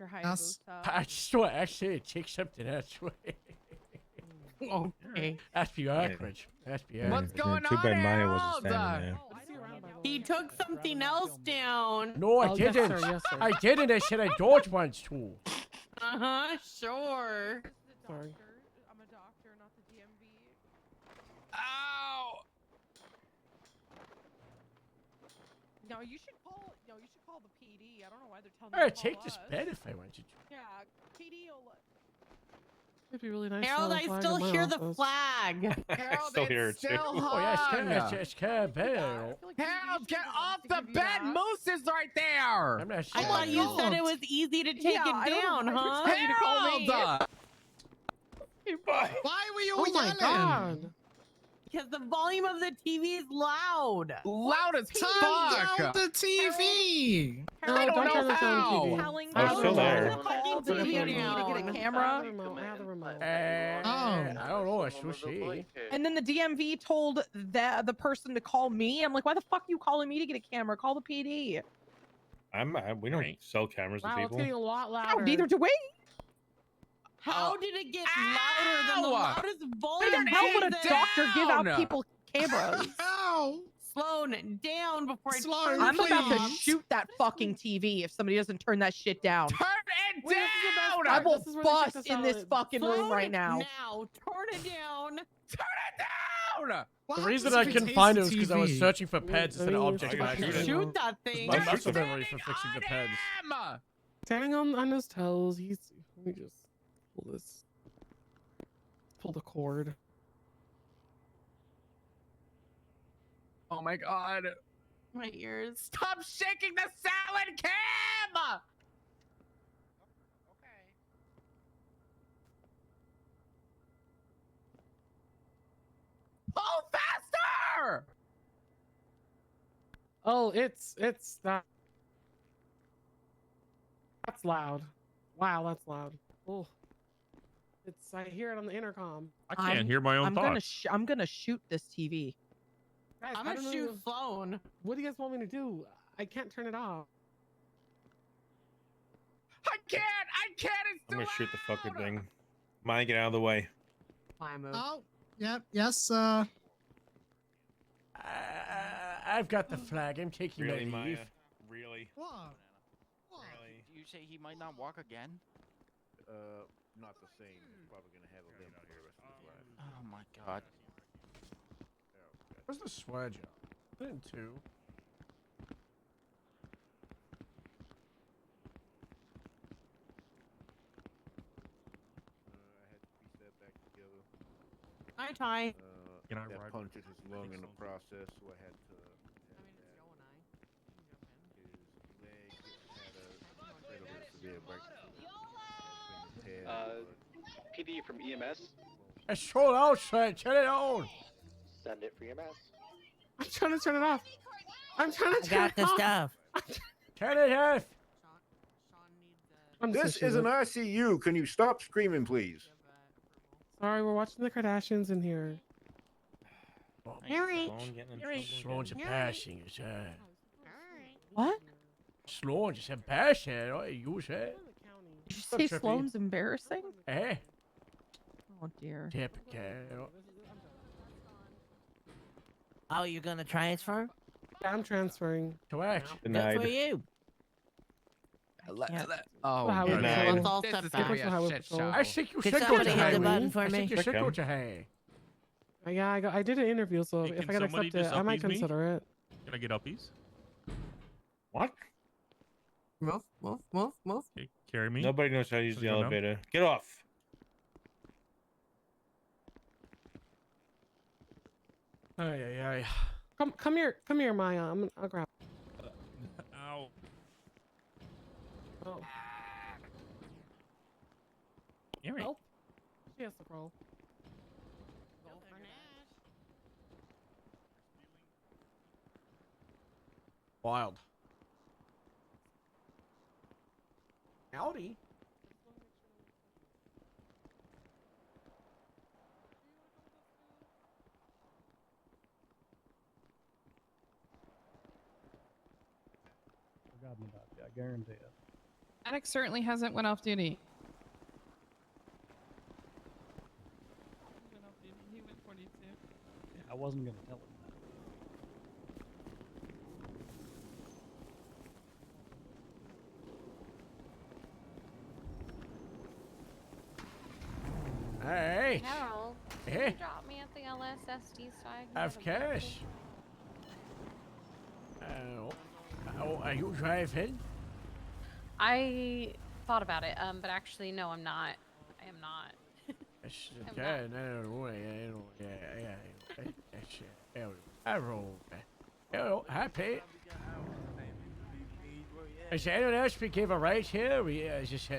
Dr. Hayabusa. I just want to actually take something else way. Okay. That's be awkward. That's be awkward. What's going Too on, bad Maya Harold? wasn't standing there. He took something else down. No, I Oh, didn't. yes, sir, yes, sir. I didn't. I said I don't want to. Sure. Sorry. I'm a doctor, not the DMV. Ow! No, you should call. No, you should call the PD. I don't know why they're telling I'd you to take call this us. bed if I wanted to. Yeah, PD will. It'd be really nice. Harold, I still hear the flag. Harold, Still here, it's too. still Oh, yeah, hung. it's kind of bad. Harold, get off the bed! Moose is right there! I'm not I sure. thought you said it was easy to take Yeah, I it don't down, know huh? why they're telling you to call me. Harold! Why were you Oh my yelling? god. Because the volume of the TV is loud. Loud as Turn fuck! down the TV. No, I don't don't know turn this how. on TV. Telling Oh, me it's still there. to call the Turn the DMV fucking to get TV a down. I camera. have the remote. I have the remote. I don't know. I should see. And then the DMV told the person to call me. I'm like, why the fuck are you calling me to get a camera? Call the PD. We don't sell cameras to Wow, it's people. getting a lot Oh, louder. neither do we. How did it get louder than the Ow! loudest volume? How would a Down. doctor give out people cameras? Ow! Slow down before I Slow turn I'm the about to knob. shoot that fucking TV if somebody doesn't turn that shit down. Turn it Wait, this is the best down! I will This is where they take bust the in this salad. fucking room Slow right it now. Now, turn it down. Turn it down! What The happens reason if I it couldn't tastes find it the was because I was TV? searching for peds instead of I mean, object it's accident. fucking- Shoot that thing. My You're muscle memory for standing fixing the on peds. him! Standing on his toes. Let me just pull this. Pull the cord. Oh my god. My ears. Stop shaking the salad cam! Pull faster! Oh, it's that. That's loud. Wow, that's loud. Oh, I hear it on the intercom. I can't hear my own I'm gonna shoot this TV. Guys, I'm I gonna don't shoot know- phone. What do you guys want me to do? I can't turn it off. I can't! It's I'm too gonna shoot the fucking loud! thing. Maya, get out of the way. My move. Oh, yep, yes, I've got the flag. I'm taking Really, my Maya? leave. Really? what? What? Really? You say he might not walk again? Not the same. He's probably gonna have a limp for the rest of his life. Oh my god. Where's the swag out? Put in two. I had to piece that back together. Hi, Ty. Can I That ride punctured his lung in the Excellent. process, so I had to. His leg had a severe break. PD from EMS. It's so loud, son. Turn it on. Send it for EMS. I'm trying to turn it off. I'm trying to turn it off. stuff. Turn it off. I'm just This gonna is shoot an it. ICU. Can you stop screaming, please? Sorry, we're watching the Kardashians in here. Alright. Sloan getting in trouble Sloan's again? embarrassing. It's What? Sloan just embarrassing. Oh, you say? Did you What's say up, Sloane's embarrassing? Eh? Oh dear. Typical. Oh, you're gonna transfer? Yeah, I'm transferring. To act. Denied. you. Oh, Wow, yeah. Denied. Let's all This step is back. gonna be Highway a shit Patrol. show. I think you Could should go somebody to hit the Hawaii. button for I think me? you should go Check to Hawaii. Yeah, I did an interview, so Hey, if can I get somebody accepted, just I might uppies me? consider it. Can I get uppies? What? Move. Okay, carry me. Nobody knows how to use Does the he know? elevator. Get off. Ay, ay, ay. Come here, Maya. I'll grab. Ow. Oh, Earring. Nope. She has to roll. Wild. Howdy. Forgotten about you, I guarantee it. ONX certainly hasn't went off duty. He went off duty. He went 42. I wasn't gonna tell him Alright. Harold, can Eh? you drop me at the LSSD so I can Of get a course. Are you driving? I thought about it, but actually, no, I'm not. I am not. Yes, I'm okay, not. Hello, happy. Is there anyone else we give a ride here? We just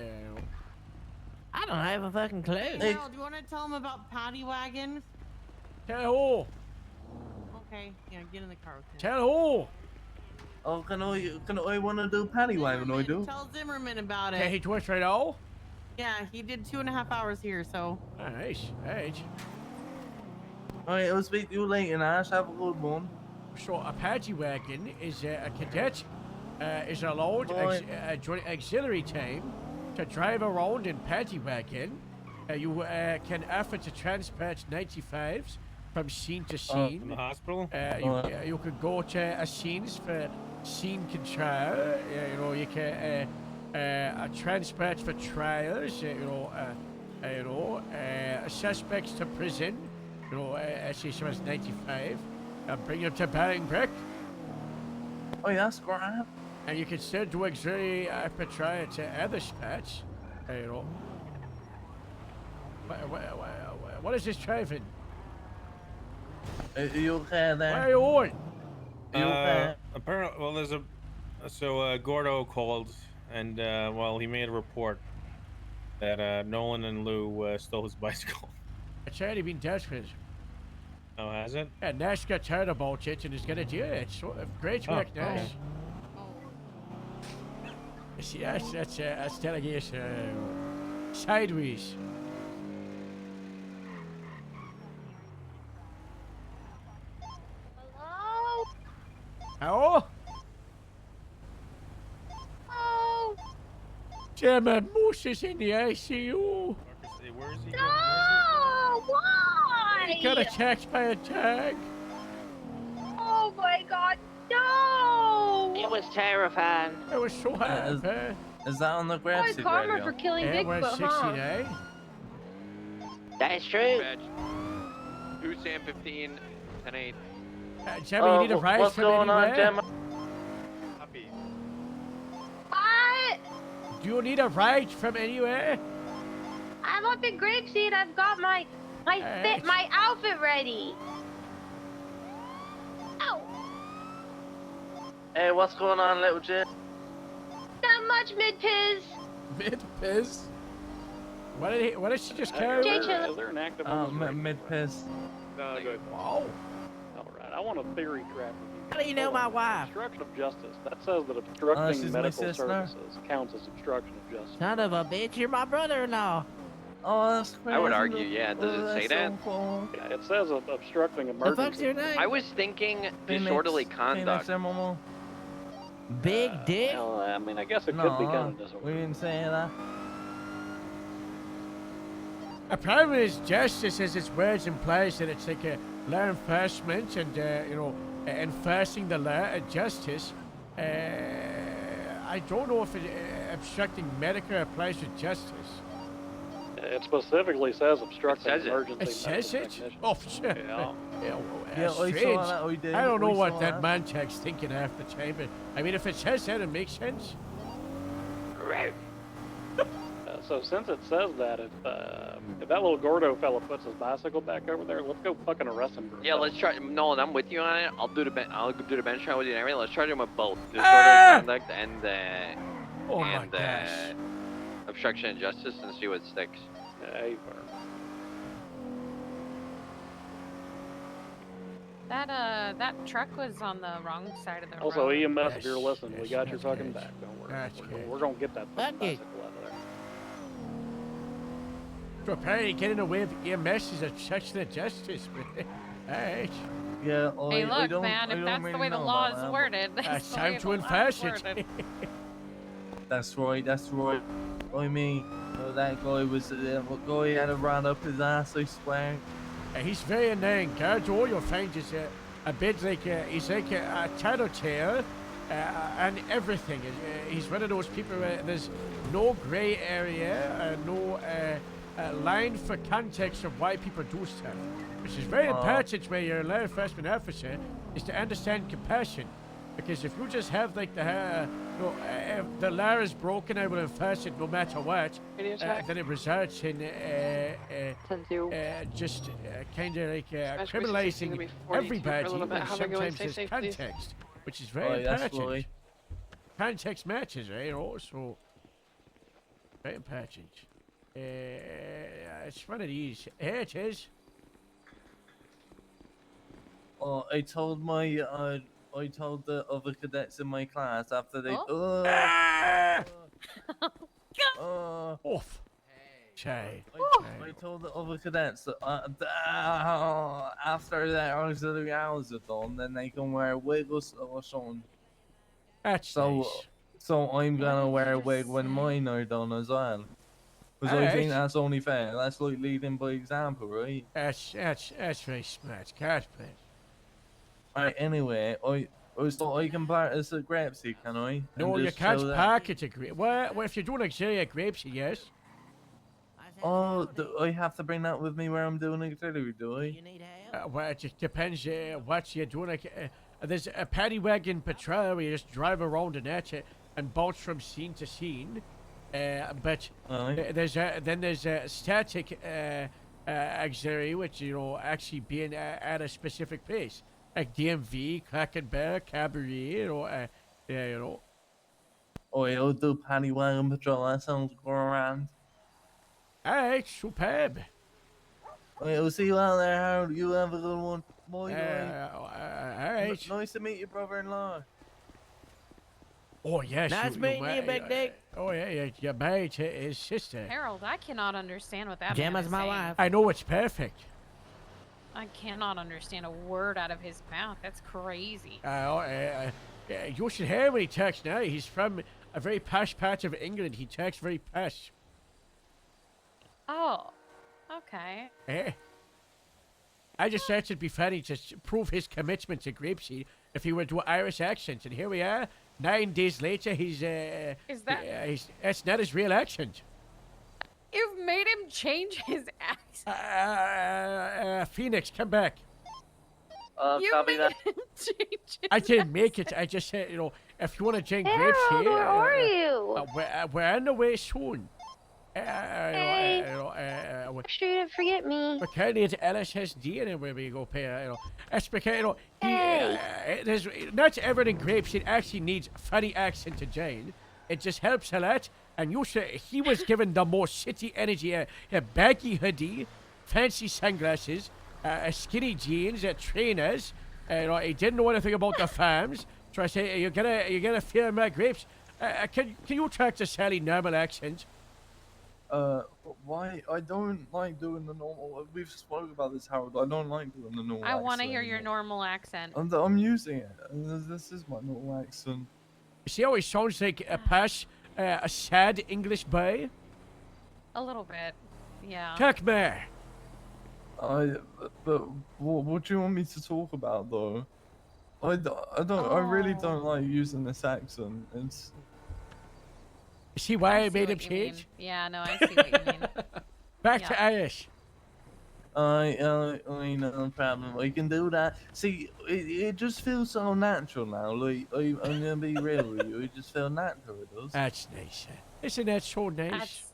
I don't have a fucking clue. Hey, Harold, do you want to tell him about Paddy Wagon? Tell Okay, yeah, get in the car with him. who? Oh, can I want to do Paddy Wagon? I do. Tell Zimmerman about Okay, it. he twitch right now. Yeah, he did 2.5 hours here, so. Nice, nice. Alright, I'll speak to you later, Ash. Have a good one. So a paddy wagon is a cadet is allowed during auxiliary time to drive around in paddy wagon. You can offer to transport 95s from scene to scene. From the hospital? You could go to scenes for scene control. You know, you can transport for trials. Suspects to prison. You know, say someone's 95, and bring them to Barringbrick. Oh, yeah, that's great. And you can still do auxiliary patrol to other spots. You know. What is this driving? Are you okay there? Where are you going? Are you okay? Apparently, well, there's a. So Gordo called, and well, he made a report that Nolan and Lou stole his bicycle. It's already been dealt with. Oh, has it? Yeah, Nash got tired about it and is gonna do it. So, great work, Nash. See, that's delegation sideways. Hello? Hello? Oh, Chairman Moose is in the ICU. Where is he? no! Why? He got attacked by a tag. Oh my god, no! It was terrifying. I was so happy. Is that on the Boy, GRAPESEED karma radio? for killing Yeah, we're Bigfoot, huh? 69. That's true. Who's Sam 15, 10-8? Gemma, you need a ride what's from going on, anywhere? Gemma? Copy. What? Do you need a ride from anywhere? I'm up in Grapeseed. I've got my Alright. my outfit ready. Ow! Hey, what's going on, little Jim? Not much, mid-piz. Mid-piz? What did she just carry? Jay Is Chilla. there an active Oh, mid-piss. No, good. Wow. Alright, I want a theory crap with you. How do you know my wife? Obstruction of justice. That says that she's obstructing my medical sister. services counts as obstruction of justice. Son of a bitch, you're my brother-in-law. Oh, that's crazy. I would argue, yeah. Does it say that? So cool. Yeah, it says obstructing The fuck's emergency. your name? I was thinking disorderly conduct. Big dick? Well, I mean, I guess it No, could be kind of we disorderly. didn't say that. A problem is justice, as its words implies that it's like a law enforcement and enforcing the law and justice. I don't know if obstructing medical applies to justice. It specifically says obstructing It emergency says medical it? technician. Oh, shit. Yeah. Yeah, I saw strange. that, I did. I don't know I what saw that that. man tag's thinking half the time, but I mean, if it says that, it makes sense. So since it says that, if that little Gordo fella puts his bicycle back over there, let's go fucking arrest him. Yeah, let's try. Nolan, I'm with you on it. I'll do the bench trial with you and everything. Let's try them with both disorderly conduct and Oh my gosh. obstruction of justice and see what sticks. Hey, That truck was on the wrong side of the also, road. EMS, if you're listening, we got your fucking back. Don't worry. That's We're gonna get that fucking Fuck it. bicycle out of there. So apparently getting away with EMS is obstruction of justice. Alright. Yeah, Hey, I look, don't, man, I if don't that's really the way the know law about is that, worded, that's It's the time way to the law is enforce it. worded. That's right. I mean, that guy was guy had a run up his ass. I swear. He's very annoying, guards. All you'll find is a bit like he's like a tattletale and everything. He's one of those people where there's no grey area, no line for context of why people do stuff, which is very important when you're a law enforcement officer, is to understand compassion. Because if you just have like if the law is broken, I will enforce it no matter what, then it results in just kind of like criminalizing everybody, and sometimes there's context, which is very important. Right. Context matches, right? Also, very important. It's one of these. Here it is. I told the other cadets in my class after they. Off. Shay. I told the other cadets that after their auxiliary hours are done, then they can wear a wig or something. That's nice. So I'm gonna wear a wig when mine are done as well. Because I think that's only fair. That's like leading by example, right? That's very smart. Card play. Alright, anyway, I can park as a Grapeseed, can I? No, you can't park it at Grapeseed. Well, if you're doing auxiliary at Grapeseed, yes. Oh, do I have to bring that with me where I'm doing auxiliary, do I? Well, it just depends what you're doing. There's a paddy wagon patrol where you just drive around in it and bounce from scene to scene. But there's a static auxiliary, which actually being at a specific place. Like DMV, Crack Bear, Cabaret, Oh, you'll do paddy wagon patrol. That sounds grand. Alright, superb. We'll see you out there, Harold. You have a good one. Alright. Nice to meet your brother-in-law. Oh, yes. Nice meeting you, Big Dick. Oh, yeah, you're married to his sister. Harold, I cannot understand what that Gemma's man is my saying. wife. I know it's perfect. I cannot understand a word out of his mouth. That's crazy. You should hear when he talks now. He's from a very posh part of England. He talks very posh. Oh, okay. I just thought it'd be funny to prove his commitment to Grapeseed if he were to do Irish accent. And here we are, 9 days later, he's Is that... that's not his real accent. You've made him change his accent. Phoenix, come back. You copy made that. him change his I didn't make it. I just said, if you want to join Grapeseed, where are you? We're on the way soon. Hey. Sure you didn't forget me. We're currently at LSSD, and then where we go pay. That's because there's not everything Grapeseed actually needs funny accent to join. It just helps a lot. And he was given the most shitty energy, a baggy hoodie, fancy sunglasses, skinny jeans, trainers. He didn't know anything about the farms. So I say, you're gonna feel my grapes. Can you track the Sally normal accent? Why? I don't like doing the normal. We've spoken about this, Harold. I don't like doing the normal. I want to hear your normal accent. I'm using it. This is my normal accent. See how he sounds like a sad English boy? A little bit, yeah. Talk more. But what do you want me to talk about, though? I really don't like using this accent. It's... See why I made him change? Yeah, no, I see what you mean. Back to Irish. I no problem. I can do that. See, it just feels so natural now. Like I'm gonna be real with you. It just feels natural. It does. That's nice. Isn't that so nice?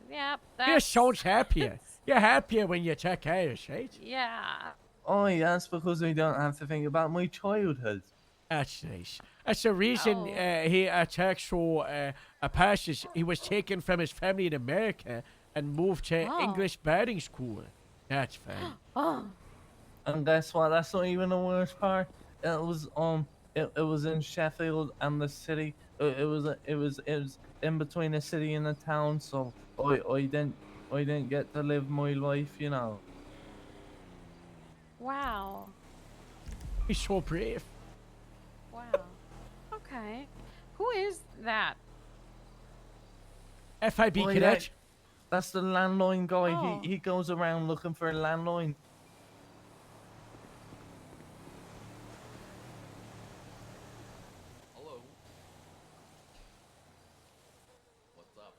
That's sounds happier. You're happier when you talk Irish, right? Yeah. Oh, yeah, that's because I don't have to think about my childhood. That's nice. That's the reason he attacked so Apaches. He was taken from his family in America and moved to English boarding school. That's fine. And guess what? That's not even the worst part. It was in Sheffield and the city. It was in between the city and the town. So I didn't get to live my life, you know. Wow. He's so brave. Wow. Okay. Who is that? FIB Oh, cadet. yeah. That's the landline guy. Oh. He goes around looking for a landline. Hello. What's up?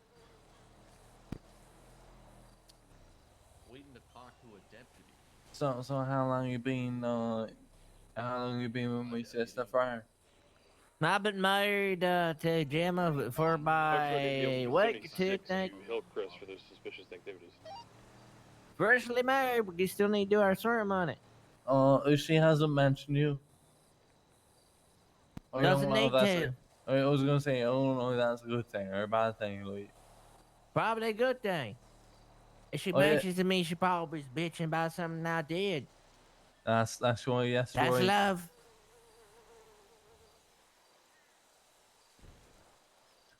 Waiting to talk to a deputy. So how long you been with my sister for? I've been married to Gemma for about a week or two, I think. Hillcrest for those suspicious activities. Freshly married, but you still need to do our ceremony. She hasn't mentioned you. I don't Doesn't know if need that's to. I was gonna say I don't know if that's a good thing or a bad thing. Like, Probably a good thing. If she Oh, yeah. mentions to me, she probably was bitching about something I did. that's right. That's That's right. love.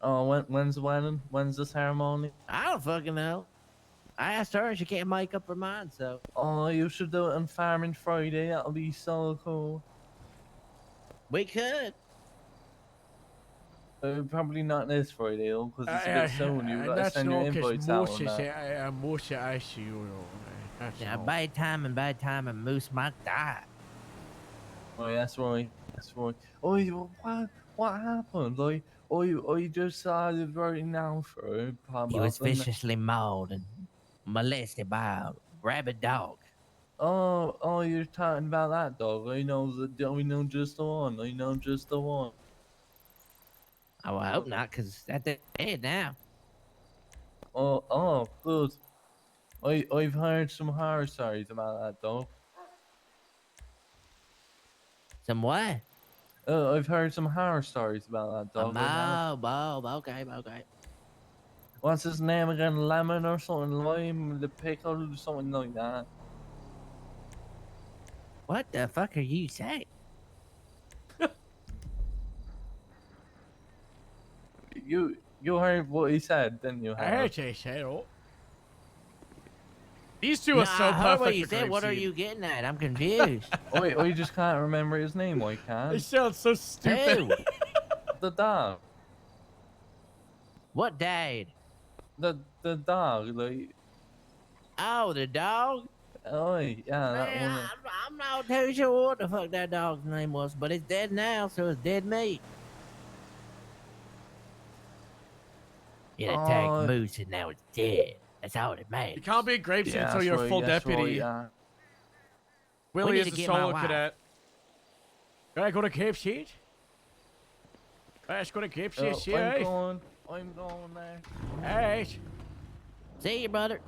Oh, when's the wedding? When's the ceremony? I don't fucking know. I asked her and she can't make up her mind, so. Oh, you should do it on Farming Friday. That'll be so cool. We could. Probably not this Friday though, because it's a bit soon. You gotta That's send your not because invites out Moose on is that. Moose ICU. That's Yeah, all. bad time and Moose might die. Oh, that's right. That's right. Oh, what happened? Like, you just started right now for He was viciously mauled and molested by a rabid dog. Oh, you're talking about that dog. I know just the one. I know just the one. Oh, I hope not, because that's dead now. Oh, good. I've heard some horror stories about that dog. Some what? I've heard some horror stories about that dog. I have. Okay. What's his name again? Lemon or something? Lime, the pickle, something like that. What the fuck are you saying? You heard what he said, didn't you? I heard you say it. These two No, are so I heard perfect what you for said. What are Grapeseed. you getting at? I'm confused. I just can't remember his name. I It can't. sounds so stupid. Who? The dog. What died? The dog. Like, Oh, the dog? oh yeah, that Man, one. I'm not too sure what the fuck that dog's name was, but it's dead now, so it's dead meat. It attacked Moose and now it's dead. That's all it You matters. can't be a Grapeseed Yeah, until you're a that's full right, that's deputy. right, Willie need is to a get my solo wife. cadet. Can I go to Grapeseed? Let's go to Grapeseed, see I'm eh? going there. Alright. See you, brother.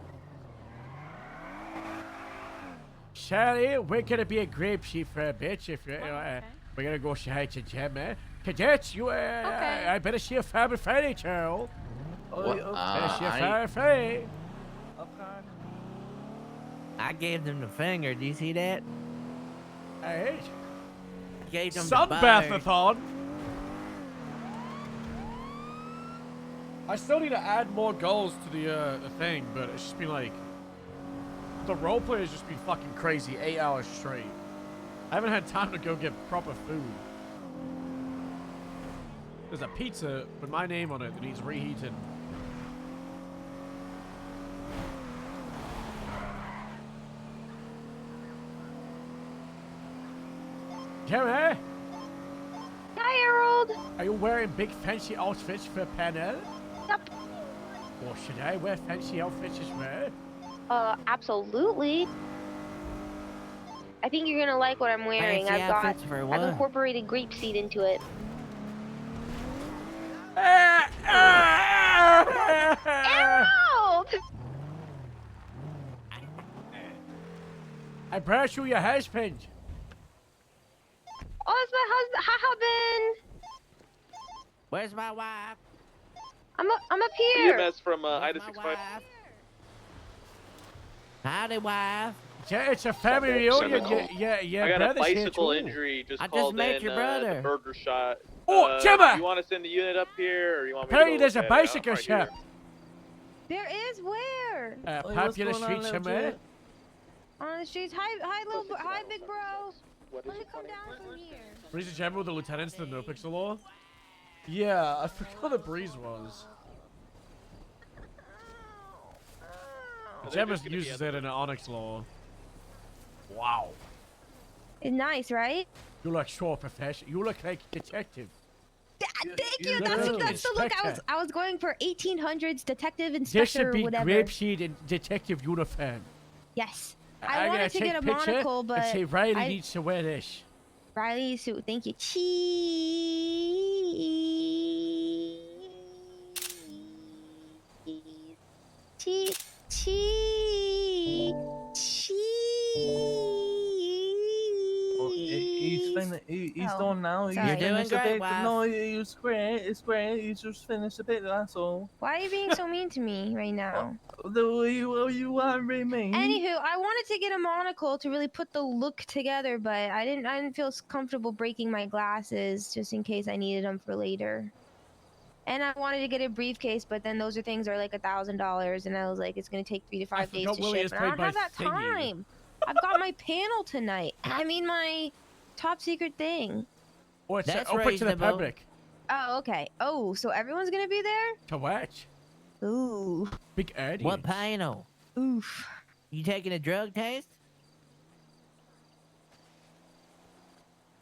Sally, we're gonna be a Grapeseed for a bit if you're, we're gonna go say hi to Gemma. Cadets, you, I better see you Family Friday, Charles. Better see you Family Friday. I gave them the finger. Do you see that? Alright. Gave them the bird. Sunbathathon. I still need to add more goals to the thing, but it's just been like the roleplay has just been fucking crazy, 8 hours straight. I haven't had time to go get proper food. There's a pizza with my name on it that needs reheated. Gemma? Hi, Harold. Are you wearing big fancy outfits for panel? Yep. Or should I wear fancy outfits as well? Absolutely. I think you're gonna like what I'm wearing. Fancy outfits for what? I've incorporated grapeseed into it. Harold! I brought you your husband. Oh, it's my husband. Hi, husband. Where's my wife? I'm up here. EMS from Where's Ida my 65. wife? Howdy, wife. Yeah, it's a family reunion. Yeah. I got a brother's here bicycle too. injury. Just I just called met in. your brother. The burger shot. Oh, Gemma! You want to send the unit up here, or you want me Apparently to go there's a look at it? bicycle right shop. here. There is where? Popular street somewhere. On the streets. Hi, big bro. Let me come down from here. Breeze and Gemma with the lieutenants to the no pixel law. Yeah, I forgot what the breeze was. Gemma uses it in an ONX law. Wow. It's nice, right? You look so professional. You look like detective. Thank you. You That's look that's the look. inspector. I was going for 1800s detective This inspector should or be whatever. Grapeseed in detective uniform. Yes. I'm I gonna wanted to take get a picture monocle, and but say Riley I, needs to wear this. Riley suit. Thank you. He's Oh, done now. He's sorry. You're doing finished a great, bit. wife. No, it's great. It's great. He's just finished a bit. That's all. Why are you being so mean to me right now? The way you are, me. Anywho, I wanted to get a monocle to really put the look together, but I didn't feel comfortable breaking my glasses just in case I needed them for later. And I wanted to get a briefcase, but then those things are like $1,000, and I was like, it's gonna take 3 to 5 days forgot to Willie ship, has and I don't played have by that thingy. time. I've got my panel tonight. I mean, my top secret thing. Oh, it's That's open to the reasonable. public. Oh, okay. Oh, so everyone's gonna be there? To watch. Ooh. Big audience. What panel? Oof. You taking a drug test?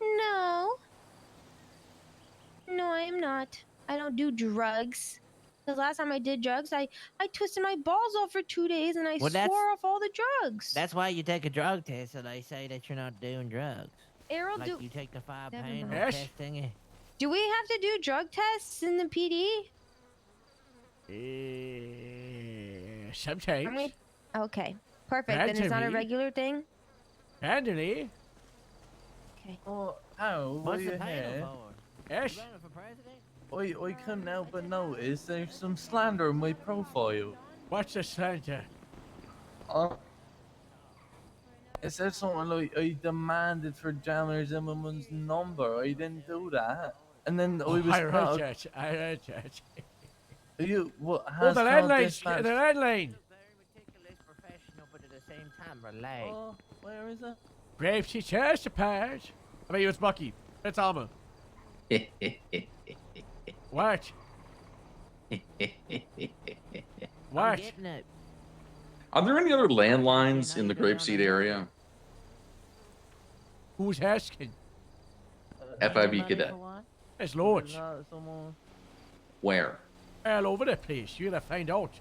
No. No, I am not. I don't do drugs. Because last time I did drugs, I twisted my balls off for 2 days and I Well, that's- swore off all the drugs. That's why you take a drug test, so they say that you're not doing drugs. Errol, Like do you take the 5 Never panel mind. test thingy. do we have to do drug tests in the PD? Sometimes. I mean, okay, perfect. Then it's not a Randomly. regular thing. Randomly. Okay. Oh, while What's the you're panel here, for? Yes. You running for president? I couldn't help but notice there's some slander in my profile. What's the slander? It said something like I demanded for Jammer Zimmerman's number. I didn't do that. And then I was I heard called, that. I heard that. you what Oh, has the called landline. dispatch- The landline. Very meticulous, professional, but at the same time relaxed. Oh, where is it? Grapeseed chest apart. I mean, it's Bucky. It's Alma. What? I'm What? getting it. Are there any other landlines in the Grapeseed area? Who's asking? FIB cadet. It's loads. Where? All over the place. You're gonna find out.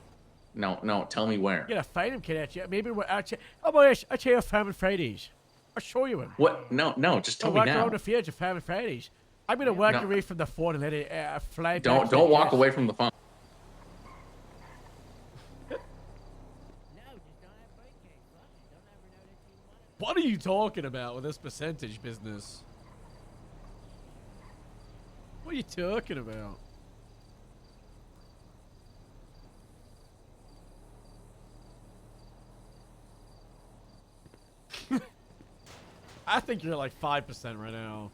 No, tell me where. You're gonna find him, cadet. Yeah, maybe we're actually. Oh, boy, I tell you, Farm Fridays. I'll show you him. What? No, just tell I'll me walk now. around the fields of Farm Fridays. I'm gonna walk No. away from the phone and let it fly. Don't back walk away from the phone. What are you talking about with this percentage business? What are you talking about? I think you're like 5% right now.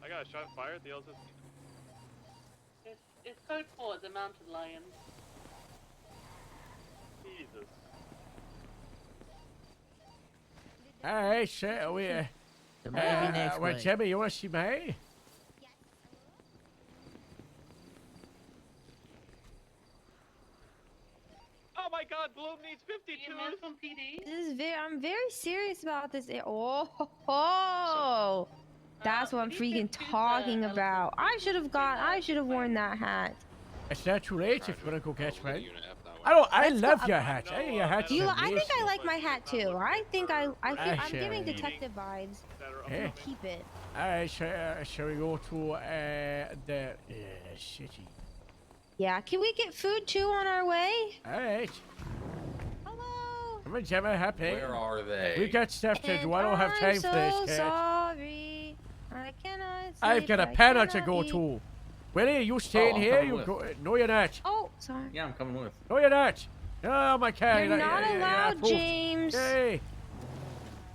I got a shot fired. The LSS. It's code 4, the mounted lion. Jesus. Alright, so we. So maybe next well, week. Jimmy, you wanna see me? Oh my God, Bloom needs 52. From PD? This is I'm very serious about this. Oh, that's what I'm freaking talking about. I should have worn that hat. It's not too late if you wanna go catch me. I Let's love go- your hat. Hey, your hat's I think amazing. I like my hat too. I think I'm giving Actually. detective vibes. Hey. Keep it. Alright, shall we go to the city? Yeah. Can we get food too on our way? Alright. Hello. Come on, Gemma, happy. Where are they? We got stuff to do. I don't have time I'm for this, so kid. sorry. I cannot. I've got a sleep, I panel to cannot go eat. to. Willie, are you staying I'm here? coming You with. go. No, you're not. Oh, sorry. Yeah, I'm coming with. No, you're not. No, my car. You're not allowed, approved. James. Hey.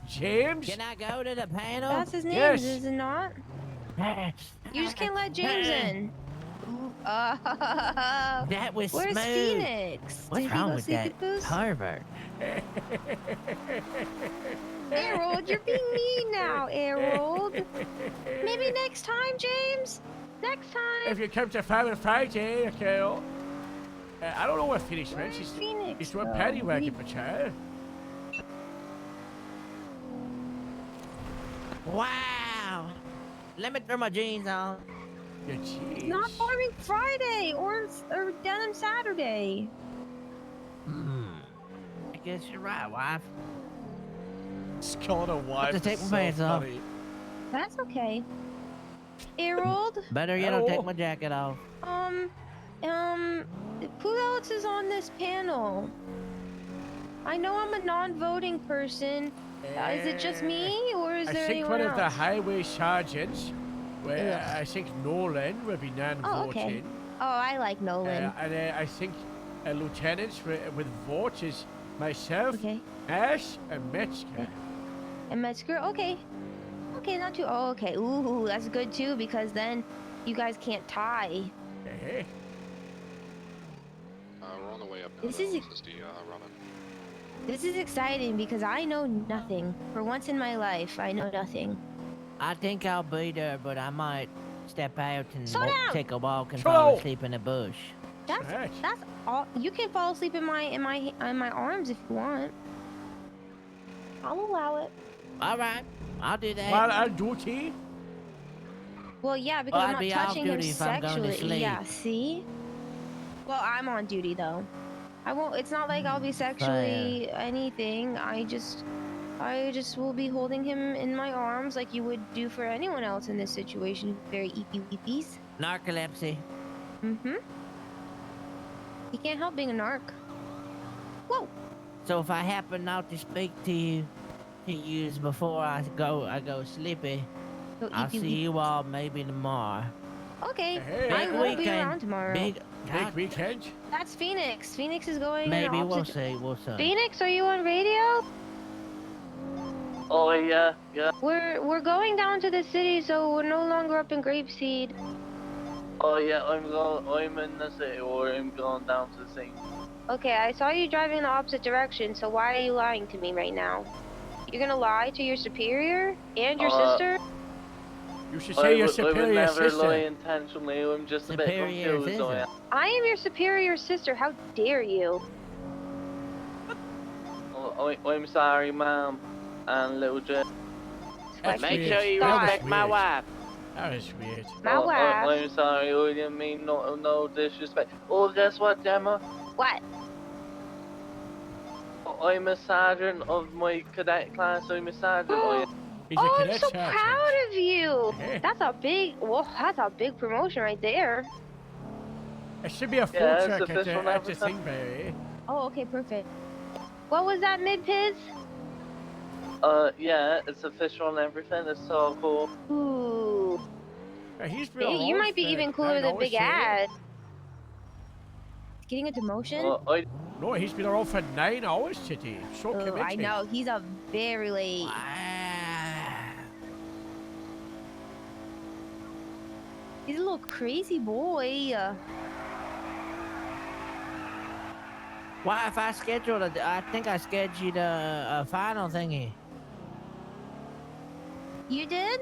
James? Can I go to the panel? That's his name, Yes. is it not? You just can't let James in. That was Where's smooth. Phoenix? What's Did he wrong go with see that Caboose? pervert? Harold, you're being mean now, Harold. Maybe next time, James? Next time. If you come to Farm Friday, okay. I don't know where Phoenix went. She's doing paddy wagon, but child. Wow. Let me throw my jeans on. Your jeans. It's not Farming Friday or Denim Saturday. I guess you're right, wife. Just calling a wife. To take my pants off. That's okay. Harold. Better yet, I'll take my jacket off. Who else is on this panel? I know I'm a non-voting person. Is it just me, or is there anyone else? I think one of the highway sergeants, I think Nolan will be non-voting. Oh, okay. Oh, I like Nolan. And I think lieutenants with votes is myself, Ash, and Metzger. And Metzger, okay. Okay, not too. Oh, okay. Ooh, that's good too, because then you guys can't tie. Hey. We're on the way up now. This is running. This is exciting because I know nothing. For once in my life, I know nothing. I think I'll be there, but I might step out and take a walk and Slow. fall asleep in the bush. That's all. You can fall asleep in my arms if you want. I'll allow it. All right, I'll do that. While on duty? Well, yeah, because I'm I'd not be off touching him duty if I'm going to sexually. sleep. Yeah, see? Well, I'm on duty though. I won't. It's not like I'll be sexually anything. I just will be holding him in my arms like you would do for anyone else in this situation. Very eepy weepies. Narcolepsy. He can't help being a narc. Whoa. So if I happen not to speak to you before I go sleepy, I'll see you all maybe tomorrow. Okay. Hey. I won't be around tomorrow. Big weekend? That's Phoenix. Phoenix is going. Maybe in we'll opposite- see. We'll see. Phoenix, are you on radio? Oh yeah. We're going down to the city, so we're no longer up in Grapeseed. Oh yeah, I'm in the city, or I'm going down to the city. Okay, I saw you driving in the opposite direction, so why are you lying to me right now? You're gonna lie to your superior and your sister? You should say your superior I would never sister. lie intentionally. I'm just a bit confused. I am your superior sister. How dare you? I'm sorry, Mom, and little Jen. Make sure you respect my wife. That was weird. My wife. I'm sorry. I didn't mean no disrespect. Oh, guess what, Gemma? What? I'm a sergeant of my cadet class. I'm a sergeant. He's a I'm cadet so sergeant. proud of you. Hey. That's a big promotion right there. It should be a full Yeah, it's check official at the everything. thing, baby. Oh, okay, perfect. What was that, mid-piz? Yeah, it's official and everything. It's so cool. Ooh. He's been Hey, you around might be for even cooler 9 than hours, Big yeah. Ad. Getting a demotion? No, he's been around for 9 hours today. So Oh, committed. I know. He's a very late. He's a little crazy boy. Why, if I scheduled I think I scheduled a final thingy. You did?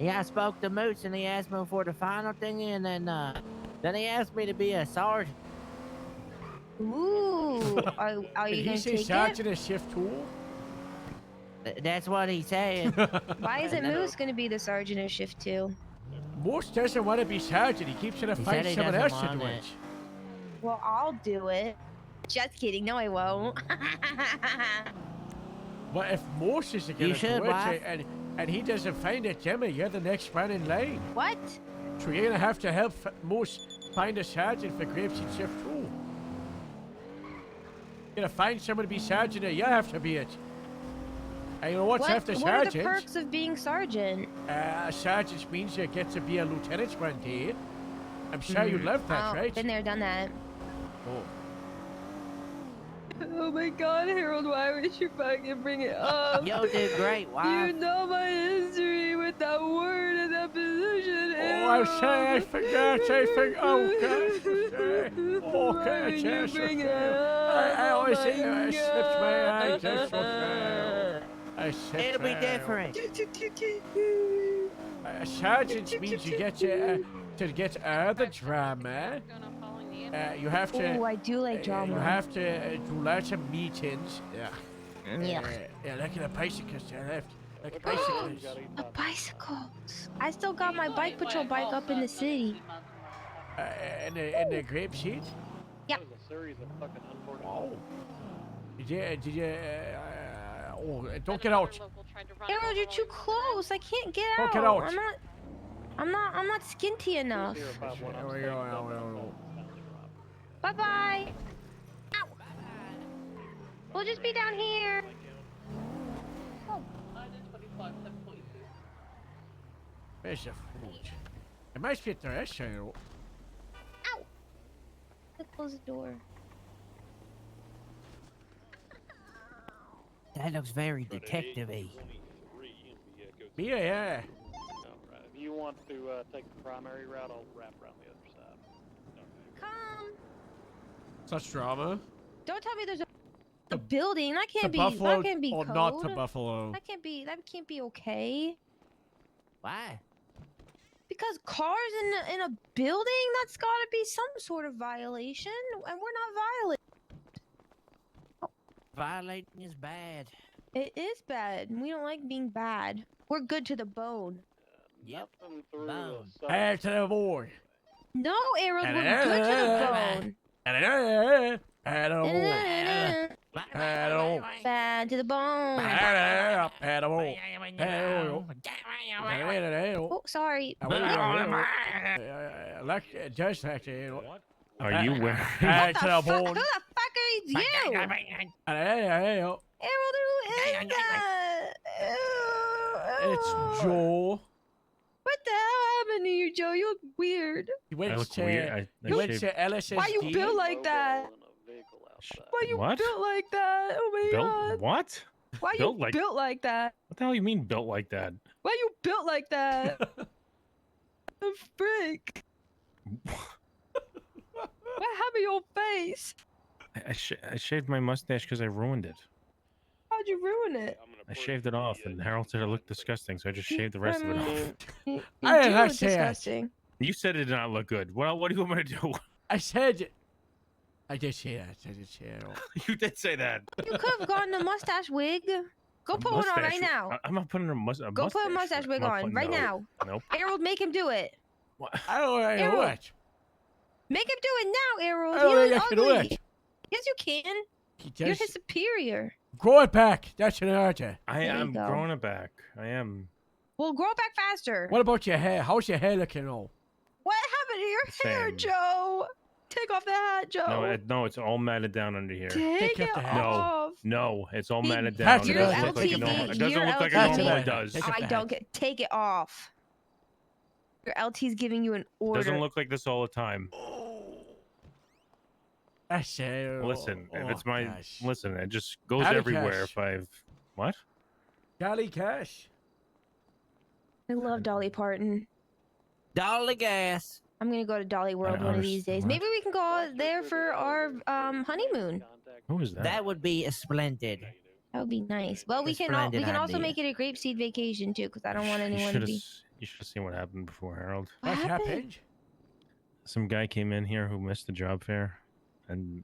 Yeah, I spoke to Moose and he asked me for the final thingy, and then he asked me to be a sergeant. Ooh. Are Did you he gonna say take sergeant is shift 2? That's what he said. it? Why isn't Moose gonna be the sergeant of shift 2? Moose doesn't want to be sergeant. He keeps trying to He find said he someone doesn't else to want do it. it. Well, I'll do it. Just kidding. No, I won't. But if Moose is going to should, do it, wife. and he doesn't find it, Jimmy, you're the next one in line. What? So you're going to have to help Moose find a sergeant for Grapeseed Shift 2. You're going to find someone to be sergeant, or you have to be it. And you know what's after What are the sergeant? perks of being sergeant? A sergeant means you get to be a lieutenant one day. I'm sure you love that, Oh, right? been there, done that. Oh. Oh my god, Harold, why would you fucking bring it up? Yo, did great, wife. You know my history with that word and that position. Oh, I'm sorry, I forgot. Oh, God. Oh, Why God, would you yes, bring okay. it up? I always Oh say my I slipped my eyes. God. It's okay. I slipped It'll be my different. Sergeant means you get to get out of the drama, you have to. Oh, I do like drama. You have to do lots of meetings. Yeah. Yeah. Yeah, like in a bicyclist. I left. Like a bicyclist. A bicycles. I still got my bike patrol bike up in the city. In the grapeseed. Yep. Wow. Did you? Oh, don't get out. Harold, you're too close. I can't get Don't out. get out. I'm not skinty enough. Bye bye. Ow. We'll just be down here. Oh. Where's the food? I might get the rest of it. Ow. Let's close the door. That looks very detective-y. Yeah. Alright, if you want to take the primary route, I'll wrap around the other side. Come. Such drama. Don't tell me there's a building. That can't be. Buffalo That can't be or code. not to Buffalo. That can't be. That can't be okay. Why? Because cars in a building, that's got to be some sort of violation, and we're not violating. Violating is bad. It is bad. And we don't like being bad. We're good to the bone. Yep. Bone. Back to the board. No, Arrows, we're good to the bone. Bad to the bone. Oh, sorry. Just actually. Are you wearing? Back to the Who board. the fuck are you? Arrow, who is that? It's Joe. What the hell happened to you, Joe? You look weird. He I went look to. weird. He went to LSSD. Why you built like that? Why you What? built like that? Oh my god. Built what? Why you built like- built like that? What the hell you mean built like that? Why you built like that? The frick? What happened to your face? I shaved my mustache because I ruined it. How'd you ruin it? I shaved it off, and Harold said it looked disgusting, so I just shaved the rest of it off. You I do didn't look say that. disgusting. You said it did not look good. Well, what do you want me to do? I said. I did say that. I did say that. You did say that. You could have gotten a mustache wig. Go put one on right now. I'm not putting a mustache. Go put a mustache wig on right now. Nope. Harold, make him do it. I don't know Arrow. what. Make him do it now, Harold. I don't He think looks I can do ugly. it. Yes, you can. He You're just his superior. grow it back. That's an order. I There you am go. growing it back. I am. Well, grow it back faster. What about your hair? How's your hair looking all? What happened to your hair, Same. Joe? Take off the hat, Joe. No, it's all matted down under here. Take it off the hat. off. No, it's all matted down. That's It your doesn't look like a LTV. normal. It doesn't Your look like LTV. it normally does. Take it I back. don't get. Take it off. Your LT's giving you an order. Doesn't look like this all the time. I say. Listen, oh, it's my. gosh. Listen, it just goes Howdy, everywhere. Cash. If I've what? Golly cash. I love Dolly Parton. Dolly gas. I'm gonna go to Dolly World one of these days. what? Maybe we can go out there for our honeymoon. Who is that? That would be a splendid. That would be nice. Well, we That's can we splendid can also idea. make it a grapeseed vacation too, because I don't want You anyone to should have. be. You should have seen what happened before, Harold. What What happened? happened? Some guy came in here who missed the job fair, and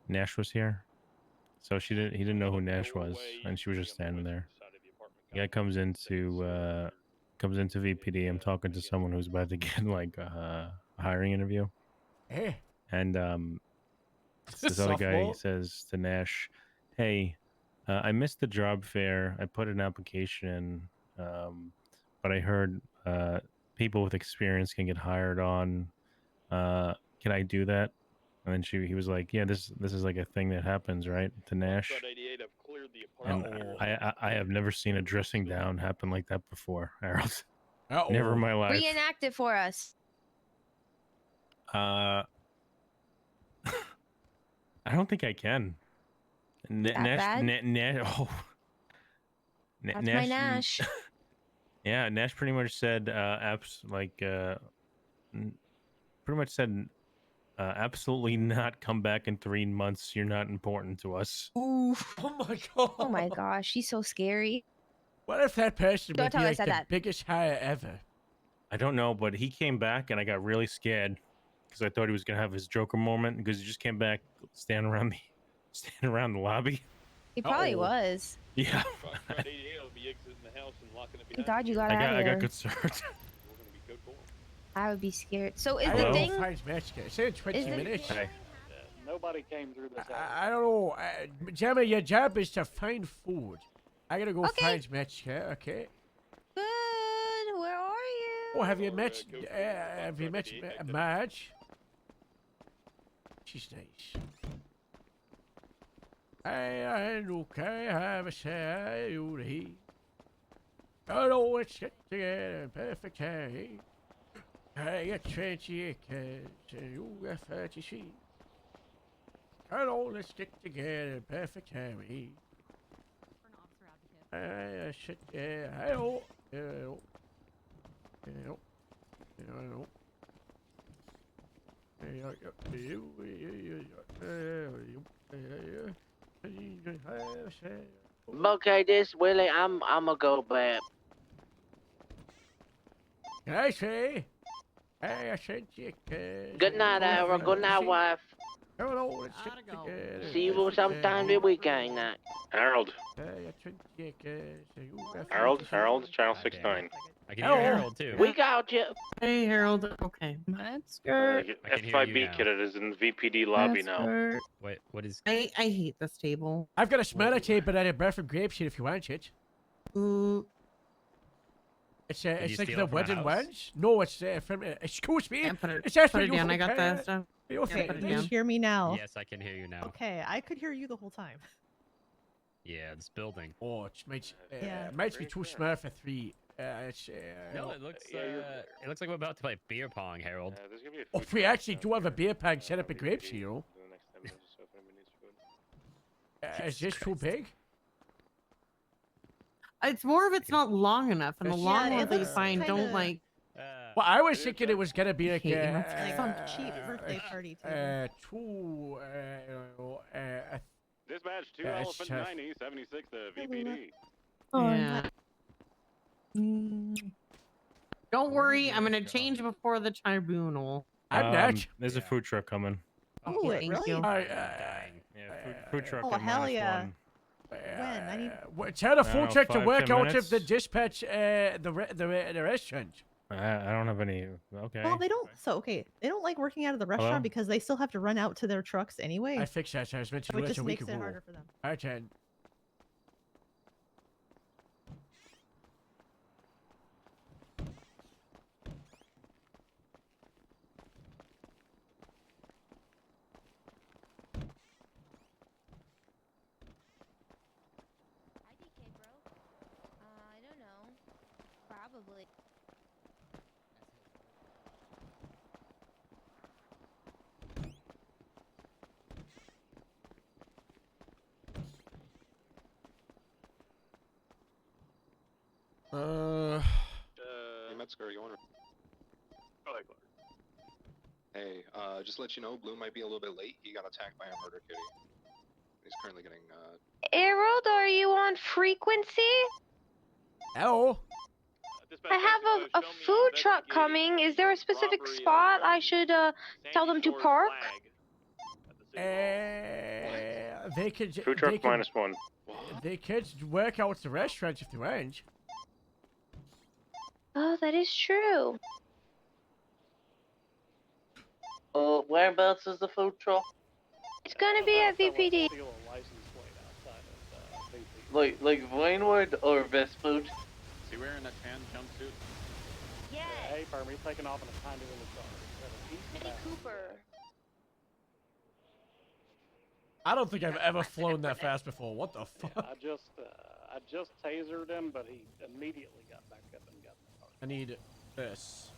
Nash was here. So he didn't know who Nash was, and she was just standing there. The guy comes into VPD. I'm talking to someone who's about to get like a hiring interview, Hey. and this other guy Softball? says to Nash, "Hey, I missed the job fair. I put an application in, but I heard people with experience can get hired on. Can I do that?" And then he was like, "Yeah, this is like a thing that happens, right?" To Nash. And I have never seen a dressing down happen like that before, Harold. Never in my life. Reenact it for us. I don't think I can. That bad? Oh. That's my Nash. Yeah, Nash pretty much said pretty much said absolutely not, come back in 3 months. You're not important to us. Ooh. Oh my god. Oh my gosh, she's so scary. What if that person Don't would tell be I like said the that. biggest hire ever? I don't know, but he came back and I got really scared because I thought he was gonna have his Joker moment because he just came back standing around the lobby. He probably was. Yeah. Thank God you got I out got of there. concerned. I would be scared. So is Hello? the thing? It's in 20 Is it- minutes. Nobody came through this. I don't know. Gemma, your job is to find food. I gotta go find Metzger, okay? Good. Where are you? Oh, have you met Marge? She's nice. I okay, have a say, you he. I know it's get together, perfect time. I get 20 acres, you get 30 sheep. I know let's get together, perfect time. I should, I know, I know, I know, I know. Okay, this Willie, I'ma go back. Can I say? I sent you. Good night, Ira. Good night, wife. Hello, let's get together. See you sometime this weekend night. Harold. Harold, channel 69. I can hear Harold too. We got you. Hey, Harold. Okay. Let's go. FIB kid is in VPD lobby now. Wait, what is? I hate this table. I've got a smaller table and a breath from Grapeseed if you want it. Ooh. It's you like steal the it from a wedding house? ones. No, it's from. Excuse me. Yeah, put it, It's actually put it you down. I from got that stuff. You're Yeah, put it Can you down. hear me now? Yes, I can hear you now. Okay, I could hear you the whole time. Yeah, this building. Oh, it makes Yeah. makes me too smart for 3. It's No, it looks like we're about to play beer pong, Harold. Oh, we actually do have a beer pong set up at Grapeseed, you know. Is this too big? It's more of it's not long enough, and the Yeah, long it ones that you looks find don't kinda- like. Well, I was thinking it was gonna be like hate you. Like some cheap birthday party table. Dispatch 2 That's Elephant tough. 90 76 to VPD. Yeah. Don't worry, I'm gonna change before the tribunal. I'm not. There's a food truck coming. Oh, Thank really? you. Food truck. Oh, at hell yeah. -1. When? I need. Tell the I don't food know, truck to 5, work 10 out minutes? of the dispatch the restaurant. I don't have any. Okay. Well, they don't. So okay, they don't like working out of the restaurant Hello? because they still have to run out to their trucks anyway. I fixed that. I was meant to do Which that just a week makes ago. it harder for them. I can. I don't know. Probably. Hey, Metzger, you want to? Hey, just to let you know, Blue might be a little bit late. He got attacked by a murder kitty. He's currently getting, Harold, are you on frequency? Hello. I have a food truck coming. Is there a specific spot I should tell them to park? They could. Food truck they could, -1. They could work out the restaurant if they want. Oh, that is true. Whereabouts is the food truck? It's gonna be at VPD. Like Vinewood or Vespucci? Is he wearing a tan jumpsuit? Yeah. Hey, Perm, he's taking off in a tiny little car. Mini Cooper. I don't think I've ever flown that fast before. What the fuck? I just tasered him, but he immediately got back up and got in the car. I need this.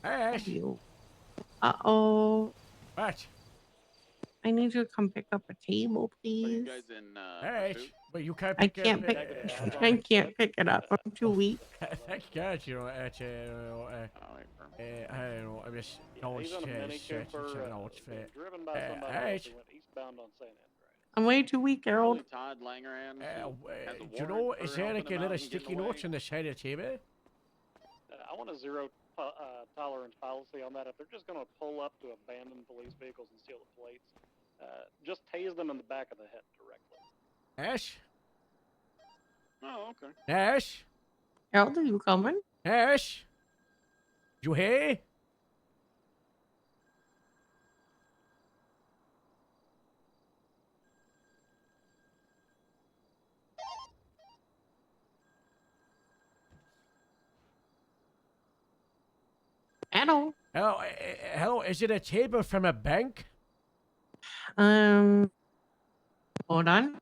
Hey. Uh-oh. What? I need you to come pick up a table, please. Hey. But you can't I pick can't up. pick. I can't pick it up. I'm too weak. Thank God, you know. I don't know. I'm just going He's in a Mini Cooper, no, it's fair. driven by somebody else who went eastbound on San Andreas. I'm way too weak, Harold. Todd Langeran. Do you know, is there like a little sticky notes on the side of the table? I want a zero tolerance policy on that. If they're just going to pull up to abandoned police vehicles and steal the plates, just tase them in the back of the head directly. Ash? Oh, okay. Ash? Harold, are you coming? Ash? You here? Hello. Hello, hello, is it a table from a bank? Hold on.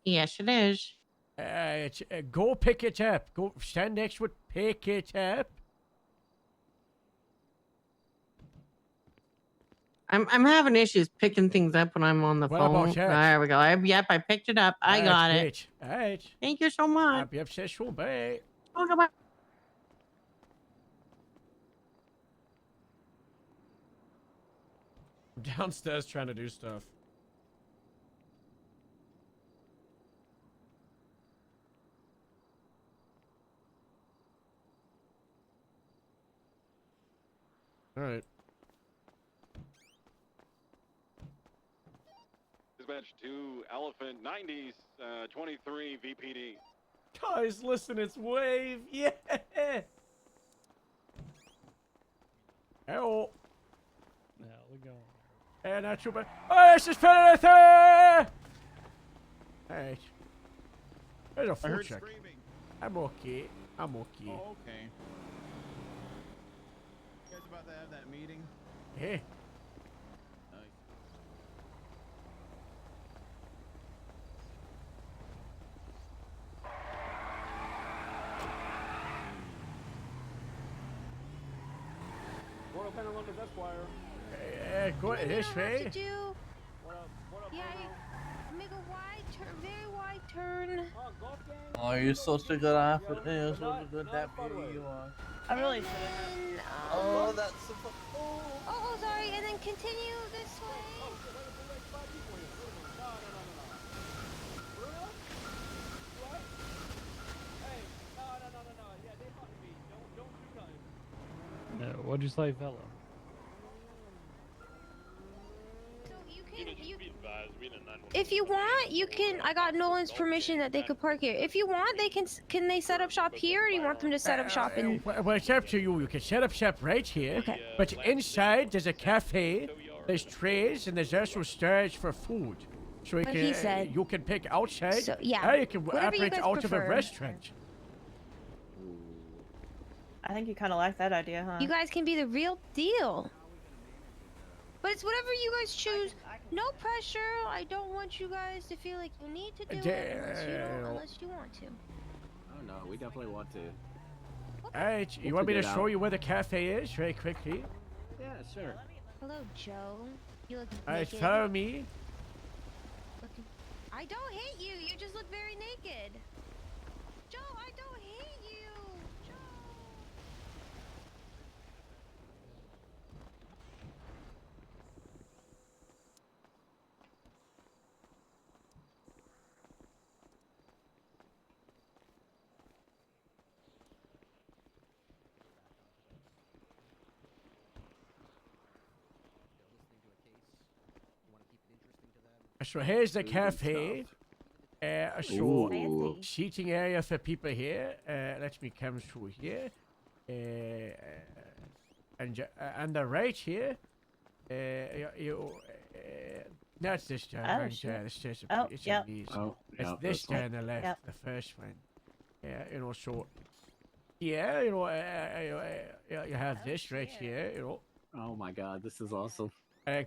Yes, it is. Go pick it up. Go stand next to it, pick it up. I'm having issues picking things up when I'm on the What phone. about that? There we go. Yep, I picked it up. I got it. Alright. Thank you so much. I'll be obsessed with bye. Oh, goodbye. I'm downstairs trying to do stuff. Alright. Dispatch 2 Elephant 90s 23 VPD. Guys, listen, it's Wave. Yeah. Hello. Yeah, we go. And not too bad. Oh, it's just Predator! Alright. There's a full check. Screaming. I'm okay. I'm okay. Oh, okay. You guys about to have that meeting? Hey. Nice. Go this way. Yeah, make a wide turn, very wide turn. Oh, you're such a good athlete. You're such a good deputy. You are. I really should. Oh, that's. Oh, sorry, and then continue this way. What'd you say, fella? If you want, you can. I got Nolan's permission that they could park here. If you want, they can. Can they set up shop here, or do you want them to set up shop in? Well, it's up to you. You can set up shop right here. Okay. But inside, there's a cafe, there's trays, and there's also storage for food. So you What can, he said. you can pick outside, So, yeah, or you can whatever you operate guys out of a prefer. restaurant. I think you kind of like that idea, huh? You guys can be the real deal. But it's whatever you guys choose. No pressure. I don't want you guys to feel like you need to do it unless you want to. Oh no, we definitely want to. Alright, you We'll want me to figure it show out. you where the cafe is very quickly? Yeah, sure. Hello, Joe. You look Alright, naked. follow me. I don't hate you. You just look very naked. Joe, I don't hate you. Joe. So here's the cafe. So Ooh. seating area for people here. Let me come through here. And the right here. That's this turn Oh, right shit. there. It's just Oh, it's yep. these. Oh, It's yeah, this that's right. turn on the left, Yep. the first one. Yeah, you know, so. Yeah, you know, you have this right here, you know. Oh my god, this is awesome.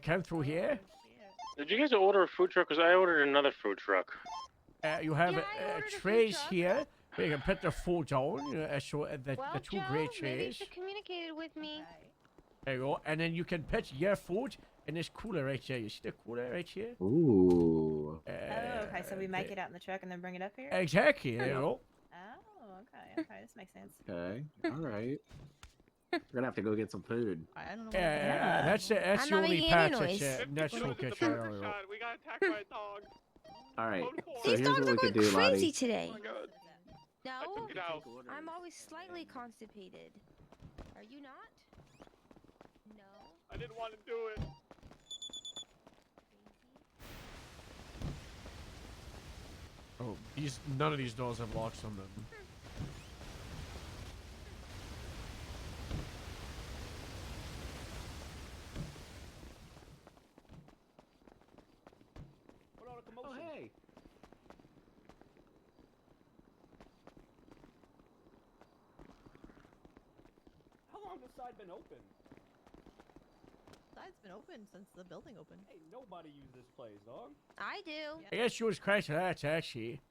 Come through here. Did you guys order a food truck? Because I ordered another food truck. You have Yeah, I ordered a food trays truck. here where you can put the food down. So the Well, two Joe, great maybe you trays. should communicate with me. There you go. And then you can put your food in this cooler right here. You see the cooler right here? Ooh. Oh, okay. So we make it out in the truck and then bring it up here? Exactly. There you go. Oh, okay. Okay. This makes sense. Okay. All right. We're gonna have to go get some food. I don't know. Yeah, that's the I'm not only making patch any that's noise. natural kitchen. We got attacked by a dog. All right. So These here's dogs what are we going could do, crazy Lottie. today. Oh my god. No, Get out. I'm always slightly constipated. Are you not? No. I didn't want to do it. Oh, none of these doors have locks on them. Oh, hey. How long has the side been open? Side's been open since the building opened. Hey, nobody used this place, dog. I do. I guess you was crashing that actually.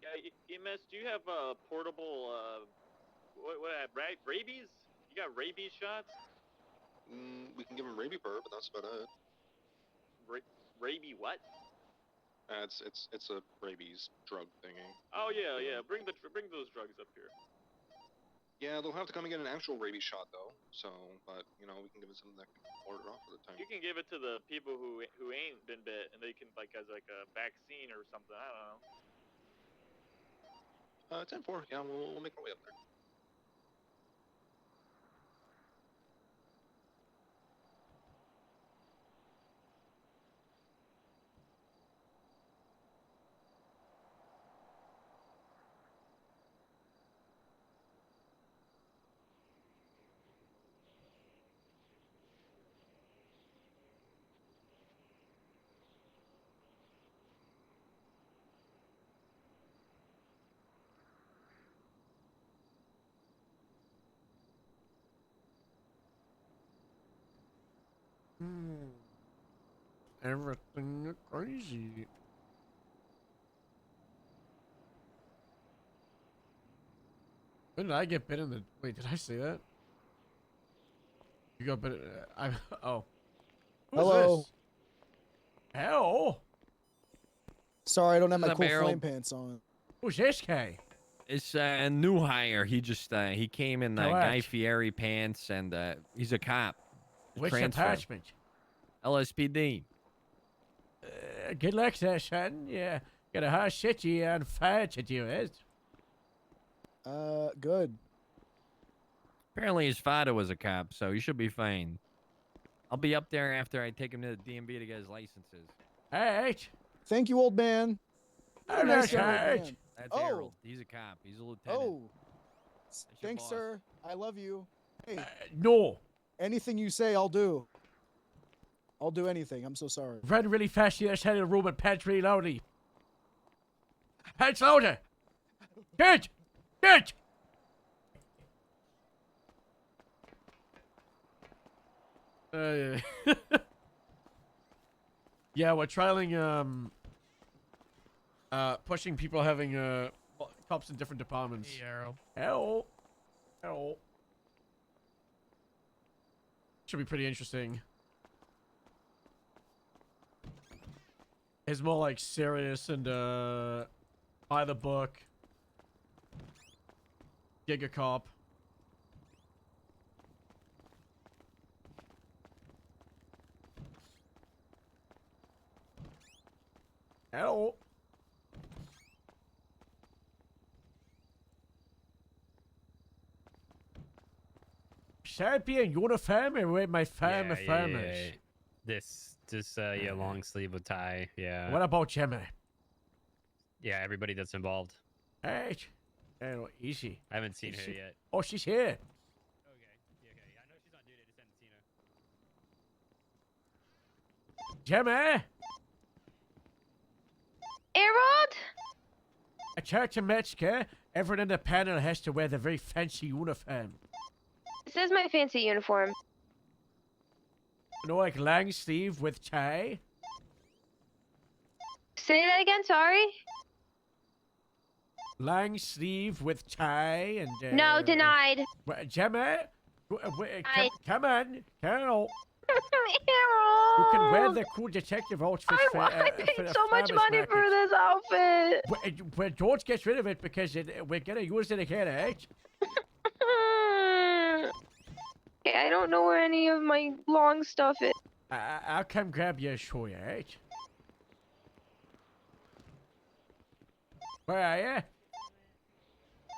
Yeah, EMS, do you have portable rabies? You got rabies shots? We can give him rabies burr, but that's about it. Rabies what? It's a rabies drug thingy. Oh yeah. Bring those drugs up here. Yeah, they'll have to come and get an actual rabies shot though. So, but you know, we can give it something that can ward it off for the time. You can give it to the people who ain't been bit, and they can like as like a vaccine or something. I don't know. 10-4. Yeah, we'll make our way up there. Everything crazy. When did I get bit in the? Wait, did I say that? You got bit. Oh. Who's Hello. This? Hell. Sorry, I don't have my What's up, cool Harold? flame pants on. Who's this guy? It's a new hire. He just he came in Correct. Guy Fieri pants, and he's a cop. Which Transfer. attachment? LSPD. Good luck there, son. Yeah. Got a hard city on fire to do it. Good. Apparently his father was a cop, so he should be fine. I'll be up there after I take him to the DMV to get his licenses. Alright. Thank you, old man. You're a nice young old man. That's Oh. Harold. He's a cop. He's a lieutenant. Oh. your Thanks, boss. sir. I love you. Hey. No. Anything you say, I'll do. I'll do anything. I'm so sorry. Run really fast to the other side of the room and pants really loudly. Pants louder. Good. Good. Yeah, we're trialing pushing people having cops in different departments. Hey, Arrow. Hello. Hello. Should be pretty interesting. It's more like serious and by the book. Giga cop. Hello. sad being uniform and wear my farmer farmers. This yeah, long sleeve with tie. Yeah. What about Gemma? Yeah, everybody that's involved. Right. Oh, easy. I haven't seen her yet. Oh, she's here. Okay. Yeah, okay. I know she's on duty. I just haven't seen her. Gemma, Harold? I talked to Metzger. Everyone in the panel has to wear the very fancy uniform. This is my fancy uniform. You know, like long sleeve with tie. Say that again, sorry? Long sleeve with tie and... No, denied. Gemma, come on, Carol. Harold! You can wear the cool detective outfit I paid so much money for this outfit. Well, don't get rid of it because we're gonna use it again, eh? Okay, I don't know where any of my long stuff is. I'll come grab you and show you, eh? Where are you?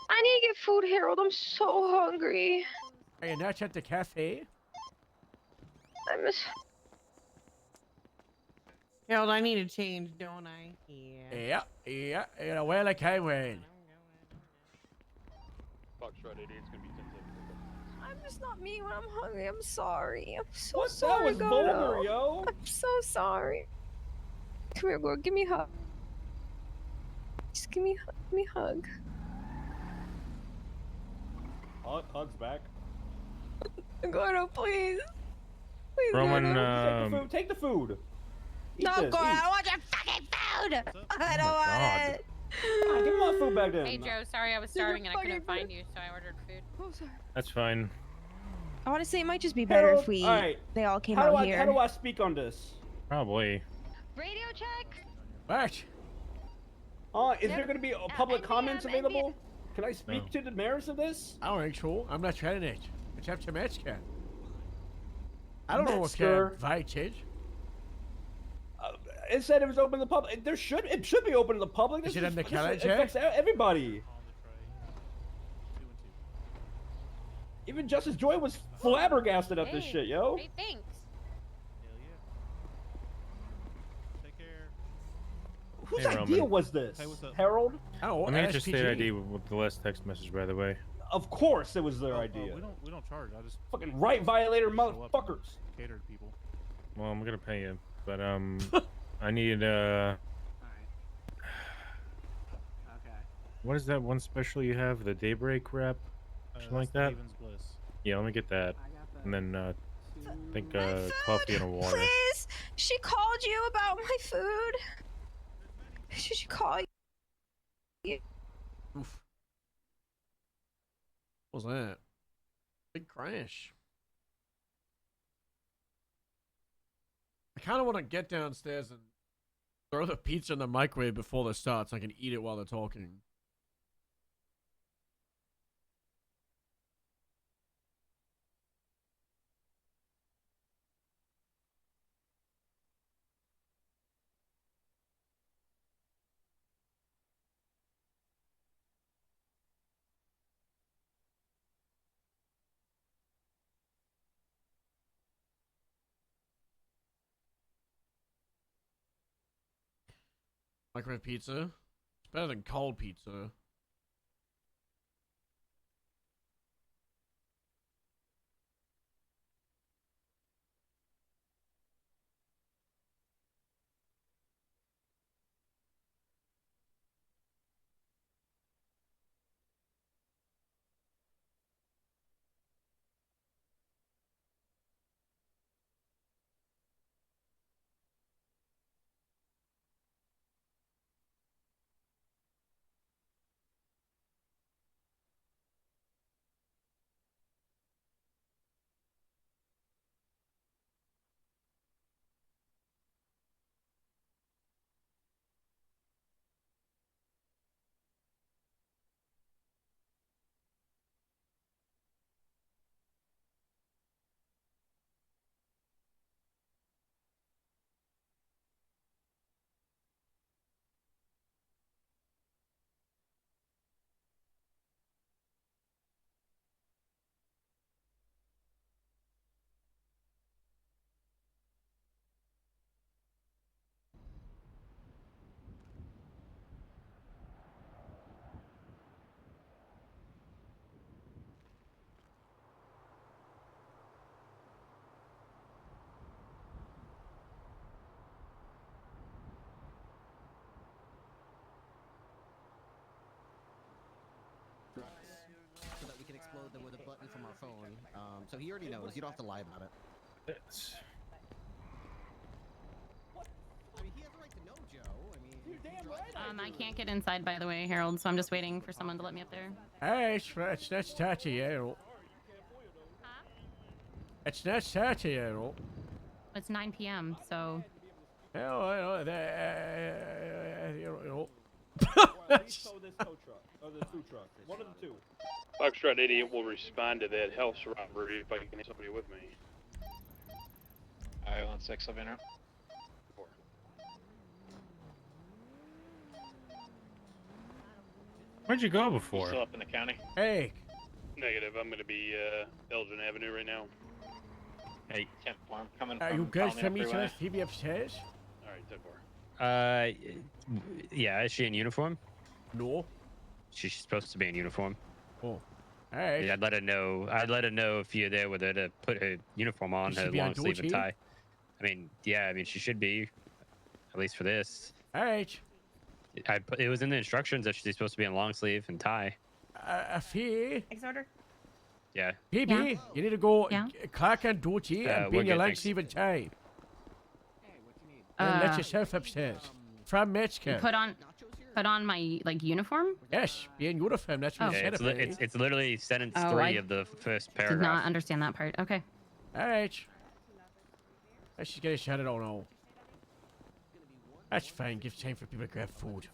I need to get food, Harold. I'm so hungry. Are you not at the cafe? I'm just... Harold, I need to change, don't I? Yeah. Yeah. You know, well, like I'm wearing. Foxtrot 88 is gonna be 10 seconds. I'm just not me when I'm hungry. I'm sorry. I'm so What? sorry. That was vulgar, Goto. yo. I'm so sorry. Come here, girl. Give me a hug. Just give me a hug. Hug's back. Gordo, please. Please, Roman, Gordo. Take the food. Eat No, this, Gordo, eat. I don't want your fucking food. I don't want it. Give me my food back then. Hey Joe, sorry I was starving and I couldn't find you, so I ordered food. Oh, sorry. That's fine. Honestly, it might just be better if we they all came out here. How do I speak on this? Probably. Radio check. What? Is there going to be public comments available? Can I speak to the mayors of this? I don't think so. I'm not trying it. It's up to Metzger. I don't know what Metzger. invited. It said it was open to the public. It should be open to the public. Is it in the This calendar? affects everybody. Even Justice Joy was flabbergasted at this shit, yo. Hey, thanks. Whose Hey, idea Roman. was this? Harold? Oh, Let me just state ID with the last text message, by the way. Of course it was their idea. We don't charge. I just Fucking right violator motherfuckers. cater to people. Well, I'm gonna pay you, but I need What is that one special you have? The daybreak wrap? Something like that? Haven's Bliss. Yeah, let me get that. And then I think coffee and a water. Please. She called you about my food. Should she call you? Oof. What was that? Big crash. I kind of want to get downstairs and throw the pizza in the microwave before this starts so I can eat it while they're talking. Microwave pizza? It's better than cold pizza. with a button from our phone. So he already knows. You don't have to lie about it. It's... I mean, he has the right to know, Joe. I mean, you're damn right. I can't get inside, by the way, Harold, so I'm just waiting for someone to let me up there. Hey, it's not Tatiero. It's not Tatiero. It's 9 p.m., so... Oh, Please tow this tow truck, or the food truck. One of the two. Foxtrot 88 will respond to that house robbery if I can get somebody with me. Alright, 1-6, I'll be now. Where'd you go before? Still up in the county? Hey. Negative, I'm gonna be, Elgin Avenue right now. Hey. 10th form, coming Are from you guys Colony from each Freeway. other? Phoebe upstairs? Alright, 10 4. Yeah, is she in uniform? No. She's supposed to be in uniform. Oh. Alright. Yeah, I'd let her know. I'd let her know if you're there with her to put her uniform on, her long sleeve and tie. I mean, yeah, I mean, she should be, at least for this. Alright. It was in the instructions that she's supposed to be in long sleeve and tie. Fee. Next order. Yeah. Phoebe, you need to go clock and duty and be we're in your good, long thanks. sleeve and tie. And let yourself upstairs. From Mexico. Put on my, like, uniform? Yes, be in uniform. That's what Oh. you Yeah, said. it's literally sentence Oh, 3 I of the first Did paragraph. not understand that part. Okay. Alright. Let's just get a shot at all now. That's fine. Gives time for people to grab food.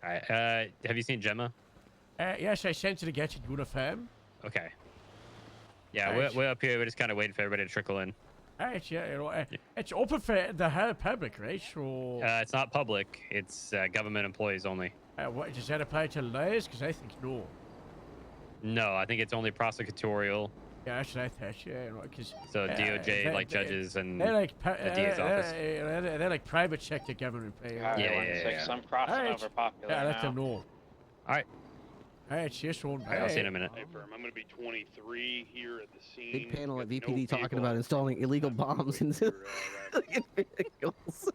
Alright, have you seen Gemma? Yes, I sent her to get a uniform. Okay. Yeah, Alright. we're up here. We're just kind of waiting for everybody to trickle in. Alright, yeah, you know, it's open for the whole public, right? So, It's not public. It's government employees only. what, does that apply to lawyers? Because I think no. No, I think it's only prosecutorial. Yeah, that's what I thought. Yeah, you know, because So DOJ, like judges and they're like the DA's office. they're like private sector government pay. Alright, Yeah. 1-6, I'm crossing Alright. over popular Yeah, now. let them know. Alright. Alright, cheers, one. Alright, I'll see you in a minute. Hey, firm, I'm gonna be 23 here at the scene. Big panel at Got VPD no talking about installing illegal bombs into vehicles.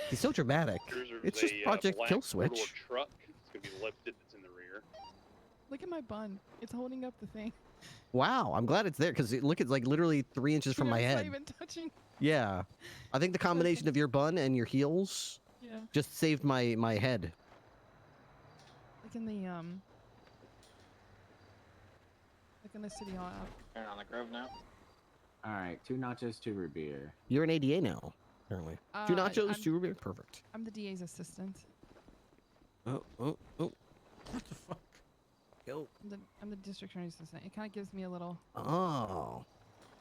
He's so dramatic. It's just Project Kill Switch. Truck. It's gonna be lifted. It's in the rear. Look at my bun. It's holding up the thing. Wow, I'm glad it's there because look, it's like literally 3 inches from my It's not head. even touching. Yeah, I think the combination of your bun and your heels Yeah. just saved my head. Like in the like in the city hall app. Turn on the Grove now. Alright, 2 nachos, 2 root beer. You're an ADA now, apparently. 2 nachos, I'm- 2 root beer, perfect. I'm the DA's assistant. Oh. What the fuck? Yo. I'm the district attorney's assistant. It kind of gives me a little. Oh.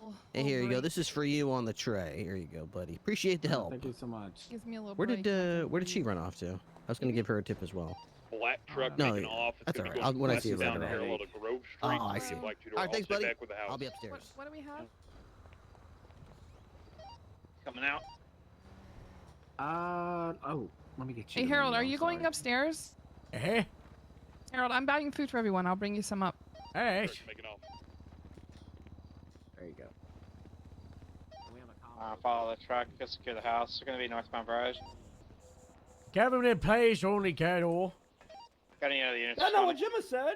little Hey, here you go. break. This is for you on the tray. Here you go, buddy. Appreciate the help. Thank you so much. Gives me a little. Where break. did she run off to? I was gonna give her a tip as well. Black truck No, taking off. It's that's gonna all be right. going When I west see you down later. parallel to Grove Street. Oh, I see. Black two-door. All right, thanks, I'll stay buddy. back with the house. I'll be upstairs. What do we have? Coming out. Oh, let me get you. Hey the Harold, menu, are I'm you going sorry. upstairs? Eh? Harold, I'm bagging food for everyone. I'll bring you some up. Alright. Making off. There you go. Follow the truck. Go secure the house. We're gonna be northbound barrage. Government employees only, Carol. Got any other units? That's not what Gemma said.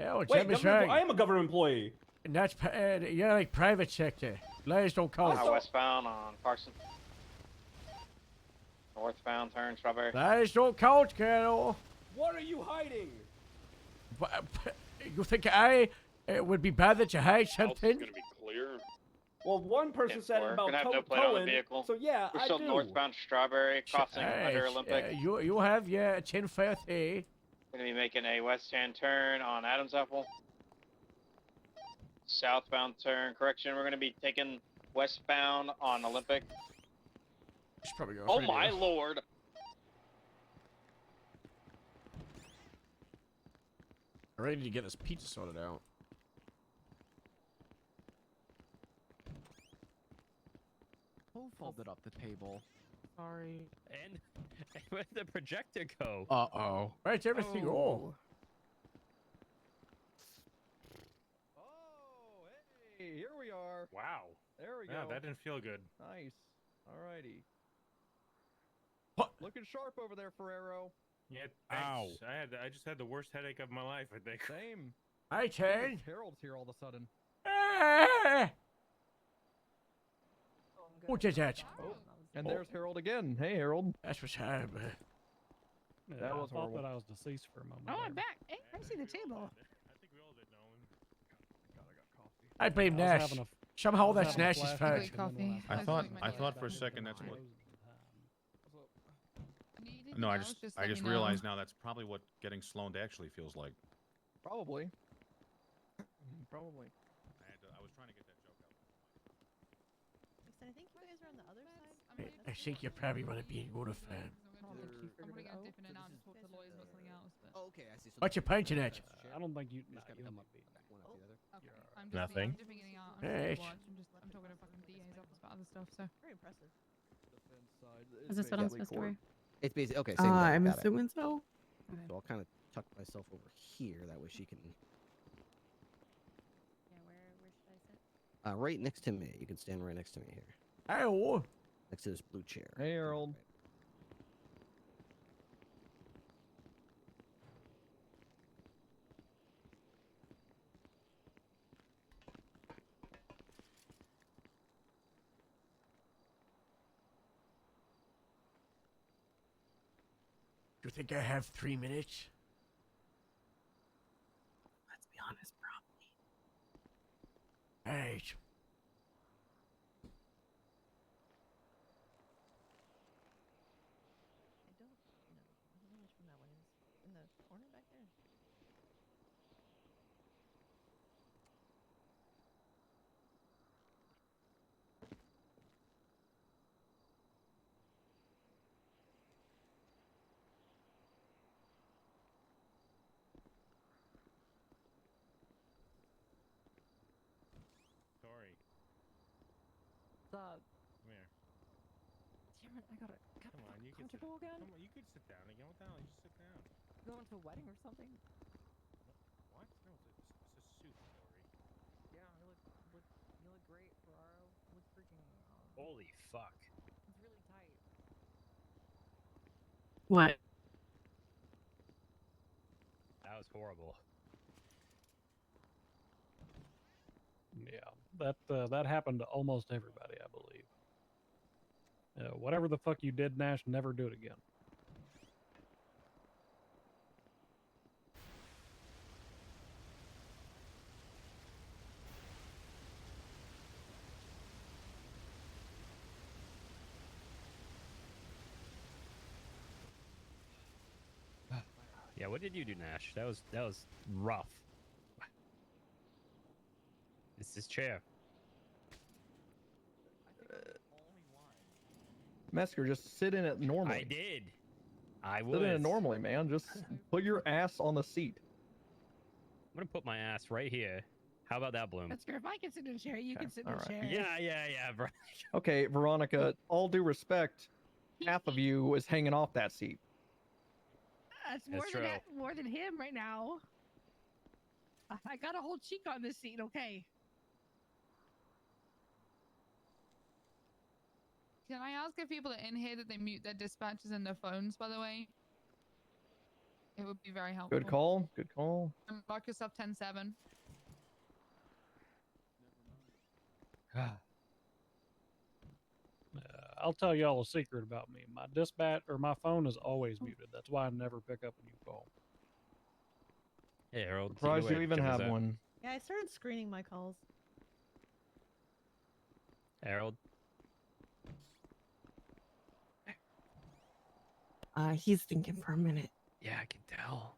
Oh, Wait, Jim is government- right. I am a government employee. And that's you're like private sector. Lawyers don't count. Westbound on Carson. Northbound turn Strawberry. Lawyers don't count, Carol. What are you hiding? You think I would be bad that you hide something? Gonna be clear. Well, one person said We're about gonna have no plate on the vehicle. So yeah, We're I still do. northbound Strawberry, crossing under Olympic. You have your 10:30. Gonna be making a west-hand turn on Adams Apple. Southbound turn, correction. We're gonna be taking westbound on Olympic. Should probably go. Oh my lord! I really need to get this pizza sorted out. Who folded up the table? Sorry. And where'd the projector go? Uh-oh. Where'd everything go? Hey, here we are. Wow. There we Yeah, go. that didn't feel good. Nice. Alrighty. What? Looking sharp over there, Ferrero. Yeah, Ow. thanks. I just had the worst headache of my life, I think. Same. Hi, Chen. Harold's here all of a sudden. What is that? Oh, and there's Harold again. Hey, Harold. That's what's happening. That was I thought horrible. that I was deceased for a moment. Oh, I'm there. back. Hey, I see the table. I blame I was Nash. having a- Somehow I was that's having a Nash's flashback fault. to coffee. I thought for a second that's what. Needed No, to I know, just let me know. realized now that's probably what getting sloned actually feels like. Probably. Probably. I was trying to get that joke out. I think you guys are on the other side. I think you probably want to be notified. I'm gonna go dip in and out and talk to the lawyers about something else. But... Oh, okay, I see. So What's your pointing at? I don't think you. Just Nah, gotta you come don't up need to be. one after the other. Okay. I'm Nothing. I'm dipping in and out. I'm Hey. just watch. I'm talking to fucking DA's office about other stuff. So. Very impressive. Is Is this what I'm supposed to wear? It's basically okay. Same thing. I'm got it. assuming so. So I'll kind of tuck myself over here. That way she can. Yeah, where should I sit? Right next to me. You can stand right next to me here. Oh. Next to this blue chair. Hey, Harold. You think I have 3 minutes? Let's be honest, probably. Right. I don't know. I don't know which one that one is. In the corner back there? Sorry. What's up? Come here. Damn it! I gotta Come on, you can sit. comfortable again. Come on, you could sit down again. What the hell? You just sit down. Going to a wedding or something? What? No, it's a suit story. Yeah, you look great, Ferraro. You look freaking. Holy fuck. It's really tight. What? That was horrible. Yeah, that happened to almost everybody, I believe. Whatever the fuck you did, Nash, never do it again. Yeah, what did you do, Nash? That was rough. It's this chair. Mesker, just sit in it normally. I did. I Sit in it was. normally, man. Just put your ass on the seat. I'm gonna put my ass right here. How about that, Bloom? That's good. If I can sit in a chair, you can sit in a alright. chair. Yeah, bro. Okay, Veronica, all due respect, half of you is hanging off that seat. That's That's more than him right now. I got a whole cheek on this seat, okay? Can I ask if people are in here that they mute their dispatches and their phones, by the way? It would be very helpful. Good call. Good call. Mark yourself 10-7. I'll tell y'all a secret about me. My dispatch or my phone is always muted. That's why I never pick up a new call. Hey, Harold. Surprised you even have one. Yeah, I started screening my calls. Harold. He's thinking for a minute. Yeah, I can tell.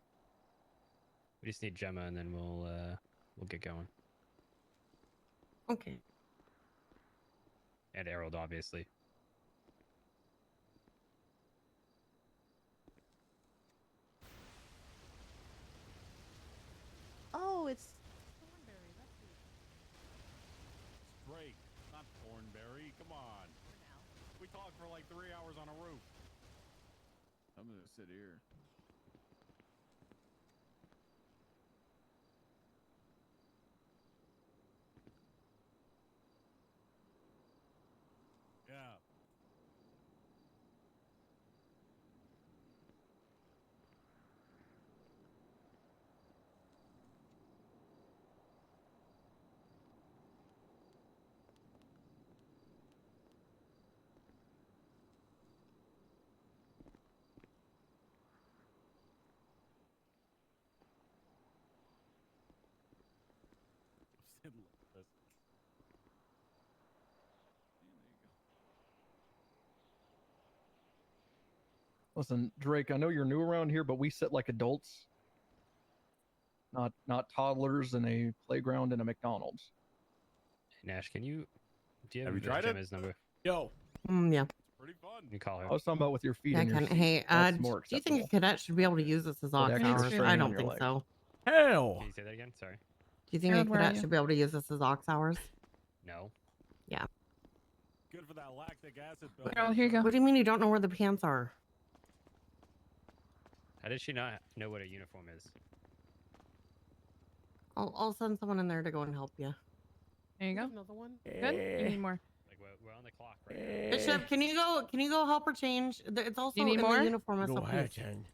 We just need Gemma, and then we'll get going. Okay. And Harold, obviously. Oh, it's Drake, not Thornberry. Come on. We talked for like 3 hours on a roof. I'm gonna sit here. Yeah. Listen, Drake, I know you're new around here, but we sit like adults, not toddlers in a playground in a McDonald's. Nash, can you? Do you Have have, you tried it? Gemma's number? Yo. Yeah. Pretty fun. You call her. I was talking about with your feet Yeah, in your can, seat. hey, That's more do you think a acceptable. cadet should be able to use this as aux With extra hours? strain I on don't your think leg. so. Hell. Can you say that again? Sorry. Do you think Harold, a where are cadet you? should be able to use this as aux hours? No. Yeah. Good for that lactic acid. Harold, here you go. What do you mean you don't know where the pants are? How did she not know what a uniform is? I'll send someone in there to go and help you. There you go. Another one? Good. You need more. Like we're on the clock right now. Bishop, can you go help her change? It's also You need in more? the uniform Go SOPs. ahead, then.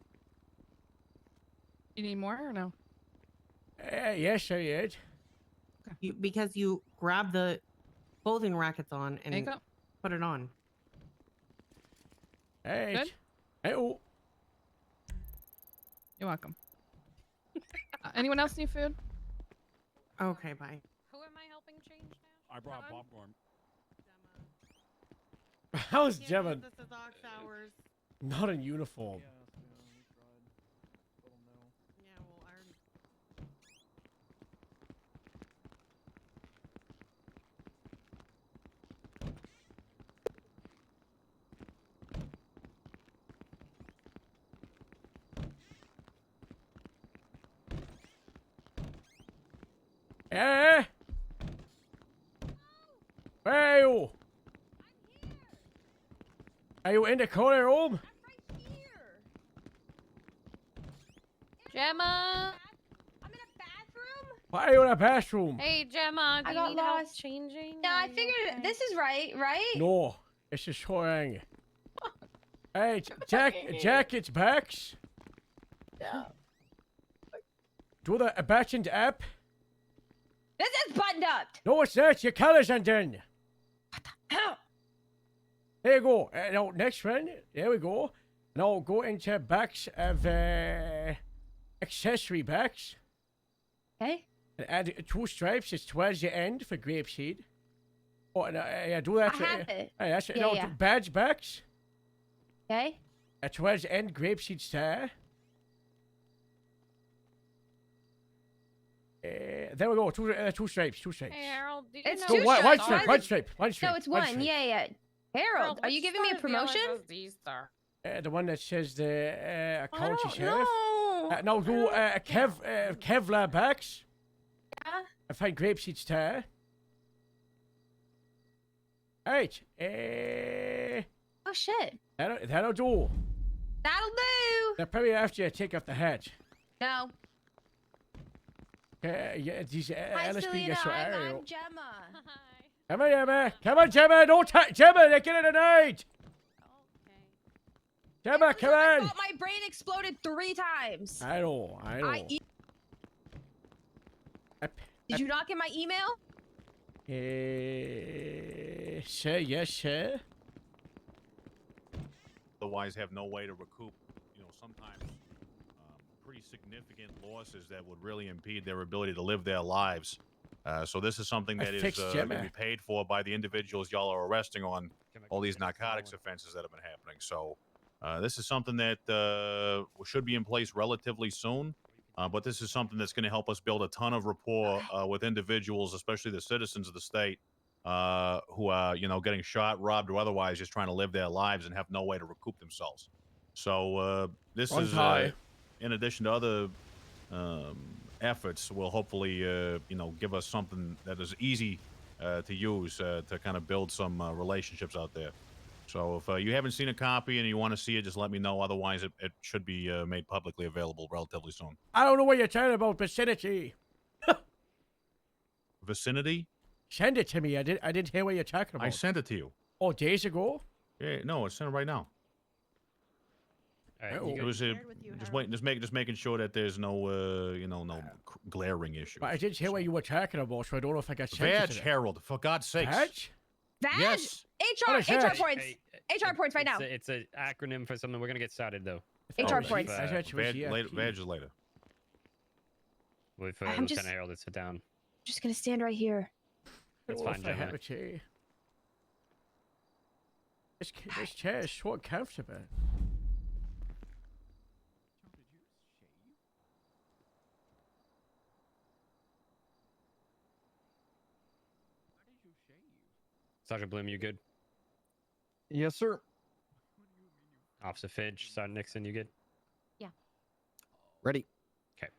You need more or no? Yes, I did. Because you grab the clothing rackets on There you and go. put it on. Hey. Good? Hey, oh. You're welcome. Anyone else need food? Okay, bye. Who am I helping change now? I brought popcorn. How's Gemma This is aux hours. not in uniform? Yeah, well, I already. Hey! Where are you? Are you in the corner room? Gemma. Why are you in the bathroom? Hey, Gemma. Do I you got need help lost. changing? Yeah, Are I you figured okay? this is right? No, it's a short Hey, jackets, backs. Yeah. Do the Abachian app. This is buttoned up. No, it's not. Your colors undone. Hell. There you go. Now, next one. There we go. Now go into backs of accessory backs. Okay. And add 2 stripes. It's towards the end for grapeseed. Oh, and yeah, do that. I have it. Hey, that's it. Yeah, Now, yeah. badge backs. Okay. Towards the end, grapeseed star. There we go. 2 stripes. 2 stripes. Hey, Harold. Do you It's know two one stripes. stripe. Why One is it- stripe. One stripe. No, it's one. stripe. Yeah. Harold, are you which giving me a star of the promotion? LSOZ star? The one that says the I county don't sheriff. know. Now do Kevlar backs. Yeah. I find grapeseed star. Alright. Oh shit. That'll do. That'll do. Now probably after you take off the hat. No. Yeah, these Hi, LSP Selena. gets so I'm aerial. Gemma. Come on, Gemma. Come on, Gemma. Don't Gemma, they're getting tonight. Gemma, come I on. thought my brain exploded 3 times. I know. Did you not get my email? Sir, yes, sir. Otherwise, have no way to recoup. Sometimes pretty significant losses that would really impede their ability to live their lives. So this is something that is going to be paid for by the individuals y'all are arresting on all these narcotics offenses that have been happening. So this is something that should be in place relatively soon. But this is something that's going to help us build a ton of rapport with individuals, especially the citizens of the state, who are, getting shot, robbed, or otherwise just trying to live their lives and have no way to recoup themselves. So this is, in addition to other efforts, will hopefully, give us something that is easy to use to kind of build some relationships out there. So if you haven't seen a copy and you want to see it, just let me know. Otherwise, it should be made publicly available relatively soon. I don't know what you're talking about, vicinity. Vicinity? Send it to me. I didn't hear what you're talking about. I sent it to you. Oh, days ago? Yeah, no, it's sent it right now. It was just making sure that there's no no glaring issue. But I didn't hear what you were talking about, so I don't know if I got sent Vag, it to Harold, for God's sakes. Vag? Vag? Yes. HR points. Hey, HR points right now. It's an acronym for something. We're gonna get started though. HR points. Vag is later. Wait for I'm Lieutenant just- Harold to sit down. just gonna stand right here. That's Well, fine, if I have Gemma. a chair. This chair is so comfortable. Sergeant Bloom, you good? Yes, sir. Officer Finch, Sergeant Nixon, you good? Yeah. Ready. Okay.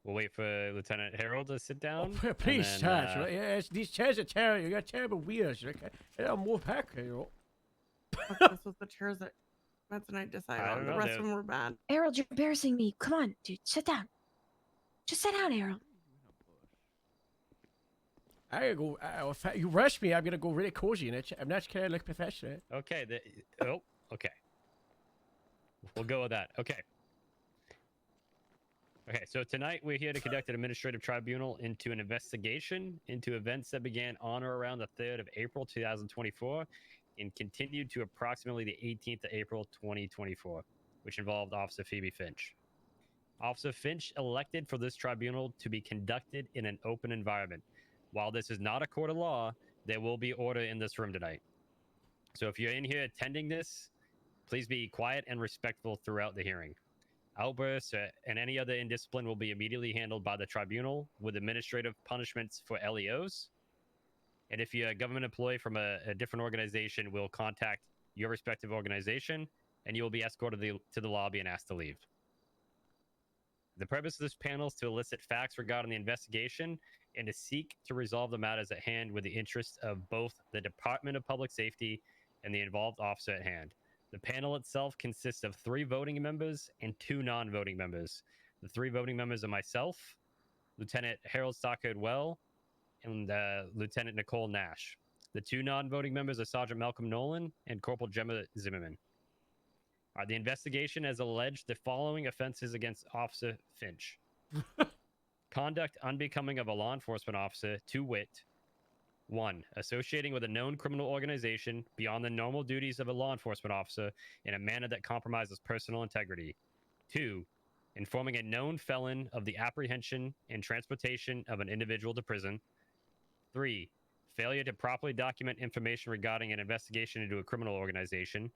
We'll wait for Lieutenant Harold to sit down. Oh, please, and Sarge. then, These chairs are terrible. You got terrible wheels. I'm more pack here. This was the chairs that Matt and I decided I on. don't The know, rest dude. of them were bad. Harold, you're embarrassing me. Come on, dude. Sit down. Just sit down, Harold. I gotta go. If you rush me, I'm gonna go really cozy in it. I'm not gonna look professional. Okay. Okay. We'll go with that. Okay. Okay, so tonight we're here to conduct an administrative tribunal into an investigation into events that began on or around the 3rd of April 2024 and continued to approximately the 18th of April 2024, which involved Officer Phoebe Finch. Officer Finch elected for this tribunal to be conducted in an open environment. While this is not a court of law, there will be order in this room tonight. So if you're in here attending this, please be quiet and respectful throughout the hearing. Outbursts and any other indiscipline will be immediately handled by the tribunal with administrative punishments for LEOs. And if you're a government employee from a different organization, we'll contact your respective organization and you will be escorted to the lobby and asked to leave. The purpose of this panel is to elicit facts regarding the investigation and to seek to resolve the matters at hand with the interests of both the Department of Public Safety and the involved officer at hand. The panel itself consists of 3 voting members and 2 non-voting members. The 3 voting members are myself, Lieutenant Harold Stockard-Well, and Lieutenant Nicole Nash. The 2 non-voting members are Sergeant Malcolm Nolan and Corporal Gemma Zimmerman. The investigation has alleged the following offenses against Officer Finch. Conduct unbecoming of a law enforcement officer, to wit, 1. Associating with a known criminal organization beyond the normal duties of a law enforcement officer in a manner that compromises personal integrity. 2. Informing a known felon of the apprehension and transportation of an individual to prison. 3. Failure to properly document information regarding an investigation into a criminal organization.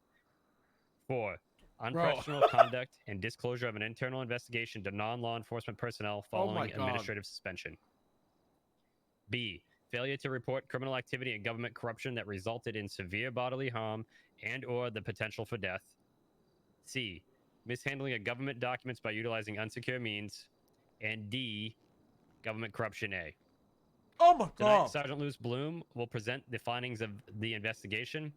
4. Unprofessional conduct and disclosure of an internal investigation to non-law enforcement personnel following administrative suspension. B. Failure to report criminal activity and government corruption that resulted in severe bodily harm and or the potential for death. C. Mishandling of government documents by utilizing unsecure means. And D. Government corruption A. Oh my Tonight, Sergeant Louis Bloom will present the findings of the investigation.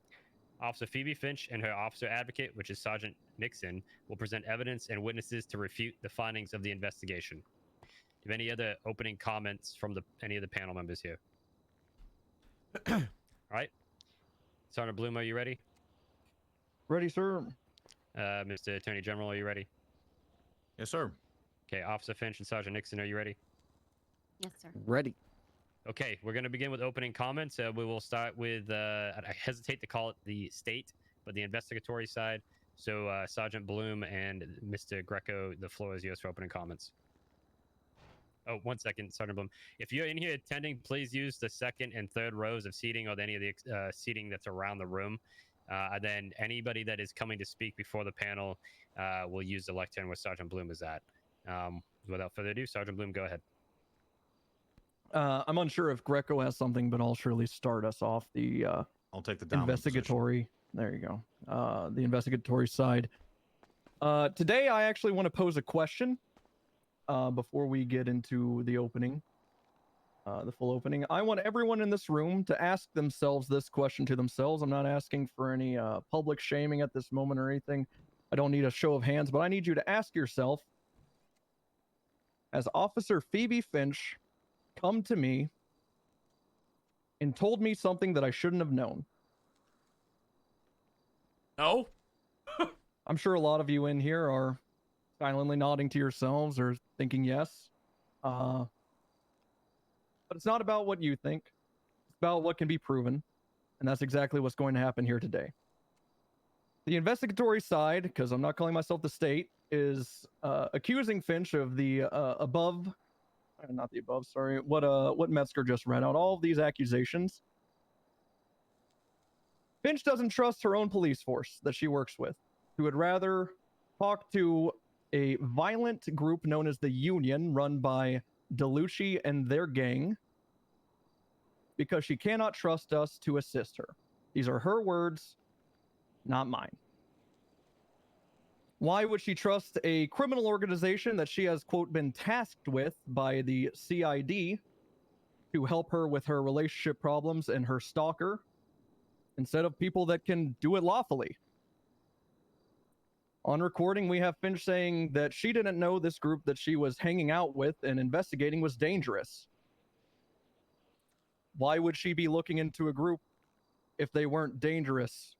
Officer Phoebe Finch and her officer advocate, which is Sergeant Nixon, will present evidence and witnesses to refute the findings of the investigation. Do you have any other opening comments from any of the panel members here? All right. Sergeant Bloom, are you ready? Ready, sir. Mr. Attorney General, are you ready? Yes, sir. Okay, Officer Finch and Sergeant Nixon, are you ready? Yes, sir. Ready. Okay, we're going to begin with opening comments. We will start with, I hesitate to call it the state, but the investigatory side. So Sergeant Bloom and Mr. Greco, the floor is yours for opening comments. Oh, 1 second, Sergeant Bloom. If you're in here attending, please use the 2nd and 3rd rows of seating or any of the seating that's around the room. And then anybody that is coming to speak before the panel will use the lectern where Sergeant Bloom is at. Without further ado, Sergeant Bloom, go ahead. I'm unsure if Greco has something, but I'll surely start us off. I'll take the dominant investigatory. There you go. The investigatory side. Today, I actually want to pose a question before we get into the opening, the full opening. I want everyone in this room to ask themselves this question to themselves. I'm not asking for any public shaming at this moment or anything. I don't need a show of hands, but I need you to ask yourself, has Officer Phoebe Finch come to me and told me something that I shouldn't have known? No. I'm sure a lot of you in here are silently nodding to yourselves or thinking yes. But it's not about what you think. It's about what can be proven. And that's exactly what's going to happen here today. The investigatory side, because I'm not calling myself the state, is accusing Finch of the above not the above, sorry. What Metzger just read out. All of these accusations. Finch doesn't trust her own police force that she works with. She would rather talk to a violent group known as the Union, run by DeLucci and their gang, because she cannot trust us to assist her. These are her words, not mine. Why would she trust a criminal organization that she has, quote, been tasked with by the CID to help her with her relationship problems and her stalker, instead of people that can do it lawfully? On recording, we have Finch saying that she didn't know this group that she was hanging out with and investigating was dangerous. Why would she be looking into a group if they weren't dangerous?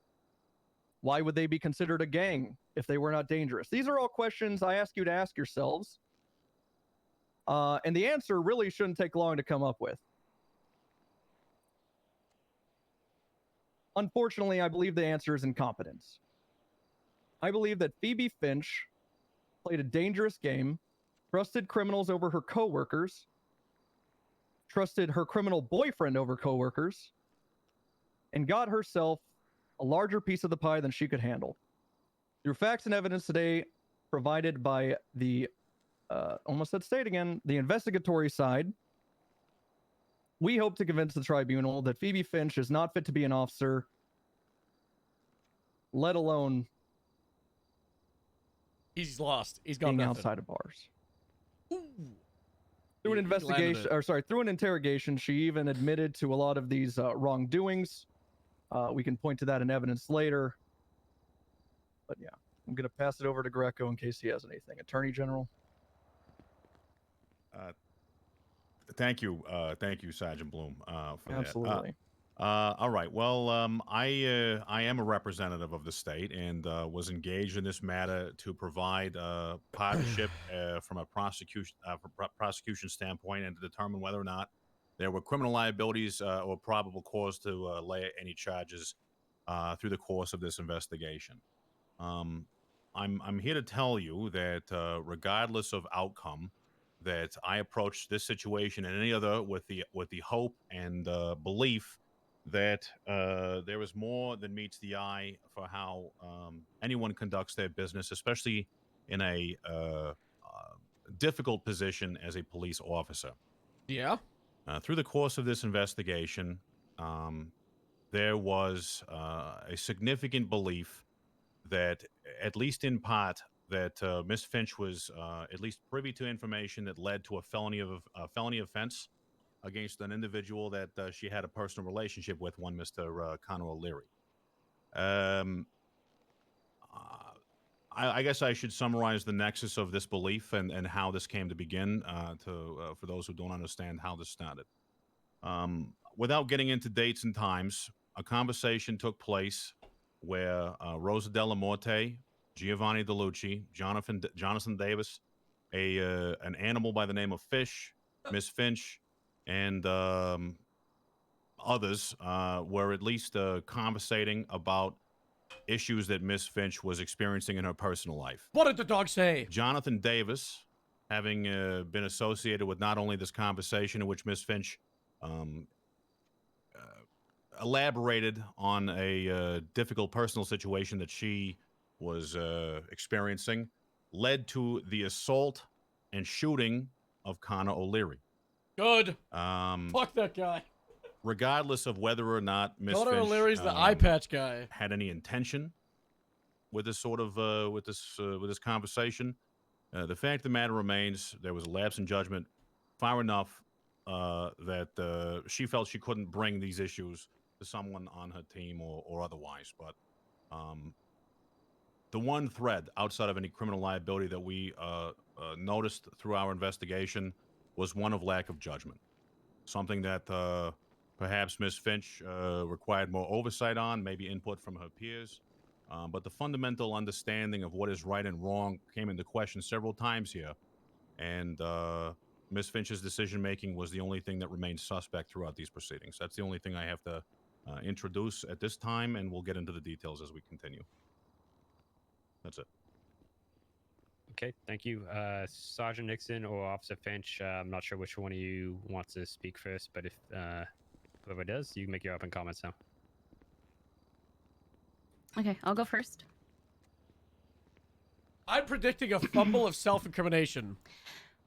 Why would they be considered a gang if they were not dangerous? These are all questions I ask you to ask yourselves. And the answer really shouldn't take long to come up with. Unfortunately, I believe the answer is incompetence. I believe that Phoebe Finch played a dangerous game, trusted criminals over her coworkers, trusted her criminal boyfriend over coworkers, and got herself a larger piece of the pie than she could handle. Through facts and evidence today provided by the, almost said state again, the investigatory side, we hope to convince the tribunal that Phoebe Finch is not fit to be an officer, let alone He's lost. He's got being nothing. outside of bars. Ooh. Through an He landed investigation, it. or sorry, through an interrogation, she even admitted to a lot of these wrongdoings. We can point to that in evidence later. But yeah, I'm going to pass it over to Greco in case he has anything. Attorney General. Thank you, Sergeant Bloom, for Absolutely. that. All right. Well, I am a representative of the state and was engaged in this matter to provide partnership from a prosecution standpoint and to determine whether or not there were criminal liabilities or probable cause to lay any charges through the course of this investigation. I'm here to tell you that regardless of outcome, that I approached this situation and any other with the hope and belief that there is more than meets the eye for how anyone conducts their business, especially in a difficult position as a police officer. Yeah. Through the course of this investigation, there was a significant belief that, at least in part, that Miss Finch was at least privy to information that led to a felony offense against an individual that she had a personal relationship with, one Mr. Connor O'Leary. I guess I should summarize the nexus of this belief and how this came to begin for those who don't understand how this started. Without getting into dates and times, a conversation took place where Rosa Della Morte, Giovanni DeLucci, Jonathan Davis, an animal by the name of Fish, Miss Finch, and others were at least conversating about issues that Miss Finch was experiencing in her personal life. What did the dog say? Jonathan Davis, having been associated with not only this conversation in which Miss Finch elaborated on a difficult personal situation that she was experiencing, led to the assault and shooting of Connor O'Leary. Good. Fuck that guy. Regardless of whether or not Miss Connor Finch O'Leary's the eye patch guy had any intention with this sort of with this conversation, the fact of the matter remains there was a lapse in judgment far enough that she felt she couldn't bring these issues to someone on her team or otherwise. But the one thread outside of any criminal liability that we noticed through our investigation was one of lack of judgment, something that perhaps Ms. Finch required more oversight on, maybe input from her peers. But the fundamental understanding of what is right and wrong came into question several times here. And Ms. Finch's decision-making was the only thing that remained suspect throughout these proceedings. That's the only thing I have to introduce at this time, and we'll get into the details as we continue. That's it. Okay, thank you. Sergeant Nixon or Officer Finch, I'm not sure which one of you wants to speak first, but if whoever does, you can make your open comments now. Okay, I'll go first. I'm predicting a fumble of self-incrimination.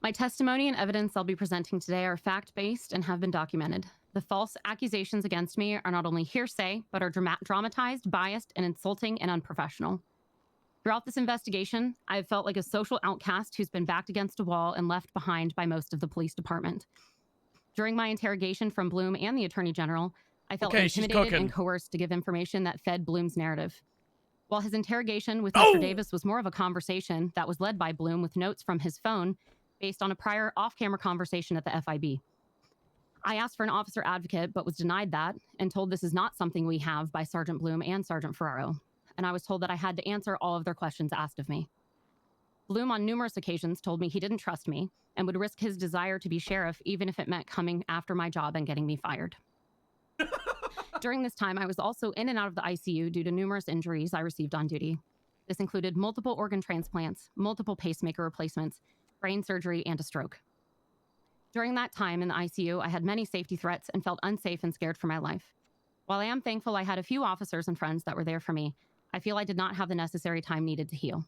My testimony and evidence I'll be presenting today are fact-based and have been documented. The false accusations against me are not only hearsay, but are dramatized, biased, and insulting and unprofessional. Throughout this investigation, I have felt like a social outcast who's been backed against a wall and left behind by most of the police department. During my interrogation from Bloom and the Attorney General, I felt intimidated and coerced to give information that fed Bloom's narrative. While his interrogation with Mr. Davis was more of a conversation that was led by Bloom with notes from his phone based on a prior off-camera conversation at the FIB. I asked for an officer advocate, but was denied that and told this is not something we have by Sergeant Bloom and Sergeant Ferraro. And I was told that I had to answer all of their questions asked of me. Bloom on numerous occasions told me he didn't trust me and would risk his desire to be sheriff even if it meant coming after my job and getting me fired. During this time, I was also in and out of the ICU due to numerous injuries I received on duty. This included multiple organ transplants, multiple pacemaker replacements, brain surgery, and a stroke. During that time in the ICU, I had many safety threats and felt unsafe and scared for my life. While I am thankful I had a few officers and friends that were there for me, I feel I did not have the necessary time needed to heal.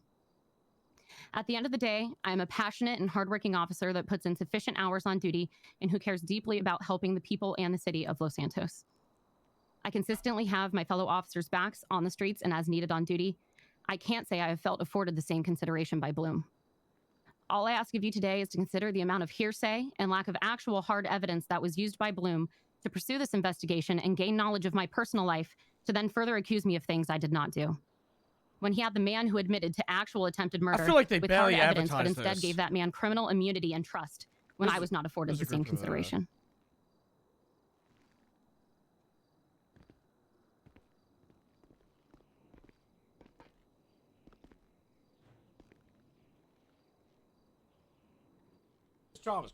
At the end of the day, I am a passionate and hardworking officer that puts in sufficient hours on duty and who cares deeply about helping the people and the city of Los Santos. I consistently have my fellow officers' backs on the streets and as needed on duty. I can't say I have felt afforded the same consideration by Bloom. All I ask of you today is to consider the amount of hearsay and lack of actual hard evidence that was used by Bloom to pursue this investigation and gain knowledge of my personal life to then further accuse me of things I did not do. When he had the man who admitted to actual attempted murder I feel like they with barely hard evidence, but advertised instead this. gave that man criminal immunity and trust when I was not afforded the same consideration.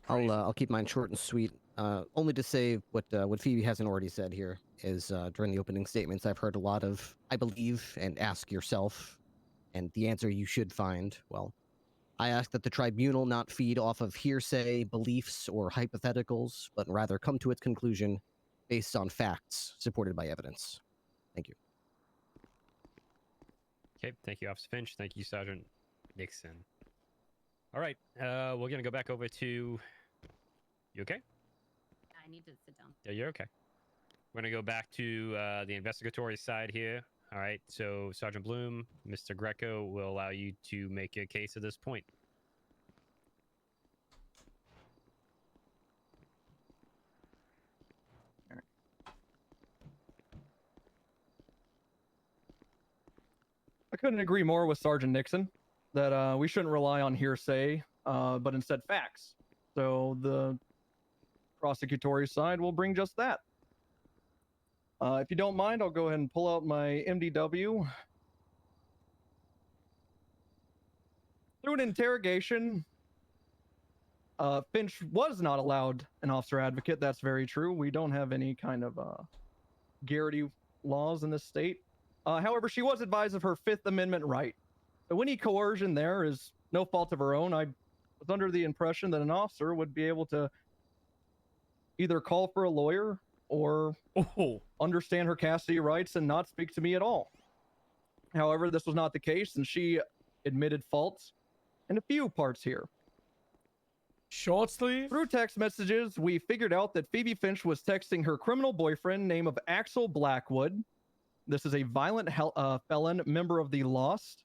I'll keep mine short and sweet. Only to say what Phoebe hasn't already said here is during the opening statements, I've heard a lot of "I believe" and "ask yourself," and the answer you should find. Well, I ask that the tribunal not feed off of hearsay, beliefs, or hypotheticals, but rather come to its conclusion based on facts supported by evidence. Thank you. Okay, thank you, Officer Finch. Thank you, Sergeant Nixon. All right, we're gonna go back over to. You okay? I need to sit down. Yeah, you're okay. We're gonna go back to the investigatory side here. All right, so Sergeant Bloom, Mr. Greco will allow you to make your case at this point. I couldn't agree more with Sergeant Nixon that we shouldn't rely on hearsay, but instead facts. So the prosecutory side will bring just that. If you don't mind, I'll go ahead and pull out my MDW. Through an interrogation, Finch was not allowed an officer advocate. That's very true. We don't have any kind of Garrity laws in this state. However, she was advised of her Fifth Amendment right. So any coercion there is no fault of her own. I was under the impression that an officer would be able to either call for a lawyer or understand her custody rights and not speak to me at all. However, this was not the case, and she admitted faults in a few parts here. Short sleeve? Through text messages, we figured out that Phoebe Finch was texting her criminal boyfriend, name of Axel Blackwood. This is a violent felon, member of the Lost.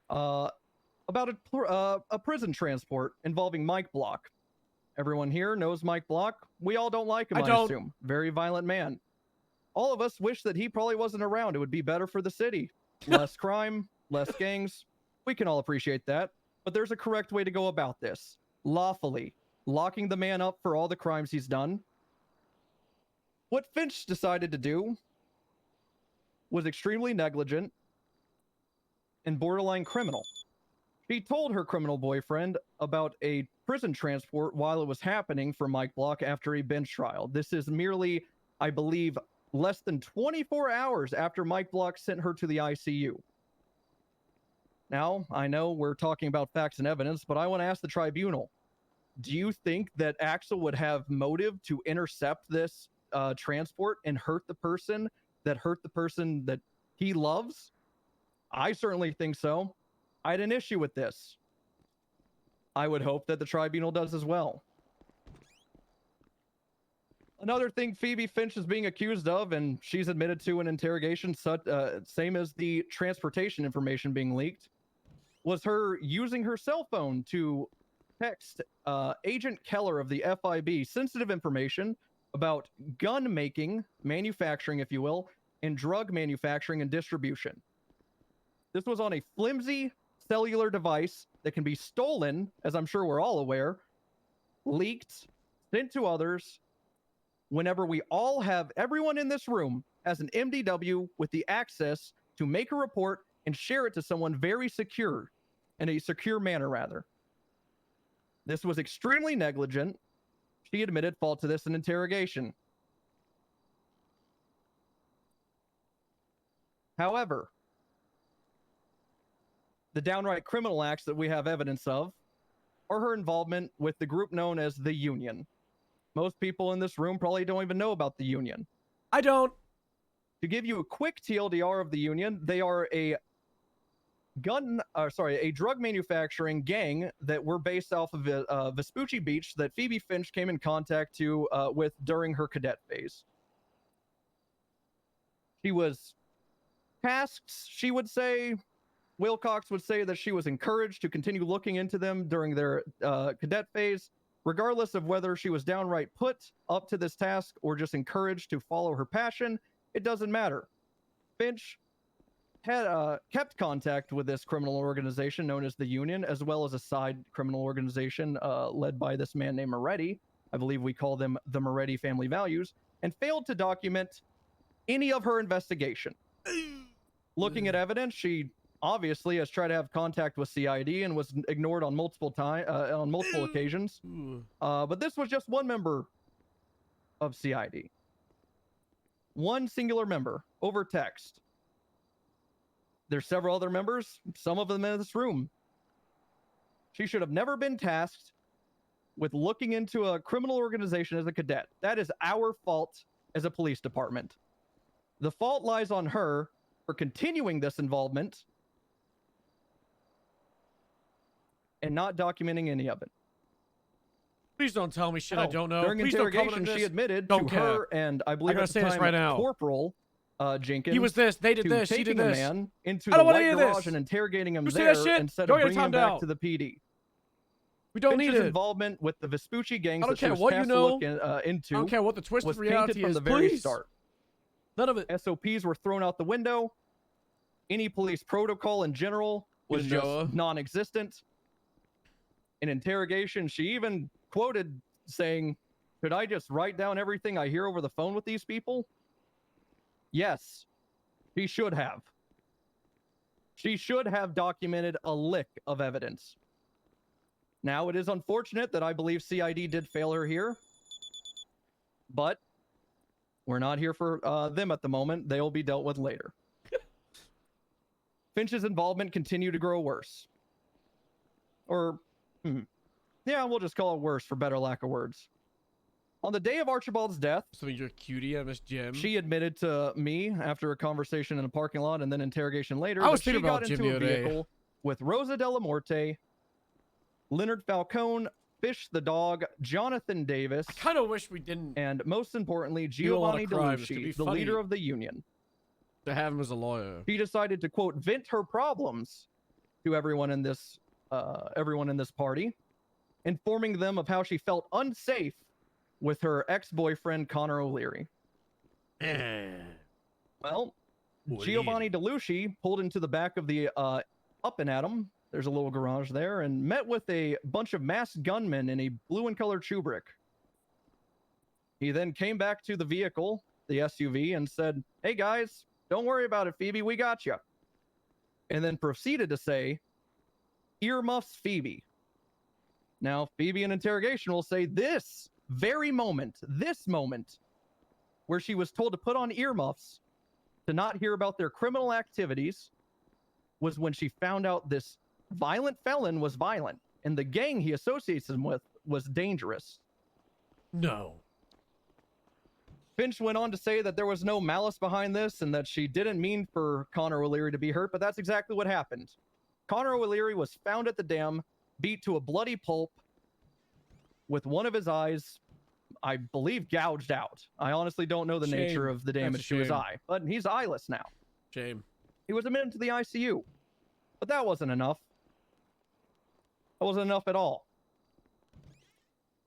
About a prison transport involving Mike Block. Everyone here knows Mike Block. We all don't like him, I assume. Very violent man. All of us wish that he probably wasn't around. It would be better for the city. Less crime, less gangs. We can all appreciate that. But there's a correct way to go about this. Lawfully. Locking the man up for all the crimes he's done. What Finch decided to do was extremely negligent and borderline criminal. She told her criminal boyfriend about a prison transport while it was happening for Mike Block after a bench trial. This is merely, I believe, less than 24 hours after Mike Block sent her to the ICU. Now, I know we're talking about facts and evidence, but I want to ask the tribunal, do you think that Axel would have motive to intercept this transport and hurt the person that he loves? I certainly think so. I had an issue with this. I would hope that the tribunal does as well. Another thing Phoebe Finch is being accused of, and she's admitted to in interrogation, same as the transportation information being leaked, was her using her cell phone to text Agent Keller of the FIB sensitive information about gun making, manufacturing, if you will, and drug manufacturing and distribution. This was on a flimsy cellular device that can be stolen, as I'm sure we're all aware, leaked, sent to others, whenever we all have, everyone in this room has an MDW with the access to make a report and share it to someone very secure, in a secure manner, rather. This was extremely negligent. She admitted fault to this in interrogation. However, the downright criminal acts that we have evidence of are her involvement with the group known as the Union. Most people in this room probably don't even know about the Union. I don't. To give you a quick TLDR of the Union, they are a drug manufacturing gang that were based off of Vespucci Beach that Phoebe Finch came in contact with during her cadet phase. She was tasked, she would say, Wilcox would say that she was encouraged to continue looking into them during their cadet phase, regardless of whether she was downright put up to this task or just encouraged to follow her passion. It doesn't matter. Finch had kept contact with this criminal organization known as the Union, as well as a side criminal organization led by this man named Moretti. I believe we call them the Moretti Family Values, and failed to document any of her investigation. Looking at evidence, she obviously has tried to have contact with CID and was ignored on multiple occasions. But this was just one member of CID. One singular member over text. There's several other members, some of them in this room. She should have never been tasked with looking into a criminal organization as a cadet. That is our fault as a police department. The fault lies on her for continuing this involvement and not documenting any of it. Please don't tell me shit I don't know. During Please interrogation, she admitted to her and I believe at the time Corporal Jenkins. He was this. They did this. She did this. Taking a man into I the don't want white any of garage this. and interrogating him You see there that shit? instead Don't of get bringing him timed back out. to the PD. We don't Finch's need it. involvement with the Vespucci gangs I don't that she care was what you tasked know. to look into I don't care what the twisted was reality tainted from is. the very Please. start. None of it. SOPs were thrown out the window. Any police protocol in general was You know. just non-existent. In interrogation, she even quoted saying, "Could I just write down everything I hear over the phone with these people?" Yes, she should have. She should have documented a lick of evidence. Now, it is unfortunate that I believe CID did fail her here, but we're not here for them at the moment. They will be dealt with later. Finch's involvement continued to grow worse. Or, yeah, we'll just call it worse for better lack of words. On the day of Archibald's death, so you're a cutie, I miss Jim. She admitted to me after a conversation in a parking lot and then interrogation later I was that she thinking got about into Jimmy a today. vehicle with Rosa Della Morte, Leonard Falcone, Fish the dog, Jonathan Davis. I kind of wish we didn't. And most importantly, do a lot Giovanni of crimes. It could be DeLucci, the funny leader of the Union. to have him as a lawyer. She decided to quote vent her problems to everyone in this party, informing them of how she felt unsafe with her ex-boyfriend Connor O'Leary. Well, Giovanni DeLucci pulled into the back of the Up and Atom. There's a little garage there, and met with a bunch of masked gunmen in a blue and colored Shubrick. He then came back to the vehicle, the SUV, and said, "Hey guys, don't worry about it, Phoebe, we got you." And then proceeded to say, "Earmuffs Phoebe." Now, Phoebe in interrogation will say this moment, where she was told to put on earmuffs to not hear about their criminal activities, was when she found out this violent felon was violent, and the gang he associates him with was dangerous. No. Finch went on to say that there was no malice behind this and that she didn't mean for Connor O'Leary to be hurt, but that's exactly what happened. Connor O'Leary was found at the dam, beat to a bloody pulp, with one of his eyes, I believe, gouged out. I honestly don't know the nature of the damage to his eye, but he's eyeless now. Shame. He was admitted to the ICU, but that wasn't enough. That wasn't enough at all.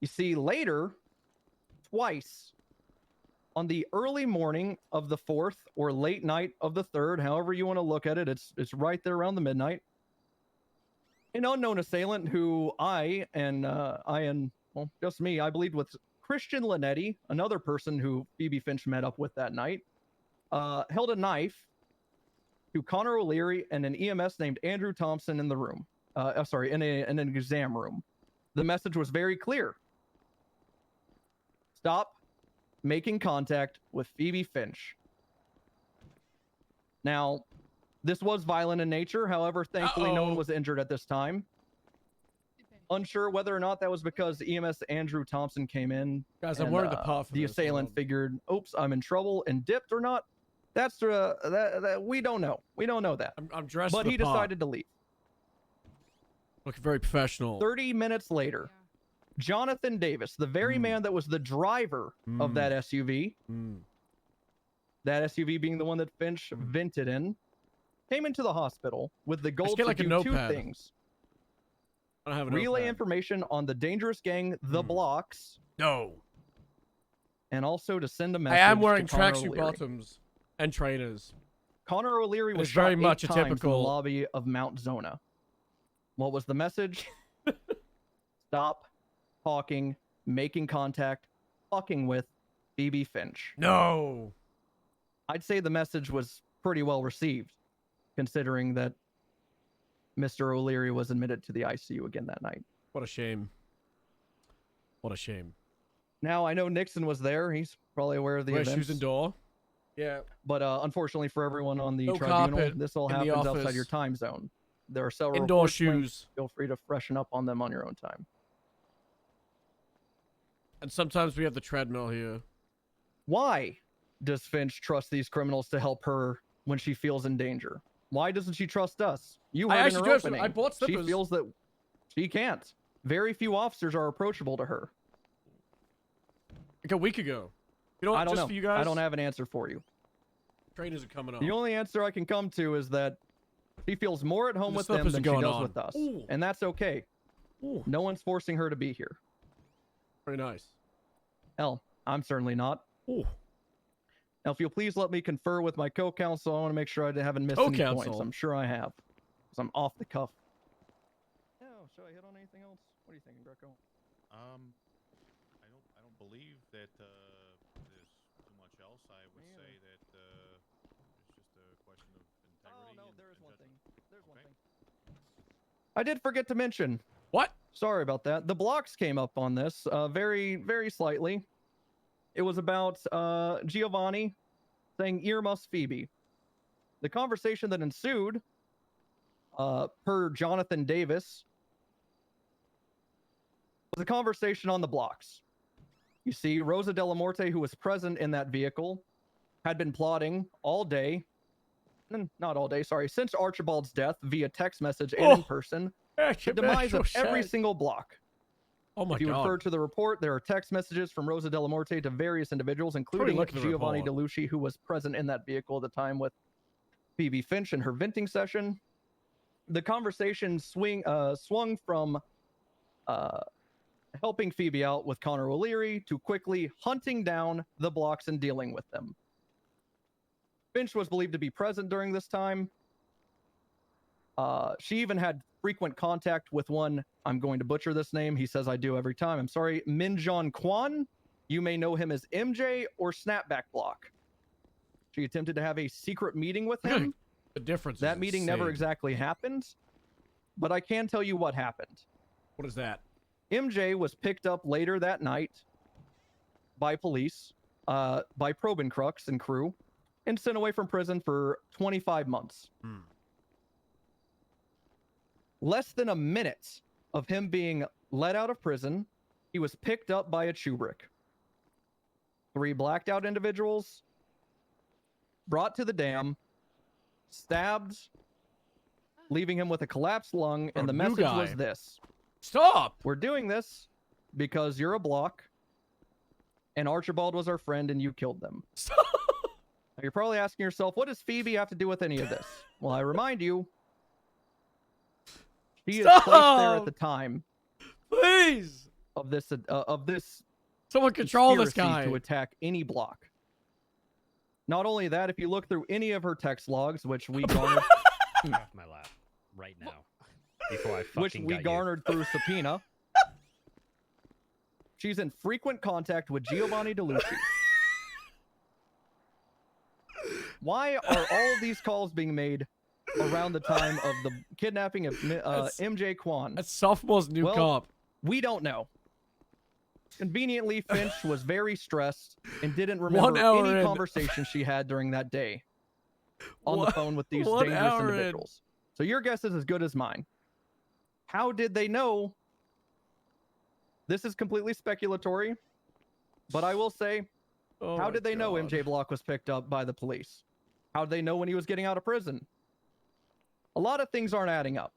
You see, later, twice, on the early morning of the 4th or late night of the 3rd, however you want to look at it, it's right there around the midnight, an unknown assailant who I and well, just me, I believed was Christian Linetti, another person who Phoebe Finch met up with that night, held a knife to Connor O'Leary and an EMS named Andrew Thompson in the room. In an exam room. The message was very clear. Stop making contact with Phoebe Finch. Now, this was violent in nature. However, thankfully, no one was injured at this time. Unsure whether or not that was because EMS Andrew Thompson came in. Guys, I'm wearing the puff. The assailant figured, "Oops, I'm in trouble," and dipped or not. That's that we don't know. We don't know that. I'm dressed. But he decided to leave. Looking very professional. 30 minutes later, Jonathan Davis, the very man that was the driver of that SUV, that SUV being the one that Finch vented in, came into the hospital with the goal to do two things. I don't have a relay notepad. information on the dangerous gang, the Blocks. No. And also to send a message. I am wearing to Connor tracksuit O'Leary. bottoms and trainers. Connor O'Leary was It's very shot much 8 a times in the typical lobby of Mount Zona. What was the message? Stop talking, making contact, fucking with Phoebe Finch. No. I'd say the message was pretty well received, considering that Mr. O'Leary was admitted to the ICU again that night. What a shame. What a shame. Now, I know Nixon was there. He's probably aware of the Wear events. shoes and door. Yeah. But unfortunately for everyone on the No tribunal, carpet this all in the happens outside office. your time zone. There are several Indoor reports linked. shoes. Feel free to freshen up on them on your own time. And sometimes we have the treadmill here. Why does Finch trust these criminals to help her when she feels in danger? Why doesn't she trust us? You I heard in actually her do. opening. I bought She slippers. feels that she can't. Very few officers are approachable to her. Like a week ago. You know what? I don't Just know. for you guys. I don't have an answer for you. Trainers are coming up. The only answer I can come to is that she feels more at home The with stuff them isn't than she going does on. with us. Ooh. And that's okay. Ooh. No one's forcing her to be here. Very nice. Hell, I'm certainly not. Ooh. Now, if you'll please let me confer with my co-counsel, I want to make sure I haven't missed any Co-counsel? points. I'm sure I have, because I'm off the cuff. No, should I hit on anything else? What are you thinking, Greco? I don't believe that there's too much else. I would say that it's just a question of integrity. Oh, no, there is one thing. There's one Okay. thing. I did forget to mention. What? Sorry about that. The Blocks came up on this very, very slightly. It was about Giovanni saying earmuffs Phoebe. The conversation that ensued, per Jonathan Davis, was a conversation on the Blocks. You see, Rosa de la Morte, who was present in that vehicle, had been plotting all day, not all day, sorry, since Archibald's death via text message and in person, the demise of every single block. Oh my if you God. refer to the report, there are text messages from Rosa de la Morte to various individuals, including look at the Giovanni report. DeLucci, who was present in that vehicle at the time with Phoebe Finch in her venting session. The conversation swung from helping Phoebe out with Connor O'Leary to quickly hunting down the Blocks and dealing with them. Finch was believed to be present during this time. She even had frequent contact with one, I'm going to butcher this name, he says I do every time, I'm sorry, Minjon Kwan. You may know him as MJ or Snapback Block. She attempted to have a secret meeting with him. The difference. That is meeting never insane. exactly happened, but I can tell you what happened. What is that? MJ was picked up later that night by police, by Probencrux and crew, and sent away from prison for 25 months. Less than a minute of him being let out of prison, he was picked up by a Chubrick. 3 blacked out individuals, brought to the dam, stabbed, leaving him with a collapsed lung, and the new message guy. was this. Stop! We're doing this because you're a block, and Archibald was our friend, and you killed them. Stop! Now you're probably asking yourself, what does Phoebe have to do with any of this? Well, I remind you, she is placed there at the time. Please! Of this Someone control this conspiracy guy. to attack any block. Not only that, if you look through any of her text logs, which we garnered, Off my lap right now. Before I fucking which we got garnered through subpoena, she's in frequent contact with Giovanni DeLucci. Why are all of these calls being made around the time of the kidnapping of MJ Kwan? That's sophomore's new cop. We don't know. Conveniently, Finch was very stressed and didn't remember any conversation she had during that day on the phone with these dangerous individuals. So your guess is as good as mine. How did they know? This is completely speculatory, but I will say, how did they know MJ Block was picked up by the police? How did they know when he was getting out of prison? A lot of things aren't adding up.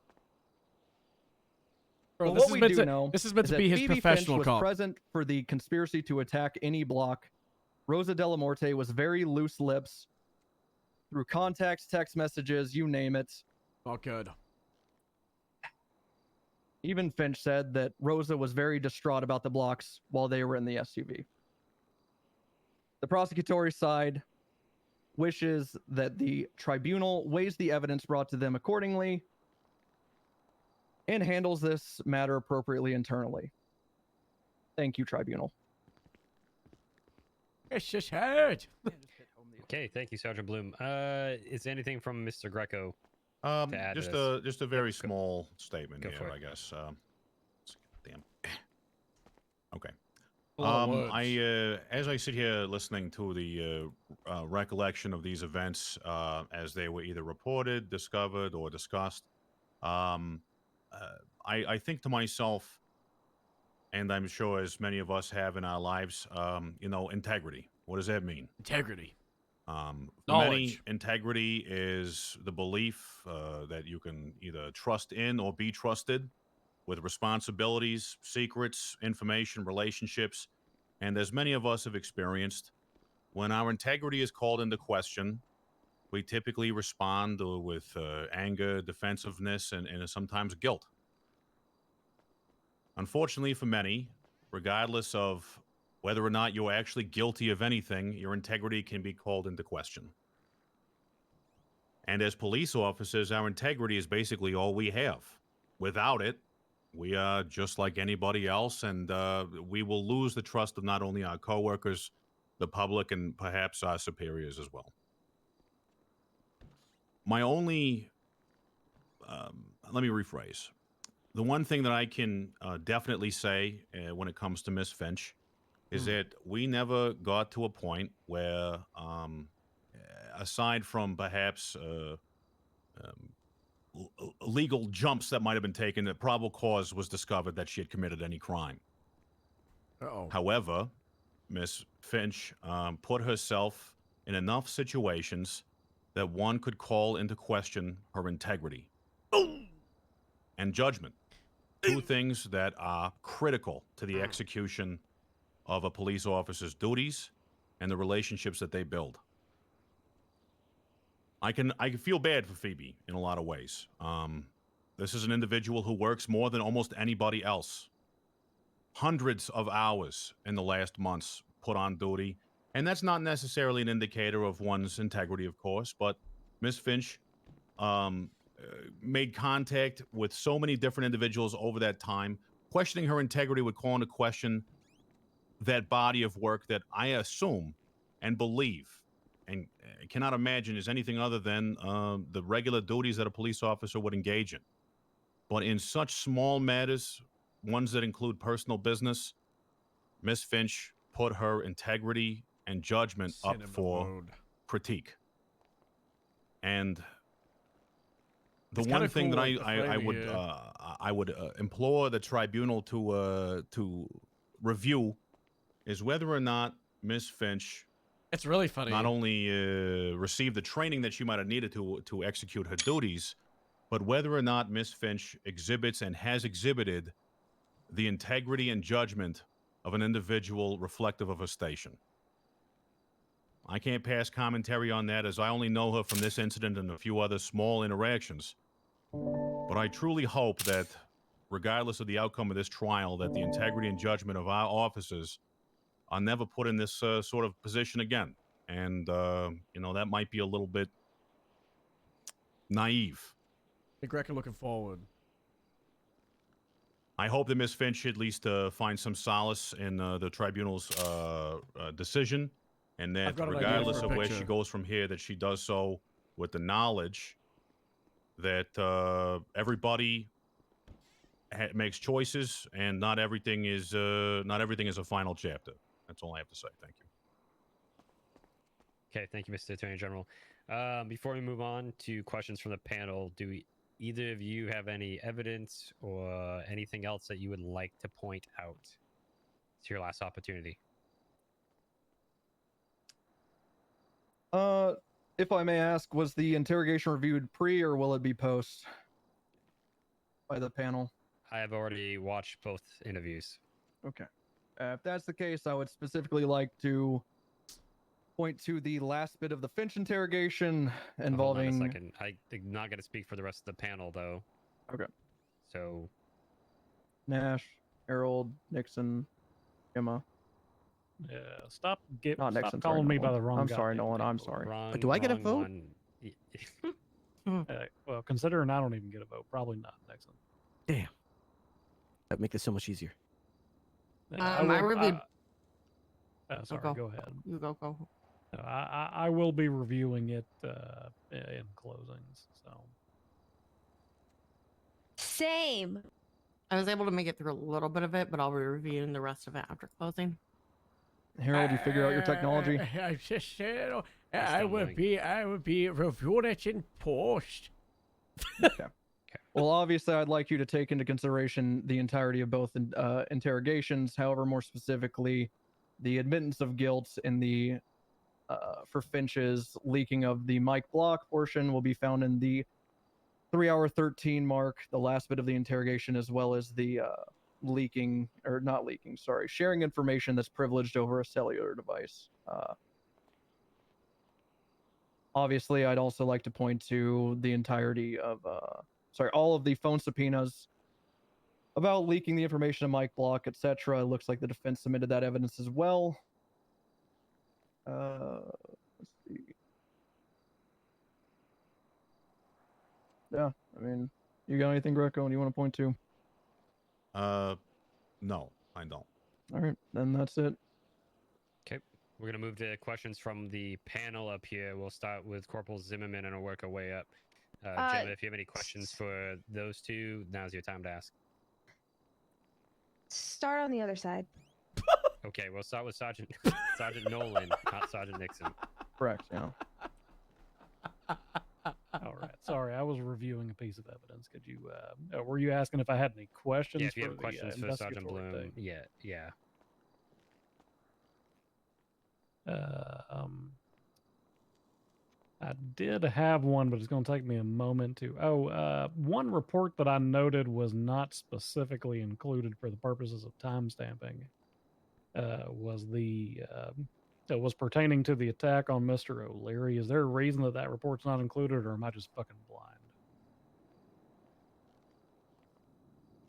Bro, But what we do know this is meant to is be that his Phoebe professional Finch was cop. present for the conspiracy to attack any block. Rosa De La Morte was very loose lips through contacts, text messages, you name it. Oh, good. Even Finch said that Rosa was very distraught about the blocks while they were in the SUV. The prosecutory side wishes that the tribunal weighs the evidence brought to them accordingly and handles this matter appropriately internally. Thank you, tribunal. It's just hurt. Okay, thank you, Sergeant Bloom. Is there anything from Mr. Greco to add? Just a very small statement Go here, for it. I guess. Damn. Okay. A lot of words. As I sit here listening to the recollection of these events as they were either reported, discovered, or discussed, I think to myself, and I'm sure as many of us have in our lives, integrity. What does that mean? Integrity. For many, integrity is the belief that you can either trust in or be trusted with responsibilities, secrets, information, relationships. And as many of us have experienced, when our integrity is called into question, we typically respond with anger, defensiveness, and sometimes guilt. Unfortunately for many, regardless of whether or not you're actually guilty of anything, your integrity can be called into question. And as police officers, our integrity is basically all we have. Without it, we are just like anybody else, and we will lose the trust of not only our coworkers, the public, and perhaps our superiors as well. My only, let me rephrase. The one thing that I can definitely say when it comes to Miss Finch is that we never got to a point where, aside from perhaps legal jumps that might have been taken, that probable cause was discovered that she had committed any crime. However, Miss Finch put herself in enough situations that one could call into question her integrity and judgment. Two things that are critical to the execution of a police officer's duties and the relationships that they build. I can feel bad for Phoebe in a lot of ways. This is an individual who works more than almost anybody else. Hundreds of hours in the last months put on duty. And that's not necessarily an indicator of one's integrity, of course, but Miss Finch made contact with so many different individuals over that time. Questioning her integrity would call into question that body of work that I assume and believe and cannot imagine is anything other than the regular duties that a police officer would engage in. But in such small matters, ones that include personal business, Miss Finch put her integrity and judgment up for critique. And The one thing that I would implore the tribunal to review is whether or not Miss Finch. It's really funny. Not only received the training that she might have needed to execute her duties, but whether or not Miss Finch exhibits and has exhibited the integrity and judgment of an individual reflective of her station. I can't pass commentary on that, as I only know her from this incident and a few other small interactions. But I truly hope that, regardless of the outcome of this trial, that the integrity and judgment of our officers are never put in this sort of position again. And, that might be a little bit naive. Hey, Greco, looking forward. I hope that Ms. Finch at least finds some solace in the tribunal's decision, and that regardless of where she goes from here, that she does so with the knowledge that everybody makes choices, and not everything is a final chapter. That's all I have to say. Thank you. Okay, thank you, Mr. Attorney General. Before we move on to questions from the panel, do either of you have any evidence or anything else that you would like to point out? It's your last opportunity. If I may ask, was the interrogation reviewed pre or will it be post by the panel? I have already watched both interviews. Okay. If that's the case, I would specifically like to point to the last bit of the Finch interrogation involving... Hold on a second. I'm not going to speak for the rest of the panel, though. Okay. So... Nash, Harold, Nixon, Emma. Yeah, stop Not Nixon, calling sorry, me by Nolan. the wrong I'm guy. sorry, Nolan. I'm sorry. Wrong, Do I get a wrong vote? one. Well, considering I don't even get a vote, probably not Nixon. Damn. That'd make this so much easier. I reviewed. Sorry, go ahead. You go. I will be reviewing it in closings. So. Same. I was able to make it through a little bit of it, but I'll be reviewing the rest of it after closing. Harold, you figure out your technology? I just said I would be reviewing it in post. Okay. Well, obviously, I'd like you to take into consideration the entirety of both interrogations. However, more specifically, the admittance of guilt in the for Finch's leaking of the Mike Block portion will be found in the 3-hour 13 mark, the last bit of the interrogation, as well as the sharing information that's privileged over a cellular device. Obviously, I'd also like to point to the entirety of, all of the phone subpoenas about leaking the information of Mike Block, etc. It looks like the defense submitted that evidence as well. Let's see. Yeah, I mean, you got anything, Greco, and you want to point to? No, I don't. All right, then that's it. Okay, we're going to move to questions from the panel up here. We'll start with Corporal Zimmerman and we'll work our way up. Gemma, if you have any questions for those two, now's your time to ask. Start on the other side. Okay, we'll start with Sergeant Nolan, not Sergeant Nixon. Correct, yeah. All right. Sorry, I was reviewing a piece of evidence. Could you, were you asking if I had any questions? Yeah, if you have for questions the, for Sergeant investigatory Bloom. thing? Yeah. I did have one, but it's going to take me a moment to... one report that I noted was not specifically included for the purposes of timestamping was pertaining to the attack on Mr. O'Leary. Is there a reason that report's not included, or am I just fucking blind?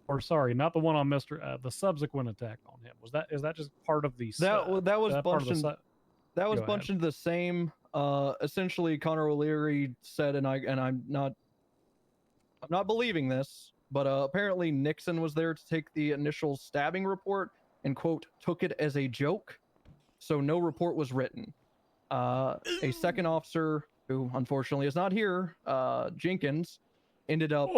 Or sorry, not the one on the subsequent attack on him. Is that just part of the... That was bunched into the same... essentially, Connor O'Leary said, and I'm not believing this, but apparently Nixon was there to take the initial stabbing report and, quote, took it as a joke. So no report was written. A second officer, who unfortunately is not here, Jenkins, ended up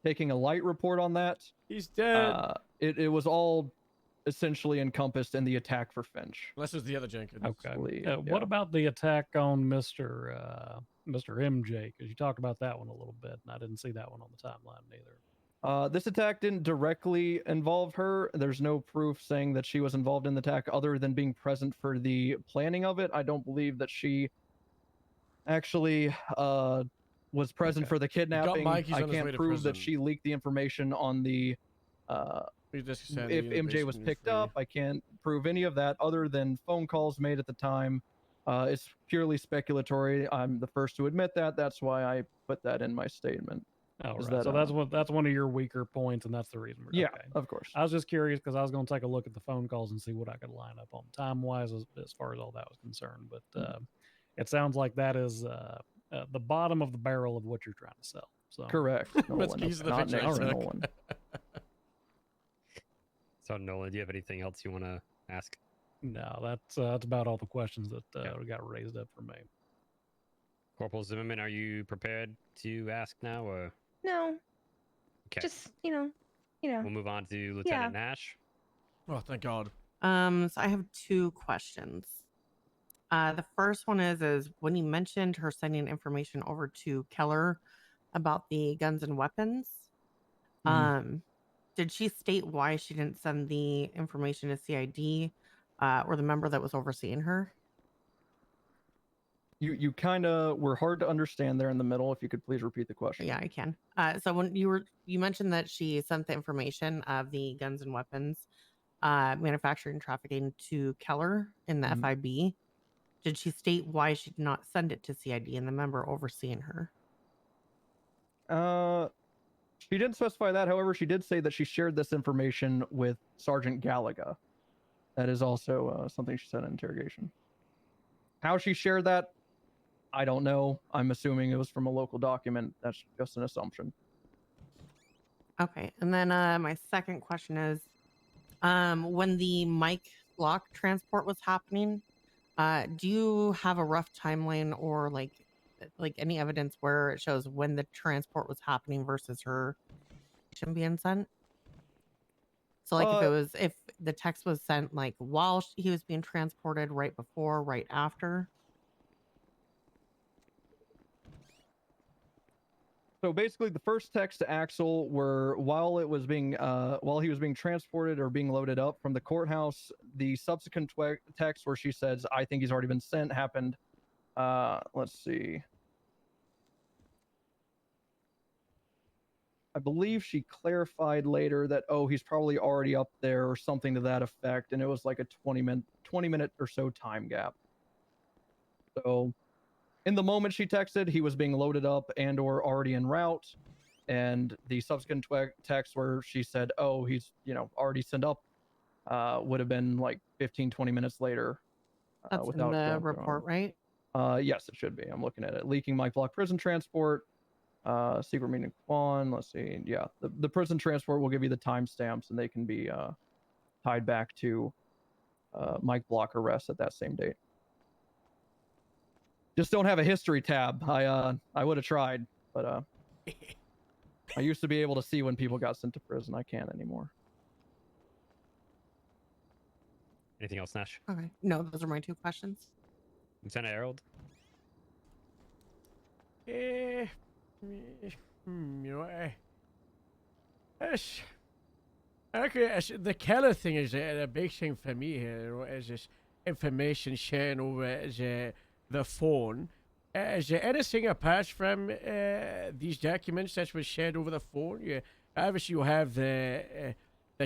taking a light report on that. He's dead. It was all essentially encompassed in the attack for Finch. Unless it was the other Jenkins. Okay. What about the attack on Mr. Mr. MJ, because you talked about that one a little bit, and I didn't see that one on the timeline either. This attack didn't directly involve her. There's no proof saying that she was involved in the attack other than being present for the planning of it. I don't believe that she actually was present for the kidnapping. I can't prove that she leaked the information on the if MJ was picked up. I can't prove any of that other than phone calls made at the time. It's purely speculatory. I'm the first to admit that. That's why I put that in my statement. Oh, Is right. that, So that's one of your weaker points, and that's the reason. Yeah, okay. of course. I was just curious because I was going to take a look at the phone calls and see what I could line up on time wise as far as all that was concerned. But it sounds like that is the bottom of the barrel of what you're trying to sell. So correct. Nolan. So Nolan, do you have anything else you want to ask? No, that's about all the questions that got raised up for me. Corporal Zimmerman, are you prepared to ask now, or No. okay? Just you know. We'll move on to Lieutenant Nash. Oh, thank God. So I have 2 questions. The first one is when you mentioned her sending information over to Keller about the guns and weapons. Did she state why she didn't send the information to CID or the member that was overseeing her? You kind of were hard to understand there in the middle. If you could please repeat the question. Yeah, I can. So when you mentioned that she sent the information of the guns and weapons manufacturing and trafficking to Keller in the FIB, did she state why she did not send it to CID and the member overseeing her? She didn't specify that. However, she did say that she shared this information with Sergeant Gallagher. That is also something she said in interrogation. How she shared that, I don't know. I'm assuming it was from a local document. That's just an assumption. Okay. And then my second question is, when the Mike Block transport was happening, do you have a rough timeline or like any evidence where it shows when the transport was happening versus her being sent? So like if the text was sent like while he was being transported, right before, right after. So basically, the first text to Axel were while he was being transported or being loaded up from the courthouse. The subsequent text where she says, "I think he's already been sent," happened. Let's see. I believe she clarified later that, oh, he's probably already up there or something to that effect, and it was like a 20 minute or so time gap. So in the moment she texted, he was being loaded up and or already en route, and the subsequent text where she said, oh, he's already sent up would have been like 15-20 minutes later. That's in the report, right? Yes, it should be. I'm looking at it. Leaking Mike Block prison transport. Secret meeting Quan. Let's see. Yeah, the prison transport will give you the timestamps, and they can be tied back to Mike Block arrest at that same date. Just don't have a history tab. I would have tried, but I used to be able to see when people got sent to prison. I can't anymore. Anything else, Nash? Okay. No, those are my 2 questions. Lieutenant Harold? The Keller thing is a big thing for me here. Is this information sharing over the phone? Is there anything apart from these documents that was shared over the phone? Obviously, you have the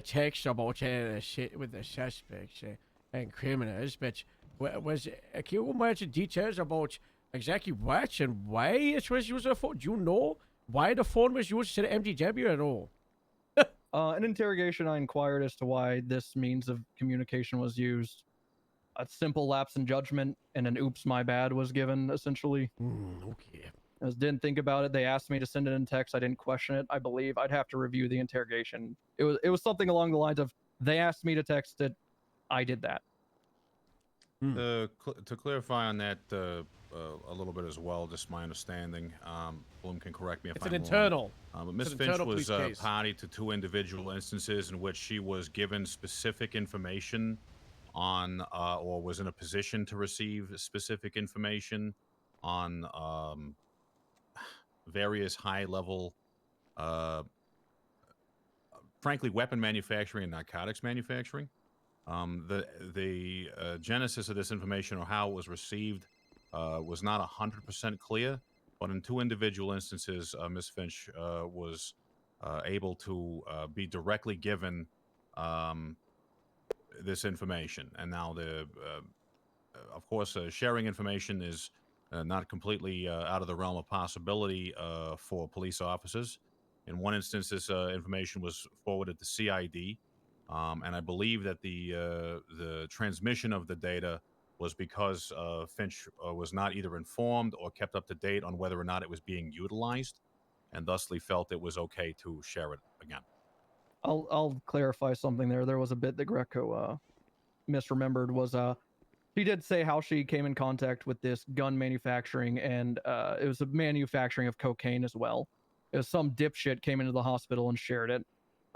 text about shit with the suspects and criminals, but can you go more into details about exactly what and why it was used on the phone? Do you know why the phone was used to the MDW at all? In interrogation, I inquired as to why this means of communication was used. A simple lapse in judgment and an oops, my bad was given, essentially. Okay. I just didn't think about it. They asked me to send it in text. I didn't question it. I believe I'd have to review the interrogation. It was something along the lines of, they asked me to text it. I did that. To clarify on that a little bit as well, just my understanding, Bloom can correct me if I'm wrong. It's an internal. But Ms. Finch was party to 2 individual instances in which she was given specific information on or was in a position to receive specific information on various high-level, frankly, weapon manufacturing and narcotics manufacturing. The genesis of this information or how it was received was not 100% clear, but in 2 individual instances, Ms. Finch was able to be directly given this information. And now, of course, sharing information is not completely out of the realm of possibility for police officers. In one instance, this information was forwarded to CID, and I believe that the transmission of the data was because Finch was not either informed or kept up to date on whether or not it was being utilized, and thusly felt it was okay to share it again. I'll clarify something there. There was a bit that Greco misremembered. Was she did say how she came in contact with this gun manufacturing, and it was a manufacturing of cocaine as well. It was some dipshit came into the hospital and shared it.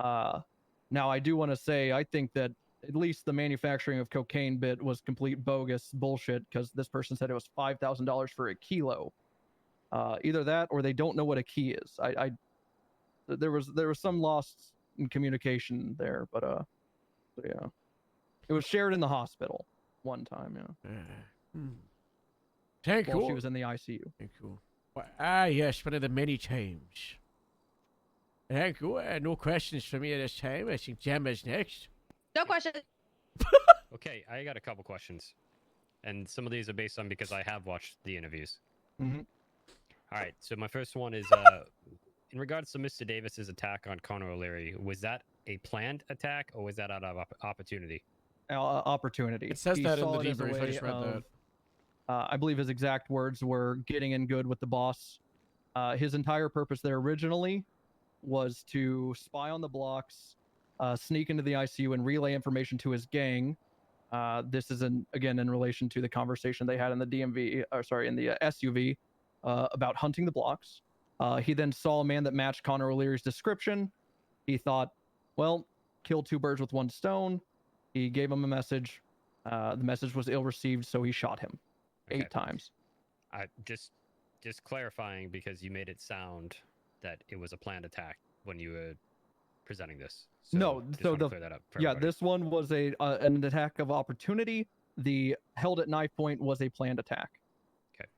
Now, I do want to say, I think that at least the manufacturing of cocaine bit was complete bogus bullshit, because this person said it was $5,000 for a kilo. Either that, or they don't know what a key is. There was some lost in communication there, but so yeah, it was shared in the hospital one time. Yeah. Thank you. While she was in the ICU. Thank you. Well, yes, one of the many times. Thank you. No questions for me at this time. I think Gemma's next. No question. Okay, I got a couple questions. And some of these are based on because I have watched the interviews. Mm-hmm. All right, so my first one is in regards to Mr. Davis's attack on Connor O'Leary, was that a planned attack or was that out of opportunity? Opportunity. It says He that in saw the it as a debrief. I way just read that. I believe his exact words were getting in good with the boss. His entire purpose there originally was to spy on the blocks, sneak into the ICU, and relay information to his gang. This is again in relation to the conversation they had in the DMV, or sorry, in the SUV, about hunting the blocks. He then saw a man that matched Connor O'Leary's description. He thought, well, kill 2 birds with 1 stone. He gave him a message. The message was ill-received, so he shot him 8 times. I just clarifying, because you made it sound that it was a planned attack when you were presenting this. So No, just so want to clear that up for everybody. this one was an attack of opportunity. The held at knife point was a planned attack. Okay.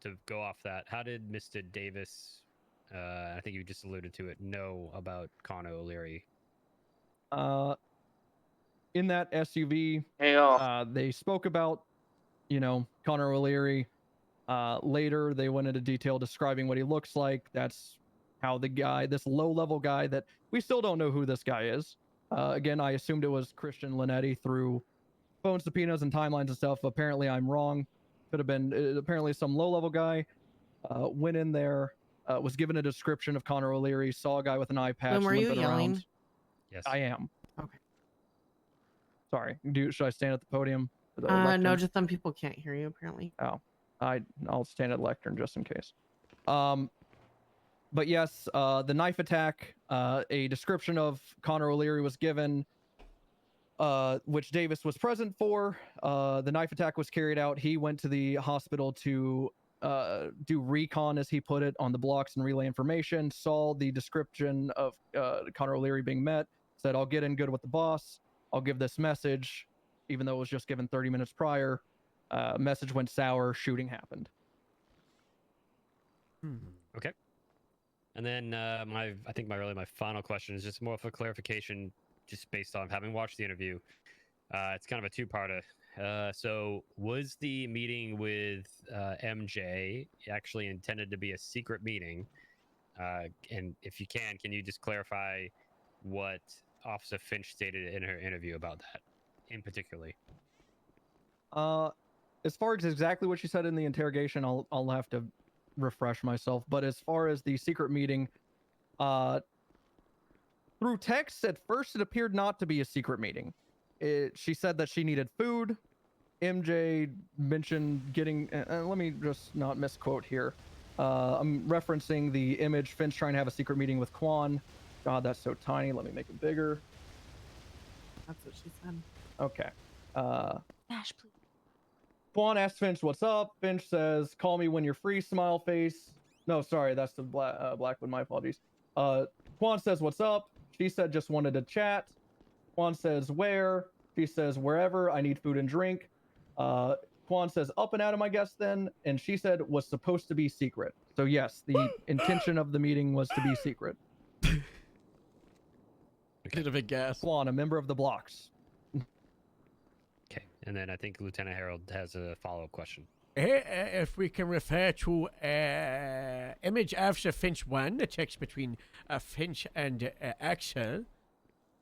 To go off that, how did Mr. Davis, I think you just alluded to it, know about Connor O'Leary? In that SUV, they spoke about, Connor O'Leary. Later, they went into detail describing what he looks like. That's how the guy, this low-level guy that we still don't know who this guy is. Again, I assumed it was Christian Linetti through phone subpoenas and timelines and stuff. Apparently, I'm wrong. Could have been apparently some low-level guy. Went in there, was given a description of Connor O'Leary, saw a guy with an eye patch. Were you yelling? Around. Yes, I am. Okay. Sorry. Should I stand at the podium? No, just some people can't hear you apparently. Oh, I'll stand at the lectern just in case. But yes, the knife attack, a description of Connor O'Leary was given, which Davis was present for. The knife attack was carried out. He went to the hospital to do recon, as he put it, on the blocks and relay information, saw the description of Connor O'Leary being met, said, I'll get in good with the boss. I'll give this message, even though it was just given 30 minutes prior. Message went sour, shooting happened. Okay. And then I think my final question is just more of a clarification, just based on having watched the interview. It's kind of a 2-parter. So was the meeting with MJ actually intended to be a secret meeting? And if you can you just clarify what Officer Finch stated in her interview about that in particularly? As far as exactly what she said in the interrogation, I'll have to refresh myself. But as far as the secret meeting, through text, at first it appeared not to be a secret meeting. She said that she needed food. MJ mentioned getting, let me just not misquote here. I'm referencing the image, Finch trying to have a secret meeting with Quan. God, that's so tiny. Let me make it bigger. That's what she said. Okay. Ash, please. Quan asks Finch, "What's up?" Finch says, "Call me when you're free." Smile face. No, sorry, that's the Blackwood. My apologies. Quan says, "What's up?" She said, "Just wanted to chat." Quan says, "Where?" She says, "Wherever. I need food and drink." Quan says, "Up and Adam, I guess then." And she said, "Was supposed to be secret." So yes, the intention of the meeting was to be secret. Bit of a gas. Quan, a member of the Blocks. Okay, and then I think Lieutenant Harold has a follow-up question. If we can refer to image after Finch 1, the text between Finch and Axel.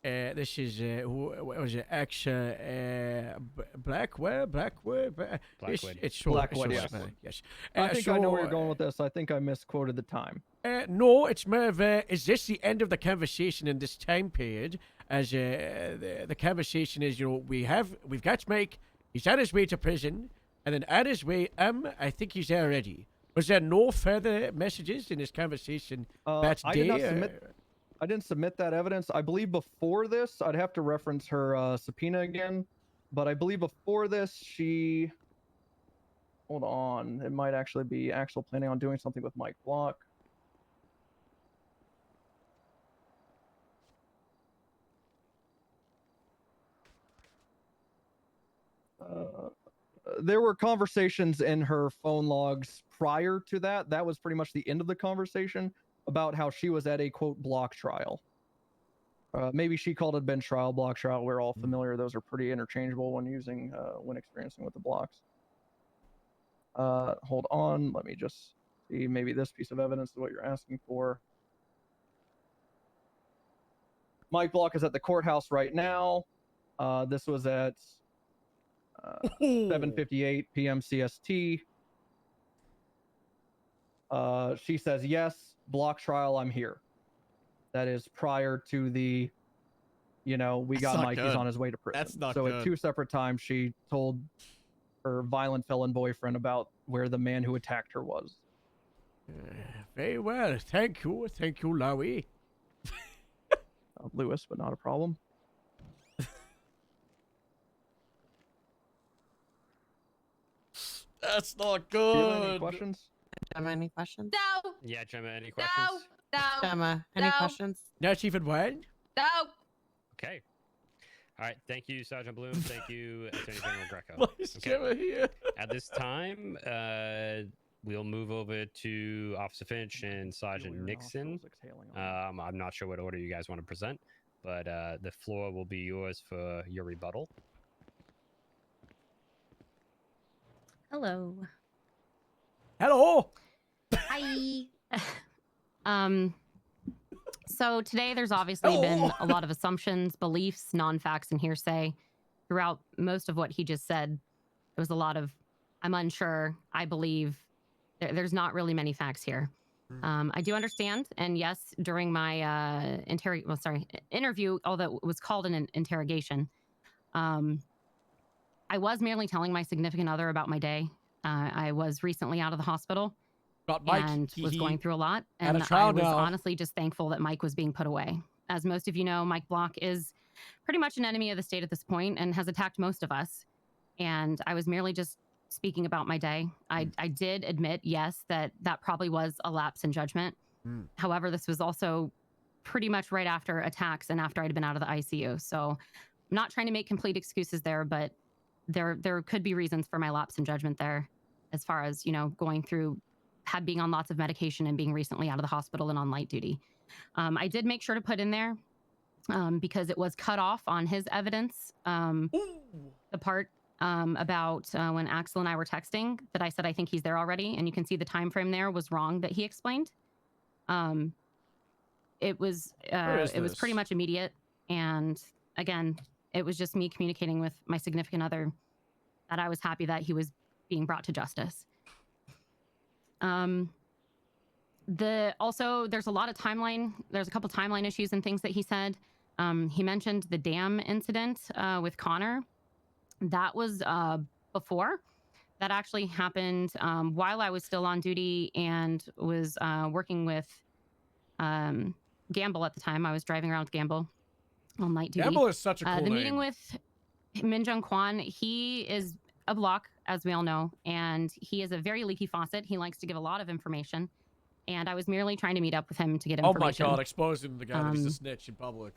This is what was it? Axel Blackwood. It's Blackwood, yes. Yes. I think I know where you're going with this. I think I misquoted the time. No, it's more of is this the end of the conversation in this time period? As the conversation is, we've got Mike. He's on his way to prison, and then on his way, I think he's there already. Was there no further messages in this conversation that day? I didn't submit that evidence. I believe before this, I'd have to reference her subpoena again, but I believe before this, she. Hold on, it might actually be Axel planning on doing something with Mike Block. There were conversations in her phone logs prior to that. That was pretty much the end of the conversation about how she was at a quote block trial. Maybe she called it bench trial, block trial. We're all familiar. Those are pretty interchangeable when experiencing with the blocks. Hold on. Let me just see. Maybe this piece of evidence is what you're asking for. Mike Block is at the courthouse right now. This was at 7:58 p.m. CST. She says, "Yes, block trial, I'm here." That is prior to the, we got Mike, he's on his way to prison. That's not so good. At two separate times, she told her violent felon boyfriend about where the man who attacked her was. Very well. Thank you, Lowy. Lewis, but not a problem. That's not Do you have any good. questions? Gemma, any questions? No. Yeah, Gemma, any questions? No. Gemma, any questions? Not even one? No. Okay. All right. Thank you, Sergeant Bloom. Thank you, Attorney General Greco. Why is Gemma here? At this time, we'll move over to Officer Finch and Sergeant Nixon. I'm not sure what order you guys want to present, but the floor will be yours for your rebuttal. Hello. Hello. Hi. So today there's obviously been a lot of assumptions, beliefs, non-facts, and hearsay throughout most of what he just said. There was a lot of, I'm unsure, I believe. There's not really many facts here. I do understand, and yes, during my interview, although it was called an interrogation, I was merely telling my significant other about my day. I was recently out of the hospital and was going through a lot. And I was honestly just thankful that Mike was being put away. As most of you know, Mike Block is pretty much an enemy of the state at this point and has attacked most of us. And I was merely just speaking about my day. I did admit, yes, that probably was a lapse in judgment. However, this was also pretty much right after attacks and after I'd been out of the ICU. So I'm not trying to make complete excuses there, but there could be reasons for my lapse in judgment there, as far as, going through, being on lots of medication and being recently out of the hospital and on light duty. I did make sure to put in there, because it was cut off on his evidence, the part about when Axel and I were texting, that I said I think he's there already, and you can see the time frame there was wrong that he explained. It was pretty much immediate, and again, it was just me communicating with my significant other that I was happy that he was being brought to justice. Also, there's a lot of timeline. There's a couple timeline issues and things that he said. He mentioned the dam incident with Connor. That was before. That actually happened while I was still on duty and was working with Gamble at the time. I was driving around with Gamble on night duty. Gamble is such a cool The name. meeting with Min Jung Kwan, he is a block as we all know, and he is a very leaky faucet. He likes to give a lot of information, and I was merely trying to meet up with him to get information. Oh my God! Exposing the guy that he's a snitch in public.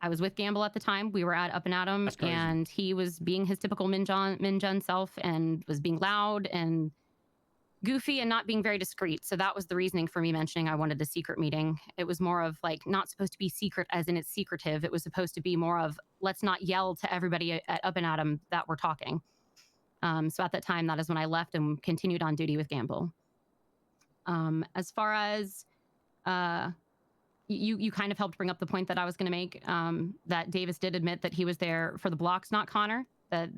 I was with Gamble at the time. We were up and Atom, and he was being his typical Minjun self and was being loud and goofy and not being very discreet. So that was the reasoning for me mentioning I wanted a secret meeting. It was more of like not supposed to be secret as in it's secretive. It was supposed to be more of let's not yell to everybody at Up and Atom that we're talking. So at that time, that is when I left and continued on duty with Gamble. As far as you kind of helped bring up the point that I was going to make, that Davis did admit that he was there for the blocks, not Connor, that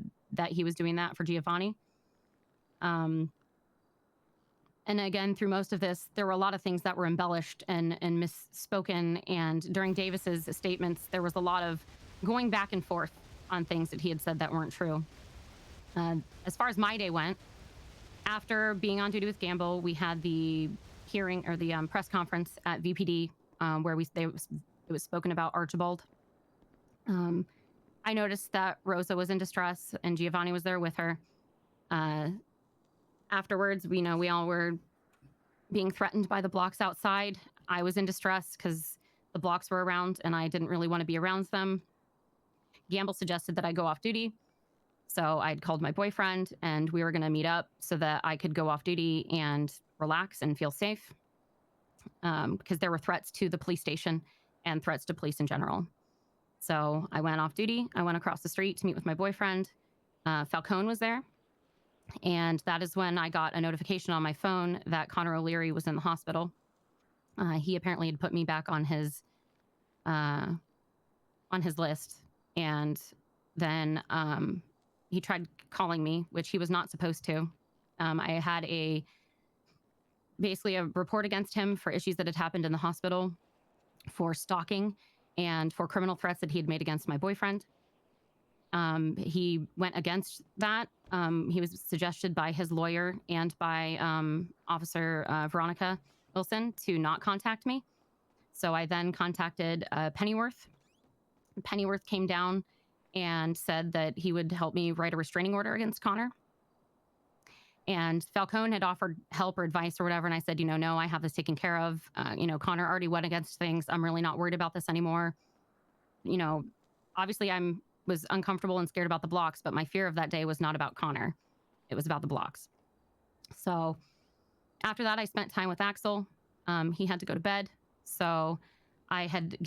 he was doing that for Giovanni. And again, through most of this, there were a lot of things that were embellished and misspoken. And during Davis's statements, there was a lot of going back and forth on things that he had said that weren't true. As far as my day went, after being on duty with Gamble, we had the hearing or the press conference at VPD where it was spoken about Archibald. I noticed that Rosa was in distress and Giovanni was there with her. Afterwards, we all were being threatened by the blocks outside. I was in distress because the blocks were around and I didn't really want to be around them. Gamble suggested that I go off duty. So I'd called my boyfriend and we were going to meet up so that I could go off duty and relax and feel safe. Because there were threats to the police station and threats to police in general. So I went off duty. I went across the street to meet with my boyfriend. Falcone was there. And that is when I got a notification on my phone that Connor O'Leary was in the hospital. He apparently had put me back on his list. And then he tried calling me, which he was not supposed to. I had basically a report against him for issues that had happened in the hospital, for stalking, and for criminal threats that he had made against my boyfriend. He went against that. He was suggested by his lawyer and by Officer Veronica Wilson to not contact me. So I then contacted Pennyworth. Pennyworth came down and said that he would help me write a restraining order against Connor. And Falcone had offered help or advice or whatever. And I said, no, I have this taken care of. Connor already went against things. I'm really not worried about this anymore. Obviously I was uncomfortable and scared about the blocks, but my fear of that day was not about Connor. It was about the blocks. So after that, I spent time with Axel. He had to go to bed. So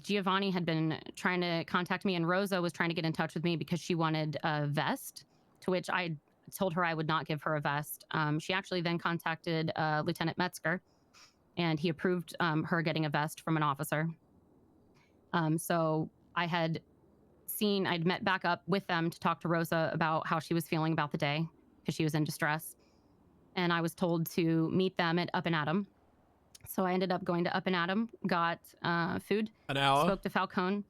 Giovanni had been trying to contact me and Rosa was trying to get in touch with me because she wanted a vest, to which I told her I would not give her a vest. She actually then contacted Lieutenant Metzger and he approved her getting a vest from an officer. So I'd met back up with them to talk to Rosa about how she was feeling about the day because she was in distress. And I was told to meet them at Up and Atom. So I ended up going to Up and Atom, got food, An hour. Spoke to Falcone.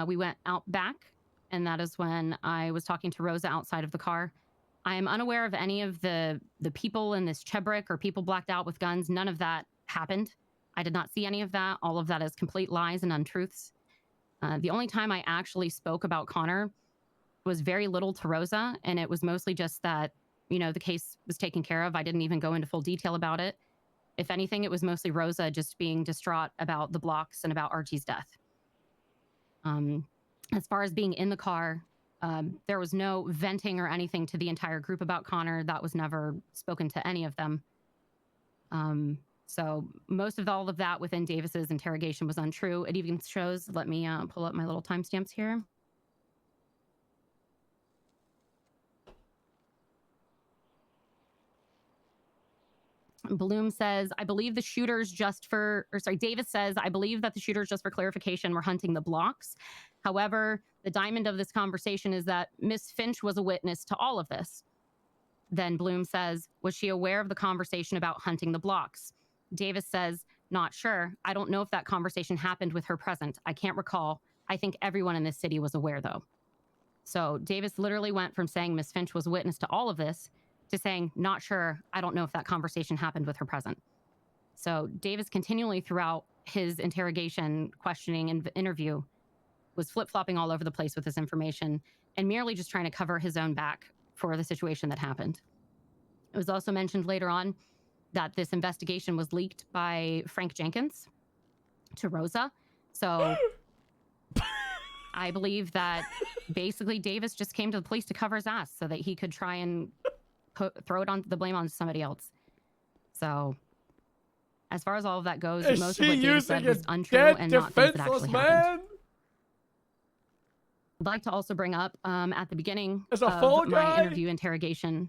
We went out back, and that is when I was talking to Rosa outside of the car. I am unaware of any of the people in this Chebrick or people blacked out with guns. None of that happened. I did not see any of that. All of that is complete lies and untruths. The only time I actually spoke about Connor was very little to Rosa, and it was mostly just that, the case was taken care of. I didn't even go into full detail about it. If anything, it was mostly Rosa just being distraught about the blocks and about Archie's death. As far as being in the car, there was no venting or anything to the entire group about Connor. That was never spoken to any of them. So most of all of that within Davis's interrogation was untrue. It even shows, let me pull up my little timestamps here. Bloom says, I believe the shooters Davis says, I believe that the shooters, just for clarification, were hunting the blocks. However, the diamond of this conversation is that Miss Finch was a witness to all of this. Then Bloom says, was she aware of the conversation about hunting the blocks? Davis says, not sure. I don't know if that conversation happened with her present. I can't recall. I think everyone in this city was aware, though. So Davis literally went from saying Miss Finch was a witness to all of this to saying, not sure. I don't know if that conversation happened with her present. So Davis continually throughout his interrogation, questioning, and interview was flip-flopping all over the place with this information and merely just trying to cover his own back for the situation that happened. It was also mentioned later on that this investigation was leaked by Frank Jenkins to Rosa. So I believe that basically Davis just came to the police to cover his ass so that he could try and throw the blame on somebody else. So as far as all of that goes, most of what Davis said was untrue and not things that actually happened. I'd like to also bring up at the beginning of my interview interrogation,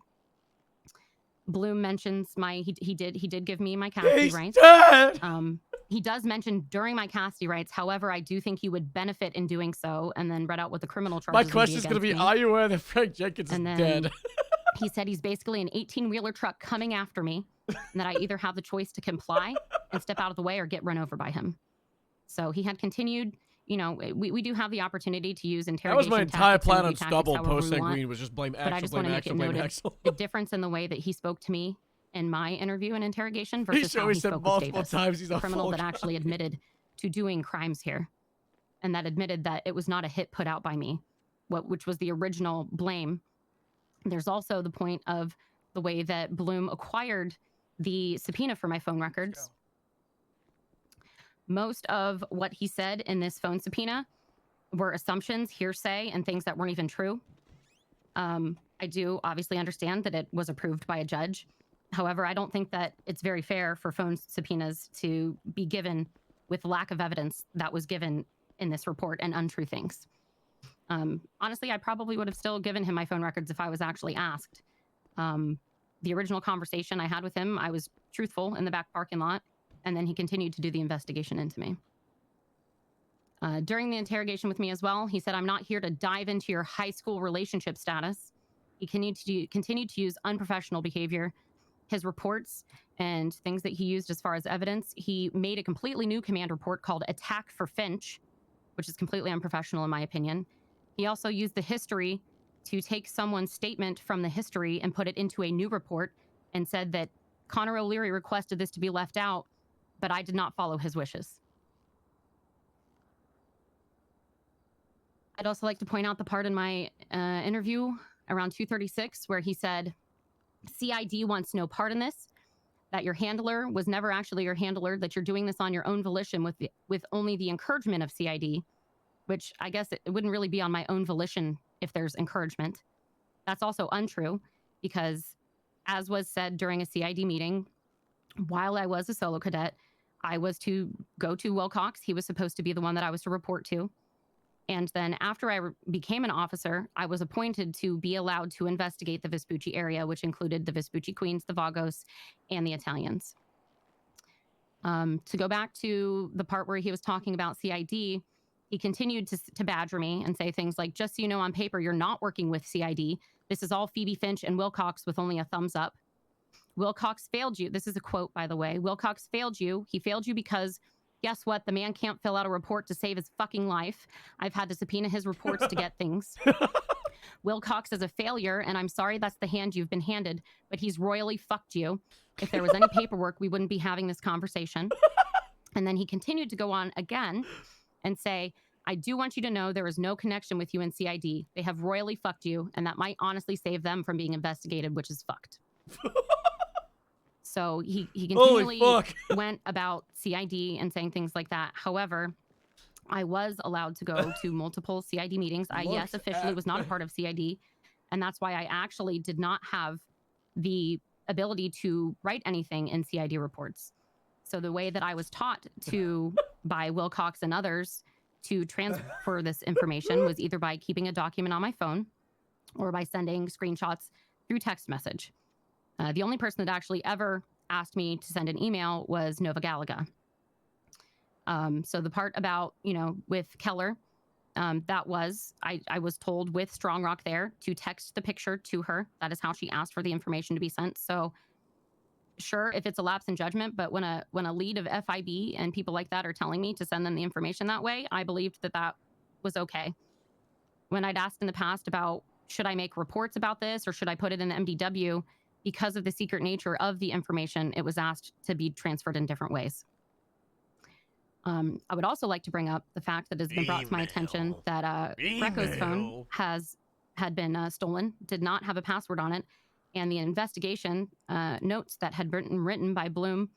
Bloom mentions he did give me my custody rights. He does mention during my custody rights. However, I do think he would benefit in doing so, and then read out what the criminal charges. My question is going to be: are you aware that Frank Jenkins is dead? He said he's basically an 18-wheeler truck coming after me, and that I either have the choice to comply and step out of the way or get run over by him. So he had continued. You know, we do have the opportunity to use interrogation. That was my entire plan on tactics stubble however we post want, Green was just blame but I Axel, just want blame to make Axel, it blame noted Axel. the difference in the way that he spoke to me in my interview and interrogation versus how he said spoke with multiple Davis, times he's the a criminal full that guy. actually admitted to doing crimes here, and that admitted that it was not a hit put out by me, which was the original blame. There's also the point of the way that Bloom acquired the subpoena for my phone records. Most of what he said in this phone subpoena were assumptions, hearsay, and things that weren't even true. I do obviously understand that it was approved by a judge. However, I don't think that it's very fair for phone subpoenas to be given with lack of evidence that was given in this report and untrue things. Honestly, I probably would have still given him my phone records if I was actually asked. The original conversation I had with him, I was truthful in the back parking lot, and then he continued to do the investigation into me. During the interrogation with me as well, he said, "I'm not here to dive into your high school relationship status." He continued to use unprofessional behavior. His reports and things that he used as far as evidence, he made a completely new command report called Attack for Finch, which is completely unprofessional in my opinion. He also used the history to take someone's statement from the history and put it into a new report and said that Connor O'Leary requested this to be left out, but I did not follow his wishes. I'd also like to point out the part in my interview around 2:36 where he said, CID wants no part in this, that your handler was never actually your handler, that you're doing this on your own volition with only the encouragement of CID, which I guess it wouldn't really be on my own volition if there's encouragement. That's also untrue because, as was said during a CID meeting, while I was a solo cadet, I was to go to Wilcox. He was supposed to be the one that I was to report to. And then after I became an officer, I was appointed to be allowed to investigate the Vespucci area, which included the Vespucci Queens, the Vagos, and the Italians. To go back to the part where he was talking about CID, he continued to badger me and say things like, just so you know, on paper, you're not working with CID. This is all Phoebe Finch and Wilcox with only a thumbs up. Wilcox failed you. This is a quote, by the way. Wilcox failed you. He failed you because guess what? The man can't fill out a report to save his fucking life. I've had to subpoena his reports to get things. Wilcox is a failure, and I'm sorry that's the hand you've been handed, but he's royally fucked you. If there was any paperwork, we wouldn't be having this conversation. And then he continued to go on again and say, I do want you to know there is no connection with you in CID. They have royally fucked you, and that might honestly save them from being investigated, which is fucked. So he continually went about CID and saying things like that. However, I was allowed to go to multiple CID meetings. I, yes, officially was not a part of CID. And that's why I actually did not have the ability to write anything in CID reports. So the way that I was taught to, by Wilcox and others, to transfer this information was either by keeping a document on my phone or by sending screenshots through text message. The only person that actually ever asked me to send an email was Nova Galaga. So the part about, you know, with Keller, that was, I was told with Strong Rock there to text the picture to her. That is how she asked for the information to be sent. So sure, if it's a lapse in judgment, but when a lead of FIB and people like that are telling me to send them the information that way, I believed that that was okay. When I'd asked in the past about, should I make reports about this or should I put it in the MDW, because of the secret nature of the information, it was asked to be transferred in different ways. I would also like to bring up the fact that it's been brought to my attention that Greco's phone had been stolen, did not have a password on it, And the investigation notes that had been written by Bloom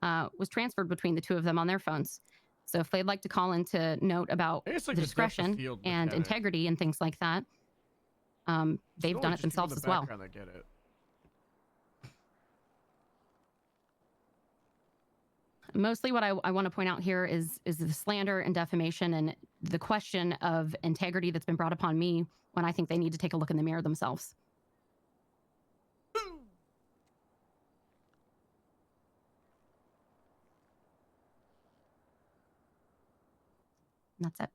was transferred between the two of them on their phones. So if they'd like to call into note about I guess, like, the the depth of discretion field and mechanic. integrity and things like that, they've Still, done like, it just given themselves the as well. background, I get it. Mostly what I want to point out here is the slander and defamation and the question of integrity that's been brought upon me when I think they need to take a look in the mirror themselves. And that's it.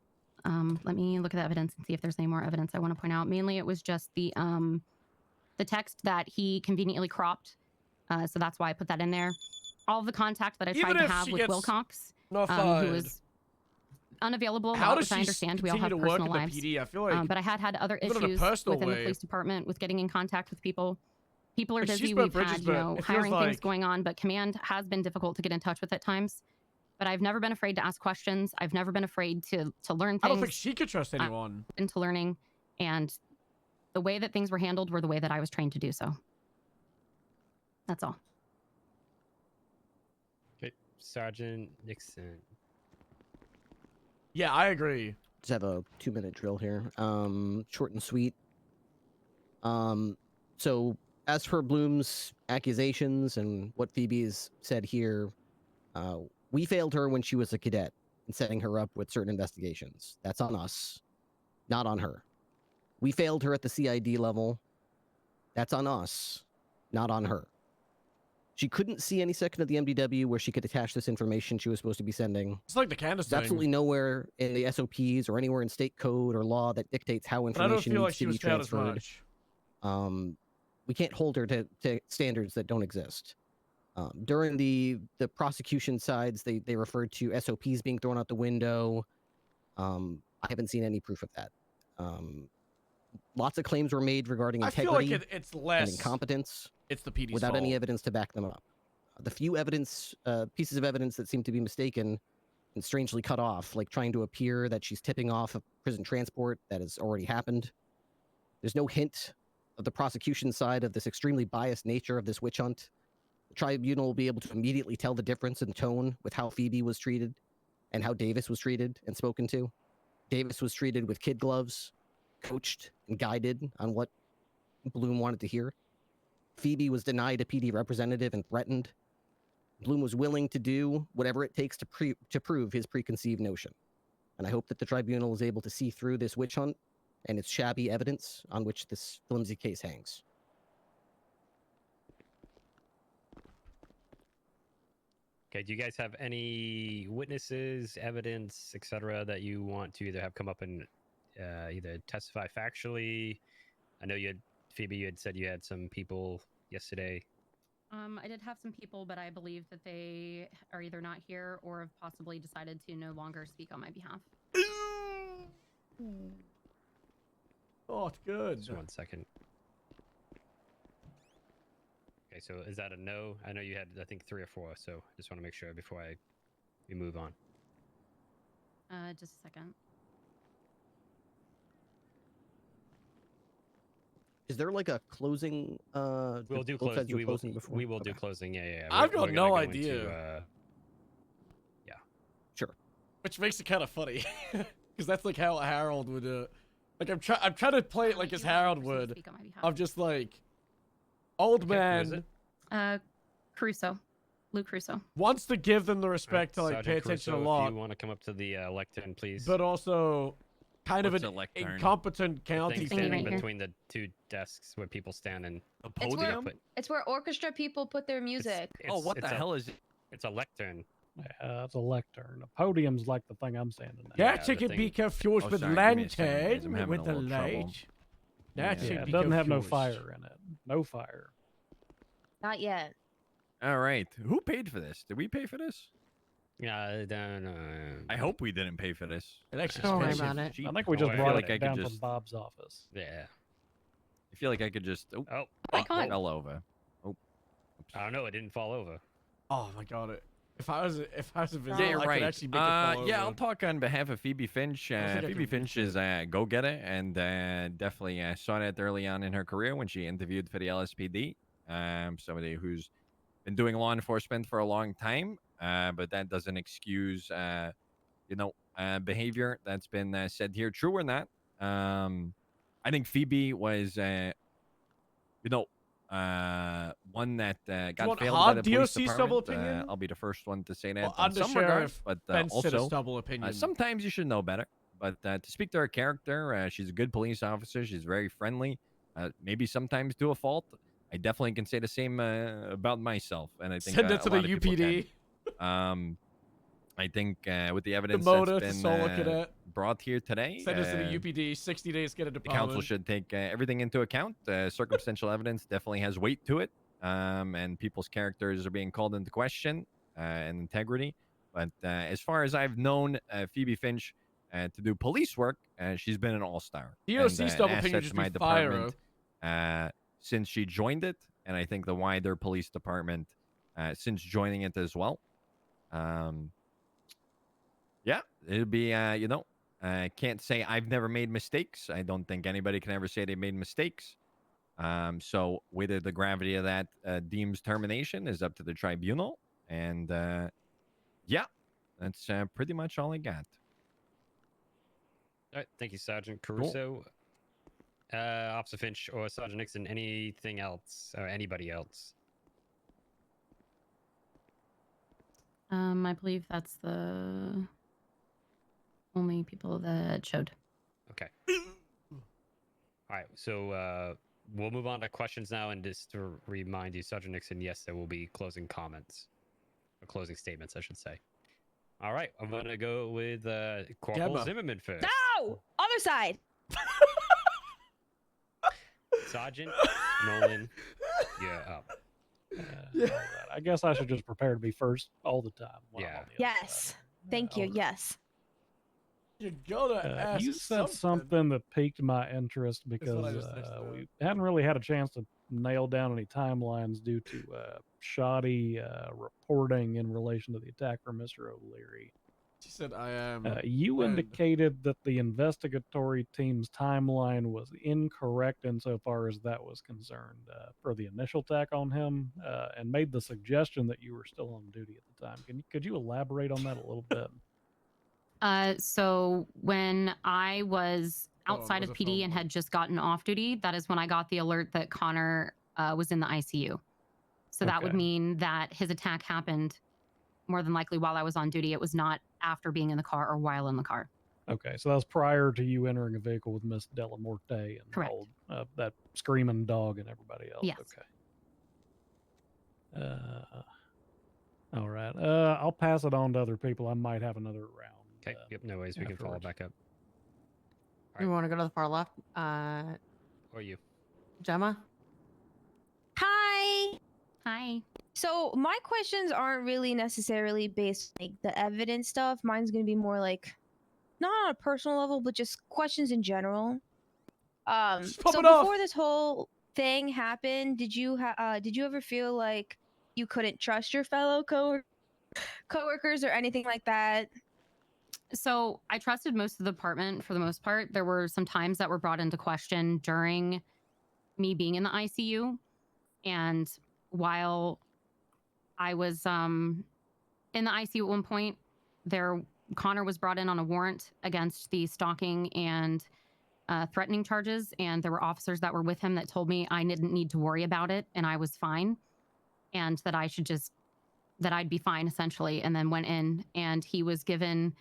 Let me look at the evidence and see if there's any more evidence I want to point out. Mainly it was just the text that he conveniently cropped. So that's why I put that in there. All of the contact that I tried Even to if have she with gets Wilcox, who notified, was unavailable a how lot, does which I she understand. We all have continue to work personal in the lives. PD? I feel like But I had other even on a issues personal within the way, police department with getting in contact with people. People are like, she's busy. burnt We've bridges, had, you but know, it feels hiring things like going on, but command has been difficult to get in touch with at times. But I've never been afraid to ask questions. I've never been afraid to learn things. I don't think she could trust anyone. Into learning, and the way that things were handled were the way that I was trained to do so. That's all. Okay, Sergeant Nixon. Yeah, I agree. Just have a 2-minute drill here. Short and sweet. So as for Bloom's accusations and what Phoebe's said here, we failed her when she was a cadet in setting her up with certain investigations. That's on us, not on her. We failed her at the CID level. That's on us, not on her. She couldn't see any section of the MDW where she could attach this information she was supposed to be sending. It's like the Candace There's thing. absolutely nowhere in the SOPs or anywhere in state code or law that dictates how But I don't information feel needs like she to was be failed as transferred. much. We can't hold her to standards that don't exist. During the prosecution sides, they referred to SOPs being thrown out the window. I haven't seen any proof of that. Lots of claims were made regarding I integrity feel like it's and less incompetence it's the PD's without any fault. evidence to back them up. The few pieces of evidence that seem to be mistaken and strangely cut off, like trying to appear that she's tipping off a prison transport that has already happened. There's no hint of the prosecution side of this extremely biased nature of this witch hunt. The tribunal will be able to immediately tell the difference in tone with how Phoebe was treated and how Davis was treated and spoken to. Davis was treated with kid gloves, coached and guided on what Bloom wanted to hear. Phoebe was denied a PD representative and threatened. Bloom was willing to do whatever it takes to prove his preconceived notion. And I hope that the tribunal is able to see through this witch hunt and its shabby evidence on which this flimsy case hangs. Okay, do you guys have any witnesses, evidence, etc., that you want to either have come up and either testify factually? I know you had, Phoebe, you had said you had some people yesterday. I did have some people, but I believe that they are either not here or have possibly decided to no longer speak on my behalf. Oh, it's good. Just 1 second. Okay, so is that a no? I know you had, I think, 3 or 4, so I just want to make sure before we move on. Just a second. Is there like a closing? We'll do both closing. sides do We will. closing before? We will do Okay. closing. Yeah. I've We're got gonna no go idea. Into, yeah. Sure. Which makes it kind of funny, because that's like how Harold would. Like I'm trying to play it like as Harold would. Of just like, old man Crusoe, Luke Crusoe wants to give them the respect to like Sergeant pay attention Caruso, a lot, If you want to come up to the lectern, please. but also kind of What's an a lectern? incompetent The county thing thing. standing between the 2 desks where people stand and A It's where, podium? it's where orchestra people put their music. Oh, what the hell is it? It's a lectern. Yeah, it's a lectern. A podium's like the thing I'm standing at. That it can be confused Oh, with sorry, give me a second, guys. I'm lantern having with a the little trouble. light. That Yeah, should it be doesn't have no confused. fire in it. No fire. Not yet. All right. Who paid for this? Did we pay for this? Yeah, I don't know. I hope we didn't pay for this. It actually Don't worry expensive. about it. I think we just I brought feel it like I could down just- from Bob's office. Yeah. I feel like I could just. Oh, Oh, it fell over. Oh, I don't know. It didn't fall over. Oh my god! If I was a visitor, Yeah, you're I right. could actually make it fall Yeah, over. I'll talk on behalf of Phoebe Finch. I don't think I Phoebe can Finch is a go-getter, and definitely saw that early on in her career when she interviewed for the LSPD. Somebody who's been doing law enforcement for a long time, but that doesn't excuse, behavior that's been said here, true or not. I think Phoebe was, one that got want failed by hard the police DOC stubble department. opinion? I'll be the first one to say that Well, on some regards, Undersheriff but Ben said a also stubble opinion. sometimes you should know better. But to speak to her character, she's a good police officer. She's very friendly. Maybe sometimes to a fault. I definitely can say the same about myself, and I think Send it to a the lot of people UPD. can. I think with the evidence motor that's to been Solar Cadet. brought here today, Send us to the UPD. 60 days, get a the department. council should take everything into account. Circumstantial evidence definitely has weight to it, and people's characters are being called into question and integrity. But as far as I've known Phoebe Finch to do police work, she's been an all-star. DOC and, stubble an opinion asset just to my be fire. department since she joined it, and I think the wider police department since joining it as well. Yeah, it'd be, I can't say I've never made mistakes. I don't think anybody can ever say they made mistakes. So whether the gravity of that deems termination is up to the tribunal. And yeah, that's pretty much all I got. All right, thank you, Sergeant Caruso. Officer Finch or Sergeant Nixon, anything else or anybody else? I believe that's the only people that showed. Okay. All right, so we'll move on to questions now, and just to remind you, Sergeant Nixon, yes, there will be closing comments, or closing statements, I should say. All right, I'm gonna go with Corporal Gemma. Zimmerman first. No! Other side! Sergeant Nolan, you're up. All right. I guess I should just prepare to be first all the time. when I'm Yeah. on the other Yes. side. Thank you. Yes. You gotta ask You said something that piqued my interest because what I just texted we hadn't really had a chance to nail down any timelines due to shoddy reporting in relation to the attack from Mr. O'Leary. She said, I am. You red. indicated that the investigatory team's timeline was incorrect insofar as that was concerned for the initial attack on him, and made the suggestion that you were still on duty at the time. Could you elaborate on that a little bit? So when I was Oh, it outside was of a phone PD and had just gotten off duty, that is when I got the alert that Connor was in the ICU. So that would Okay. mean that his attack happened more than likely while I was on duty. It was not after being in the car or while in the car. Okay, so that was prior to you entering a vehicle with Miss Delamorte and Correct. Old, that screaming dog and everybody else. Yes. Okay. All right. I'll pass it on to other people. I might have another round. Okay. Yep. No worries. We can follow back up. You want to go to the far left? Or you. Gemma? Hi. Hi. So my questions aren't really necessarily based on, like, the evidence stuff. Mine's gonna be more like, not on a personal level, but just questions in general. So pop it off. before this whole thing happened, did you ever feel like you couldn't trust your fellow coworkers or anything like that? So I trusted most of the department for the most part. There were some times that were brought into question during me being in the ICU. And while I was in the ICU at one point, Connor was brought in on a warrant against the stalking and threatening charges. And there were officers that were with him that told me I didn't need to worry about it and I was fine. And that I'd be fine essentially. And then went in and he was given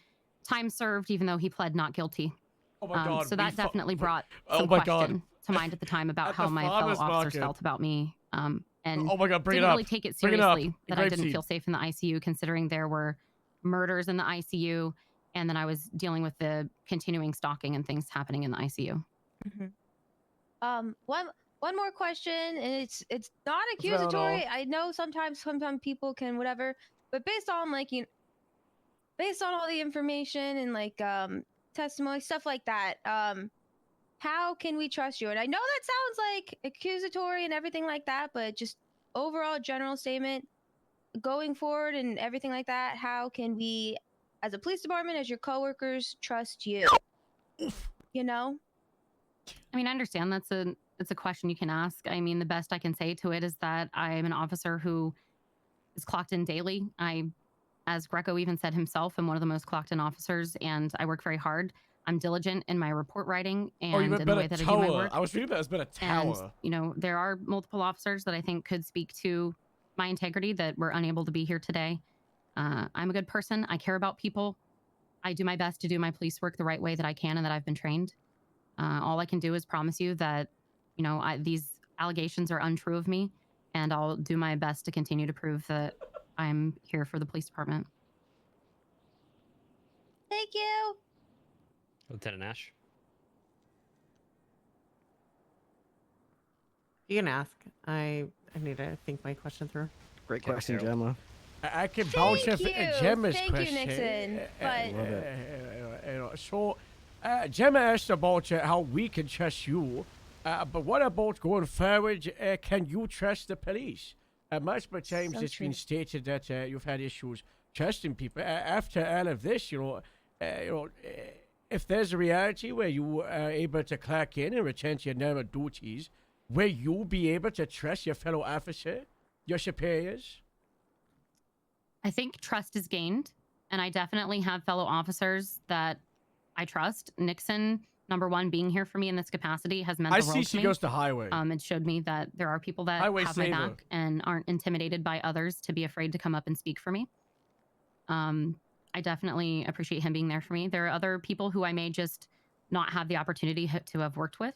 time served, even though he pled not guilty. Oh my God, so that definitely brought Oh some my question God. to mind at the time about At how the my fellow farmer's officers market. felt about me. And Oh my God, bring it didn't up. really take it Bring it up. seriously that I didn't Grapeseed. feel safe in the ICU, considering there were murders in the ICU, and then I was dealing with the continuing stalking and things happening in the ICU. One more question, and it's not What's going accusatory. on? I know sometimes people can whatever, but based on based on all the information and like testimony, stuff like that, how can we trust you? And I know that sounds like accusatory and everything like that, but just overall general statement, going forward and everything like that, how can we, as a police department, as your coworkers, trust you? You know? I mean, I understand it's a question you can ask. I mean, the best I can say to it is that I'm an officer who is clocked in daily. As Greco even said himself, I'm one of the most clocked in officers, and I work very hard. I'm diligent in my report writing and in the way that I do my work. I was reading that as been a tower. And, there are multiple officers that I think could speak to my integrity that were unable to be here today. I'm a good person. I care about people. I do my best to do my police work the right way that I can and that I've been trained. All I can do is promise you that, these allegations are untrue of me, and I'll do my best to continue to prove that I'm here for the police department. Thank you. Lieutenant Ash. You can ask. I need to think my question through. Great question, Gemma. I can bounce off Gemma's Thank question. you, Nixon. So, Gemma asked about how we can trust you, but what about going forward? Can you trust the police? Multiple times it's been stated that you've had issues trusting people. After all of this, if there's a reality where you are able to clock in and return to your normal duties, will you be able to trust your fellow officer, your superiors? I think trust is gained, and I definitely have fellow officers that I trust. Nixon, number one, being here for me in this capacity has meant the world to me. I see she goes to Highway. It showed me that there are people that Highway have saver. my back and aren't intimidated by others to be afraid to come up and speak for me. I definitely appreciate him being there for me. There are other people who I may just not have the opportunity to have worked with.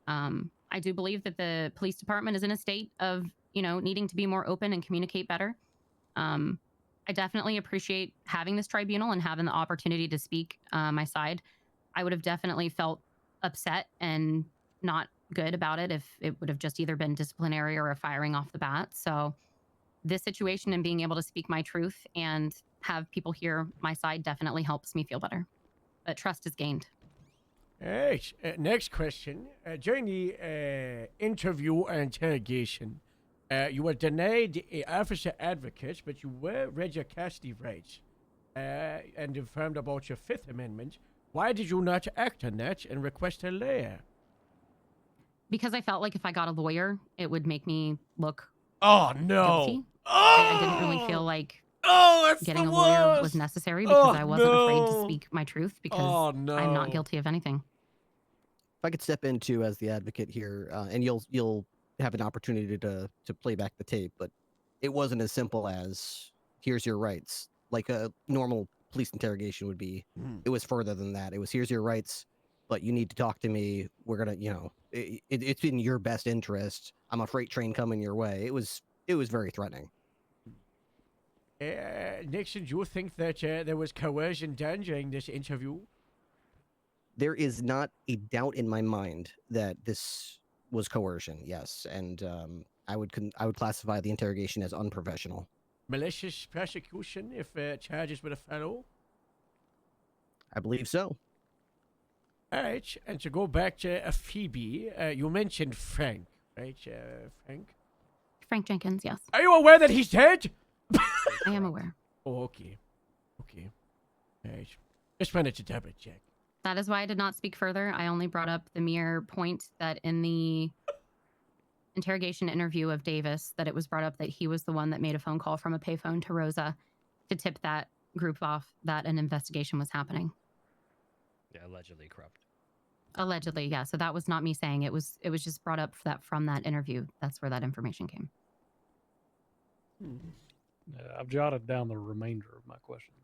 I do believe that the police department is in a state of, needing to be more open and communicate better. I definitely appreciate having this tribunal and having the opportunity to speak my side. I would have definitely felt upset and not good about it if it would have just either been disciplinary or a firing off the bat. So this situation and being able to speak my truth and have people hear my side definitely helps me feel better. But trust is gained. All right. Next question. During the interview or interrogation, you were denied an officer advocate, but you were read your custody rights and informed about your Fifth Amendment. Why did you not act on that and request a lawyer? Because I felt like if I got a lawyer, it would make me look guilty. I didn't really feel like getting a lawyer was necessary because I wasn't afraid to speak my truth because I'm not guilty of anything. If I could step in too as the advocate here, and you'll have an opportunity to play back the tape, but it wasn't as simple as here's your rights like a normal police interrogation would be. It was further than that. It was here's your rights, but you need to talk to me. We're gonna, it's in your best interest. I'm a freight train coming your way. It was very threatening. Nixon, do you think that there was coercion done during this interview? There is not a doubt in my mind that this was coercion. Yes, and I would classify the interrogation as unprofessional. Malicious prosecution if charges with a fellow? I believe so. All right, and to go back to Phoebe, you mentioned Frank, right? Frank? Frank Jenkins, yes. Are you aware that he's dead? I am aware. Oh, okay. Okay. All right. Just wanted to double check. That is why I did not speak further. I only brought up the mere point that in the interrogation interview of Davis, that it was brought up that he was the one that made a phone call from a payphone to Rosa to tip that group off that an investigation was happening. Yeah, allegedly corrupt. Allegedly, yeah. So that was not me saying it was just brought up from that interview. That's where that information came. I've jotted down the remainder of my questions.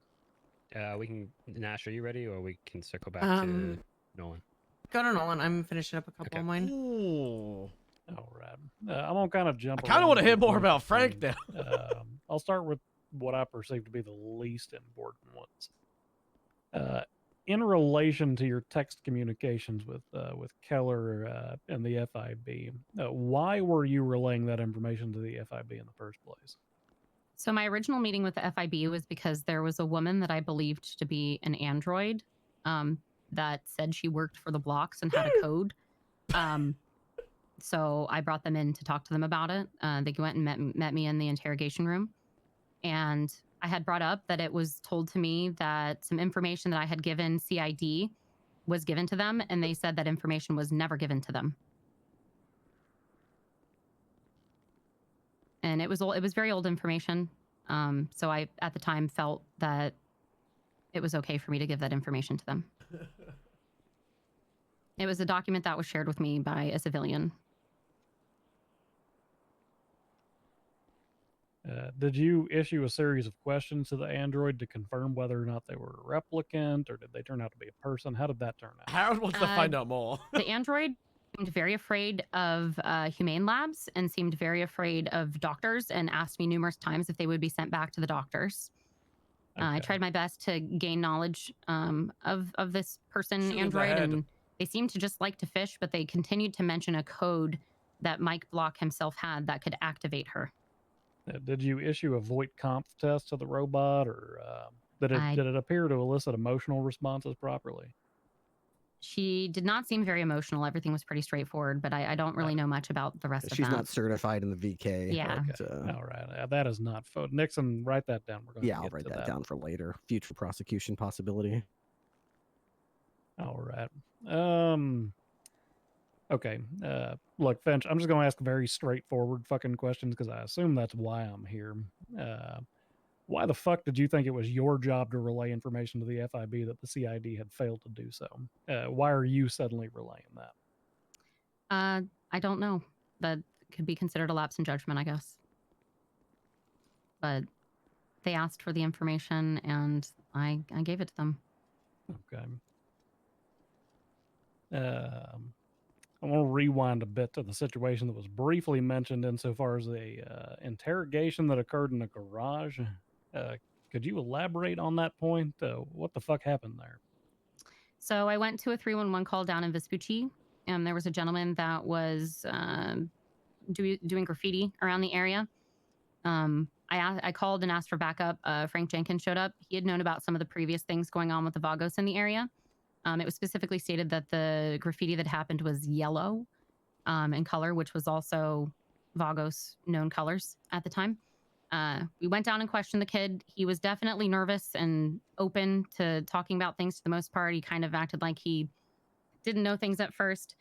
We can, Nash, are you ready, or we can circle back to Nolan? Go to Nolan. I'm finishing up a couple of mine. Ooh. All right. I'm gonna kind of jump. I kind of want to hear more about Frank now. I'll start with what I perceive to be the least important ones. In relation to your text communications with Keller and the FIB, why were you relaying that information to the FIB in the first place? So my original meeting with the FIB was because there was a woman that I believed to be an android that said she worked for the blocks and had a code. So I brought them in to talk to them about it. They went and met me in the interrogation room. And I had brought up that it was told to me that some information that I had given CID was given to them, and they said that information was never given to them. And it was very old information. So I, at the time, felt that it was okay for me to give that information to them. It was a document that was shared with me by a civilian. Did you issue a series of questions to the android to confirm whether or not they were a replicant, or did they turn out to be a person? How did that turn out? Harold wants to find out more. The android seemed very afraid of humane labs and seemed very afraid of doctors and asked me numerous times if they would be sent back to the doctors. I tried my best to gain knowledge of this person, Shoot in the android, head. and they seemed to just like to fish, but they continued to mention a code that Mike Block himself had that could activate her. Did you issue a Voight-Kampf test to the robot, or did it appear to elicit emotional responses properly? She did not seem very emotional. Everything was pretty straightforward, but I don't really know much about the rest of She's that. not certified in the VK. Yeah. All right. That is not... Nixon, write that down. We're going Yeah, I'll write that down for later. Future prosecution possibility. All right. Okay. Look, Finch, I'm just going to ask very straightforward fucking questions because I assume that's why I'm here. Why the fuck did you think it was your job to relay information to the FIB that the CID had failed to do so? Why are you suddenly relaying that? I don't know. That could be considered a lapse in judgment, I guess. But they asked for the information, and I gave it to them. Okay. I want to rewind a bit to the situation that was briefly mentioned insofar as the interrogation that occurred in a garage. Could you elaborate on that point? What the fuck happened there? So I went to a 311 call down in Vespucci, and there was a gentleman that was doing graffiti around the area. I called and asked for backup. Frank Jenkins showed up. He had known about some of the previous things going on with the Vagos in the area. It was specifically stated that the graffiti that happened was yellow in color, which was also Vagos' known colors at the time. We went down and questioned the kid. He was definitely nervous and open to talking about things for the most part. He kind of acted like he didn't know things at first.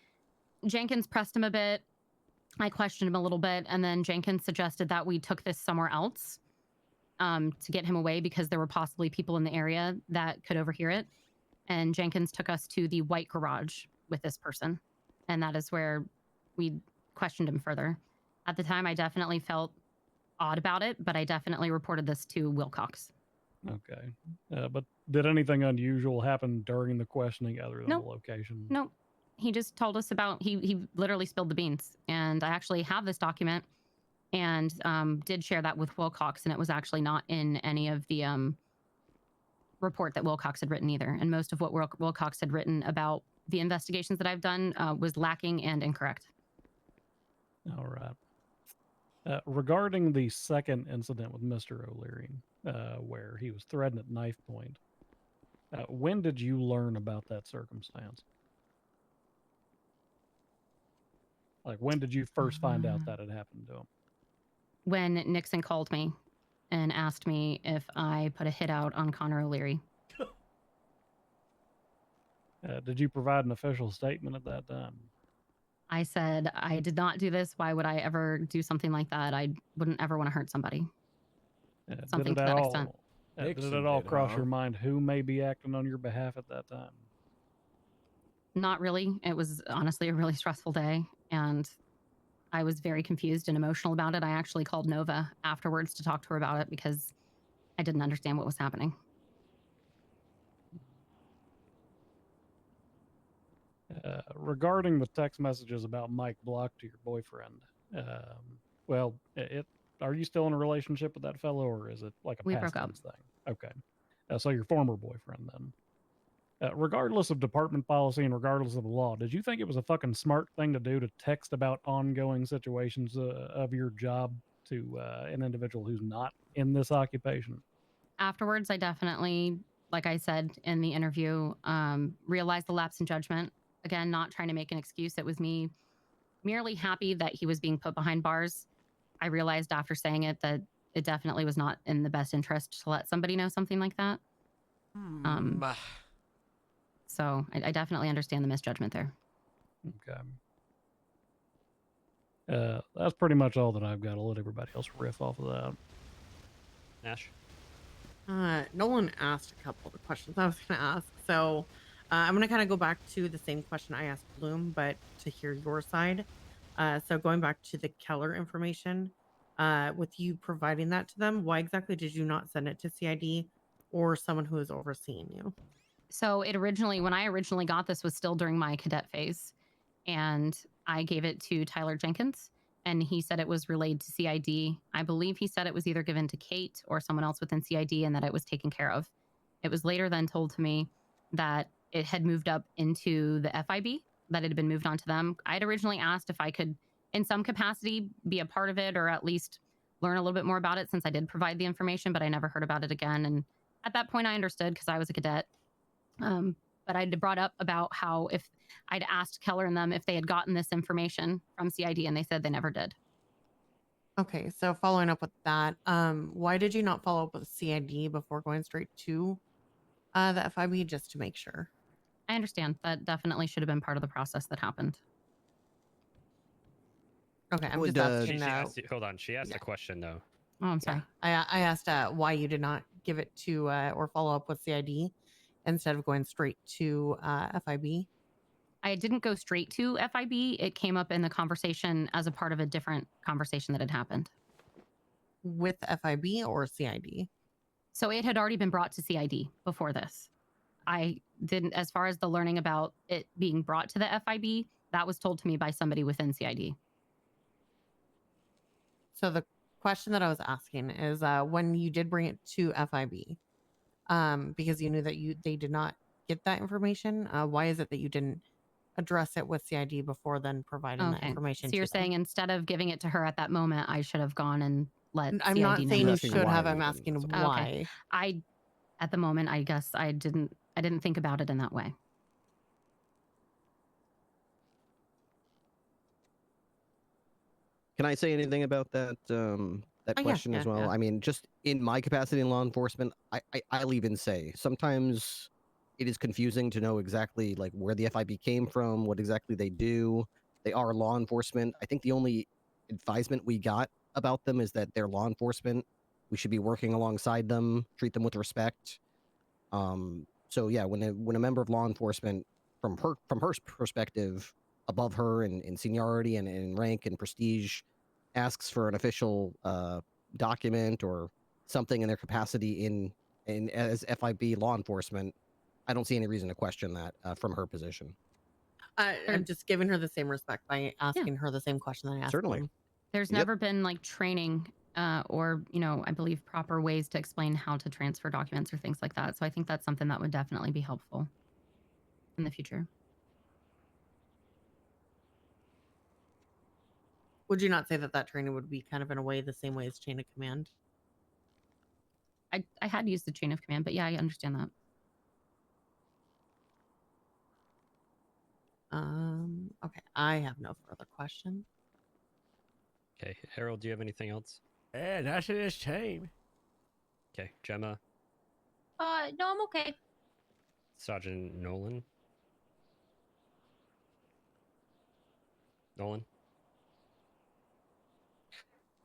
Jenkins pressed him a bit. I questioned him a little bit, and then Jenkins suggested that we took this somewhere else to get him away because there were possibly people in the area that could overhear it. And Jenkins took us to the white garage with this person. And that is where we questioned him further. At the time, I definitely felt odd about it, but I definitely reported this to Wilcox. Okay. But did anything unusual happen during the questioning other than the location? No. He just told us about, he literally spilled the beans. And I actually have this document and did share that with Wilcox, and it was actually not in any of the report that Wilcox had written either. And most of what Wilcox had written about the investigations that I've done was lacking and incorrect. All right. Regarding the second incident with Mr. O'Leary, where he was threatened at knife point, when did you learn about that circumstance? Like, when did you first find out that had happened to him? When Nixon called me and asked me if I put a hit out on Connor O'Leary. Did you provide an official statement at that time? I said, I did not do this. Why would I ever do something like that? I wouldn't ever want to hurt somebody. Something to that extent. Did it at all cross your mind who may be acting on your behalf at that time? Not really. It was honestly a really stressful day, and I was very confused and emotional about it. I actually called Nova afterwards to talk to her about it because I didn't understand what was happening. Regarding the text messages about Mike Block to your boyfriend, are you still in a relationship with that fellow, or is it like a We past broke up. tense thing? Okay. So your former boyfriend then. Regardless of department policy and regardless of the law, did you think it was a fucking smart thing to do to text about ongoing situations of your job to an individual who's not in this occupation? Afterwards, I definitely, like I said in the interview, realized the lapse in judgment. Again, not trying to make an excuse. It was me merely happy that he was being put behind bars. I realized after saying it that it definitely was not in the best interest to let somebody know something like that. So I definitely understand the misjudgment there. Okay. That's pretty much all that I've got. I'll let everybody else riff off of that. Nash? Nolan asked a couple of the questions I was going to ask. So I'm going to kind of go back to the same question I asked Bloom, but to hear your side. So going back to the Keller information, with you providing that to them, why exactly did you not send it to CID or someone who is overseeing you? So it originally, when I originally got this, was still during my cadet phase, and I gave it to Tyler Jenkins, and he said it was relayed to CID. I believe he said it was either given to Kate or someone else within CID, and that it was taken care of. It was later then told to me that it had moved up into the FIB, that it had been moved on to them. I had originally asked if I could, in some capacity, be a part of it or at least learn a little bit more about it, since I did provide the information, but I never heard about it again. And at that point, I understood because I was a cadet. But I brought up about how if I'd asked Keller and them if they had gotten this information from CID, and they said they never did. Okay, so following up with that, why did you not follow up with CID before going straight to the FIB, just to make sure? I understand. That definitely should have been part of the process that happened. Okay, I'm just asking She now. asked, hold on, she asked a question though. Oh, I'm sorry. I asked why you did not give it to or follow up with CID instead of going straight to FIB. I didn't go straight to FIB. It came up in the conversation as a part of a different conversation that had happened. With FIB or CID? So it had already been brought to CID before this. I didn't, as far as the learning about it being brought to the FIB, that was told to me by somebody within CID. So the question that I was asking is when you did bring it to FIB, because you knew that they did not get that information, why is it that you didn't address it with CID before then providing that information? So you're to them? saying instead of giving it to her at that moment, I should have gone and let I'm CID not know. saying you should have. I'm asking why. Okay. At the moment, I guess I didn't think about it in that way. Can I say anything about that question as well? I mean, just in my capacity in law enforcement, I'll even say sometimes it is confusing to know exactly like where the FIB came from, what exactly they do. They are law enforcement. I think the only advisement we got about them is that they're law enforcement. We should be working alongside them, treat them with respect. So yeah, when a member of law enforcement from her perspective, above her in seniority and in rank and prestige, asks for an official document or something in their capacity in as FIB law enforcement, I don't see any reason to question that from her position. I'm just giving her the same respect by asking her the same question that I asked. Certainly. There's never been like training or, I believe proper ways to explain how to transfer documents or things like that. So I think that's something that would definitely be helpful in the future. Would you not say that training would be kind of in a way the same way as chain of command? I had used the chain of command, but yeah, I understand that. Okay, I have no further questions. Okay, Harold, do you have anything else? Yeah, that's it is time. Okay, Gemma, No, I'm okay. Sergeant Nolan. Nolan?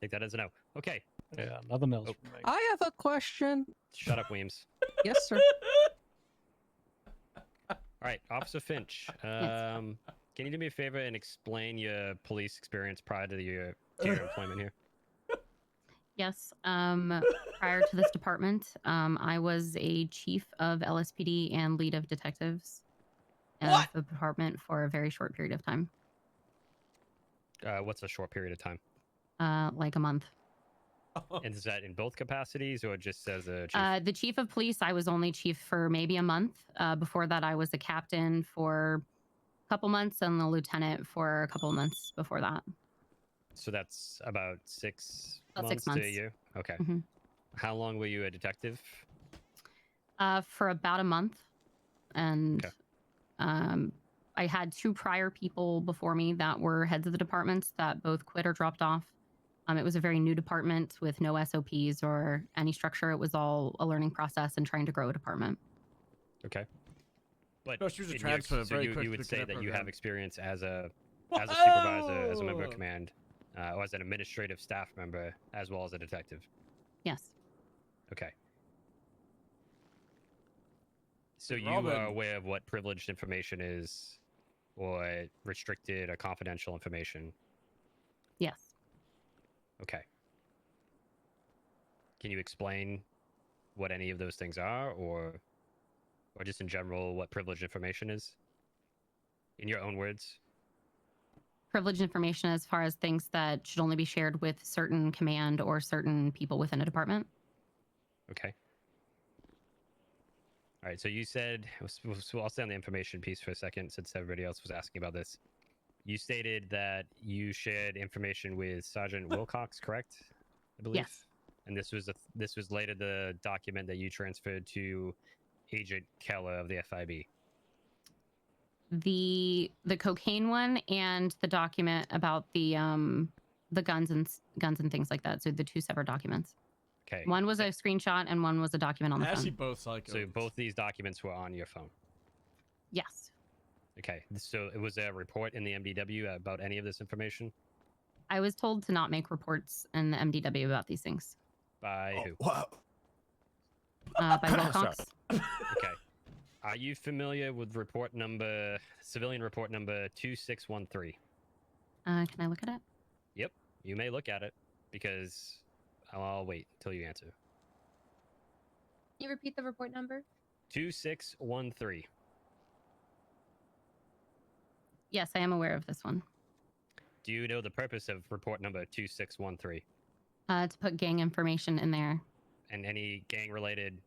Take that as a no. Okay. Yeah, nothing else from me. I have a question. Shut up, Weems. Yes, sir. All right, Officer Finch. Can you do me a favor and explain your police experience prior to your employment here? Yes. Prior to this department, I was a chief of LSPD and lead of detectives of the department for a very short period of time. What's a short period of time? Like a month. And is that in both capacities or just as a chief? The chief of police, I was only chief for maybe a month. Before that, I was a captain for a couple months and the lieutenant for a couple months before that. So that's about 6 About 6 months to a months. year? Okay. Mhm. How long were you a detective? For about a month. And I had 2 prior people before me that were heads of the departments that both quit or dropped off. It was a very new department with no SOPs or any structure. It was all a learning process and trying to grow a department. Okay. But No, she was a in transfer so very you quick would to say cadet that you program. have experience as a supervisor, as a member of Whoa! command, or as an administrative staff member, as well as a detective. Yes. Okay. So Hey, you are Robin. aware of what privileged information is, or restricted or confidential information? Yes. Okay. Can you explain what any of those things are, or just in general what privileged information is? In your own words. Privileged information as far as things that should only be shared with certain command or certain people within a department. Okay. All right. So you said, I'll stay on the information piece for a second since everybody else was asking about this. You stated that you shared information with Sergeant Wilcox, correct? I believe. Yes. And this was later the document that you transferred to Agent Keller of the FIB. The cocaine one and the document about the guns and things like that. So the two separate documents. Okay. One was a screenshot and one was a document on the Actually, phone. both psychos. So both these documents were on your phone. Yes. Okay. So it was a report in the MDW about any of this information? I was told to not make reports in the MDW about these things. By who? By Wilcox. Okay. Are you familiar with civilian report number 2613? Can I look at it? Yep. You may look at it because I'll wait until you answer. Can you repeat the report number? 2613. Yes, I am aware of this one. Do you know the purpose of report number 2613? To put gang information in there. And any gang-related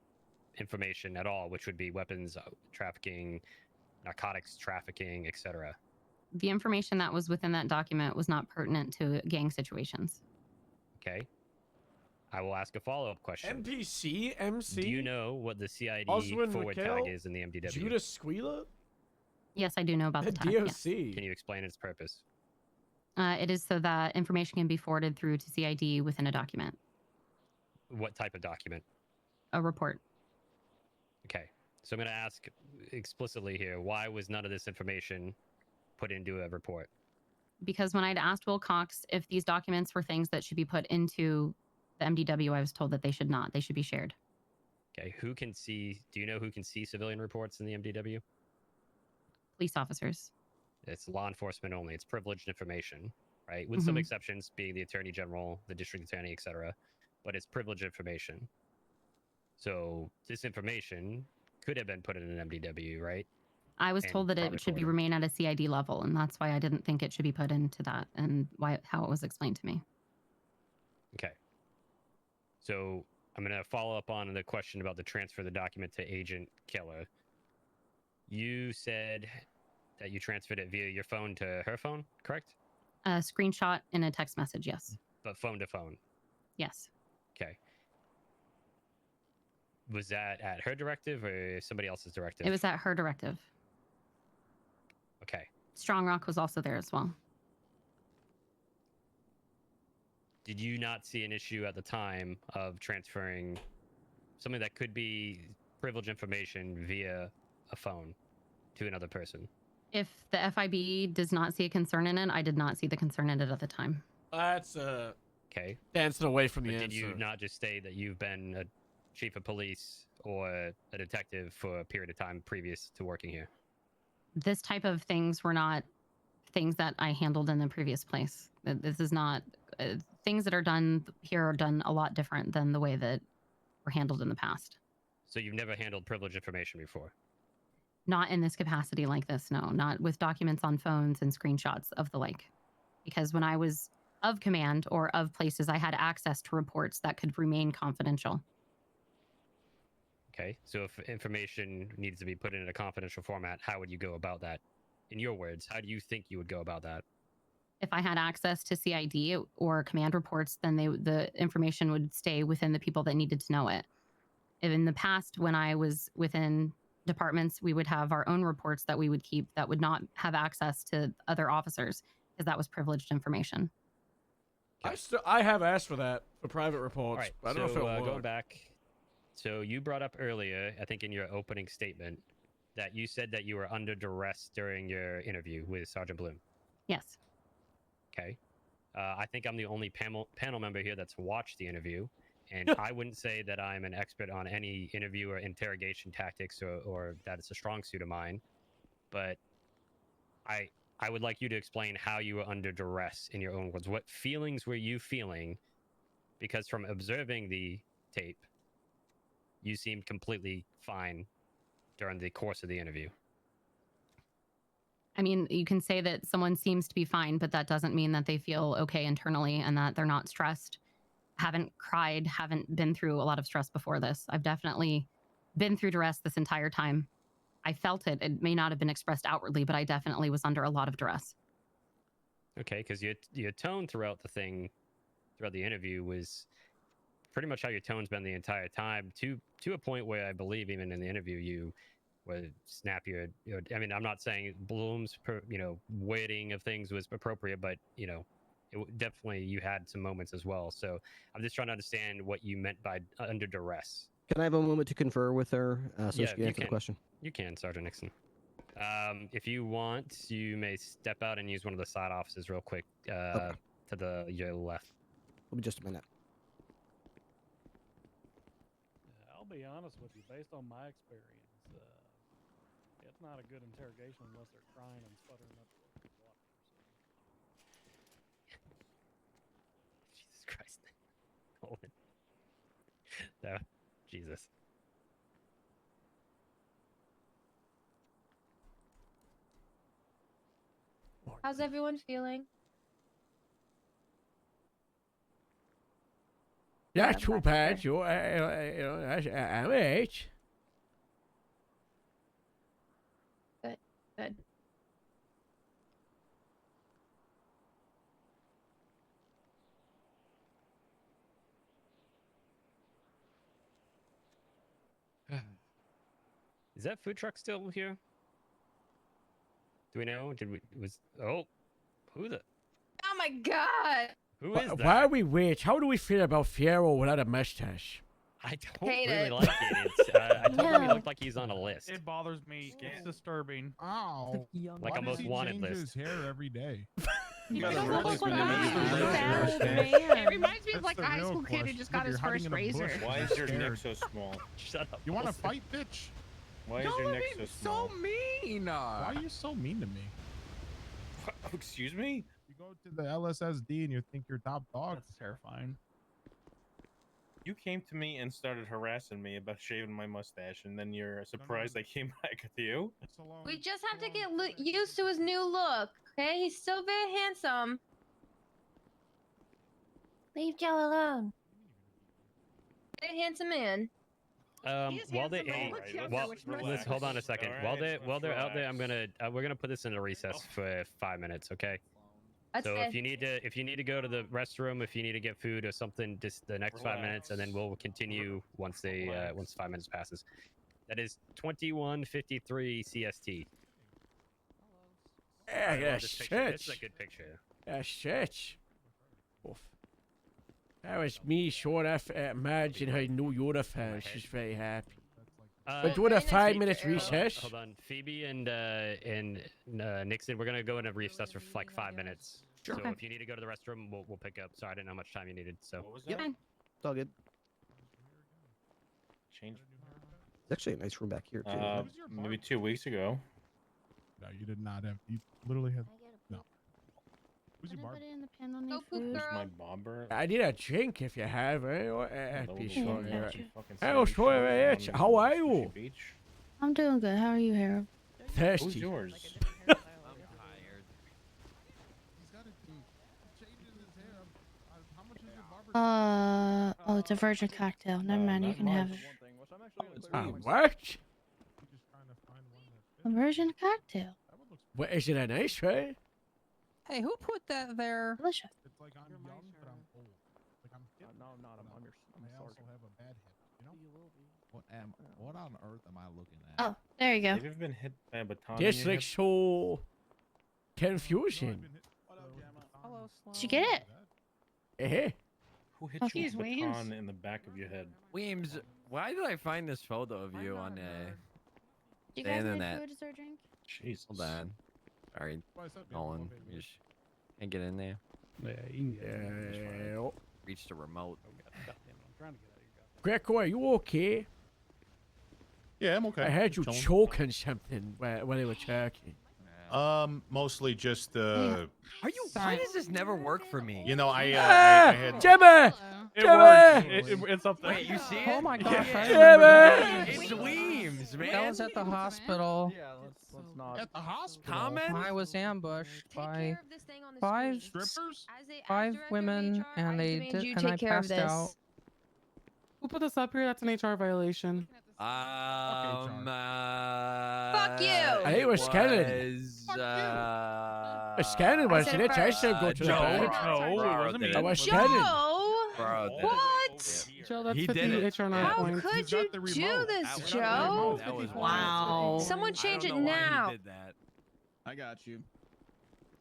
information at all, which would be weapons trafficking, narcotics trafficking, etc. The information that was within that document was not pertinent to gang situations. Okay. I will ask a follow-up question. NPC? MC? Do you know what the CID Oswin forward McHale? tag is in the MDW? Judas Squealer? Yes, I do know about the tag. DOC. Yes. Can you explain its purpose? It is so that information can be forwarded through to CID within a document. What type of document? A report. Okay. So I'm going to ask explicitly here, why was none of this information put into a report? Because when I'd asked Wilcox if these documents were things that should be put into the MDW, I was told that they should not. They should be shared. Okay. Do you know who can see civilian reports in the MDW? Police officers. It's law enforcement only. It's privileged information, right? With some exceptions being the attorney general, the district attorney, etc. But it's privileged information. So this information could have been put in an MDW, right? I was told that it should remain at a CID level, and that's why I didn't think it should be put into that, and how it was explained to me. Okay. So I'm going to follow up on the question about the transfer of the document to Agent Keller. You said that you transferred it via your phone to her phone, correct? A screenshot in a text message, yes. But phone to phone? Yes. Okay. Was that at her directive or somebody else's directive? It was at her directive. Okay. Strong Rock was also there as well. Did you not see an issue at the time of transferring something that could be privileged information via a phone to another person? If the FIB does not see a concern in it, I did not see the concern in it at the time. That's okay. Dancing away from the But answer. did you not just say that you've been a chief of police or a detective for a period of time previous to working here? This type of things were not things that I handled in the previous place. This is not things that are done here are done a lot different than the way that were handled in the past. So you've never handled privileged information before? Not in this capacity like this, no. Not with documents on phones and screenshots of the like. Because when I was of command or of places, I had access to reports that could remain confidential. Okay, so if information needs to be put in a confidential format, how would you go about that? In your words, how do you think you would go about that? If I had access to CID or command reports, then the information would stay within the people that needed to know it. In the past, when I was within departments, we would have our own reports that we would keep that would not have access to other officers because that was privileged information. I have asked for that for private reports. All right. But I don't know if it'll work. Going back, so you brought up earlier, I think in your opening statement, that you said that you were under duress during your interview with Sergeant Bloom. Yes. Okay. I think I'm the only panel member here that's watched the interview, and I wouldn't say that I'm an expert on any interview or interrogation tactics or that it's a strong suit of mine, but I would like you to explain how you were under duress in your own words. What feelings were you feeling? Because from observing the tape, you seemed completely fine during the course of the interview. I mean, you can say that someone seems to be fine, but that doesn't mean that they feel okay internally and that they're not stressed. Haven't cried, haven't been through a lot of stress before this. I've definitely been through duress this entire time. I felt it. It may not have been expressed outwardly, but I definitely was under a lot of duress. Okay, because your tone throughout the interview was pretty much how your tone's been the entire time, to a point where I believe even in the interview you would snap your. I mean, I'm not saying Bloom's wording of things was appropriate, but definitely you had some moments as well. So I'm just trying to understand what you meant by under duress. Can I have a moment to confer with her so she can answer the question? You can, Sergeant Nixon. If you want, you may step out and use one of the side offices real quick to your left. Will be just a minute. I'll be honest with you, based on my experience, it's not a good interrogation unless they're crying and sputtering up water. Jesus Christ. Hold it. No, Jesus. How's everyone feeling? Not too bad. I'm it. Good, good. Is that food truck still here? Do we know? Who the? Oh my god! Who is that? Why are we rich? How do we feel about Fierro without a mustache? I don't Hate really it. like it. It's, I told him he looked like he's on a list. It bothers me. It's disturbing. Oh, Like a most wanted list. His hair every day. It It reminds me of like a high school kid who just got his first razor. Why is your neck so small? Shut up. You want to fight, bitch? Why is your neck so small? mean. Why are you so mean to me? Excuse me? You go to the LSSD and you think you're top dog. That's terrifying. You came to me and started harassing me about shaving my mustache, and then you're surprised I came back to you. We just have to get used to his new look, okay? He's still very handsome. Leave Joe alone. Very handsome man. While they hold on a second. Right, While they're out there, we're gonna put this in a recess for 5 minutes, okay? That's So fair. if you need to go to the restroom, if you need to get food or something, just the next 5 minutes, and then we'll continue once 5 minutes passes. That is 21:53 CST. Yeah, This is a good picture. Yeah, shit. Oof. That was me showing off Madge in her new uniform. She's very happy. We're doing a 5 minutes recess. Hold on, Phoebe and Nixon, we're gonna go in a recess for like 5 minutes. Sure. So Okay. if you need to go to the restroom, we'll pick up. Sorry, I didn't know how much time you needed. So. What was Yep. that? It's all good. Change. It's actually a nice room back here, too. Maybe 2 weeks ago. No, you did not have. You literally had. No. Who's your barber? in the pen on Go poop, Where's my girl. bobber? I need a drink if you have. Be sure. Fucking Hello, sandwich Troy. on How are you? Sushi Beach. I'm doing good. How are you, Harold? Who's Thirsty. yours? He's got to change his hair. How much is your barber? Oh, it's a virgin cocktail. Never mind, you can have it. What? A virgin cocktail. What is it? A nice, right? Hey, who put that there? Delicious. It's like I'm young, but I'm old. Like I'm hip. No, I'm not. I also have a bad hip. You know? What on earth am I looking at? Oh, there you go. Have you ever been hit by a baton? in This your looks hip? so confusing. Hello, Did you get it? Eh? Who hit you Jeez, with a Weems. baton in the back of your head? Weems, why did I find this photo of you on Do you the guys need internet? food or drink? Jesus. Hold on. Sorry, Nolan. You just can't get in there. Yeah, you can get it. Yeah. Reach the remote. I'm trying to get out of your Greco, are you okay? Yeah, I'm okay. I heard you Chilling. choking something when they were talking. Mostly just Are you? Why does this never work for me? you know, I had Jimmy! It Jimmy! works. It's up there. Wait, you see it? Oh my gosh, I Yeah, remember man. that. It's Weems, man. That was at the hospital. Yeah, let's not. At the hospital. Comment? I was ambushed Take by care of this thing on the five screen. Strippers? five Director of women, HR, I and they demand did, you and take I care of passed this. out. Who put this up here? That's an HR violation. Fuck you! I think it was Scannon. Scannon was said it? it I first. said go to the No, bed. no, it wasn't me. I was Joe! Scannon. Bro, What? Joe, that's He 50 did it. HR Yeah. How points. could He's you got the do remote. this, That was Joe? That was Wow. Someone change I it don't know why now. he did that. I got you.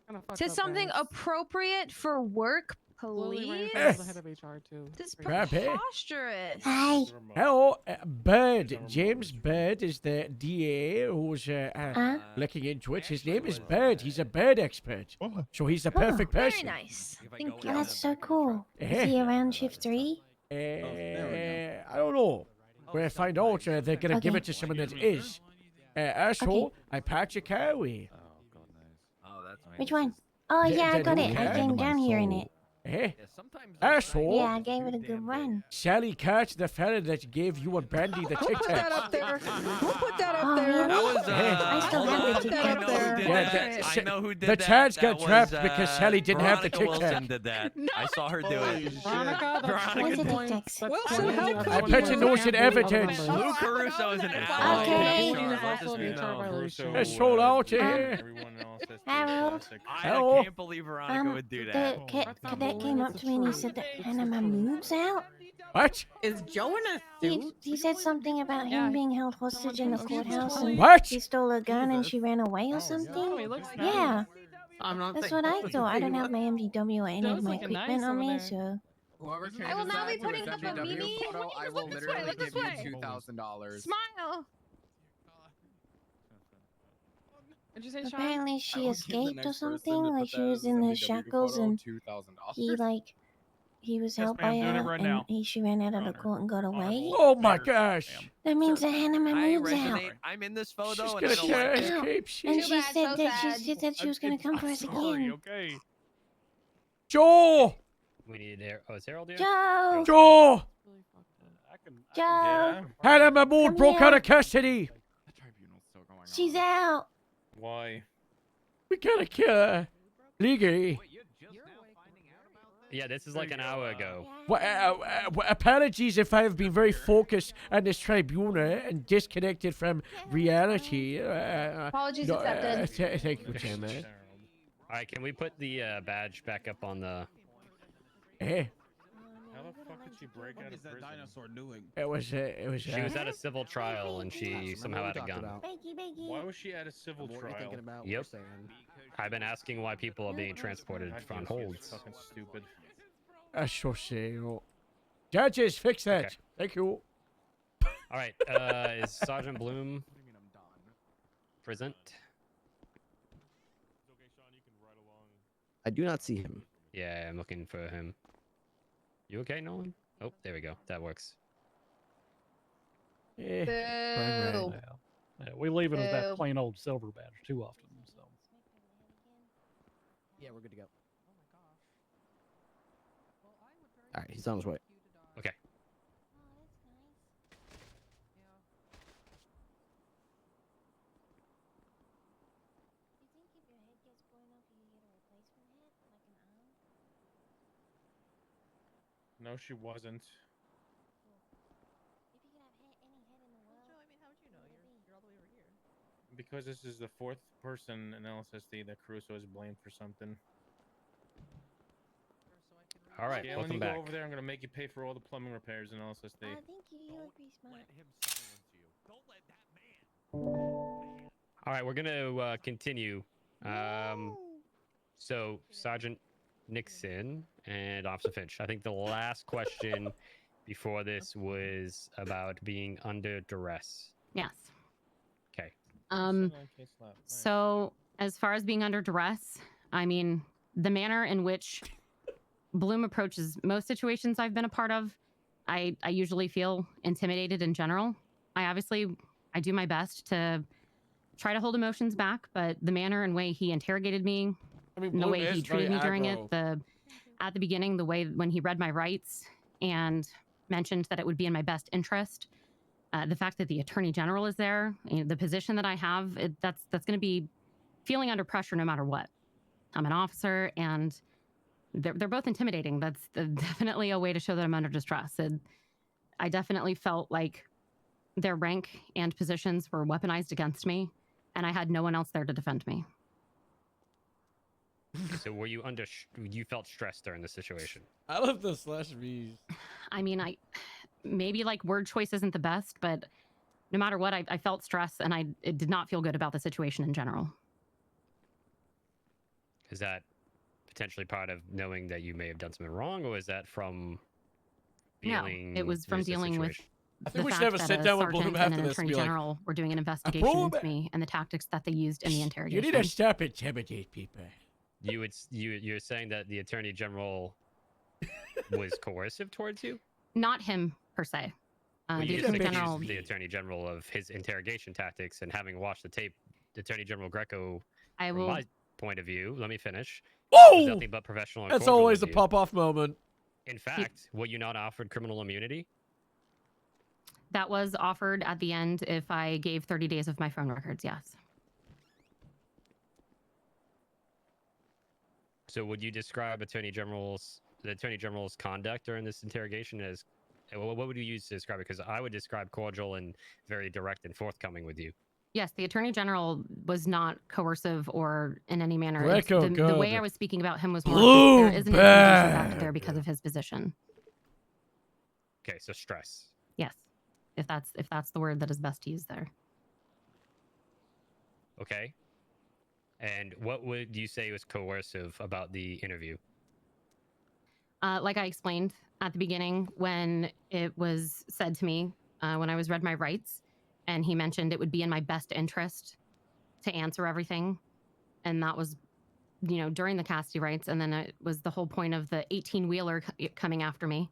Kinda fucked To up, something guys. appropriate for work, Lily please. Randall is the head of HR too. This is Crap, eh? preposterous. Hi. Hello, Bird. James Bird is the DA who's looking into it. His name is Bird. He's a bird expert. So he's the perfect Very person. nice. If I Thank go you. in That's the back of the truck. Is he around shift 3? I don't know. When I find out, they're going to give it to someone that is. Asshole, I patch your car away. Oh, God, nice. Oh, that's nice. Which one? Oh Yeah, yeah, I that got new it. I cat. came down here in it. Eh? Yeah, sometimes Asshole. Yeah, I gave it a good run. Sally Catch, the fella that gave you and Brandy the Tic Tacs. there? Who put that up there? That was, I still hold have on. the Tic I Tac know there. who did Yeah, that. the- I know who did the that. Chads That got was, trapped because Sally didn't have the Veronica Tic Wilson Tac. did that. I saw her do it. Veronica, that's Veronica 20 did it. points. That's Wilson, 20 how points. could I bet you know it's an evidence. Lou Caruso is an asshole. Okay. Bullying is Let also this be an HR known. violation. Let's roll out here. Everyone else has to Harold. classic. I can't believe Veronica would do that. The cadet came up to me and he said that Hannah, my moves out. What? Is Joe in a suit? He said something about him being held hostage in the courthouse and What? he stole a gun and she ran away or something. Yeah, I'm not. that's what I thought. I don't have my MDW or any of Joe's my looking equipment nice on over me, there. so. Whoever I will changes now be that to putting his up a MDW meanie. photo, I will Look this way, literally look this give way. you $2,000. Smile. Did you say Sean? Apparently I she will give the escaped next or person something. to Like put she that was as in the MDW shackles photo, and $2,000. he was Yes, held ma'am, by doing it her right and now. she ran out of the court and got away. Oh my gosh. That means that Hannah my I moves out. resonate. I'm in this photo She's and gonna I don't like try it. to escape. And Too she bad, said so that sad. she said she was gonna come for us again. Okay. Joe! We need Harold. Oh, is Harold here? Joe! Joe! Joe! Hannah Mahmood Come broke here. out of custody. The tribunal's still going on. She's out. Why? We gotta kill her. Legally. Yeah, this is like an hour ago. Apologies if I have been very focused on this tribunal and disconnected from reality. Apologies accepted. Thank you, Chairman. All right, can we put the badge back up on the? Eh? How the fuck did she break What out is of that prison? dinosaur doing? It was. She was at a civil trial and she somehow had a gun. Why was she at a civil trial? Yep. I've been asking why people are being transported on holds. Fucking stupid. That's so sad. Judges, fix that. Okay. Thank you. All right, is Sergeant Bloom present? I do not see him. Yeah, I'm looking for him. You okay, Nolan? Oh, there we go. That works. Boo. Yeah, we leave it as Boo. that plain old silver badge too often. So Yeah, we're good to go. All right, he's on his way. Okay. No, she wasn't. Because this is the fourth person in LSSD that Caruso is blamed for something. All right, Galen, welcome you back. go over there. I'm gonna make you pay for all the plumbing repairs in LSSD. Thank you. You look pretty smart. All right, we're gonna continue. So Sergeant Nixon, and Officer Finch. I think the last question before this was about being under duress. Yes. Okay. So as far as being under duress, I mean, the manner in which Bloom approaches most situations I've been a part of, I usually feel intimidated in general. I do my best to try to hold emotions back, but the manner and way he interrogated me, I mean, the Bloom way he is very treated me during it, aggro. at the beginning, the way when he read my rights and mentioned that it would be in my best interest, the fact that the Attorney General is there, the position that I have, that's going to be feeling under pressure no matter what. I'm an officer, and they're both intimidating. That's definitely a way to show that I'm under distress. I definitely felt like their rank and positions were weaponized against me, and I had no one else there to defend me. So were you you felt stressed during the situation? I love the slash V's. I mean, maybe like word choice isn't the best, but no matter what, I felt stress, and it did not feel good about the situation in general. Is that potentially part of knowing that you may have done something wrong, or is that from feeling? No, it was from there's a dealing with situation? I think the we should fact have a that sit a down with Bloom sergeant and after an this and attorney be like, general were doing an investigation Bloom! into me and the tactics that they used in the you interrogation. need to stop intimidate people. You're saying that the Attorney General was coercive towards you? Not him per se. Well, The you attorney just general. accused the Attorney General of his interrogation tactics, and having watched the tape, the Attorney General Greco, from my point of view, let me finish. Was Whoa! nothing but professional. And That's cordial always a with you. pop-off moment. In fact, were you not offered criminal immunity? That was offered at the end if I gave 30 days of my phone records, yes. So would you describe the Attorney General's conduct during this interrogation as, what would you use to describe it? Because I would describe cordial and very direct and forthcoming with you. Yes, the attorney general was not coercive or in any manner. Greco, The way good. I was speaking about him was more Bloom there is an intimidation factor bad. there because of his position. Okay, so stress. Yes, if that's the word that is best to use there. Okay. And what would you say was coercive about the interview? Like I explained at the beginning, when it was said to me, when I was read my rights, and he mentioned it would be in my best interest to answer everything. And that was, during the custody rights. And then it was the whole point of the 18-wheeler coming after me.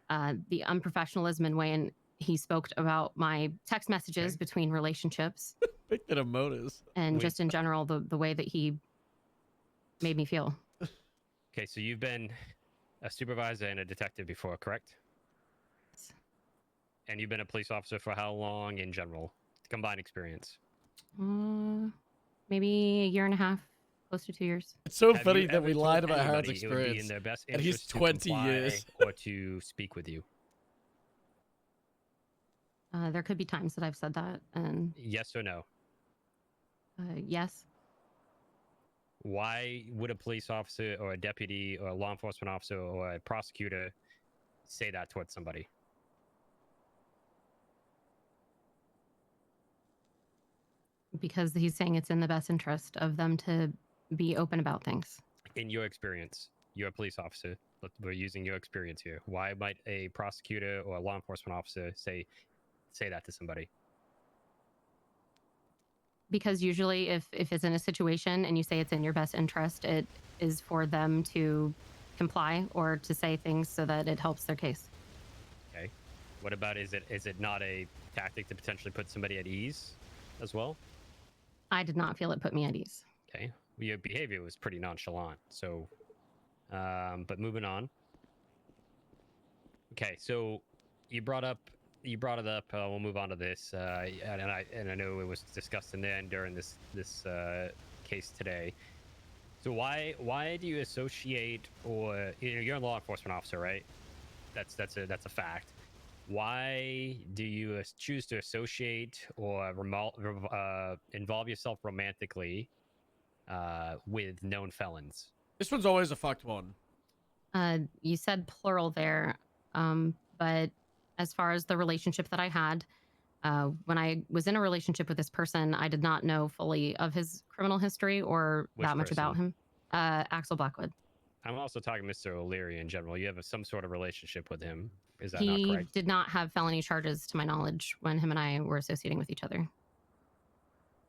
The unprofessionalism and way he spoke about my text messages between relationships. Picking of motives. And just in general, the way that he made me feel. Okay, so you've been a supervisor and a detective before, correct? And you've been a police officer for how long in general? Combined experience? Maybe a year and a half, close to 2 years. It's so Have funny you that ever we told lied about Harold's anybody it would be experience. in their best And he's interest to 20 comply years. or to speak with you? There could be times that I've said that, and Yes or no? yes. Why would a police officer or a deputy or a law enforcement officer or a prosecutor say that towards somebody? Because he's saying it's in the best interest of them to be open about things. In your experience, you're a police officer, but we're using your experience here. Why might a prosecutor or a law enforcement officer say that to somebody? Because usually if it's in a situation and you say it's in your best interest, it is for them to comply or to say things so that it helps their case. Okay. What about, is it not a tactic to potentially put somebody at ease as well? I did not feel it put me at ease. Okay. Well, your behavior was pretty nonchalant. So, but moving on. Okay. So you brought it up. We'll move on to this. And I know it was discussed in the end during this case today. So why do you associate, or you're a law enforcement officer, right? That's a fact. Why do you choose to associate or involve yourself romantically with known felons? This one's always a fucked one. You said plural there, but as far as the relationship that I had, when I was in a relationship with this person, I did not know fully of his criminal history or Which that much about person? him. Axel Blackwood. I'm also talking Mr. O'Leary in general. You have some sort of relationship with him. Is that not He correct? did not have felony charges, to my knowledge, when him and I were associating with each other.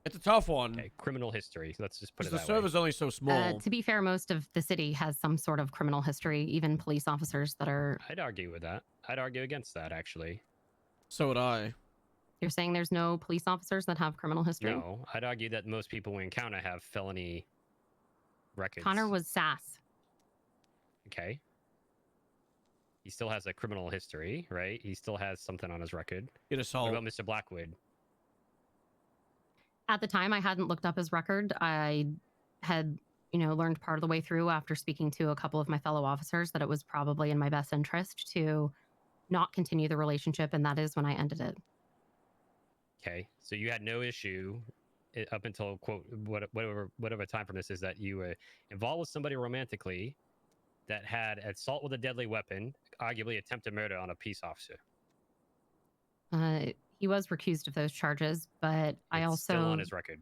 It's a tough one. Okay, criminal history. Let's just put it The that way. server's only so small. To be fair, most of the city has some sort of criminal history, even police officers that are... I'd argue with that. I'd argue against that, actually. So would I. You're saying there's no police officers that have criminal history? No, I'd argue that most people we encounter have felony records. Connor was SAS. Okay. He still has a criminal history, right? He still has something on his record. Get assault. What about Mr. Blackwood? At the time, I hadn't looked up his record. I had, learned part of the way through after speaking to a couple of my fellow officers that it was probably in my best interest to not continue the relationship, and that is when I ended it. Okay, so you had no issue up until, quote, whatever time from this is, that you were involved with somebody romantically that had assault with a deadly weapon, arguably attempted murder on a peace officer. He was recused of those charges, but I It's also still on his record.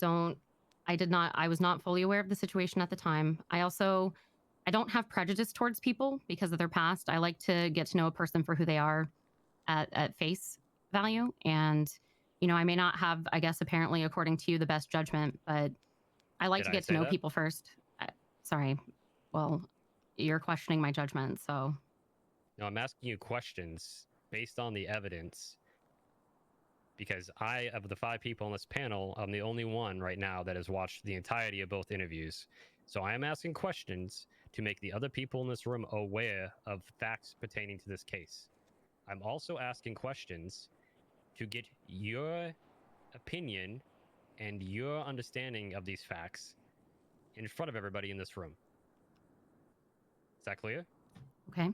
I was not fully aware of the situation at the time. I don't have prejudice towards people because of their past. I like to get to know a person for who they are at face value. And, I may not have, I guess, apparently, according to you, the best judgment, but I like to get to know people first. Sorry. Well, you're questioning my judgment, so. No, I'm asking you questions based on the evidence, because of the 5 people on this panel, I'm the only one right now that has watched the entirety of both interviews. So I am asking questions to make the other people in this room aware of facts pertaining to this case. I'm also asking questions to get your opinion and your understanding of these facts in front of everybody in this room. Is that clear? Okay.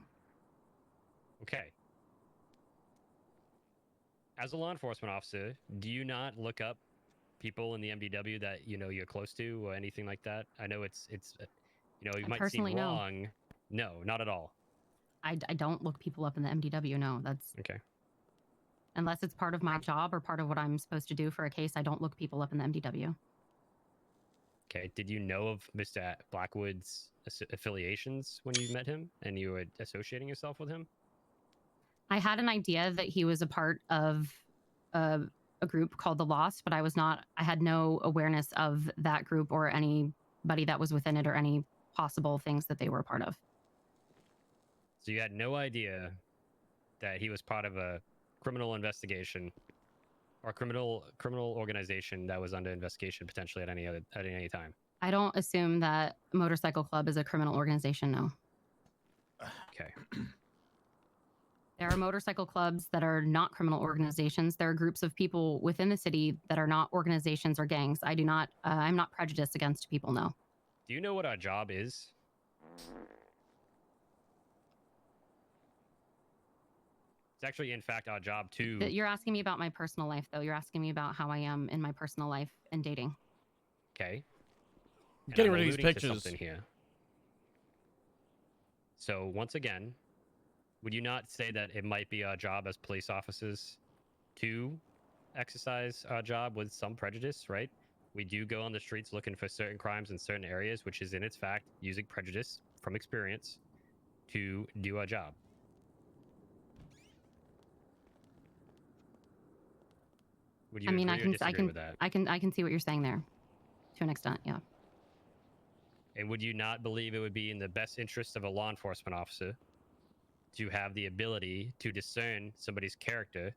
Okay. As a law enforcement officer, do you not look up people in the MDW that you're close to or anything like that? I know it's you might seem wrong. No, not at all. I don't look people up in the MDW. No, that's okay. Unless it's part of my job or part of what I'm supposed to do for a case, I don't look people up in the MDW. Okay. Did you know of Mr. Blackwood's affiliations when you met him and you were associating yourself with him? I had an idea that he was a part of a group called The Lost, but I had no awareness of that group or anybody that was within it or any possible things that they were a part of. So you had no idea that he was part of a criminal investigation or criminal organization that was under investigation potentially at any time? I don't assume that Motorcycle Club is a criminal organization, no. Okay. There are motorcycle clubs that are not criminal organizations. There are groups of people within the city that are not organizations or gangs. I'm not prejudiced against people, no. Do you know what our job is? It's actually, in fact, our job to... You're asking me about my personal life, though. You're asking me about how I am in my personal life and dating. Okay. And Getting I'm rid of these alluding to pictures. something here. So, once again, would you not say that it might be our job as police officers to exercise our job with some prejudice, right? We do go on the streets looking for certain crimes in certain areas, which is in its fact using prejudice from experience to do our job. Would you agree or disagree with that? I can see what you're saying there, to an extent, yeah. And would you not believe it would be in the best interest of a law enforcement officer to have the ability to discern somebody's character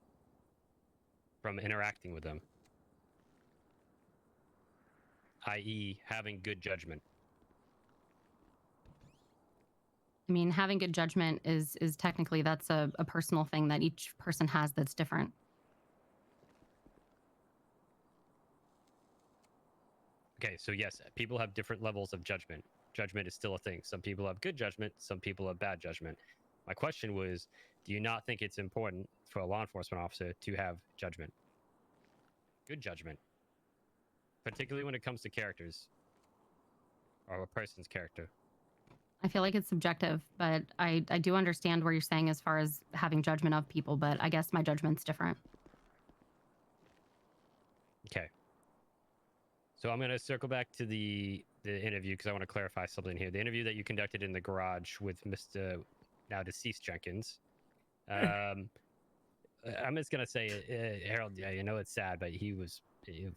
from interacting with them? I.e., having good judgment. I mean, having good judgment is technically, that's a personal thing that each person has that's different. Okay, so yes, people have different levels of judgment. Judgment is still a thing. Some people have good judgment, some people have bad judgment. My question was, do you not think it's important for a law enforcement officer to have judgment? Good judgment. Particularly when it comes to characters. Or a person's character. I feel like it's subjective, but I do understand where you're saying as far as having judgment of people, but I guess my judgment's different. Okay. So I'm going to circle back to the interview because I want to clarify something here. The interview that you conducted in the garage with Mr. now deceased Jenkins. I'm just going to say, Harold, yeah, you know it's sad, but he was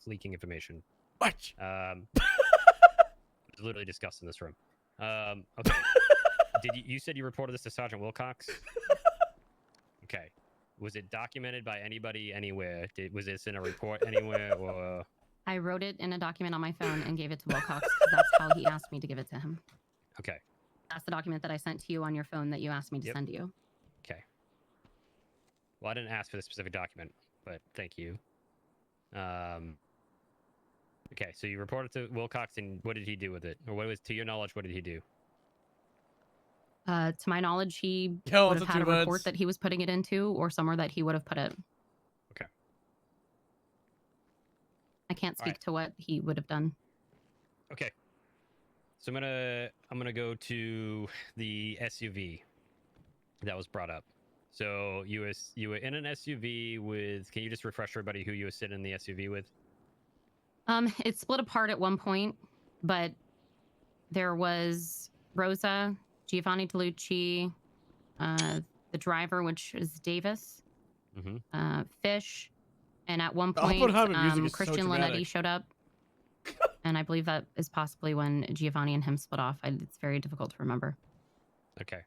leaking information. What? It was literally discussed in this room. Okay. You said you reported this to Sergeant Wilcox? Okay. Was it documented by anybody anywhere? Was this in a report anywhere or? I wrote it in a document on my phone and gave it to Wilcox because that's how he asked me to give it to him. Okay. That's the document that I sent to you on your phone that you asked me to send to you. Okay. Well, I didn't ask for the specific document, but thank you. Okay, so you reported to Wilcox, and what did he do with it? Or to your knowledge, what did he do? To my knowledge, he Yo, would have had a report words. that he was putting it into or somewhere that he would have put it. Okay. I can't speak to what he would have done. Okay. So I'm gonna go to the SUV that was brought up. So you were in an SUV with. Can you just refresh everybody who you were sitting in the SUV with? It split apart at one point, but there was Rosa, Giovanni DeLucci, the driver, which is Davis, Fish, and at one point, Christian Linetti showed up. And I believe that is possibly when Giovanni and him split off. It's very difficult to remember. Okay.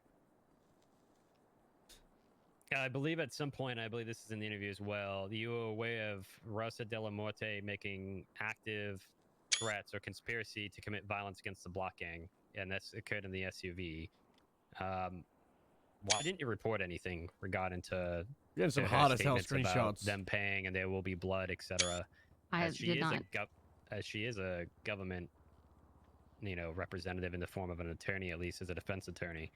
I believe at some point, I believe this is in the interview as well, you were aware of Rosa de la Morte making active threats or conspiracy to commit violence against the block gang, and that's occurred in the SUV. Why didn't you report anything regarding to some her hot as hell statements about screenshots. them paying and there will be blood, etc.? I did not. As she is a government, representative in the form of an attorney, at least as a defense attorney.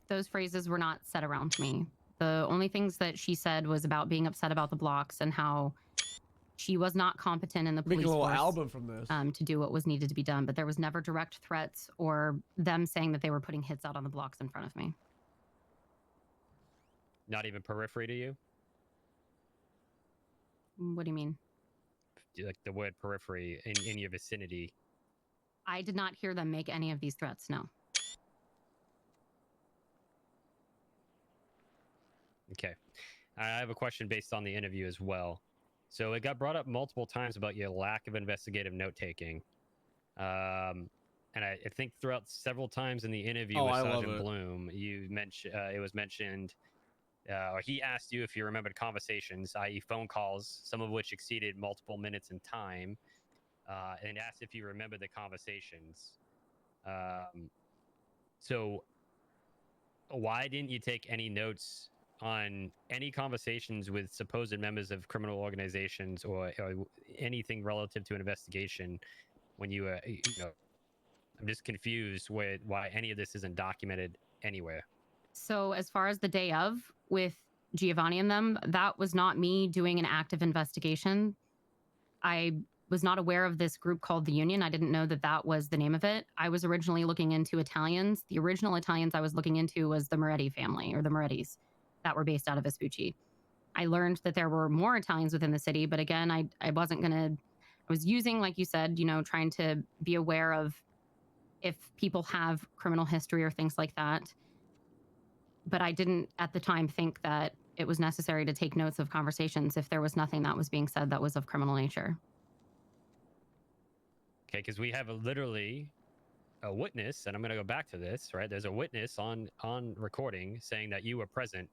Those phrases were not said around me. The only things that she said was about being upset about the blocks and how she was not competent in the police Make a little force album from this. to do what was needed to be done. But there was never direct threats or them saying that they were putting hits out on the blocks in front of me. Not even periphery to you? What do you mean? Like the word periphery in your vicinity? I did not hear them make any of these threats, no. Okay. I have a question based on the interview as well. So it got brought up multiple times about your lack of investigative note-taking. And I think throughout several times in the interview with Sergeant Bloom, you mentioned it was mentioned, or he asked you if you remembered conversations, i.e. phone calls, some of which exceeded multiple minutes in time, and asked if you remember the conversations. So why didn't you take any notes on any conversations with supposed members of criminal organizations or anything relative to an investigation when you were, I'm just confused why any of this isn't documented anywhere. So as far as the day of with Giovanni and them, that was not me doing an active investigation. I was not aware of this group called the Union. I didn't know that that was the name of it. I was originally looking into Italians. The original Italians I was looking into was the Moretti family, or the Morettis, that were based out of Vespucci. I learned that there were more Italians within the city, but again, I wasn't going to, I was using, like you said, trying to be aware of if people have criminal history or things like that. But I didn't at the time think that it was necessary to take notes of conversations if there was nothing that was being said that was of criminal nature. Okay, because we have literally a witness, and I'm going to go back to this, right? There's a witness on recording saying that you were present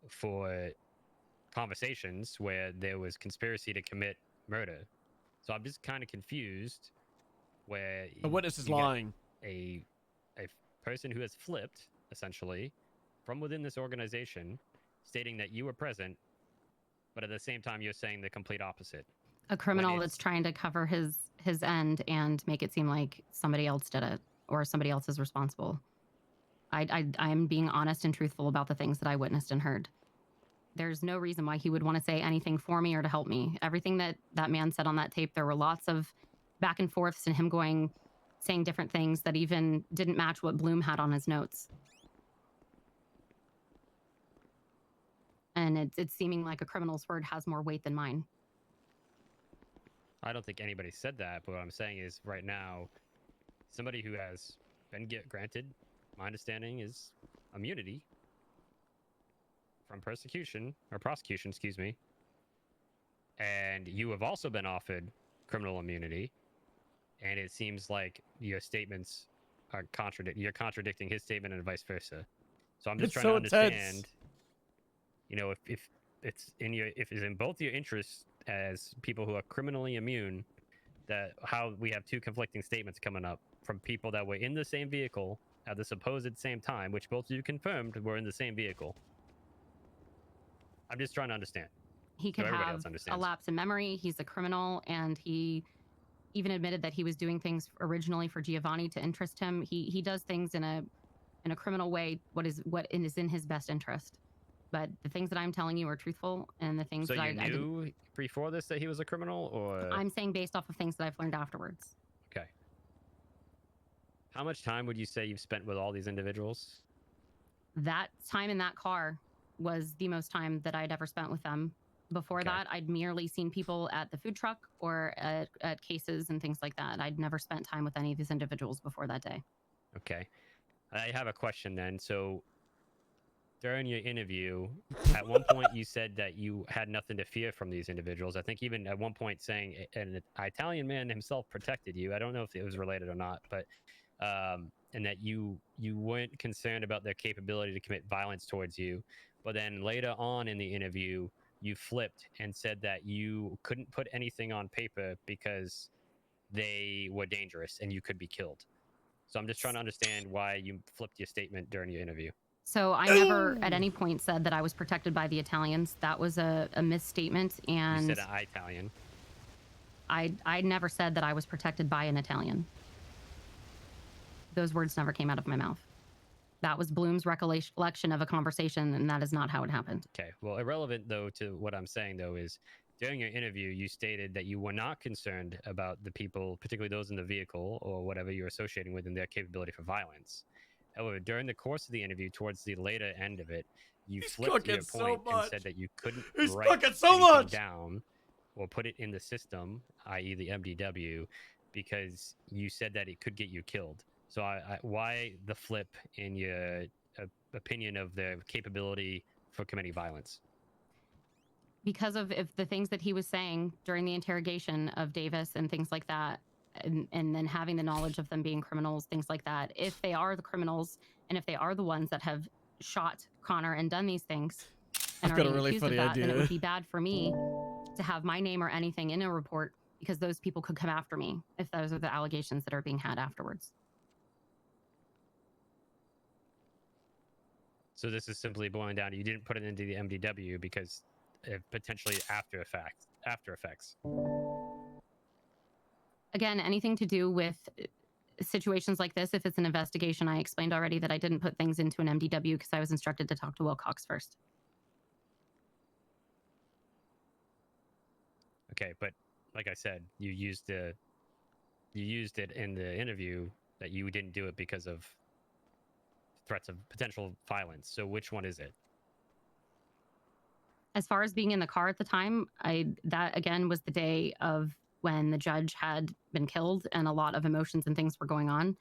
for conversations where there was conspiracy to commit murder. So I'm just kind of confused where The witness is lying. A person who has flipped, essentially, from within this organization, stating that you were present, but at the same time you're saying the complete opposite. A criminal that's trying to cover his end and make it seem like somebody else did it or somebody else is responsible. I'm being honest and truthful about the things that I witnessed and heard. There's no reason why he would want to say anything for me or to help me. Everything that man said on that tape, there were lots of back and forths and him saying different things that even didn't match what Bloom had on his notes. And it's seeming like a criminal's word has more weight than mine. I don't think anybody said that, but what I'm saying is right now, somebody who has been granted, my understanding is immunity from persecution or prosecution, excuse me. And you have also been offered criminal immunity. And it seems like your statements are you're contradicting his statement and vice versa. So I'm just It's trying so to intense. understand, you know, if it's in both your interests as people who are criminally immune, that how we have two conflicting statements coming up from people that were in the same vehicle at the supposed same time, which both of you confirmed were in the same vehicle. I'm just trying to understand. He could everybody have else a understands. lapse in memory. He's a criminal, and he even admitted that he was doing things originally for Giovanni to interest him. He does things in a criminal way. What is in his best interest. But the things that I'm telling you are truthful, and the things So that you I didn't. knew before this that he was a criminal, or I'm saying based off of things that I've learned afterwards. okay. How much time would you say you've spent with all these individuals? That time in that car was the most time that I'd ever spent with them. Before that, I'd merely seen people at the food truck or at cases and things like that. I'd never spent time with any of these individuals before that day. Okay. I have a question then. So during your interview, at one point you said that you had nothing to fear from these individuals. I think even at one point saying an Italian man himself protected you. I don't know if it was related or not, but and that you weren't concerned about their capability to commit violence towards you. But then later on in the interview, you flipped and said that you couldn't put anything on paper because they were dangerous and you could be killed. So I'm just trying to understand why you flipped your statement during your interview. So I never at any point said that I was protected by the Italians. That was a misstatement. And You said Italian. I never said that I was protected by an Italian. Those words never came out of my mouth. That was Bloom's recollection of a conversation, and that is not how it happened. Okay. Well, irrelevant, though, to what I'm saying, though, is during your interview, you stated that you were not concerned about the people, particularly those in the vehicle or whatever you're associating with, and their capability for violence. However, during the course of the interview, towards the later end of it, you flipped your point and said that you couldn't write anything down or put it in the system, i.e. the MDW, because you said that it could get you killed. So why the flip in your opinion of the capability for committing violence? Because of if the things that he was saying during the interrogation of Davis and things like that, and then having the knowledge of them being criminals, things like that. If they are the criminals, and if they are the ones that have shot Connor and done these things, and are being accused of that, then it would be bad for me to have my name or anything in a report, because those people could come after me if those are the allegations that are being had afterwards. So this is simply boiling down to you didn't put it into the MDW because potentially after effects. Again, anything to do with situations like this, if it's an investigation, I explained already that I didn't put things into an MDW because I was instructed to talk to Wilcox first. Okay, but like I said, you used it in the interview that you didn't do it because of threats of potential violence. So which one is it? As far as being in the car at the time, that again was the day of when the judge had been killed and a lot of emotions and things were going on.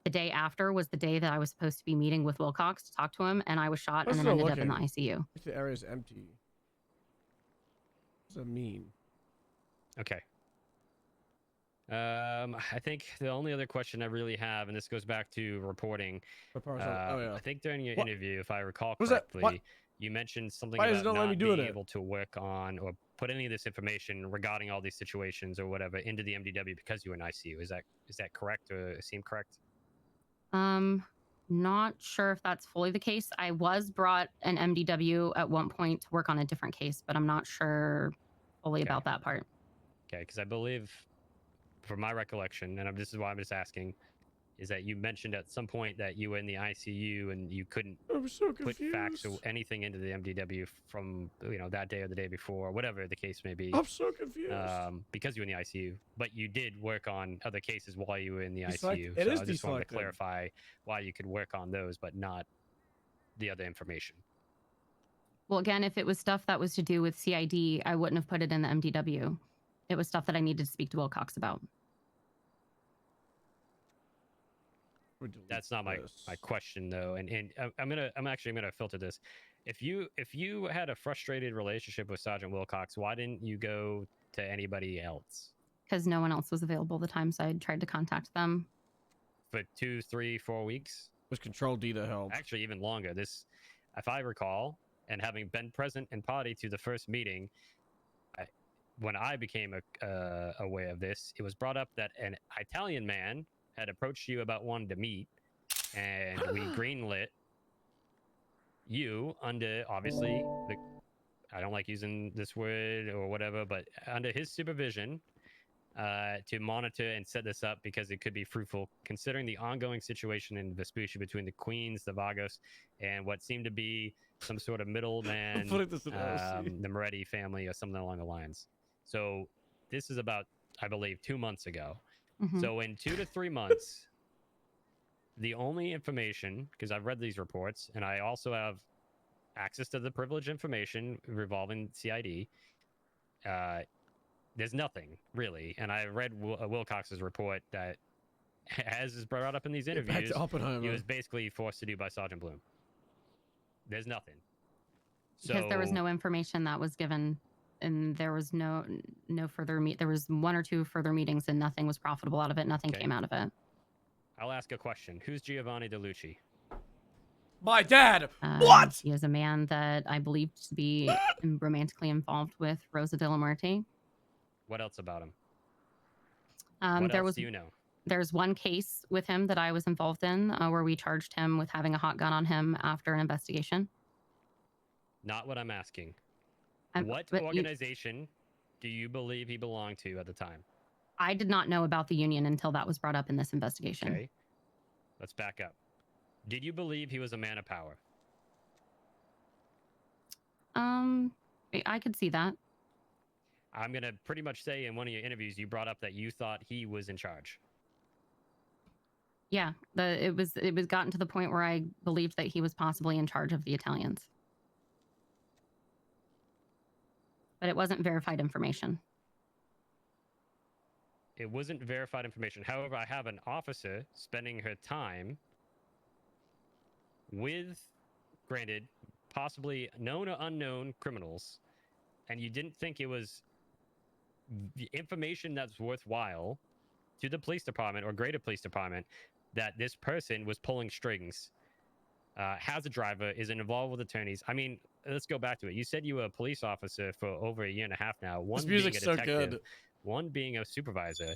The day after was the day that I was supposed to be meeting with Wilcox to talk to him, and I was shot and then ended up in the ICU. The area is empty. What does that mean? Okay. I think the only other question I really have, and this goes back to reporting. I think during your interview, if I recall correctly, you mentioned something about not being able to work on or put any of this information regarding all these situations or whatever into the MDW because you were in ICU. Is that correct or seem correct? Not sure if that's fully the case. I was brought an MDW at one point to work on a different case, but I'm not sure fully about that part. Okay, because I believe, from my recollection, and this is why I'm just asking, is that you mentioned at some point that you were in the ICU and you couldn't put facts or anything into the MDW from that day or the day before, or whatever the case may be. I'm so confused. Because you were in the ICU, but you did work on other cases while you were in the ICU. It is I just wanted to clarify why you could work on those, but not the other information. Well, again, if it was stuff that was to do with CID, I wouldn't have put it in the MDW. it was stuff that I needed to speak to Wilcox about. That's not my question though, and I'm actually gonna filter this. If you had a frustrated relationship with Sergeant Wilcox, why didn't you go to anybody else? Because no one else was available the time, so I tried to contact them. For 2, 3, 4 weeks? Was Control D to help? Actually, even longer. This, if I recall, and having been present and party to the first meeting, when I became aware of this, it was brought up that an Italian man had approached you about wanting to meet, and we greenlit you under, obviously, I don't like using this word or whatever, but under his supervision, to monitor and set this up because it could be fruitful, considering the ongoing situation in Vespucci between the Queens, the Vagos, and what seemed to be some sort of middleman, the Moretti family or something along the lines. So this is about, I believe, 2 months ago. Mhm. So in 2 to 3 months, the only information, because I've read these reports, and I also have access to the privileged information revolving CID, there's nothing really. And I read Wilcox's report that, as is brought up in these Get back interviews, to Oppenheimer. he was basically forced to do by Sergeant Bloom. There's nothing. Because there was no information that was given, and there was no further there was 1 or 2 further meetings, and nothing was profitable out of it. Nothing came out of it. I'll ask a question. Who's Giovanni DeLucci? My dad. What? He is a man that I believe to be romantically involved with Rosa de la Muerte. What else about him? What else do you know? There's one case with him that I was involved in where we charged him with having a hot gun on him after an investigation. Not what I'm asking. What organization do you believe he belonged to at the time? I did not know about the union until that was brought up in this investigation. Okay. Let's back up. Did you believe he was a man of power? I could see that. I'm going to pretty much say in one of your interviews, you brought up that you thought he was in charge. Yeah, it was gotten to the point where I believed that he was possibly in charge of the Italians. But it wasn't verified information. It wasn't verified information. However, I have an officer spending her time with, granted, possibly known or unknown criminals, and you didn't think it was the information that's worthwhile to the police department or greater police department that this person was pulling strings, has a driver, is involved with attorneys. I mean, let's go back to it. You said you were a police officer for over 1.5 years now. One being a detective, one being a supervisor.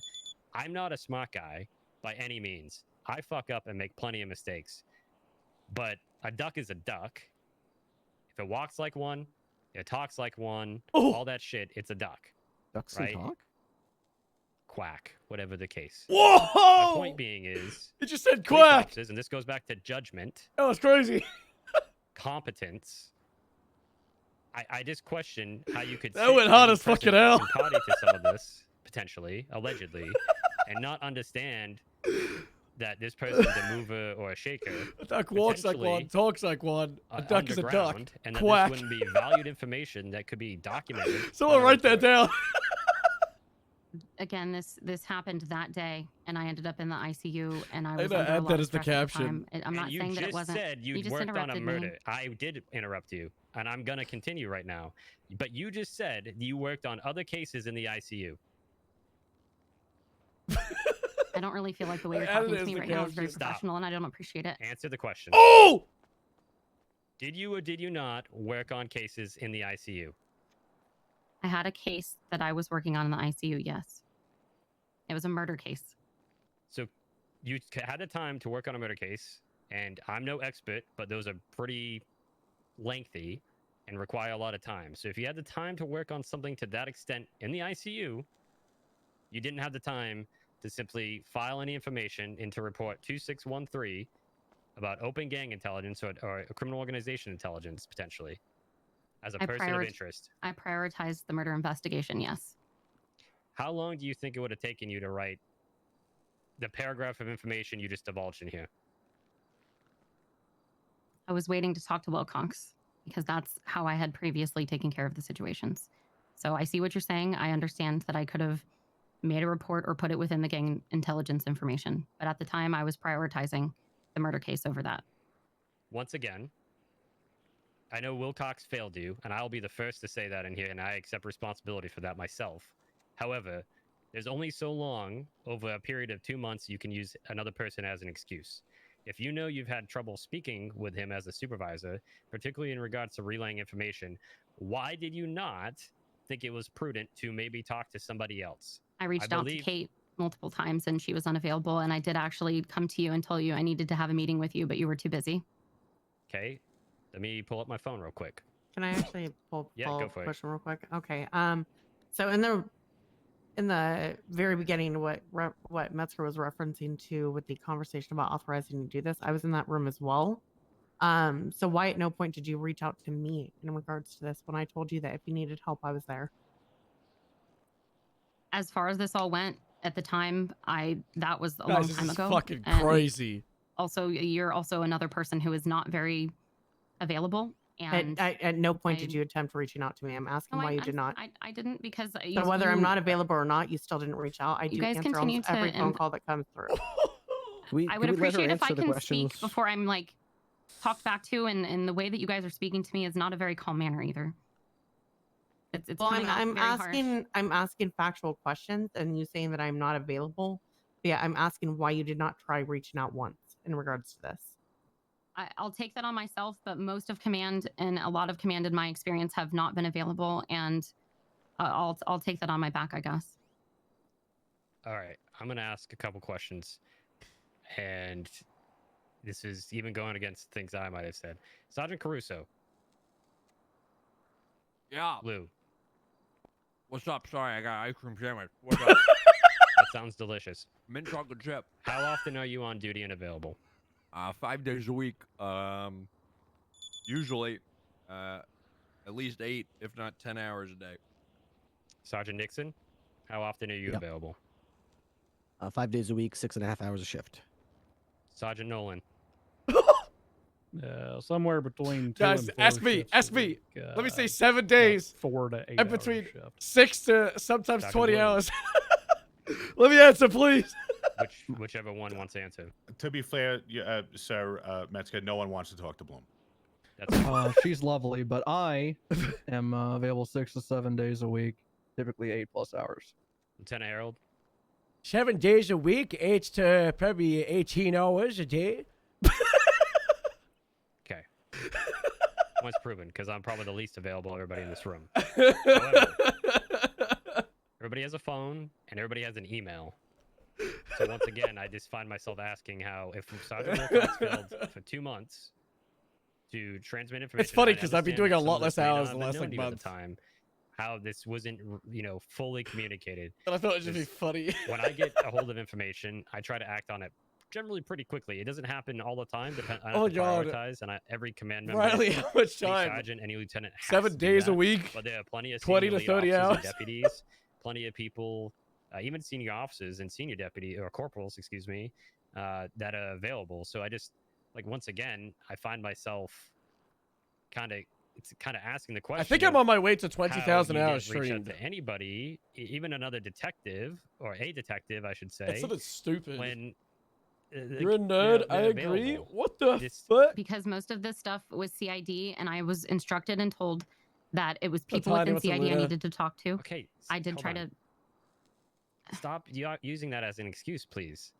I'm not a smart guy by any means. I fuck up and make plenty of mistakes. But a duck is a duck. If it walks like one, it talks like one, all that shit, it's a duck. Ducks right? can talk? Quack, whatever the case. Whoa! My point being is... It just said police quack! officers, and this goes back to judgment. That was crazy. Competence. I just question how you could... That went hot as fucking hell. And party to some of this, potentially, allegedly, and not understand that this person's a mover or a shaker. A duck walks like one, talks like one. A duck is a duck. And that Quack. this wouldn't be valued information that could be documented. Someone write that down. Again, this happened that day, and I ended up in the ICU, and I was gonna under a add lot that of as the stress at caption. time. I'm not you saying that it just wasn't. said You you'd just worked on a interrupted me. murder. I did interrupt you, and I'm gonna continue right now. But you just said you worked on other cases in the ICU. I don't really feel like the way you're I added talking it to as me the right now is very caption. professional, and I don't appreciate it. Answer the question. Oh! Did you or did you not work on cases in the ICU? I had a case that I was working on in the ICU, yes. It was a murder case. So you had the time to work on a murder case, and I'm no expert, but those are pretty lengthy and require a lot of time. So if you had the time to work on something to that extent in the ICU, you didn't have the time to simply file any information into report 2613 about open gang intelligence or criminal organization intelligence, potentially, as a person of interest. I prioritized the murder investigation, yes. How long do you think it would have taken you to write the paragraph of information you just divulged in here? I was waiting to talk to Wilcox because that's how I had previously taken care of the situations. So I see what you're saying. I understand that I could have made a report or put it within the gang intelligence information. But at the time, I was prioritizing the murder case over that. Once again, I know Wilcox failed you, and I'll be the first to say that in here, and I accept responsibility for that myself. However, there's only so long over a period of 2 months you can use another person as an excuse. If you know you've had trouble speaking with him as a supervisor, particularly in regards to relaying information, why did you not think it was prudent to maybe talk to somebody else? I reached out to Kate multiple times and she was unavailable. And I did actually come to you and tell you I needed to have a meeting with you, but you were too busy. Okay, let me pull up my phone real quick. Can I actually pull go for it. question real quick? Okay. So in the very beginning, what Metzger was referencing to with the conversation about authorizing you to do this, I was in that room as well. So why at no point did you reach out to me in regards to this when I told you that if you needed help, I was there? As far as this all went at the time, that was a Guys, long this time is ago. fucking and crazy. Also, you're also another person who is not very available. And At no point did you attempt reaching out to me. I'm asking why you did not. I didn't because So whether I'm not available or not, you still didn't reach out. I You do guys answer continue almost to every phone call that comes through. I would appreciate if I can speak before I'm like talked back to, and the way that you guys are speaking to me is not a very calm manner either. It's Well, coming off I'm very harsh. asking factual questions, and you saying that I'm not available. But yeah, I'm asking why you did not try reaching out once in regards to this. I'll take that on myself, but most of command and a lot of command in my experience have not been available, and I'll take that on my back, I guess. All right, I'm gonna ask a couple questions, and this is even going against things I might have said. Sergeant Caruso. Yeah. Lou. What's up? Sorry, I got ice cream sandwich. What's up? That sounds delicious. Mint chocolate chip. How often are you on duty and available? 5 days a week. Usually, at least 8, if not 10 hours a day. Sergeant Nixon, how often are you available? 5 days a week, 6.5 hours a shift. Sergeant Nolan. Somewhere between 2 Guys, and 4 ask me. shifts Ask a me. week, Let me say 7 days. 4 to 8 and hour between shift. 6 to sometimes Sergeant 20 Williams. hours. Let me answer, please. Whichever one wants to answer. To be fair, Sir Metzger, no one wants to talk to Bloom. She's lovely, but I am available 6 to 7 days a week, typically 8+ hours. Lieutenant Harold. 7 days a week, 8 to probably 18 hours a day. Okay. Points proven, because I'm probably the least available of everybody in this room. However, everybody has a phone, and everybody has an email. So once again, I just find myself asking how, if Sergeant Wilcox failed for 2 months to transmit information... It's funny I because I've been understand doing a some lot of less this may not hours have the been last known like to you at month. the time, how this wasn't, fully communicated. And I thought it'd just be Because funny. when I get a hold of information, I try to act on it generally pretty quickly. It doesn't happen all the time. I have Oh, to God. prioritize, and every command member, Riley, how much any time? sergeant, any lieutenant, has 7 to do days a that. week, But there are plenty of 20 senior to lead 30 officers and hours. deputies, plenty of people, even senior officers and senior deputy or corporals, excuse me, that are available. So I just, like, once again, I find myself kind of asking the question. I think I'm on my way to how 20,000 you hours didn't reach out streamed. to anybody, even another detective, or a detective, I should say. That's sort of stupid. When You're a nerd. I agree. What the fuck? Because most of this stuff was CID, and I was instructed and told that it was people Tiny, within what's up, CID I Luna? needed to talk to. Okay, I did hold try on. to. Stop using that as an excuse, please.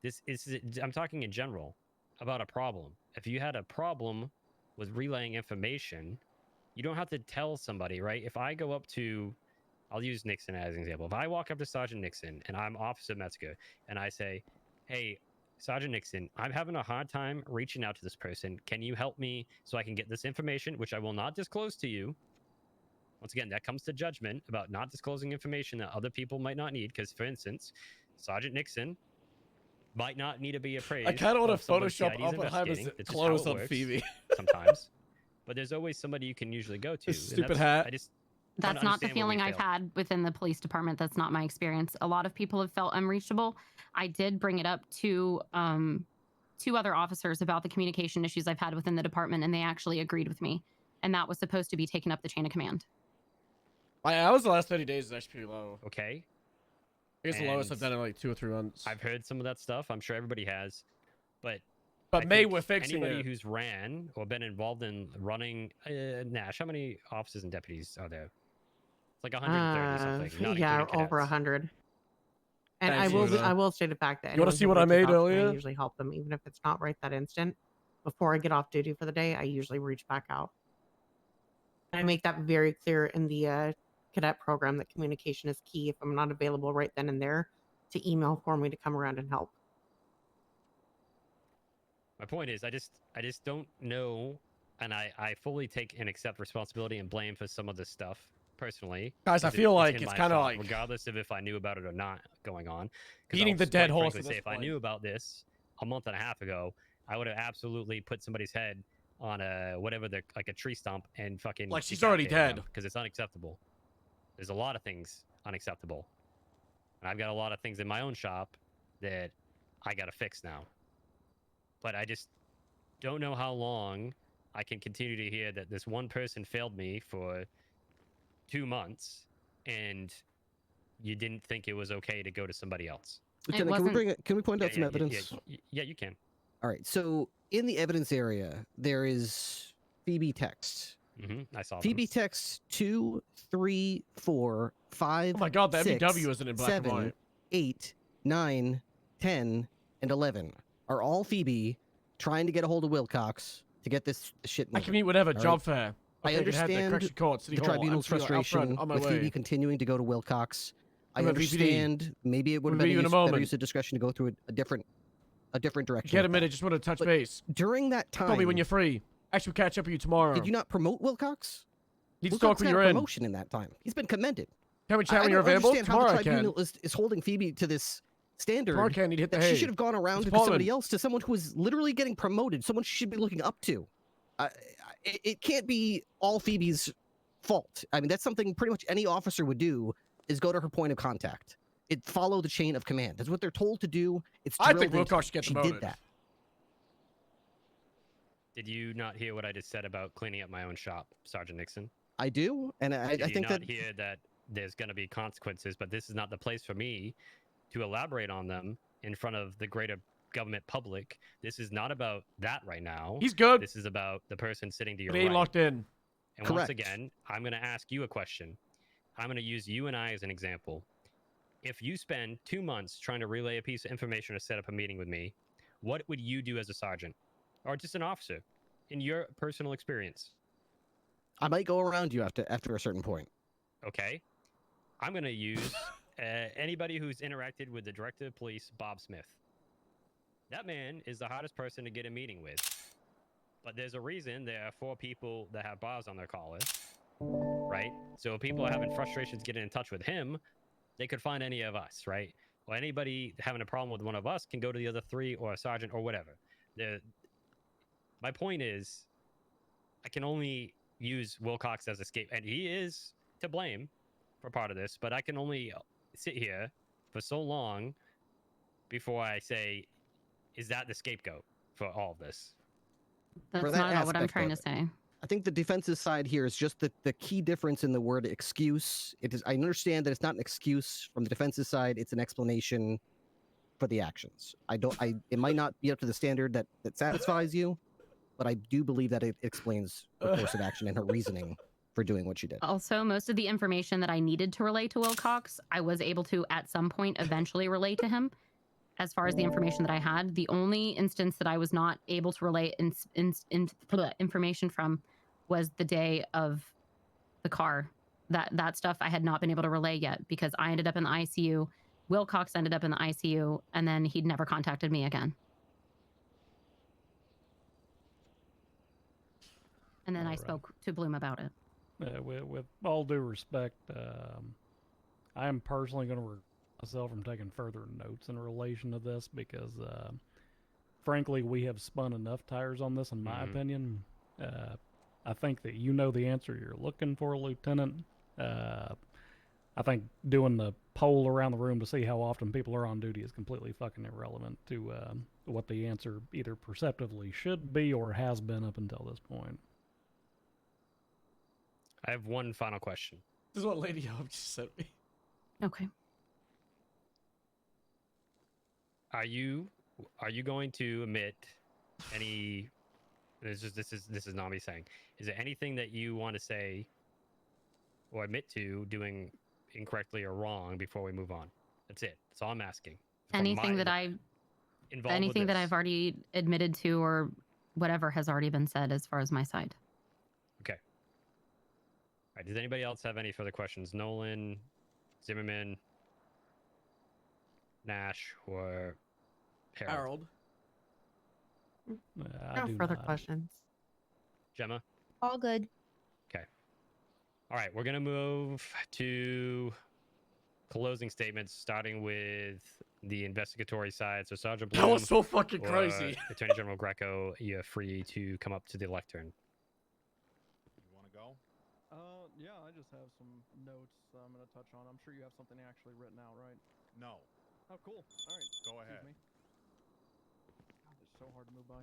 This is, I'm talking in general about a problem. If you had a problem with relaying information, you don't have to tell somebody, right? If I go up to, I'll use Nixon as an example. If I walk up to Sergeant Nixon and I'm Officer Metzger and I say, hey, Sergeant Nixon, I'm having a hard time reaching out to this person. Can you help me so I can get this information, which I will not disclose to you? Once again, that comes to judgment about not disclosing information that other people might not need. Because, for instance, Sergeant Nixon might not need to be appraised. I kind of want of to someone Photoshop CID is Oppenheimer's investigating. That's just how clothes it on works Phoebe. sometimes. But there's always somebody you can usually go to. This and stupid that's- hat. I just That's not the feeling I've had within the police department. That's not my experience. A lot of people have felt unreachable. I did bring it up to 2 other officers about the communication issues I've had within the department, and they actually agreed with me. And that was supposed to be taken up the chain of command. My hours the last 30 days is actually pretty low. Okay. It's the lowest I've done in like 2 or 3 months. I've heard some of that stuff. I'm sure everybody has. But May we're fixing anybody it. who's ran or been involved in running Nash, how many officers and deputies are there? It's like 130 something. Not Yeah, including over cadets. 100. And Thanks, I will state the fact that You wanna anyone see who what I reaches made out to me, earlier? I usually help them, even if it's not right that instant. Before I get off duty for the day, I usually reach back out. And I make that very clear in the cadet program that communication is key. If I'm not available right then and there, to email for me to come around and help. My point is, I just don't know, and I fully take and accept responsibility and blame for some of this stuff personally. Guys, I because feel like in it's my kinda fault, like regardless of if I knew about it or not going on. 'Cause beating I'll the dead quite horse frankly at say this if I point. knew about this a month and a half ago, I would have absolutely put somebody's head on a whatever the like a tree stump and fucking Like, she's already dead. because it's unacceptable. There's a lot of things unacceptable, and I've got a lot of things in my own shop that I got to fix now. But I just don't know how long I can continue to hear that this one person failed me for 2 months, and you didn't think it was okay to go to somebody else. Lieutenant, can we point out some evidence? Yeah, you can. All right. So in the evidence area, there is Phoebe text. I saw Phoebe text 2, 3, 4, 5. Oh my God, the 6, MBW isn't in black and 7, white. 8, 9, 10, and 11 are all Phoebe trying to get a hold of Wilcox to get this shit moving. I can meet whatever, all job fair. I Okay, good head there, understand correction court, City the Hall, tribunal's I'm out front, frustration on my with way. Phoebe continuing to go to Wilcox. I I'm at VPD. understand maybe it would have We'll been meet you in a better moment. use of discretion to go through a different direction. Get a with minute, that. just want to touch But base. During that time, Call me when you're free. Actually, we'll catch up with you tomorrow. did you not promote Wilcox? Need to Wilcox talk when got you're a in. promotion in that time. He's been commended. Can we chat I when you're don't available? understand Tomorrow how I the can. tribunal is holding Phoebe to this standard. Tomorrow can need to hit the that she hay. should have gone around It's to somebody Poland. else, to someone who is literally getting promoted, someone she should be looking up to. It can't be all Phoebe's fault. I mean, that's something pretty much any officer would do, is go to her point of contact. Follow the chain of command. That's what they're told to do. It's I think drilled into Wilcox should them. get She demoted. did that. Did you not hear what I just said about cleaning up my own shop, Sergeant Nixon? I do, and I Did you think not that hear that there's going to be consequences, but this is not the place for me to elaborate on them in front of the greater government public. This is not about that right now. He's good. This is about the person sitting to your But he ain't right. locked in. And Correct. once again, I'm going to ask you a question. I'm going to use you and I as an example. If you spend 2 months trying to relay a piece of information or set up a meeting with me, what would you do as a sergeant or just an officer in your personal experience? I might go around you after a certain point. Okay. I'm going to use anybody who's interacted with the director of police, Bob Smith. That man is the hardest person to get a meeting with. But there's a reason there are 4 people that have bars on their collars, right? So if people are having frustrations getting in touch with him, they could find any of us, right? Well, anybody having a problem with one of us can go to the other 3 or a sergeant or whatever. My point is, I can only use Wilcox as a scapegoat, and he is to blame for part of this, but I can only sit here for so long before I say, is that the scapegoat for all of this? That's not at all what I'm trying to say. I think the defense's side here is just the key difference in the word excuse. It is. I understand that it's not an excuse from the defense's side. It's an explanation for the actions. It might not be up to the standard that satisfies you, but I do believe that it explains the course of action and her reasoning for doing what she did. Also, most of the information that I needed to relay to Wilcox, I was able to, at some point, eventually relay to him. As far as the information that I had, the only instance that I was not able to relay information from was the day of the car. That stuff I had not been able to relay yet because I ended up in the ICU. Wilcox ended up in the ICU, and then he'd never contacted me again. And then I spoke to Bloom about it. With all due respect, I am personally going to remove myself from taking further notes in relation to this because, frankly, we have spun enough tires on this, in my opinion. I think that you know the answer you're looking for, Lieutenant. I think doing the poll around the room to see how often people are on duty is completely fucking irrelevant to what the answer either perceptively should be or has been up until this point. I have one final question. This is what Lady Hope just sent me. Okay. Are you going to omit any? This is not me saying. Is there anything that you want to say or admit to doing incorrectly or wrong before we move on? That's it. That's all I'm asking. Anything that I've already admitted to or whatever has already been said as far as my side. Okay. All right. Does anybody else have any further questions? Nolan, Zimmerman, Nash, or Harold? No further questions. Gemma? All good. Okay. All right. We're going to move to closing statements, starting with the investigatory side. So Sergeant Bloom, That was so fucking or crazy. Attorney General Greco, you're free to come up to the lectern. You want to go? Yeah, I just have some notes I'm going to touch on. I'm sure you have something actually written out, right? No. Oh, cool. All right. Go ahead. Excuse me. God, it's so hard to move by.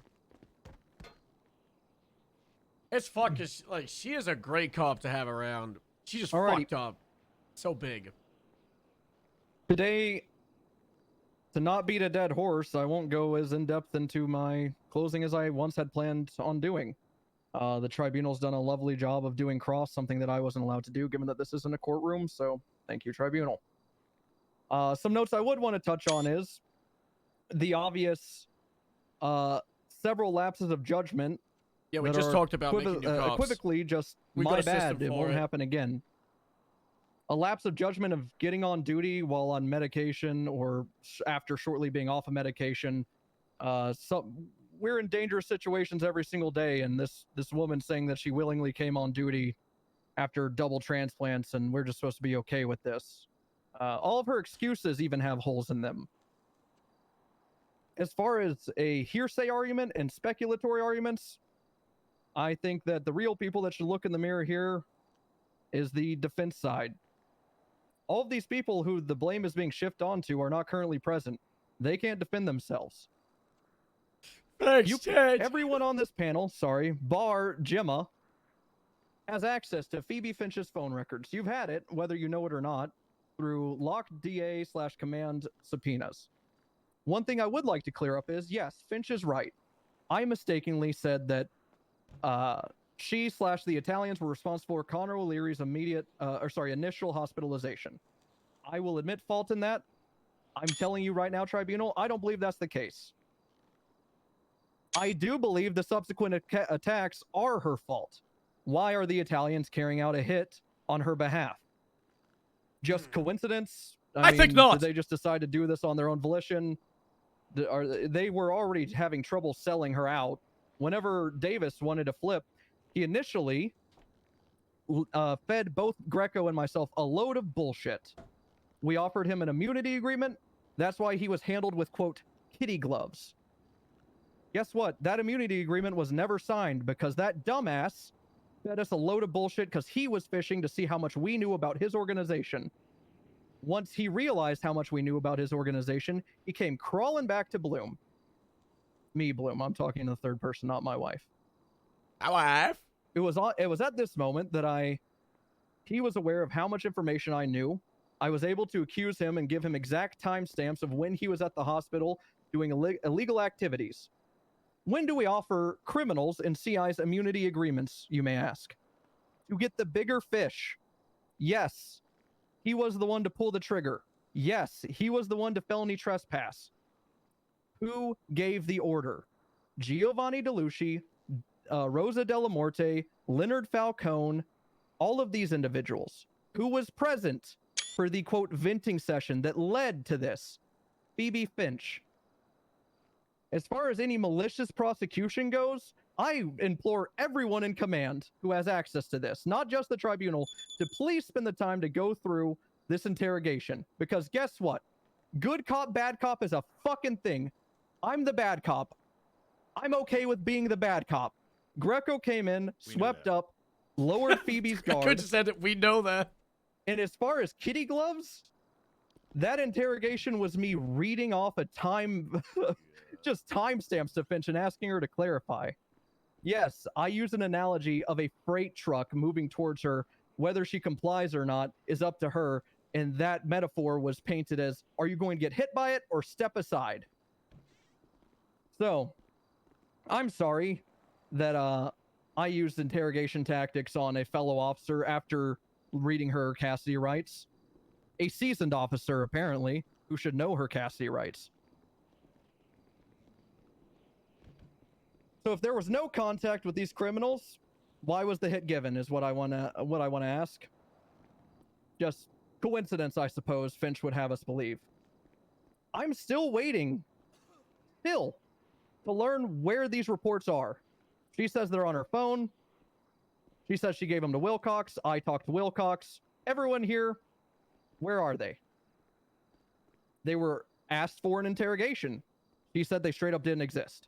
It's fucking like she is a great cop to have around. She just Alrighty. fucked up. So big. Today, to not beat a dead horse, I won't go as in-depth into my closing as I once had planned on doing. The tribunal's done a lovely job of doing cross, something that I wasn't allowed to do, given that this isn't a courtroom, so thank you, tribunal. Some notes I would want to touch on is the obvious several lapses of judgment. Yeah, we that just are talked about making new cops. equivocally just We got my a system bad. It for won't it. happen again. A lapse of judgment of getting on duty while on medication or after shortly being off of medication. We're in dangerous situations every single day, and this woman saying that she willingly came on duty after double transplants, and we're just supposed to be okay with this. All of her excuses even have holes in them. As far as a hearsay argument and speculatory arguments, I think that the real people that should look in the mirror here is the defense side. All of these people who the blame is being shifted onto are not currently present. They can't defend themselves. Thanks, Ted. Everyone on this panel, bar Gemma, has access to Phoebe Finch's phone records. You've had it, whether you know it or not, through locked DA/command subpoenas. One thing I would like to clear up is, yes, Finch is right. I mistakenly said that she/the Italians were responsible for Connor O'Leary's initial hospitalization. I will admit fault in that. I'm telling you right now, tribunal, I don't believe that's the case. I do believe the subsequent attacks are her fault. Why are the Italians carrying out a hit on her behalf? Just coincidence? I mean, think not. Did they just decide to do this on their own volition? They were already having trouble selling her out. Whenever Davis wanted to flip, he initially fed both Greco and myself a load of bullshit. We offered him an immunity agreement. That's why he was handled with, quote, kitty gloves. Guess what? That immunity agreement was never signed because that dumbass fed us a load of bullshit because he was fishing to see how much we knew about his organization. Once he realized how much we knew about his organization, he came crawling back to Bloom. Me, Bloom. I'm talking in the third person, not my wife. My wife? It was at this moment that he was aware of how much information I knew. I was able to accuse him and give him exact timestamps of when he was at the hospital doing illegal activities. When do we offer criminals and CIs immunity agreements, you may ask? To get the bigger fish. Yes, he was the one to pull the trigger. Yes, he was the one to felony trespass. Who gave the order? Giovanni DeLucci, Rosa Delamorte, Leonard Falcone, all of these individuals. Who was present for the, quote, venting session that led to this? Phoebe Finch. As far as any malicious prosecution goes, I implore everyone in command who has access to this, not just the tribunal, to please spend the time to go through this interrogation. Because guess what? Good cop, bad cop is a fucking thing. I'm the bad cop. I'm okay with being the bad cop. Greco came in, swept up, lowered Phoebe's guard. Greco just said that we know that. And as far as kitty gloves, that interrogation was me reading off a just timestamps to Finch and asking her to clarify. Yes, I use an analogy of a freight truck moving towards her Whether she complies or not is up to her. And that metaphor was painted as, are you going to get hit by it or step aside? So, I'm sorry that I used interrogation tactics on a fellow officer after reading her Cassidy rights. A seasoned officer, apparently, who should know her Cassidy rights. So if there was no contact with these criminals, why was the hit given? Is what I want to ask. Just coincidence, I suppose. Finch would have us believe. I'm still waiting, to learn where these reports are. She says they're on her phone. She says she gave them to Wilcox. I talked to Wilcox. Everyone here, where are they? They were asked for an interrogation. She said they straight up didn't exist.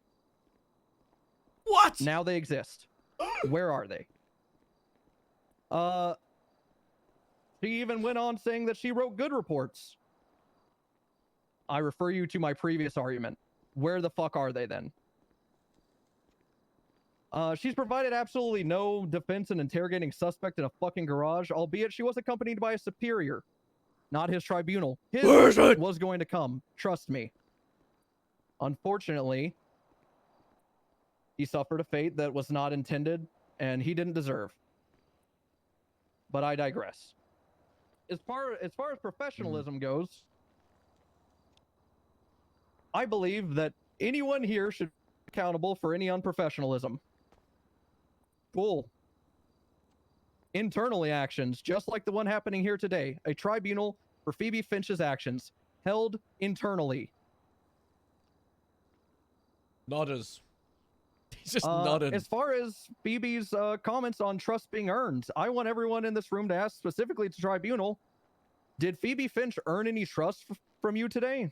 What? Now they exist. Where are they? She even went on saying that she wrote good reports. I refer you to my previous argument. Where the fuck are they then? She's provided absolutely no defense in interrogating suspect in a fucking garage, albeit she was accompanied by a superior. Not his tribunal. His was going to come. Trust me. Unfortunately, he suffered a fate that was not intended and he didn't deserve. But I digress. As far as professionalism goes, I believe that anyone here should be accountable for any unprofessionalism. Cool. Internally actions, just like the one happening here today. A tribunal for Phoebe Finch's actions, held internally. Nodders. He's just nodding. As far as Phoebe's comments on trust being earned, I want everyone in this room to ask specifically to tribunal, did Phoebe Finch earn any trust from you today?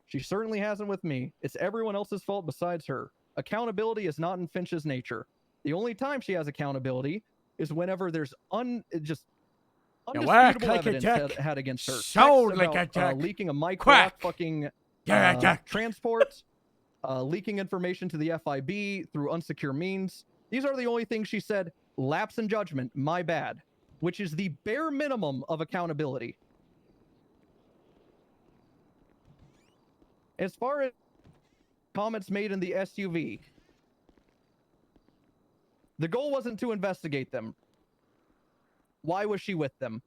She certainly hasn't with me. It's everyone else's fault besides her. Accountability is not in Finch's nature. The only time she has accountability is whenever there's just undisputable evidence had against her. Sound Texts like a about, jack. Leaking a mic Quack. fucking Jack. transport, leaking information to the FIB through unsecure means. These are the only things she said. Lapse in judgment, my bad, which is the bare minimum of accountability. As far as comments made in the SUV, the goal wasn't to investigate them. Why was she with them?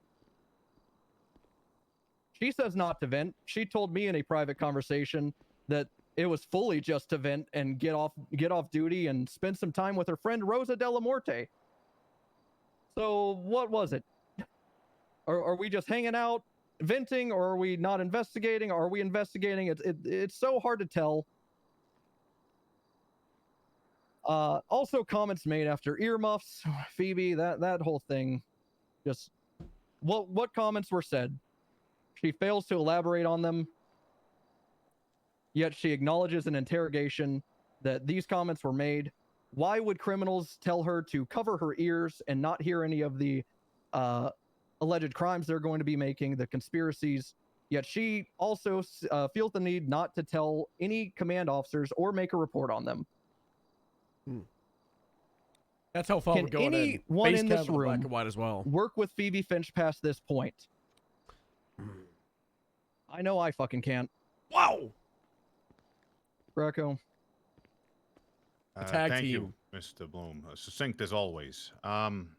She says not to vent. She told me in a private conversation that it was fully just to vent and get off duty and spend some time with her friend Rosa Delamorte. So what was it? Are we just hanging out, venting, or are we not investigating? Are we investigating? It's so hard to tell. Also comments made after earmuffs, Phoebe, that whole thing. Just what comments were said? She fails to elaborate on them, yet she acknowledges in interrogation that these comments were made. Why would criminals tell her to cover her ears and not hear any of the alleged crimes they're going to be making, the conspiracies? Yet she also feels the need not to tell any command officers or make a report on them. That's how far Can we're going. anyone in this Black room and white as well. work with Phoebe Finch past this point? I know I fucking can't. Wow. Greco. Tag thank team. you, Mr. Bloom. Succinct as always. I'm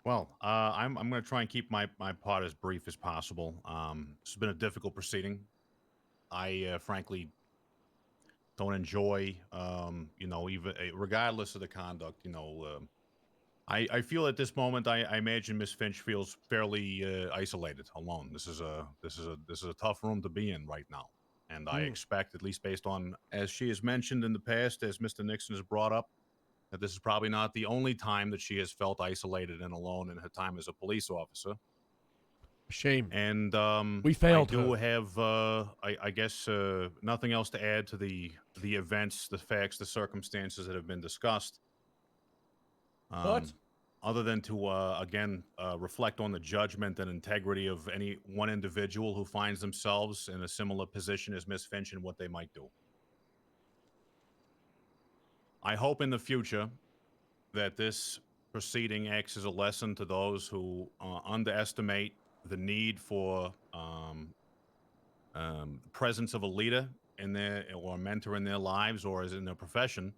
going to try and keep my part as brief as possible. This has been a difficult proceeding. I frankly don't enjoy, even regardless of the conduct. I feel at this moment, I imagine Miss Finch feels fairly isolated, alone. This is a tough room to be in right now, and I expect, at least based on as she has mentioned in the past, as Mr. Nixon has brought up, that this is probably not the only time that she has felt isolated and alone in her time as a police officer. Shame. And we failed. I do have, I guess, nothing else to add to the events, the facts, the circumstances that have been discussed. Other than to again reflect on the judgment and integrity of any one individual who finds themselves in a similar position as Miss Finch and what they might do. I hope in the future that this proceeding acts as a lesson to those who underestimate the need for presence of a leader in their or a mentor in their lives or as in their profession,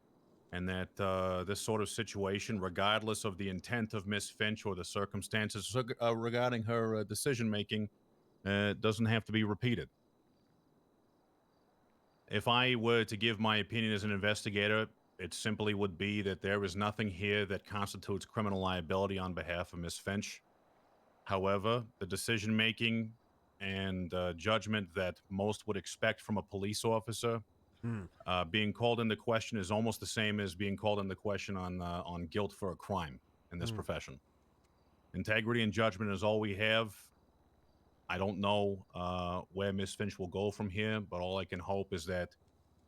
and that this sort of situation, regardless of the intent of Miss Finch or the circumstances regarding her decision making, doesn't have to be repeated. If I were to give my opinion as an investigator, it simply would be that there is nothing here that constitutes criminal liability on behalf of Miss Finch. However, the decision-making and judgment that most would expect from a police officer being called into question is almost the same as being called into question on guilt for a crime in this profession. Integrity and judgment is all we have. I don't know where Miss Finch will go from here, but all I can hope is that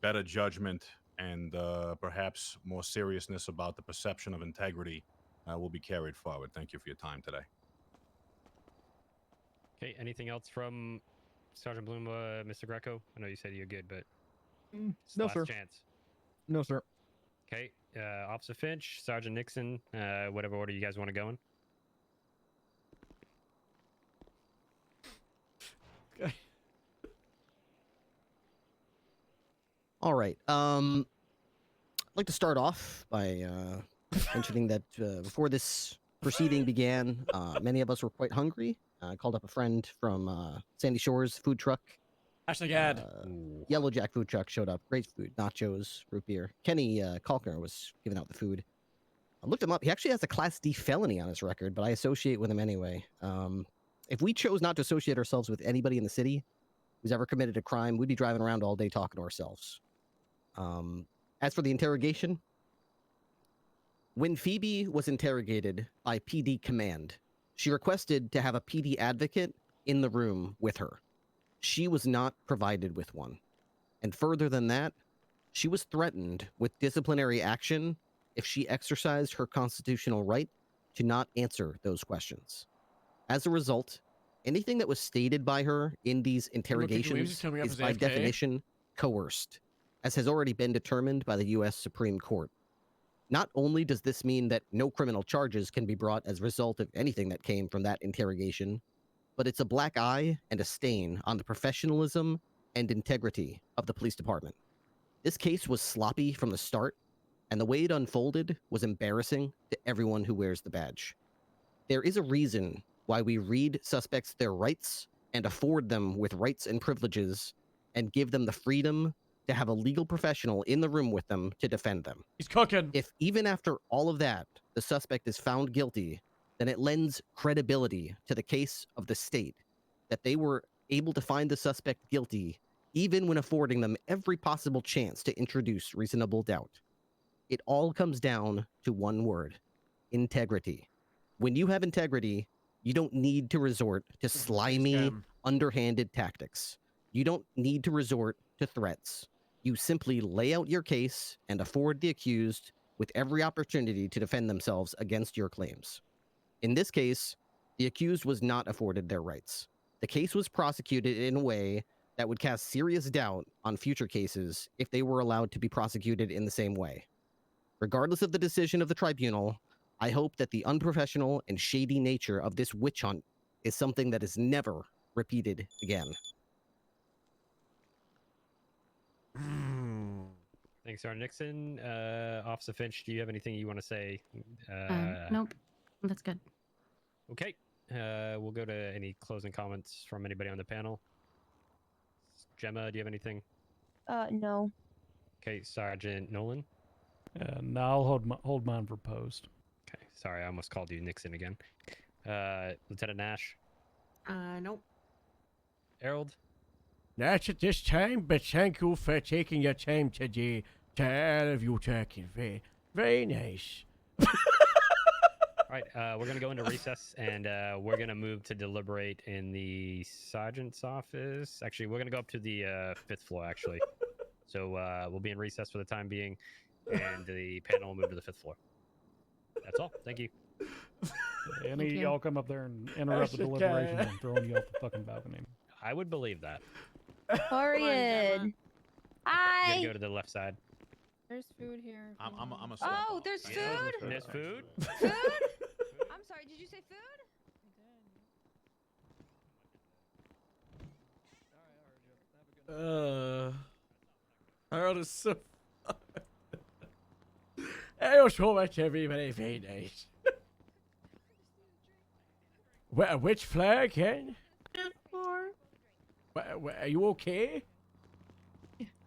better judgment and perhaps more seriousness about the perception of integrity will be carried forward. Thank you for your time today. Okay, anything else from Sergeant Bloom, Mr. Greco? I know you said you're good, but it's no, last sir. chance. No, sir. Okay, Officer Finch, Sergeant Nixon, whatever order you guys want to go in. Okay. All right. I'd like to start off by mentioning that before this proceeding began, many of us were quite hungry. I called up a friend from Sandy Shores food truck. Yellow Jack food truck showed up. Great food. Nachos, root beer. Kenny Kalkner was giving out the food. I looked him up. He actually has a Class D felony on his record, but I associate with him anyway. If we chose not to associate ourselves with anybody in the city who's ever committed a crime, we'd be driving around all day talking to ourselves. As for the interrogation, when Phoebe was interrogated by PD command, she requested to have a PD advocate in the room with her. She was not provided with one. And further than that, she was threatened with disciplinary action if she exercised her constitutional right to not answer those questions. As a result, anything that was stated by her in these interrogations is by definition coerced, as has already been determined by the U.S. Supreme Court. Not only does this mean that no criminal charges can be brought as a result of anything that came from that interrogation, but it's a black eye and a stain on the professionalism and integrity of the police department. This case was sloppy from the start, and the way it unfolded was embarrassing to everyone who wears the badge. There is a reason why we read suspects their rights and afford them with rights and privileges and give them the freedom to have a legal professional in the room with them to defend them. He's cooking. If even after all of that, the suspect is found guilty, then it lends credibility to the case of the state that they were able to find the suspect guilty even when affording them every possible chance to introduce reasonable doubt. It all comes down to one word: integrity. When you have integrity, you don't need to resort to slimy, underhanded tactics. You don't need to resort to threats. You simply lay out your case and afford the accused with every opportunity to defend themselves against your claims. In this case, the accused was not afforded their rights. The case was prosecuted in a way that would cast serious doubt on future cases if they were allowed to be prosecuted in the same way. Regardless of the decision of the tribunal, I hope that the unprofessional and shady nature of this witch hunt is something that is never repeated again. Thanks, Sergeant Nixon. Officer Finch, do you have anything you want to say? Nope. That's good. Okay. We'll go to any closing comments from anybody on the panel. Gemma, do you have anything? No. Okay, Sergeant Nolan. No, I'll hold mine for post. Okay, sorry, I almost called you Nixon again. Lieutenant Nash. Nope. Harold. Not at this time, but thank you for taking your time today. To all of you talking, very, very nice. All right, we're going to go into recess, and we're going to move to deliberate in the sergeant's office. Actually, we're going to go up to the 5th floor, actually. So we'll be in recess for the time being, and the panel will move to the 5th floor. That's all. Thank you. Any of y'all come up there and interrupt the deliberations, I'm throwing you off the fucking balcony. I would believe that. Orion. You Hi. gotta go to the left side. There's food here. I'm a Oh, there's food. There's food. Food? I'm sorry. Did you say food? Harold is so. I was so much everybody very nice. Which flag, Ken? Are you okay?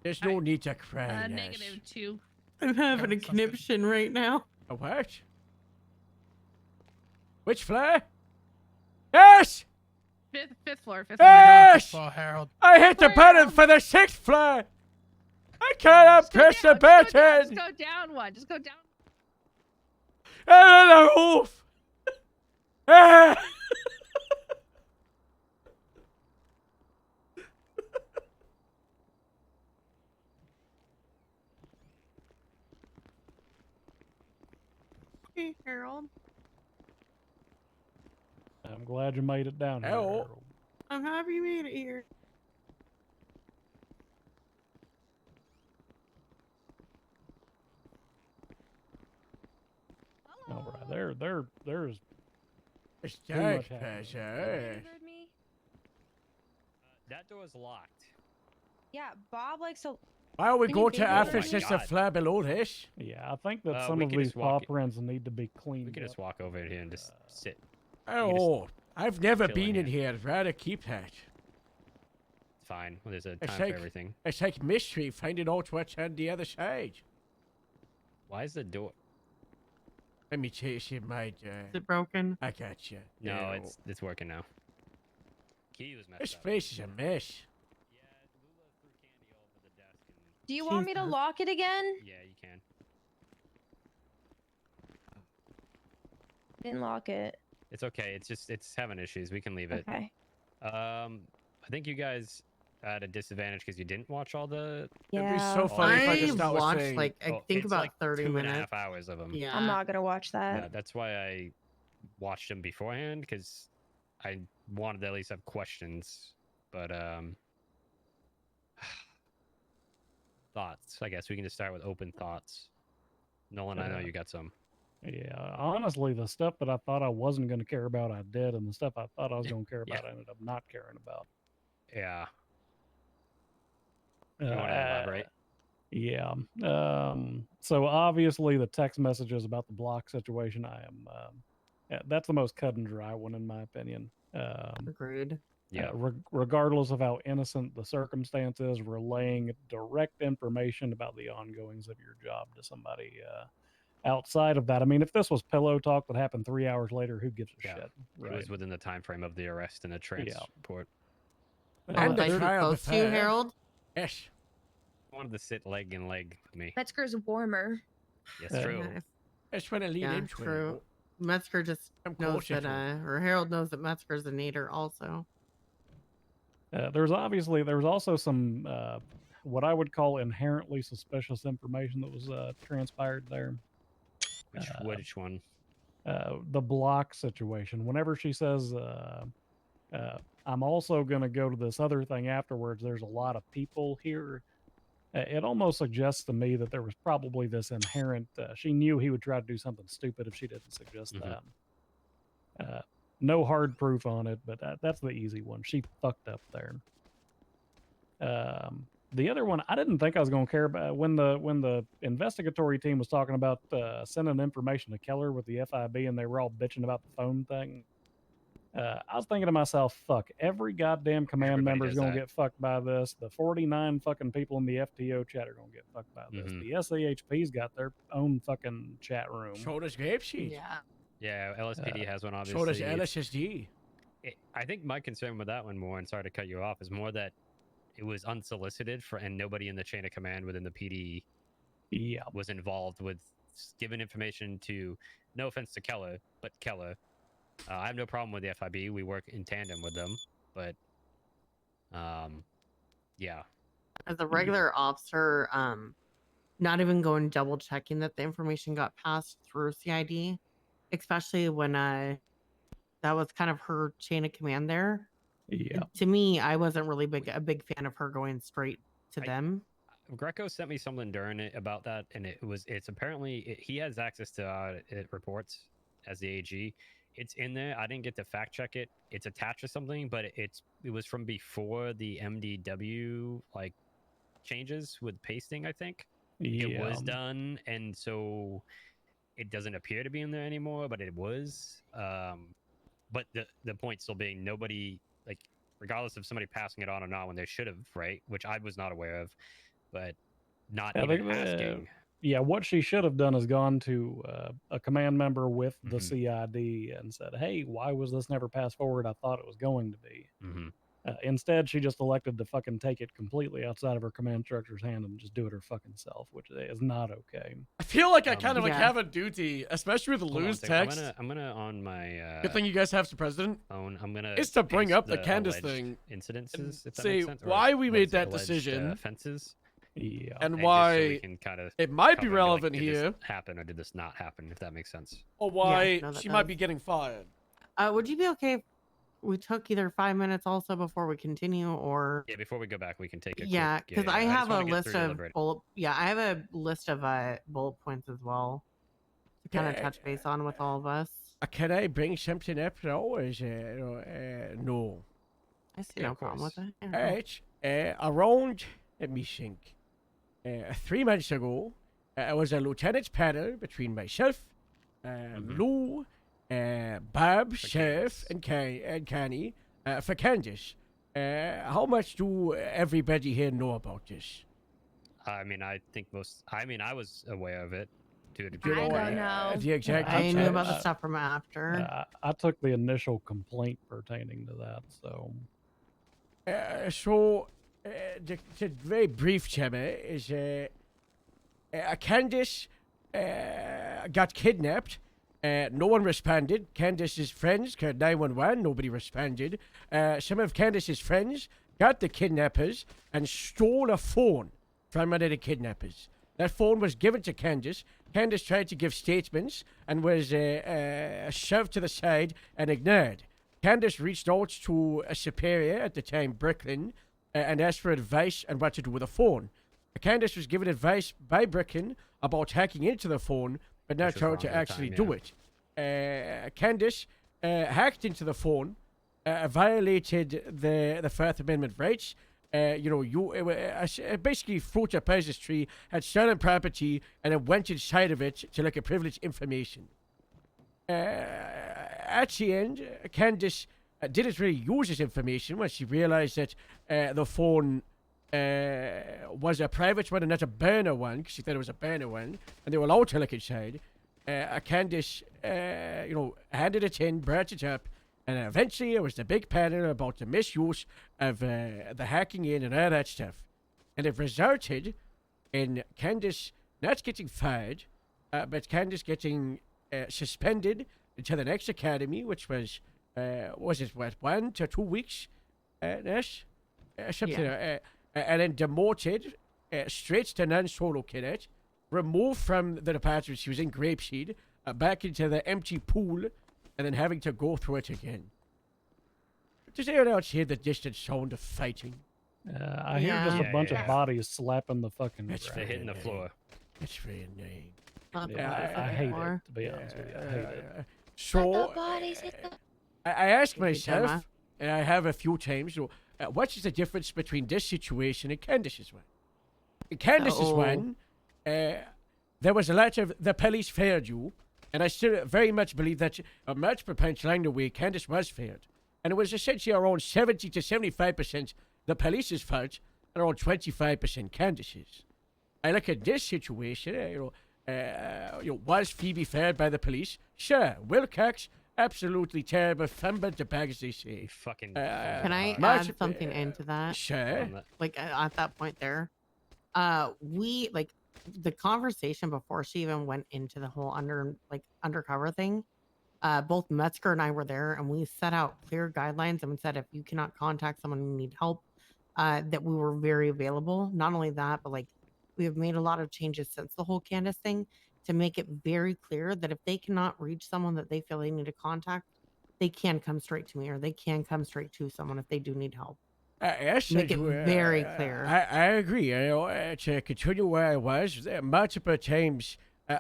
There's no need to cry. -2. I'm having a conniption right now. A what? Which flag? Yes! Fifth floor. Yes! Oh, Harold. I hit the button for the 6th flag. I cannot press the button. Just go down one. Just go down. And on the roof. Ah! Hey, Harold. I'm glad you made it down here. Hello. Harold. I'm happy you made it here. All right, there's It's too much dark, happening. Pasha. Me? That door is locked. Yeah, Bob likes to. Why don't we Can go you to big office my just to God. fly below this? Yeah, I think that some we of can these just paw walk it- prints need to be cleaned We can up. just walk over here and just sit. Oh, I've never chill been in in here. I'd rather keep that. It's fine. Well, there's a It's time like, for everything. it's like mystery, finding out what's on the other side. Why is the door? Let me chase you, my. Is it broken? I got you. No, it's working now. Key was messed This up. place is a mess. Do you want me to Jesus. lock it again? Yeah, you can. Didn't lock it. It's okay. It's having issues. We can leave it. Okay. I think you guys are at a disadvantage because you didn't watch all the. It'd be Yeah. so funny if I I just start with watched saying, like I think it's about like 30 2.5 minutes. hours of them. Yeah. I'm not gonna watch Yeah, that. that's why I watched them beforehand because I wanted to at least have questions. But thoughts. I guess we can just start with open thoughts. Nolan, I know you got some. Yeah, honestly, the stuff that I thought I wasn't going to care about, I did, and the stuff I thought I was going to care about, I ended up not caring about. Yeah. You want to elaborate? Yeah. So obviously, the text messages about the block situation, I am. That's the most cut and dry one, in my opinion. Agreed. Yeah. Regardless of how innocent the circumstances, relaying direct information about the ongoings of your job to somebody outside of that. I mean, if this was pillow talk that happened 3 hours later, who gives a shit? It Right. was within the time frame of the arrest and the transport. and the I trial close to you, before. Harold? Yes. I wanted to sit leg in leg with me. Metzger's warmer. Yes, true. Nice. That's when I lean Yeah, into true. it. Metzger just I'm knows closer that, to or Harold knows that Metzger's a nader also. There was also some what I would call inherently suspicious information that was transpired there. Which one? The block situation. Whenever she says, I'm also going to go to this other thing afterwards, there's a lot of people here. It almost suggests to me that there was probably this inherent, she knew he would try to do something stupid if she didn't suggest that. No hard proof on it, but that's the easy one. She fucked up there. The other one, I didn't think I was going to care about when the investigatory team was talking about sending information to Keller with the FIB, and they were all bitching about the phone thing. I was thinking to myself, fuck, every goddamn command member is going to get fucked by this. The 49 fucking people in the FTO chat are going to get fucked by this. The SAHP's got their own fucking chat room. So does GRAPESEED. Yeah. Yeah, LSPD has one, obviously. So does LSSD. I think my concern with that one more, and sorry to cut you off, is more that it was unsolicited and nobody in the chain of command within the PD was involved with giving information to, no offense to Keller, but Keller. I have no problem with the FIB. We work in tandem with them, but yeah. As a regular officer, not even going double checking that the information got passed through CID, especially when that was kind of her chain of command there. Yeah. To me, I wasn't really a big fan of her going straight to them. Greco sent me something during it about that, and it's apparently he has access to reports as the AG. It's in there. I didn't get to fact check it. It's attached to something, but it was from before the MDW like changes with pasting. I think it was done, and so it doesn't appear to be in there anymore. But it was. But the point still being, nobody, like, regardless of somebody passing it on or not when they should have, right? Which I was not aware of, but not even asking. Yeah, what she should have done is gone to a command member with the Mm-hmm. CID and said, "Hey, why was this never passed forward? I thought it was going to be." Mm-hmm. Instead, she just elected to fucking take it completely outside of her command structure's hand and just do it her fucking self, which is not okay. I feel like I kind of like have a duty, especially with the Hold on a lose second. text. I'm gonna on my Good thing you guys have the president. phone. I'm gonna Is to bring paste up the Candace alleged thing, incidences, if that say makes sense, or why we what made is it, that alleged, decision, offenses. Yeah, and just so why we can kind of it might be cover and like, relevant did here, this happen or did this not happen? If that makes sense. or why Yeah, no, that she might does. be getting fired. Would you be okay if we took either 5 minutes also before we continue, or Yeah, before we go back, we can take a yeah, quick, because I just have a wanna get list through of deliberate. I have a list of bullet points as well to kind of touch base on with all of us. Can I bring something up now, or is no? I see no problem with it. All right. Around, let me think. 3 months ago, it was a lieutenant's panel between myself, Lou, Bob, Sheriff, and Connie for Candace. How much do everybody here know about this? I mean, I think I was aware of it to a You degree. know, don't know. the exact I knew about the details. stuff from after. I took the initial complaint pertaining to that, so The very brief, Gemma, is Candace got kidnapped. No one responded. Candace's friends called 911. Nobody responded. Some of Candace's friends got the kidnappers and stole a phone from one of the kidnappers. That phone was given to Candace. Candace tried to give statements and was shoved to the side and ignored. Candace reached out to a superior at the time, Brooklyn, and asked for advice on what to do with the phone. Candace was given advice by Brooklyn about hacking into the phone, but not how to actually do it. Candace hacked into the phone, violated the Fourth Amendment rights. Basically fruit a poisonous tree, had stolen property, and then went inside of it to look at privileged information. At the end, Candace didn't really use this information when she realized that the phone was a private one and not a burner one, because she thought it was a burner one, and they were allowed to look inside. Candace, handed it in, brought it up, and eventually it was the big panel about the misuse of the hacking in and all that stuff. And it resulted in Candace not getting fired, but Candace getting suspended until the next academy, which was it 1 to 2 weeks? Yes? Something. Yeah. And then demoted straight to non-solo cadet, removed from the department she was in, Grapeseed, back into the empty pool, and then having to go through it again. Does anyone else hear the distant sound of fighting? I hear just a bunch of bodies slapping the fucking That's ground. Hitting the floor. That's very annoying. I hate it, to be honest with you. I hate it. So, I ask myself, and I have a few times, what is the difference between this situation and Candace's one? In Candace's one, there was a lot of the police failed you, and I still very much believe that a multiple points along the way, Candace was failed. And it was essentially around 70 to 75% the police's fault, and around 25% Candace's. I look at this situation, was Phoebe failed by the police? Sure. Wilcox, absolutely terrible, fumbled the bag, as they say. Fucking. Can I add something into that? Sure. Like at that point there, we like the conversation before she even went into the whole undercover thing. Both Metzger and I were there, and we set out clear guidelines and we said if you cannot contact someone who need help, that we were very available. Not only that, but like we have made a lot of changes since the whole Candace thing to make it very clear that if they cannot reach someone that they feel they need to contact, they can come straight to me, or they can come straight to someone if they do need help. Yes, Make it very clear. I agree. To continue where I was, multiple times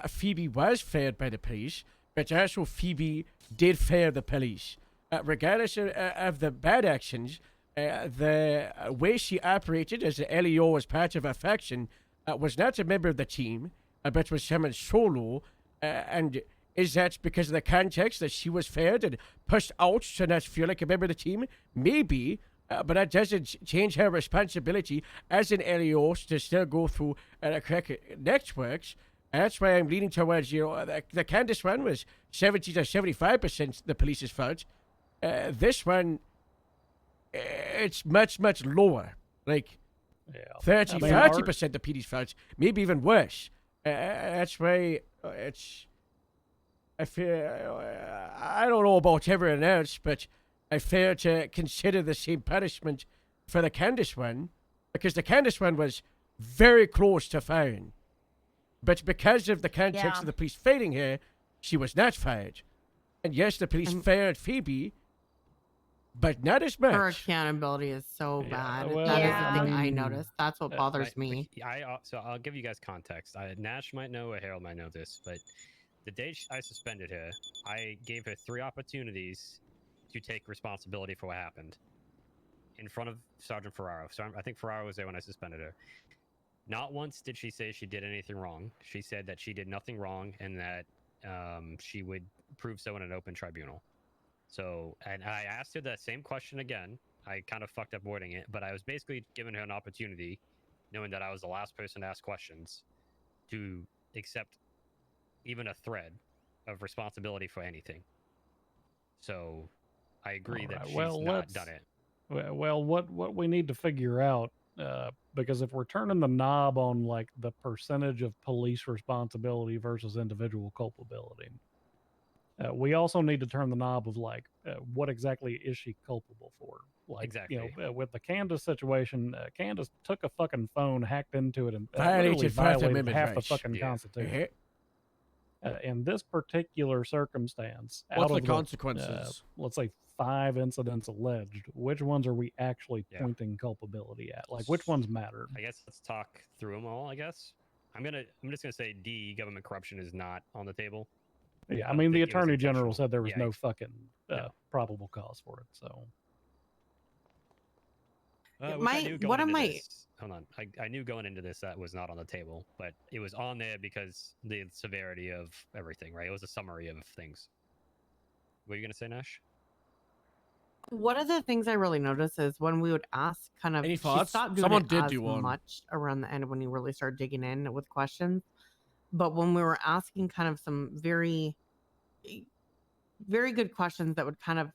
Phoebe was failed by the police, but also Phoebe did fail the police. Regardless of the bad actions, the way she operated as the LEO was part of her faction was not a member of the team, but was someone solo. And is that because of the context that she was failed and pushed out to not feel like a member of the team? Maybe. But that doesn't change her responsibility as an LEO to still go through the correct networks. And that's why I'm leaning towards, the Candace one was 70 to 75% the police's fault. This one, it's much, much lower. Like 30, 40% the PD's fault, maybe even worse. That's why I feel, I don't know about everyone else, but I fail to consider the same punishment for the Candace one, because the Candace one was very close to firing. But because of the context of the police failing her, she was not fired. And yes, the police fired Phoebe, but not as much. Her accountability is so bad. well, That is the thing I noticed. That's what bothers me. So I'll give you guys context. Nash might know or Harold might know this, but the day I suspended her, I gave her 3 opportunities to take responsibility for what happened in front of Sergeant Ferraro. So I think Ferraro was there when I suspended her. Not once did she say she did anything wrong. She said that she did nothing wrong and that she would prove so in an open tribunal. So, and I asked her that same question again. I kind of fucked up wording it, but I was basically giving her an opportunity, knowing that I was the last person to ask questions, to accept even a thread of responsibility for anything. So I agree that she's not done it. Well, what we need to figure out, because if we're turning the knob on like the percentage of police responsibility versus individual culpability, we also need to turn the knob of like what exactly is she culpable for? Like, exactly. With the Candace situation, Candace took a fucking phone, hacked into it, and Violated half the fucking Constitution. In this particular circumstance, What's out the of consequences? Let's say 5 incidents alleged, which ones are we actually pointing culpability at? Like, which ones matter? I guess let's talk through them all. I guess I'm just gonna say D, government corruption, is not on the table. Yeah, I mean, the Attorney General said there was no fucking probable cause for it. So, Hold on. I knew going into this that was not on the table, but it was on there because the severity of everything, right? It was a summary of things. What are you gonna say, Nash? One of the things I really noticed is when we would ask kind of, Any she thoughts? stopped doing Someone it did as do one. much around the end when you really started digging in with questions. But when we were asking kind of some very, very good questions that would kind of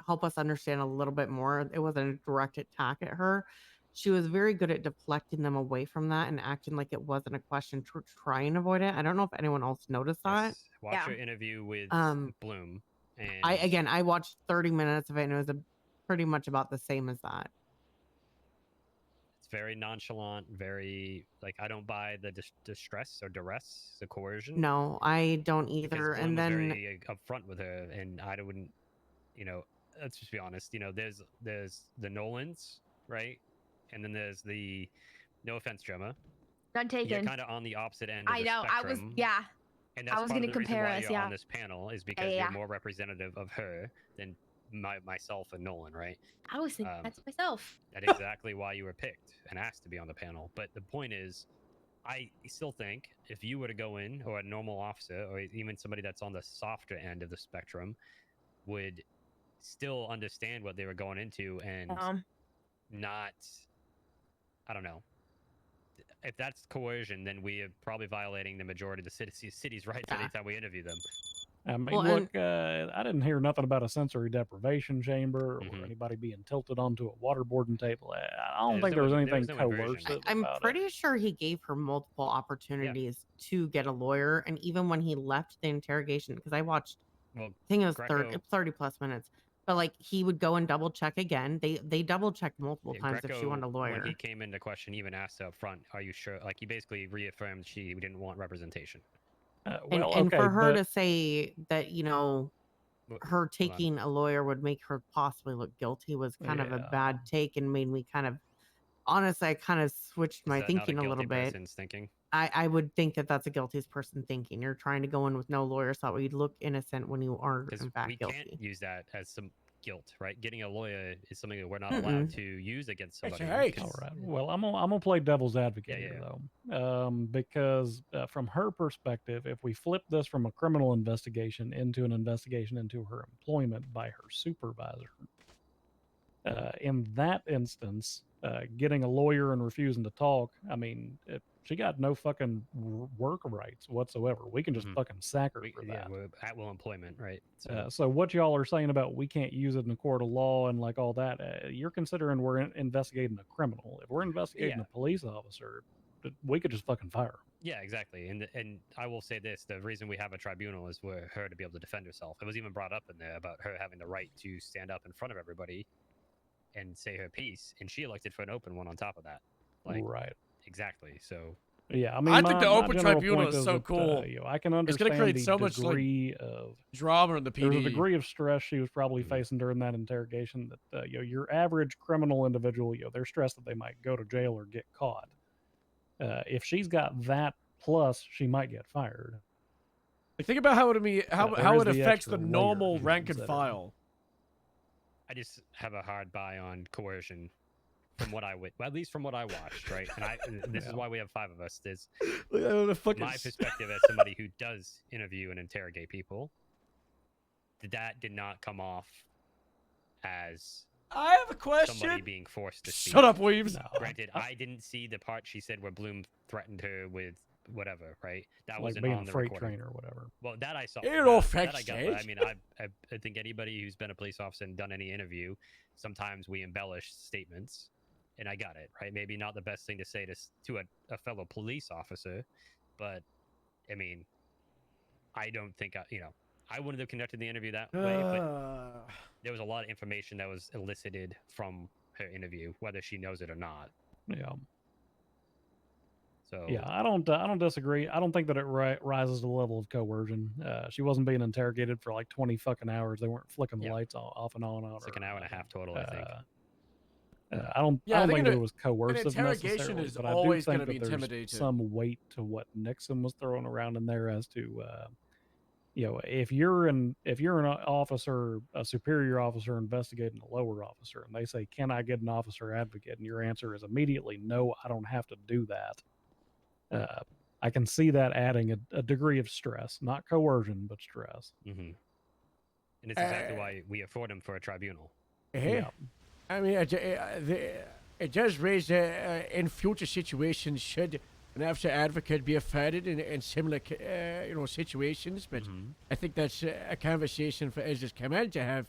help us understand a little bit more, it wasn't a direct attack at her. She was very good at deflecting them away from that and acting like it wasn't a question to try and avoid it. I don't know if anyone else noticed that. Watch your interview with Bloom. And I watched 30 minutes of it and it was pretty much about the same as that. It's very nonchalant, very like I don't buy the distress or duress, the coercion. No, I don't either. And then very upfront with her, and I wouldn't, let's just be honest. There's the Nolans, right, and then there's the, no offense, Gemma, None taken. You're kind of on the opposite end. Of I the know. spectrum. And that's I was going to compare why us. You're on this panel is because Yeah. you're more representative of her than myself and Nolan, right? I was thinking that's myself. That's exactly why you were picked and asked to be on the panel. But the point is, I still think if you were to go in, or a normal officer, or even somebody that's on the softer end of the spectrum, would still understand what they were going into and not, I don't know. If that's coercion, then we are probably violating the majority of the city's rights anytime we interview them. I mean, look, I didn't hear nothing about a sensory deprivation chamber or anybody being tilted onto a waterboarding table. I don't think there was anything coercive. I'm pretty sure he gave her multiple opportunities to get a lawyer, and even when he left the interrogation, because I watched, I think it was 30 plus minutes, but like he would go and double check again. They double checked multiple times if she wanted a lawyer. When he came into question, even asked up front, "Are you sure?" Like he basically reaffirmed she didn't want representation. And for her to say that, her taking a lawyer would make her possibly look guilty was kind of a bad take and made me kind of honestly, I kind of switched my thinking a little bit. Thinking? I would think that that's a guilty person thinking. You're trying to go in with no lawyer, so that we look innocent when you are in fact we guilty. can't use that as some guilt, right? Getting a lawyer is something that we're not allowed to use against somebody. All right. Well, I'm gonna play devil's advocate here though, because from her perspective, if we flip this from a criminal investigation into an investigation into her employment by her supervisor, in that instance, getting a lawyer and refusing to talk, I mean, she got no fucking work rights whatsoever. We can just fucking sack her for that. We're at will employment, right? So what y'all are saying about we can't use it in a court of law and like all that, you're considering we're investigating a criminal. If we're investigating a police officer, we could just fucking fire her. Yeah, exactly. And I will say this: the reason we have a tribunal is for her to be able to defend herself. It was even brought up in there about her having the right to stand up in front of everybody and say her piece, and she elected for an open one on top of that. Like, right. Exactly. So. Yeah, I mean, I think the open tribunal is so that, cool. I can understand it's going to create the so much degree of drama in the PD. There's a degree of stress she was probably facing during that interrogation that your average criminal individual, they're stressed that they might go to jail or get caught. If she's got that plus, she might get fired. Like, think about how it affects the normal rank and consider. file. I just have a hard buy on coercion. From what at least from what I watched, right? And this is why we have 5 of us. There's my perspective as somebody who does interview and interrogate people. That did not come off as I have a question. Somebody being forced to speak. Shut up, Weaves. No. Granted, I didn't see the part she said where Bloom threatened her with whatever, right? That like wasn't being on a the freight recording. train or whatever. Well, that I saw. It all that I affects got. it. I mean, I think anybody who's been a police officer and done any interview, sometimes we embellish statements. And I got it, right? Maybe not the best thing to say to a fellow police officer, but I mean, I don't think I wouldn't have conducted the interview that way. But there was a lot of information that was elicited from her interview, whether she knows it or not. Yeah. So yeah, I don't disagree. I don't think that it rises to the level of coercion. She wasn't being interrogated for like 20 fucking hours. They weren't flicking the lights off and on. It's like an hour and a half total, I think. I don't think that it was coercive interrogation necessarily, is but I do always think gonna be that there's intimidating. some weight to what Nixon was throwing around in there as to, if you're an officer, a superior officer investigating a lower officer, and they say, "Can I get an officer advocate?" and your answer is immediately, "No, I don't have to do that." I can see that adding a degree of stress, not coercion, but stress. Mm-hmm. And it's exactly why we afford them for a tribunal. Yeah. I mean, it does raise in future situations should an officer advocate be afforded in similar situations. But I think that's a conversation for us as command to have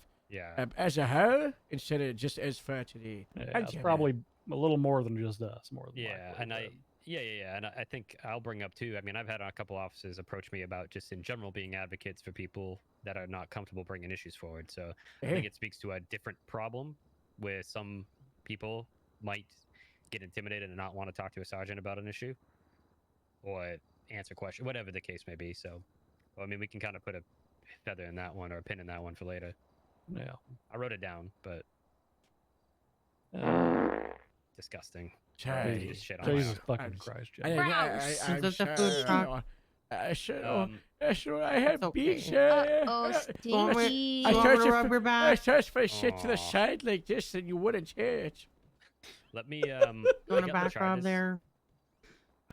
as a whole instead of just as for today. It's probably a little more than just us. More than likely, and I think I'll bring up too. I mean, I've had a couple officers approach me about just in general being advocates for people that are not comfortable bringing issues forward. So I think it speaks to a different problem where some people might get intimidated and not want to talk to a sergeant about an issue or answer questions, whatever the case may be. So, I mean, we can kind of put a feather in that one or a pin in that one for later. Yeah. I wrote it down, but disgusting. Jesus fucking Christ, Jay. I had beach. I touched my shit to the side like this, and you wouldn't touch. Let me going to back rub there.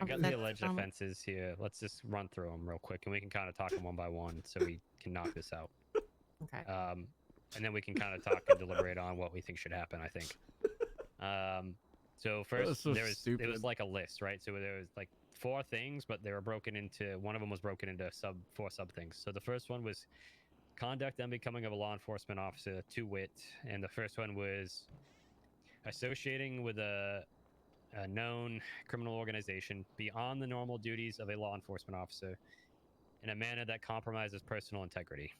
I got the alleged offenses here. Let's just run through them real quick, and we can kind of talk them one by one, so we can knock this out. Okay. And then we can kind of talk and deliberate on what we think should happen. I think. So first, it was like a list, right? So there was like 4 things, but they were broken into. One of them was broken into 4 sub things. So the first one was conduct and becoming of a law enforcement officer, to wit, and the first one was associating with a known criminal organization beyond the normal duties of a law enforcement officer in a manner that compromises personal integrity.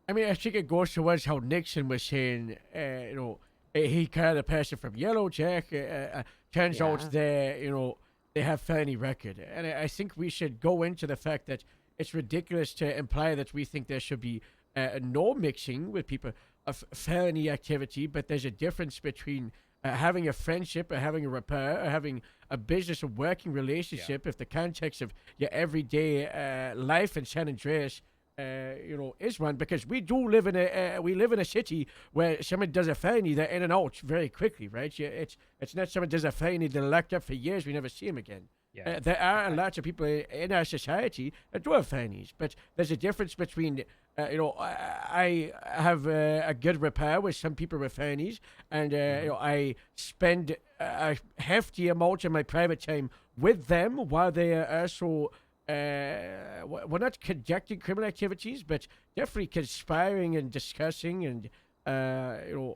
I mean, I think it goes towards how Nixon was saying, he kind of passed it from Yellow Jack. Turns out they have felony record. And I think we should go into the fact that it's ridiculous to imply that we think there should be no mixing with people of felony activity, but there's a difference between having a friendship or having a rapport or having a business or working relationship if the context of your everyday life in San Andreas is one, because we do live in a city where someone does a felony, they're in and out very quickly, right? It's not someone does a felony, they're locked up for years, we never see them again. Yeah. There are a lot of people in our society that do have felonies, but there's a difference between, I have a good rapport with some people with felonies, and I spend a hefty amount of my private time with them while they are also, we're not conducting criminal activities, but definitely conspiring and discussing, and I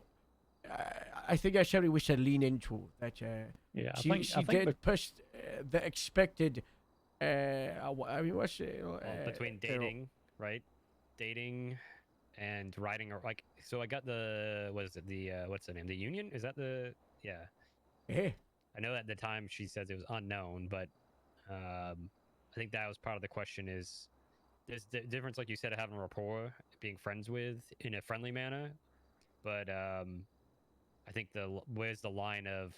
think that's something we should lean into. That Yeah, I she think did push the expected. I mean, what's between dating, right? Dating and riding, or like, so I got the what's the name? The union? Is that the Yeah. I know at the time she says it was unknown, but I think that was part of the question. Is there's the difference, like you said, of having a rapport, being friends with in a friendly manner, but I think where's the line of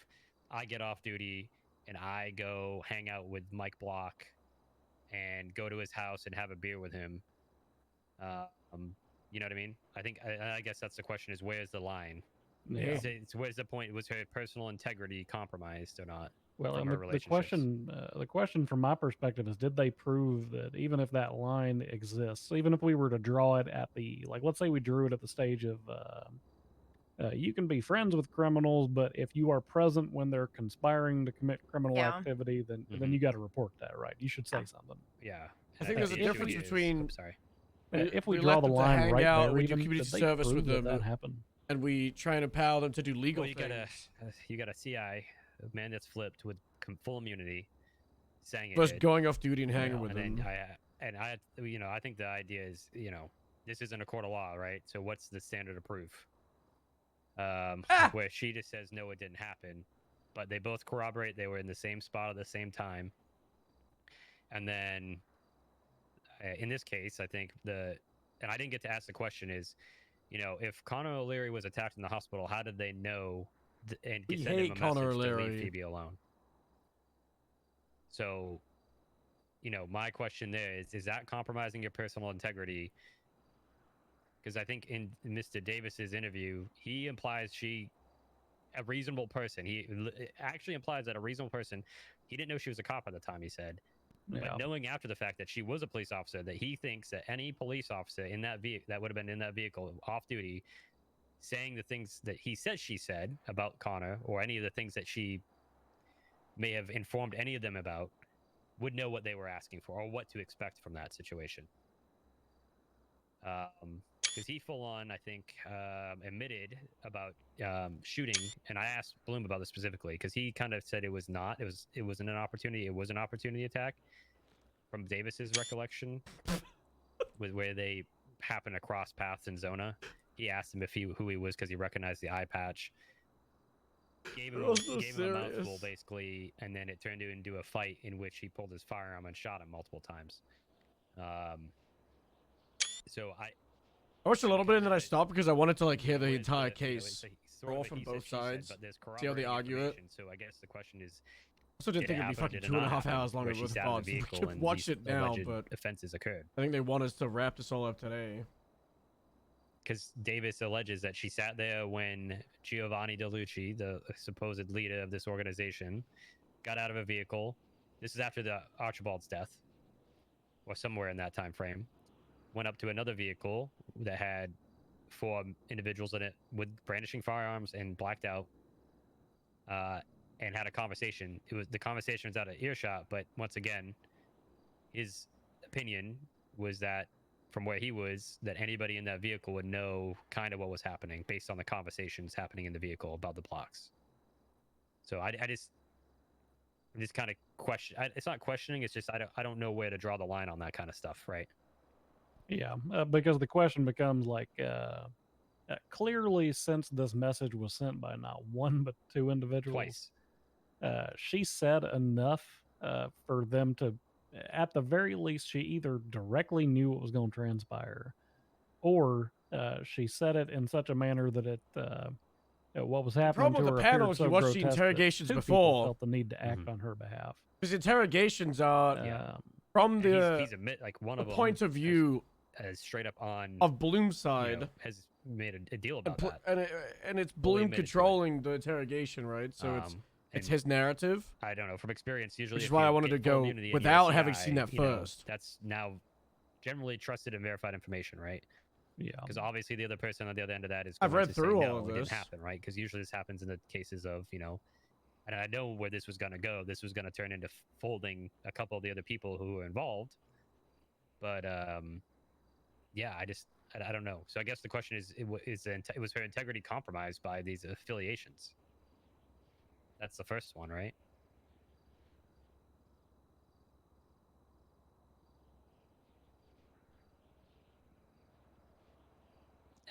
I get off duty and I go hang out with Mike Block and go to his house and have a beer with him. You know what I mean? I think I guess that's the question: is where's the line? Yeah. It's where's the point? Was her personal integrity compromised or not? Well, from and her the question from my perspective is, did they prove that even if that line exists, even if we were to draw it at the, like, let's say we drew it at the stage of, you can be friends with criminals, but if you are present when they're conspiring to commit criminal activity, then you got to report that, right? You should say something. Yeah. I think there's a difference between. Sorry. If we let draw the them to line hang right out, there, we even, do community did they service with prove them, that happened? and we try and empower them to do legal Well, things. you got a CI, a man that's flipped with full immunity, saying Just it. going off duty and hanging with them. I think the idea is, this isn't a court of law, right? So what's the standard of proof? Where she just says no, it didn't happen, but they both corroborate they were in the same spot at the same time. And then in this case, I think and I didn't get to ask the question is, if Connor O'Leary was attacked in the hospital, how did they know and We send him hate a Connor message to O'Leary. leave Phoebe alone? So, my question there is that compromising your personal integrity? Because I think in Mr. Davis's interview, he implies a reasonable person. He actually implies that a reasonable person, he didn't know she was a cop at the time, he said. Yeah. But knowing after the fact that she was a police officer, that he thinks that any police officer in that vehicle that would have been in that vehicle off duty, saying the things that he said she said about Connor, or any of the things that she may have informed any of them about, would know what they were asking for or what to expect from that situation. Because he full on, I think, admitted about shooting, and I asked Bloom about this specifically because he kind of said it was not. It wasn't an opportunity. It was an opportunity attack, from Davis's recollection, with where they happened to cross paths in Zona. He asked him who he was because he recognized the eye patch. Gave him a mouthful basically, and then it turned into a fight in which he pulled his firearm and shot him multiple times. So I watched a little bit and then I stopped because I wanted to hear the entire case, all from both sides, see how they argue it. So I guess the question is, Also didn't think it'd be fucking 2.5 hours longer with the VOD. We could watch it now, but offenses occurred. I think they want us to wrap this all up today. Because Davis alleges that she sat there when Giovanni DeLucci, the supposed leader of this organization, got out of a vehicle. This is after the Archibald's death, or somewhere in that time frame. Went up to another vehicle that had 4 individuals in it with brandishing firearms and blacked out, and had a conversation. The conversation was out of earshot, but once again, his opinion was that from where he was, that anybody in that vehicle would know kind of what was happening based on the conversations happening in the vehicle about the blocks. So I'm just kind of question. It's not questioning. It's just I don't know where to draw the line on that kind of stuff, right? Yeah, because the question becomes clearly, since this message was sent by not one but 2 individuals, twice, she said enough for them to at the very least, she either directly knew what was going to transpire, or she said it in such a manner that what was happening problem to with the her appeared panel is so you watched the grotesque that interrogations two people before. felt the need to act on her behalf. Because interrogations are from And the he's admit like one the of them point of view has straight up on of Bloom's side has made a deal about that. and it's Fully Bloom admitted to it. controlling the interrogation, right? So it's his narrative. I don't know from experience. Usually, Which is if why you I wanted get to full go immunity and you're without a having CI, seen that you know, first. that's now generally trusted and verified information, right? Yeah. Because obviously the other person on the other end of that is I've going read to through say, all no, of it didn't this. happen, right? Because usually this happens in the cases of, and I know where this was going to go. This was going to turn into folding a couple of the other people who were involved. But yeah, I don't know. So I guess the question is, was her integrity compromised by these affiliations? That's the first one, right?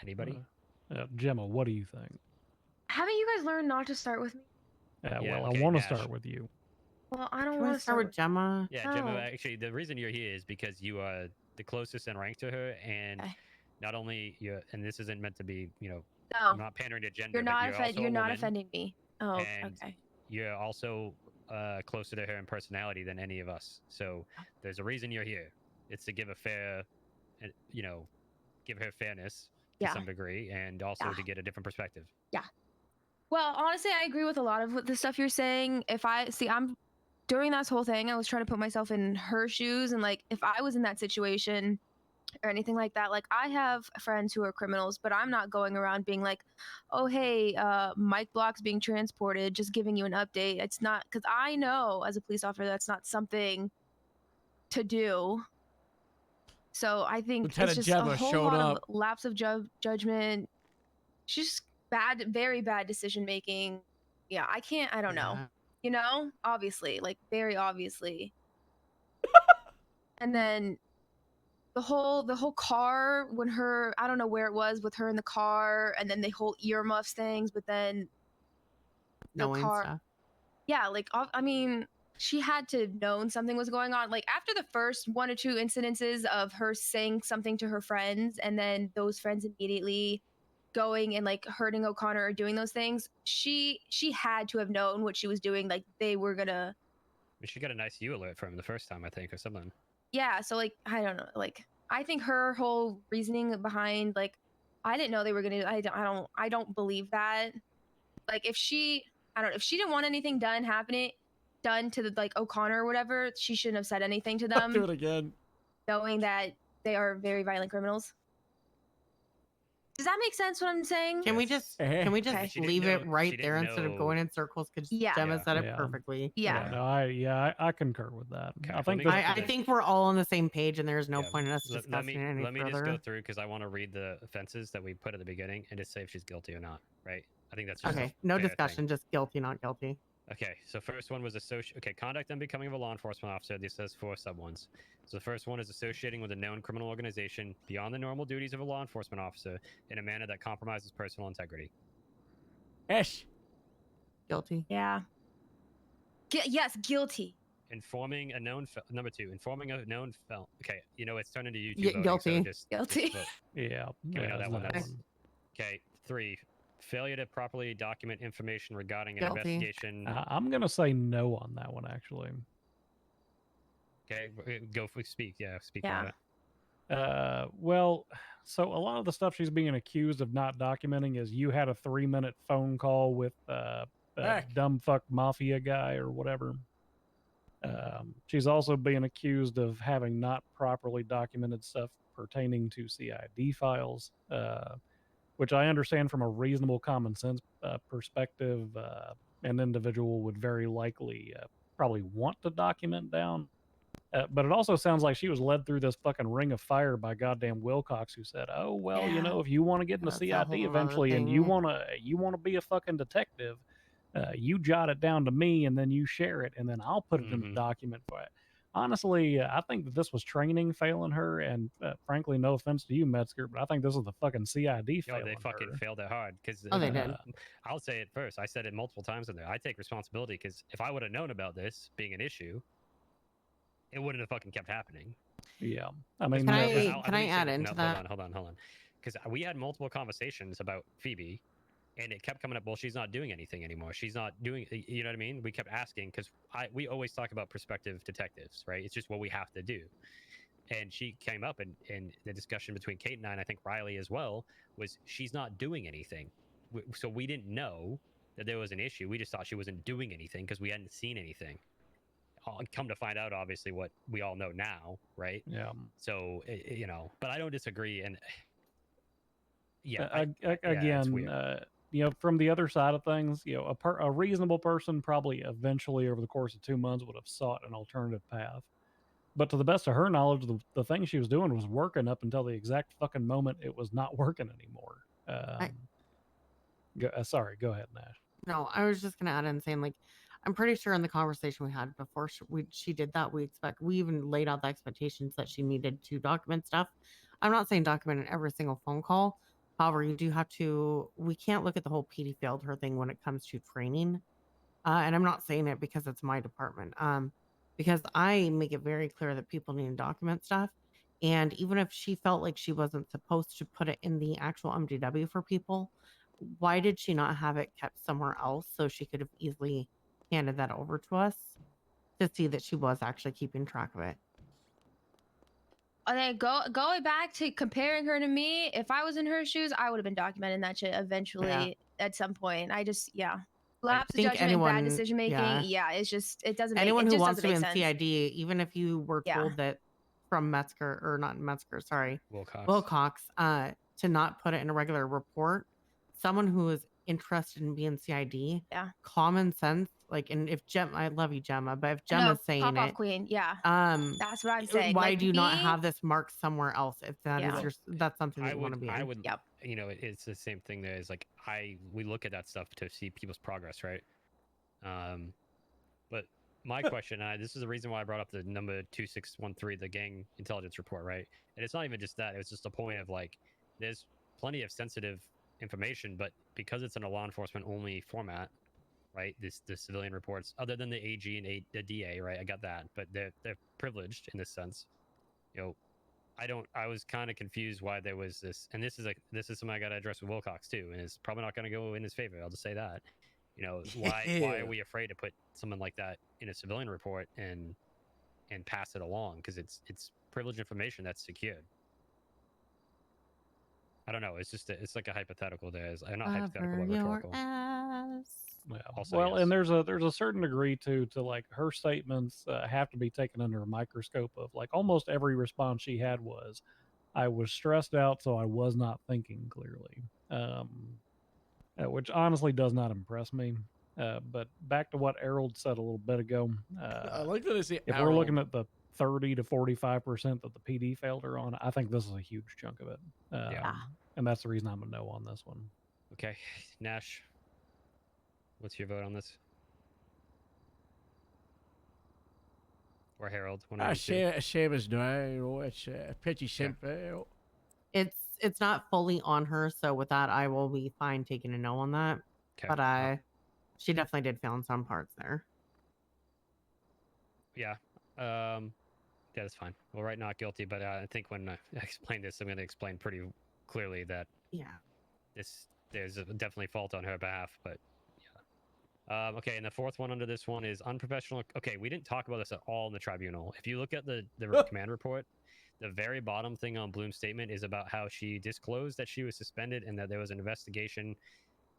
Anybody? Gemma, what do you think? Haven't you guys learned not to start with me? Yeah, Well, okay, I want to Nash. start with you. Well, I don't Can want we to start with Gemma? Yeah, Gemma, actually, the reason you're here is because you are the closest in rank to her, and not only you, and this isn't meant to be, No. I'm not pandering to gender, You're but not you're also you're a not woman, offending me. Oh, and okay. you're also closer to her in personality than any of us. So there's a reason you're here. It's to give a fair, give her fairness to Yeah. some degree, and also to get a different perspective. Yeah. Well, honestly, I agree with a lot of what the stuff you're saying. If I see, during this whole thing, I was trying to put myself in her shoes, and like, if I was in that situation or anything like that, like, I have friends who are criminals, but I'm not going around being like, oh, hey, Mike Block's being transported, just giving you an update. It's not, because I know as a police officer that's not something to do. So I think Lieutenant it's just Gemma a whole showed lot up. of lapse of judgment. She's bad, very bad decision making. Yeah, I don't know. Obviously, like, very obviously. And then the whole car, when I don't know where it was with her in the car, and then the whole earmuffs things, but then the Knowing car. stuff. Yeah, like, I mean, she had to have known something was going on. Like, after the first one or two incidences of her saying something to her friends, and then those friends immediately going and like hurting O'Connor or doing those things, she had to have known what she was doing. Like, they were gonna. She got a nice U alert from him the first time, I think, or something. Yeah, so like, I don't know. Like, I think her whole reasoning behind, like, I didn't know they were gonna. I don't believe that. Like, if she didn't want anything done to the, like, O'Connor or whatever, she shouldn't have said anything to them. Do it again. Knowing that they are very violent criminals. Does that make sense what I'm saying? Can we just Okay. leave it right there instead of going in circles? Because Gemma said it perfectly. Yeah. No, I concur with that. I think I think we're all on the same page, and there's no point in us discussing it any let me further. just go through because I want to read the offenses that we put at the beginning and just say if she's guilty or not, right? I think that's just Okay, a no fair discussion, thing. just guilty, not guilty. Okay, so first one was conduct unbecoming of a law enforcement officer. This says 4 sub-ones. So the first one is associating with a known criminal organization beyond the normal duties of a law enforcement officer in a manner that compromises personal integrity. Yes. Guilty. Yeah. Yes, guilty. Informing a known number 2, informing a known felon. Okay, it's turned into YouTube voting, guilty. so just Guilty. vote. Yeah. Okay, we know that one. that's That's okay. 3, failure to properly document information regarding an Guilty. investigation. I'm gonna say no on that one, actually. Okay, go for speak. Yeah, speak Yeah. about it. Well, so a lot of the stuff she's being accused of not documenting is you had a 3-minute phone call with dumb fuck mafia guy or whatever. She's also being accused of having not properly documented stuff pertaining to CID files, which I understand from a reasonable common sense perspective, an individual would very likely probably want to document down. But it also sounds like she was led through this fucking ring of fire by goddamn Wilcox, who said, "Oh well, Yeah. if you want to get into That's a CID whole other eventually, and you thing. want to be a fucking detective, you jot it down to me, and then you share it, and then I'll put it in the document for it." Honestly, I think that this was training failing her, and frankly, no offense to you, Metzger, but I think this is the fucking CID failing They fucking her. failed it hard because they did. I'll say it first. I said it multiple times in there. I take responsibility because if I would have known about this being an issue, it wouldn't have fucking kept happening. Yeah, I mean, can I add into that? Hold on. Because we had multiple conversations about Phoebe, and it kept coming up. Well, she's not doing anything anymore. She's not doing. You know what I mean? We kept asking because we always talk about prospective detectives, right? It's just what we have to do. And she came up, and the discussion between Kate and I think Riley as well, was she's not doing anything. So we didn't know that there was an issue. We just thought she wasn't doing anything because we hadn't seen anything. Come to find out, obviously, what we all know now, right? Yeah. So, you know, but I don't disagree. And again, you know, from the other side of things, you know, a reasonable person probably eventually over the course of 2 months would have sought an alternative path. But to the best of her knowledge, the thing she was doing was working up until the exact fucking moment it was not working anymore. Sorry, go ahead, Nash. No, I was just gonna add in saying, like, I'm pretty sure in the conversation we had before she did that, we even laid out the expectations that she needed to document stuff. I'm not saying document in every single phone call. However, you do have to. We can't look at the whole PD failed her thing when it comes to training. And I'm not saying it because it's my department. Because I make it very clear that people need to document stuff. And even if she felt like she wasn't supposed to put it in the actual MDW for people, why did she not have it kept somewhere else so she could have easily handed that over to us to see that she was actually keeping track of it? Okay, going back to comparing her to me, if I was in her shoes, I would have been documenting that shit eventually at some point. Lapse of judgment, bad decision making. Yeah, it's just it doesn't. Anyone who wants to be in CID, even if you were told that from Metzger or not Metzger, sorry, Wilcox, to not put it in a regular report, someone who is interested in being CID, common sense, like, and if I love you, Gemma, but if Gemma's saying pop-off it, queen, that's what I'm saying. Why do you not have this marked somewhere else if that is that's something that you want to be in? I would, you know, it's the same thing there is like, we look at that stuff to see people's progress, right? But my question, this is the reason why I brought up the number 2613, the gang intelligence report, right? And it's not even just that, it was just a point of like, there's plenty of sensitive information, but because it's in a law enforcement only format, right? The civilian reports, other than the AG and the DA, right? I got that, but they're privileged in this sense. You know, I was kind of confused why there was this, and this is something I got to address with Wilcox too, and it's probably not going to go in his favor. I'll just say that. You know, why are we afraid to put someone like that in a civilian report and pass it along? Because it's privileged information that's secured. I don't know. It's just it's like a hypothetical. Not hypothetical, but rhetorical. Yeah. Also, well, and there's a certain degree to like her statements have to be taken under a microscope of like almost every response she had was, I was stressed out, so I was not thinking clearly, which honestly does not impress me. But back to what Harold said a little bit ago, I like that they say if we're looking at the 30 to 45% that the PD failed her on, I think this is a huge chunk of it. And that's the reason I'm a no on this one. Okay, Nash, what's your vote on this? Or Harold? Same as no, you know, it's pretty simple. You know. It's not fully on her, so with that, I will be fine taking a no on that. Okay. But she definitely did fail in some parts there. Yeah. Yeah, that's fine. Well, right, not guilty, but I think when I explain this, I'm going to explain pretty clearly that there's definitely fault on her behalf, but yeah. Okay, and the fourth one under this one is unprofessional. Okay, we didn't talk about this at all in the tribunal. If you look at the command report, the very bottom thing on Bloom's statement is about how she disclosed that she was suspended and that there was an investigation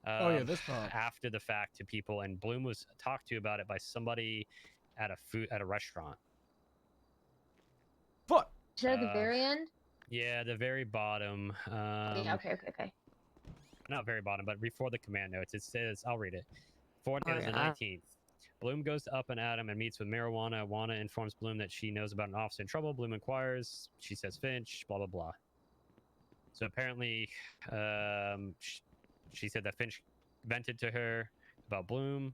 this part. after the fact to people, and Bloom was talked to about it by somebody at a restaurant. What? Is that at the very end? Yeah, the very bottom. Yeah, okay. Not very bottom, but before the command notes, it says, I'll read it. For the 19th, Bloom goes to Up and Adam and meets with Marijuana. Juana informs Bloom that she knows about an officer in trouble. Bloom inquires. She says Finch, blah, blah, blah. So apparently, she said that Finch vented to her about Bloom,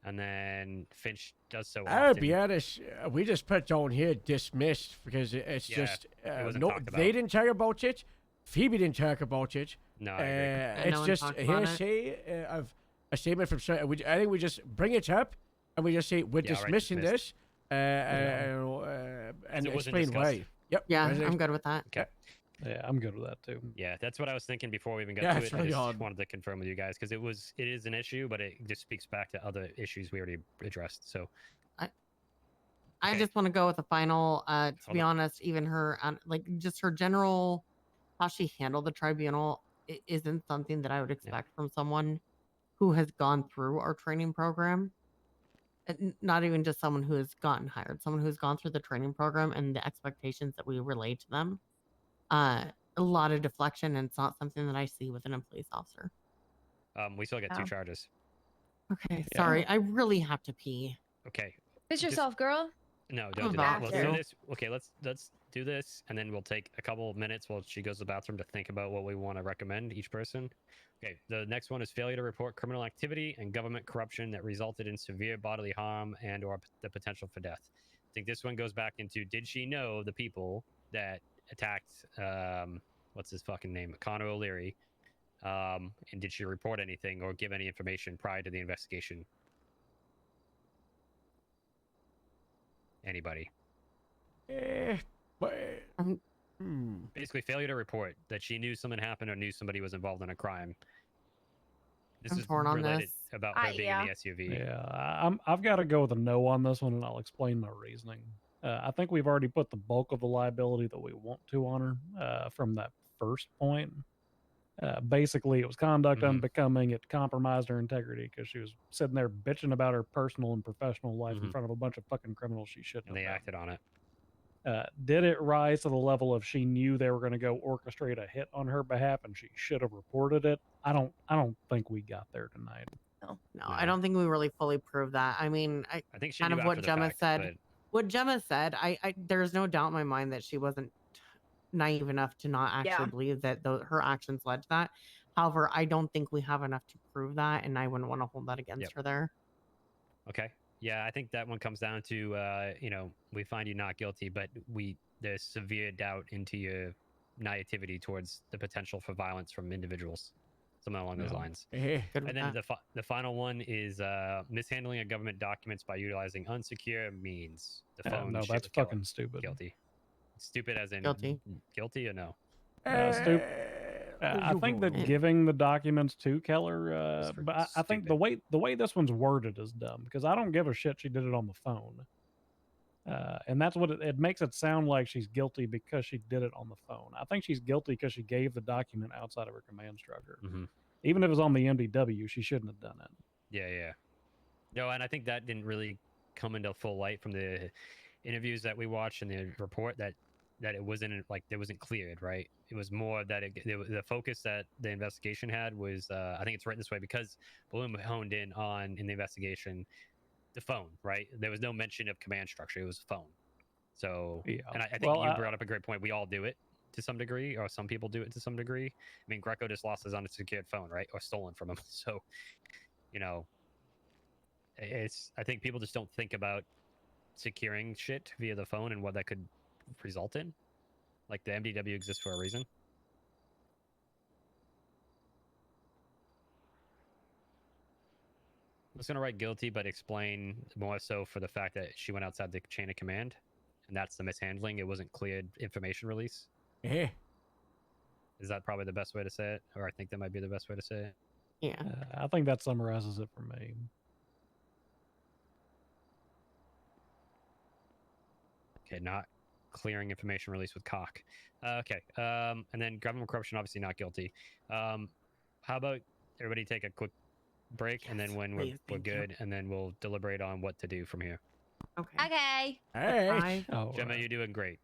and then Finch does so often. I'll be honest, we just put down here dismissed because it's just they didn't talk about it. Phoebe didn't talk about it. No, I agree. It's just hearsay of a statement from. I think we just bring it up and we just say we're dismissing this. and it wasn't explain discussed. why. Yep. Yeah, as it I'm ex- good with that. Okay. Yeah, I'm good with that too. Yeah, that's what I was thinking before we even got Yeah, to it's it. I really just odd. wanted to confirm with you guys because it is an issue, but it just speaks back to other issues we already addressed. So I Okay. just want to go with the final. To Hold be on. honest, even her, like just her general, how she handled the tribunal isn't something that I would expect from someone who has gone through our training program. Not even just someone who has gotten hired, someone who's gone through the training program and the expectations that we relay to them. A lot of deflection, and it's not something that I see with an police officer. we still got 2 charges. Okay, sorry, I really have to pee. Okay. Fix Just- yourself, girl. No, don't I'm do that. about Let's to. do this. Okay, let's do this, and then we'll take a couple of minutes while she goes to the bathroom to think about what we want to recommend each person. Okay, the next one is failure to report criminal activity and government corruption that resulted in severe bodily harm and/or the potential for death. I think this one goes back into: did she know the people that attacked? What's his fucking name? Connor O'Leary. And did she report anything or give any information prior to the investigation? Anybody? Basically, failure to report that she knew something happened or knew somebody was involved in a crime. This I'm is torn on related this. about her being in the SUV. Yeah, I've got to go with a no on this one, and I'll explain my reasoning. I think we've already put the bulk of the liability that we want to on her from that first point. Basically, it was conduct unbecoming. It compromised her integrity because she was sitting there bitching about her personal and professional life in front of a bunch of fucking criminals she shouldn't And have they done. acted on it. Did it rise to the level of she knew they were going to go orchestrate a hit on her behalf and she should have reported it? I don't think we got there tonight. No, I don't think we really fully proved that. I mean, I think she kind knew of what after the Gemma fact, said. but- What Gemma said, I there's no doubt in my mind that she wasn't naive enough to not actually believe that her actions led to that. However, I don't think we have enough to prove that, and I wouldn't want to hold that against her there. Okay. Yeah, I think that one comes down to, we find you not guilty, but there's severe doubt into your naivety towards the potential for violence from individuals. Something along those lines. Good And with then that. the final one is mishandling of government documents by utilizing unsecure means. The phone. No, shit that's with Keller. fucking stupid. Guilty. Stupid as in guilty or no? I think that giving the documents to Keller, but I think the way this one's worded is dumb because I don't give a shit she did it on the phone, and that's what it makes it sound like she's guilty because she did it on the phone. I think she's guilty because she gave the document outside of her command structure. Even if it was on the MDW, she shouldn't have done it. Yeah. No, and I think that didn't really come into full light from the interviews that we watched and the report that it wasn't cleared, right? It was more that the focus that the investigation had was, I think it's written this way because Bloom honed in on in the investigation the phone, right? There was no mention of command structure; it was phone. So, and I think you brought up a great point. We all do it to some degree, or some people do it to some degree. I mean, Greco just lost his unsecured phone, right, or stolen from him. So, I think people just don't think about securing shit via the phone and what that could result in. Like the MDW exists for a reason. I'm just gonna write guilty, but explain more so for the fact that she went outside the chain of command, and that's the mishandling. It wasn't cleared information release. Yeah. Is that probably the best way to say it? Or I think that might be the best way to say it. Yeah. I think that summarizes it for me. Okay, not clearing information release with cock. Okay, and then government corruption, obviously not guilty. How about everybody take a quick break, and then when we're good, and then we'll deliberate on what to do from here. Okay. Hey. Gemma, you're doing great.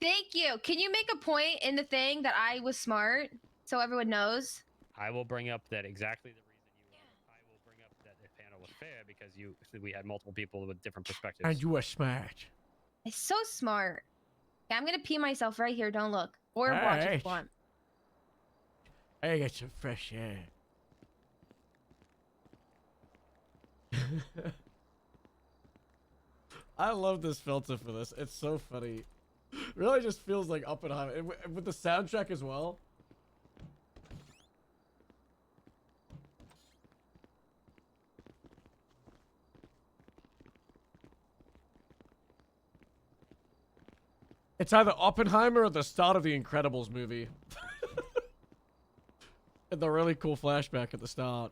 Thank you. Can you make a point in the thing that I was smart so everyone knows? I will bring up that exactly the reason you were. I will bring up that the panel was fair because we had multiple people with different perspectives. And you were smart. It's so smart. Okay, I'm gonna pee myself right here. Don't look. Or watch if you want. I got some fresh air. I love this filter for this. It's so funny. Really just feels like Oppenheimer. And with the soundtrack as well. It's either Oppenheimer or the start of the Incredibles movie. And the really cool flashback at the start.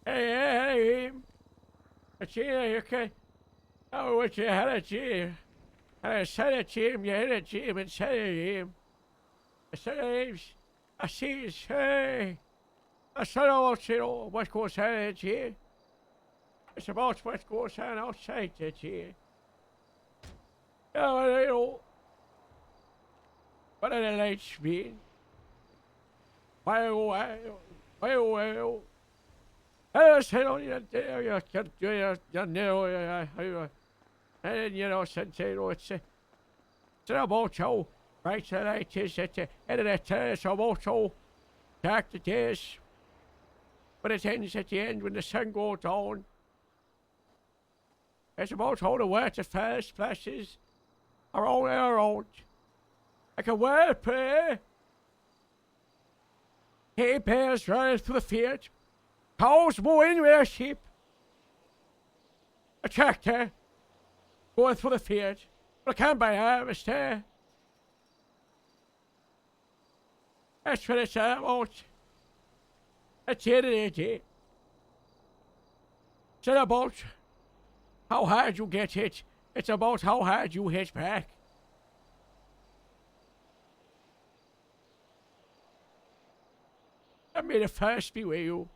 Hey, Gee, okay. Oh, what you had a G? I said a Jim, you had a Jim and said a Jim. I said a Jim. I see you say. I said, oh, you know, what goes on at G? It's about what goes on outside the G. Oh, you know. What are the lights mean? Well. I said, oh, you can't do it, you know, and you know, since you know, it's about you, right? So that is at the end of that it's about you, back the days, but it ends at the end when the sun goes down. It's about all the water fast splashes around and around, like a whirlpool. Hay bears running through the field. Cows mooing with a sheep. A tractor going through the field. But I can't buy harvester. That's what it's about. That's the end of the day. It's not about how hard you get hit. It's about how hard you hit back. I made a first be with you.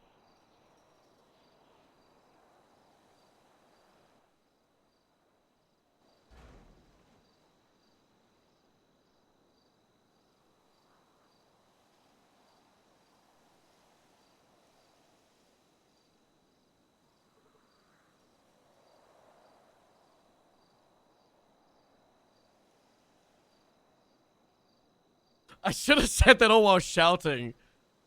I should have said that all while shouting.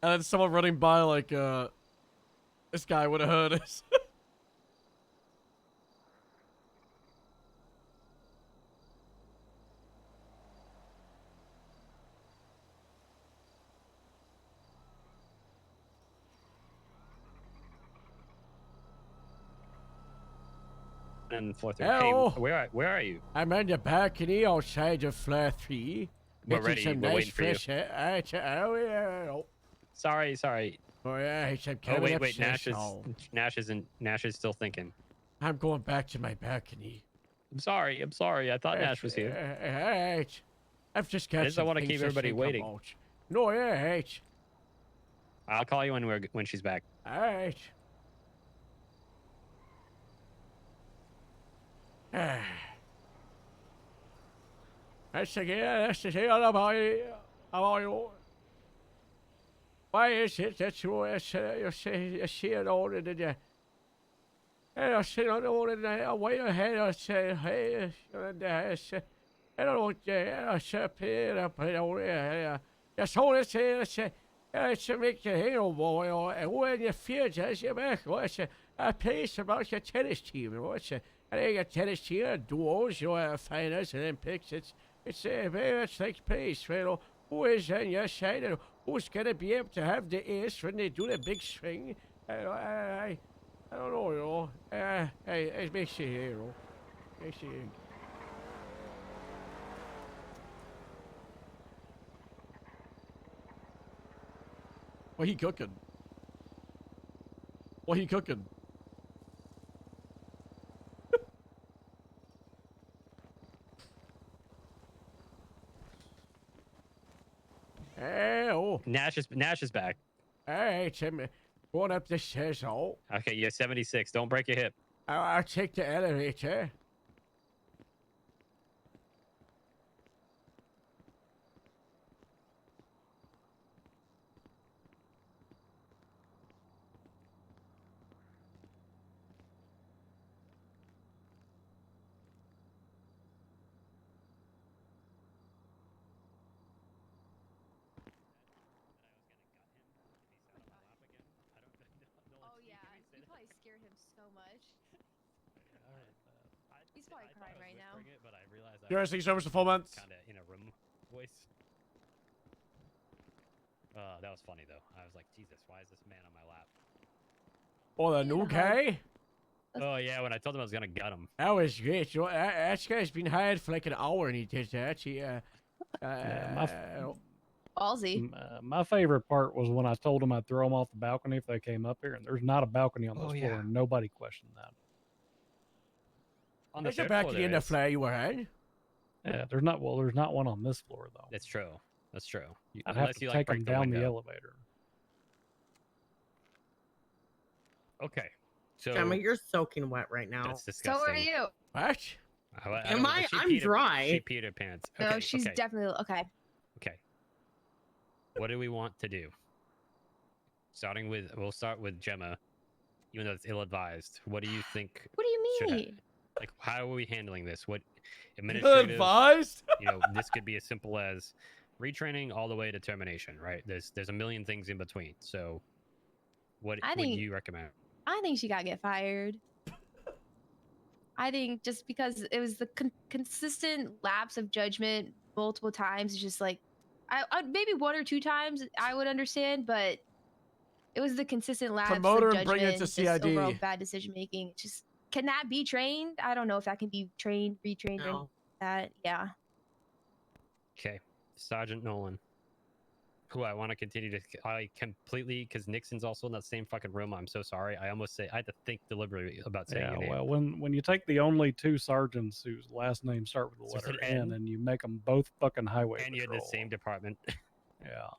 And then someone running by like, this guy would have heard us. And floor 3. Hello. Hey, where are you? I'm on the balcony outside of floor 3. We're Getting ready. some We're nice waiting for you. fresh air. Oh, yeah. Sorry. Oh, yeah, I'm Oh, coming wait, upstairs Nash is still thinking. I'm going back to my balcony. I'm sorry. I thought Nash was here. Alright. I've just got I just don't want to keep everybody waiting. No, alright. I'll call you when she's back. Alright. That's the thing all about it. You. Why is it that you see it all in the and I sit on all in the way ahead I say, hey, I don't know, I sit here, I put all there. That's all I say, it's to make your hero boy, and when you feel just your back, I place about your tennis team, I think a tennis team, duos, finals, and then picks, it's very much like place, who is on your side, and who's gonna be able to have the ace when they do the big swing. I don't know, it makes you hero. Makes you. What you cooking? What you cooking? Hey, oh. Nash is back. Hey, Tim. Going up the stairs, oh. Okay, you're 76. Don't break your hip. I'll take the elevator. Oh yeah, you probably scared him so much. He's probably crying right now. But I realized Yours, thank you so much for 4 months. Kind of in a room voice. That was funny though. I was like, Jesus, why is this man on my lap? Oh, the new guy? Oh yeah, when I told him I was gonna gut him. That was great. You know, that guy's been hired for like an hour and he did that. He, Ballsy. My favorite part was when I told them I'd throw them off the balcony if they came up here, and there's not a balcony on this floor, and nobody questioned that. On There's a balcony in the flyer you were in. Yeah, there's not. Well, there's not one on this floor though. That's true. That's true. I'd have to take them down the elevator. Okay. So Gemma, you're soaking wet right now. that's disgusting. So are you. What? Am I? I'm dry. She peed her pants. No, Okay, she's okay. definitely okay. Okay. What do we want to do? We'll start with Gemma, even though it's ill-advised. What do you think? What do you should mean? Like, how are we handling this? What administrative? Ill-advised? You know, this could be as simple as retraining all the way to termination, right? There's a million things in between. So, what would you recommend? I think she gotta get fired. I think just because it was the consistent lapse of judgment multiple times, it's just like, I maybe 1 or 2 times I would understand, but it was the consistent lapse Promote her of and judgment, bring it to just CID. overall bad decision making. Just can that be trained? I don't know if that can be trained, retrained, or No. that. Yeah. Okay, Sergeant Nolan. Who I want to continue to. I completely, because Nixon's also in that same fucking room. I'm so sorry. I had to think deliberately about saying Yeah, your name. well, when you take the only 2 sergeants whose last names start with the Starts letter with an N, N. and you make them both fucking highway And you're in the patrol. same department. Yeah.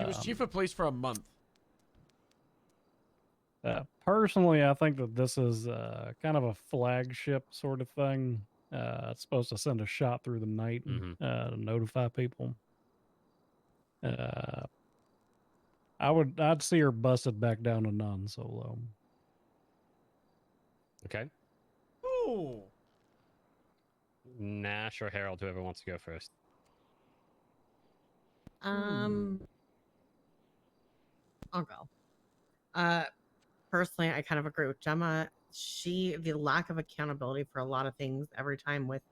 He was chief of police for a month. Personally, I think that this is kind of a flagship sort of thing. It's supposed to send a shot through the night and, to notify people. I'd see her busted back down to non-solo. Okay. Ooh. Nash or Harold, whoever wants to go first. I'll go. Personally, I kind of agree with Gemma. The lack of accountability for a lot of things every time with.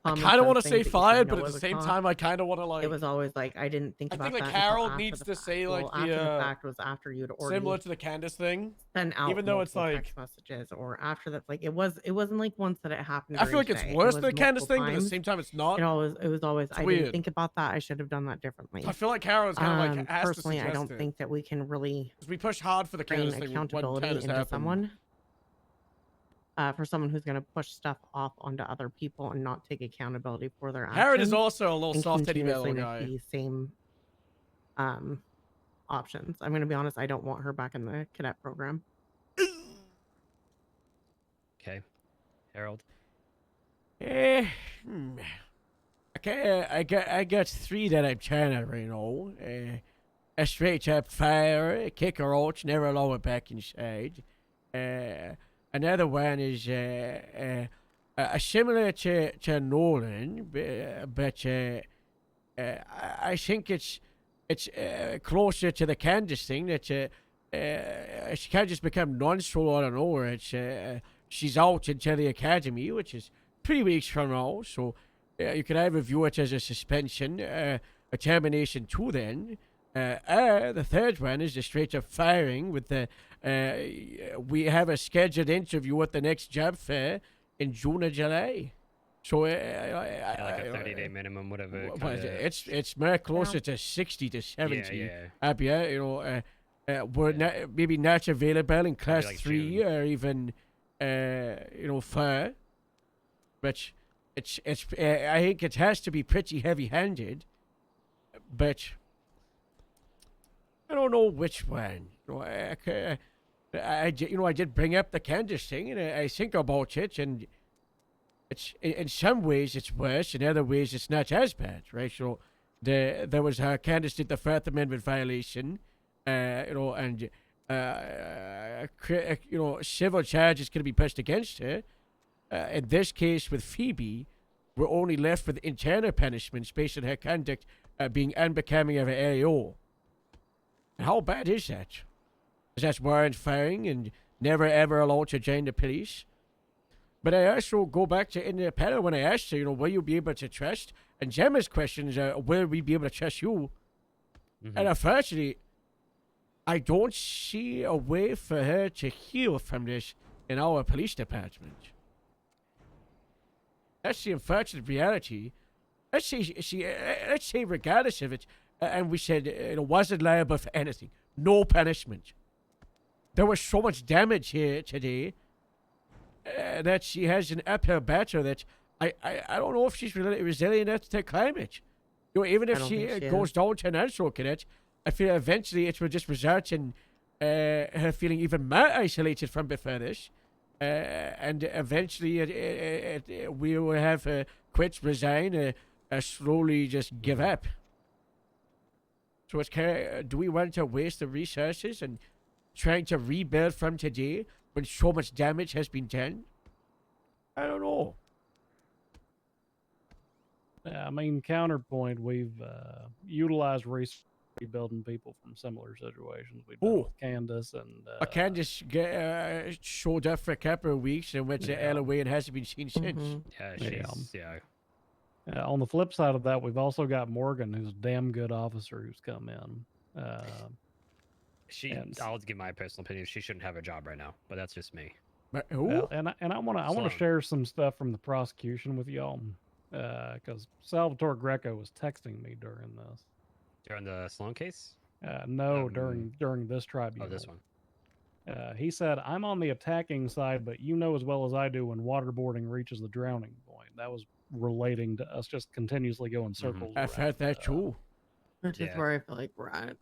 I kind of want to say fired, but at the same time, I kind of want to like. It was always like I didn't think about like that. Harold needs to say like after the fact was after you'd already similar to the Candace thing. sent out even though it's multiple like text messages, or after that, like it wasn't like once that it happened. I feel during like it's today. worse It than the was Candace thing, multiple but at the times. same time, it's not. It was always I weird. didn't think about that. I should have done that differently. I feel like Harold's kind of like has personally, to I suggest don't it. think that we can really We pushed hard for the train Candace thing when accountability Candace into happened. someone. For someone who's going to push stuff off onto other people and not take accountability for their actions. Harold is also a little and soft teddy bear continuously little make guy. the same options. I'm going to be honest. I don't want her back in the cadet program. Okay. Harold. Okay, I got 3 that I'm trying to right now. A straight up fire, kick her out, never allow her back inside. Another one is similar to Nolan, but I think it's closer to the Candace thing that she can't just become non-solo out of nowhere. It's she's out into the academy, which is 3 weeks from now, so you can either view it as a suspension, a termination too. Then the third one is the straight up firing with the. We have a scheduled interview at the next job fair in June or July. So Yeah, like a 30-day minimum, whatever. what is it? kinda- It's more closer to 60 to 70. yeah. Were maybe not available in class like 3 June. or even 4. But I think it has to be pretty heavy-handed. But I don't know which one. I did bring up the Candace thing, and I think about it, and it's in some ways it's worse, in other ways it's not as bad, right? So there was Candace did the Fourth Amendment violation, and civil charges can be pressed against her. In this case with Phoebe, we're only left with internal punishments based on her conduct being unbecoming of an AO. And how bad is that? Is that warrant firing and never ever allowed to join the police? But I also go back to in the panel when I asked her, will you be able to trust? And Gemma's questions are, will we be able to trust you? And unfortunately, I don't see a way for her to heal from this in our police department. That's the unfortunate reality. Let's say regardless of it, and we said it wasn't liable for anything. No punishment. There was so much damage here today that she has an uphill battle that I don't know if she's really resilient enough to climate. Even if she goes down to an unsure cadet, I feel eventually it will just result in her feeling even more isolated from before this. And eventually we will have quit, resign, slowly just give up. So it's kind of, do we want to waste the resources and trying to rebuild from today when so much damage has been done? I don't know. Yeah, I mean, counterpoint, we've utilized rebuilding people from similar situations. We've done with Candace and Candace showed up for a couple of weeks and went to LOA and hasn't been seen since. Yeah, she's on the flip side of that, we've also got Morgan, who's a damn good officer who's come in. I'll give my personal opinion. She shouldn't have a job right now, but that's just me. And I want to share some stuff from the prosecution with y'all, because Salvatore Greco was texting me during this. During the Sloan case? No, during this tribunal. Oh, this one. He said, "I'm on the attacking side, but you know as well as I do when waterboarding reaches the drowning point." That was relating to us just continuously going circles. I've heard that too. Which is where I feel like we're at.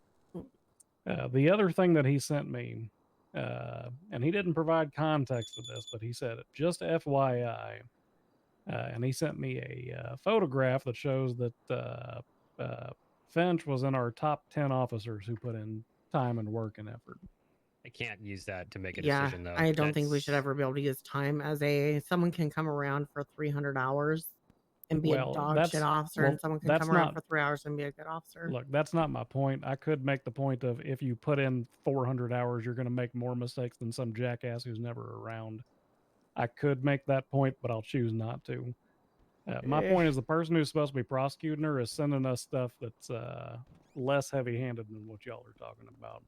The other thing that he sent me, and he didn't provide context to this, but he said, just FYI, and he sent me a photograph that shows that Finch was in our top 10 officers who put in time and work and effort. I can't use that to make a decision, though. I don't think we should ever be able to use time as someone can come around for 300 hours and be a dog shit officer, and someone can come around for 3 hours and be a good officer. Look, that's not my point. I could make the point of if you put in 400 hours, you're going to make more mistakes than some jackass who's never around. I could make that point, but I'll choose not to. My point is the person who's supposed to be prosecuting her is sending us stuff that's less heavy-handed than what y'all are talking about.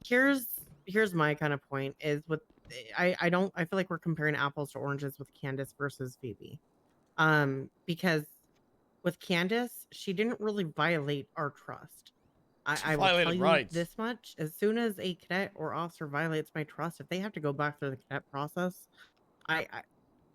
Here's my kind of point is with I feel like we're comparing apples to oranges with Candace versus Phoebe. Because with Candace, she didn't really violate our trust. I will tell you this much: as soon as a cadet or officer violates my trust, if they have to go back through the cadet process,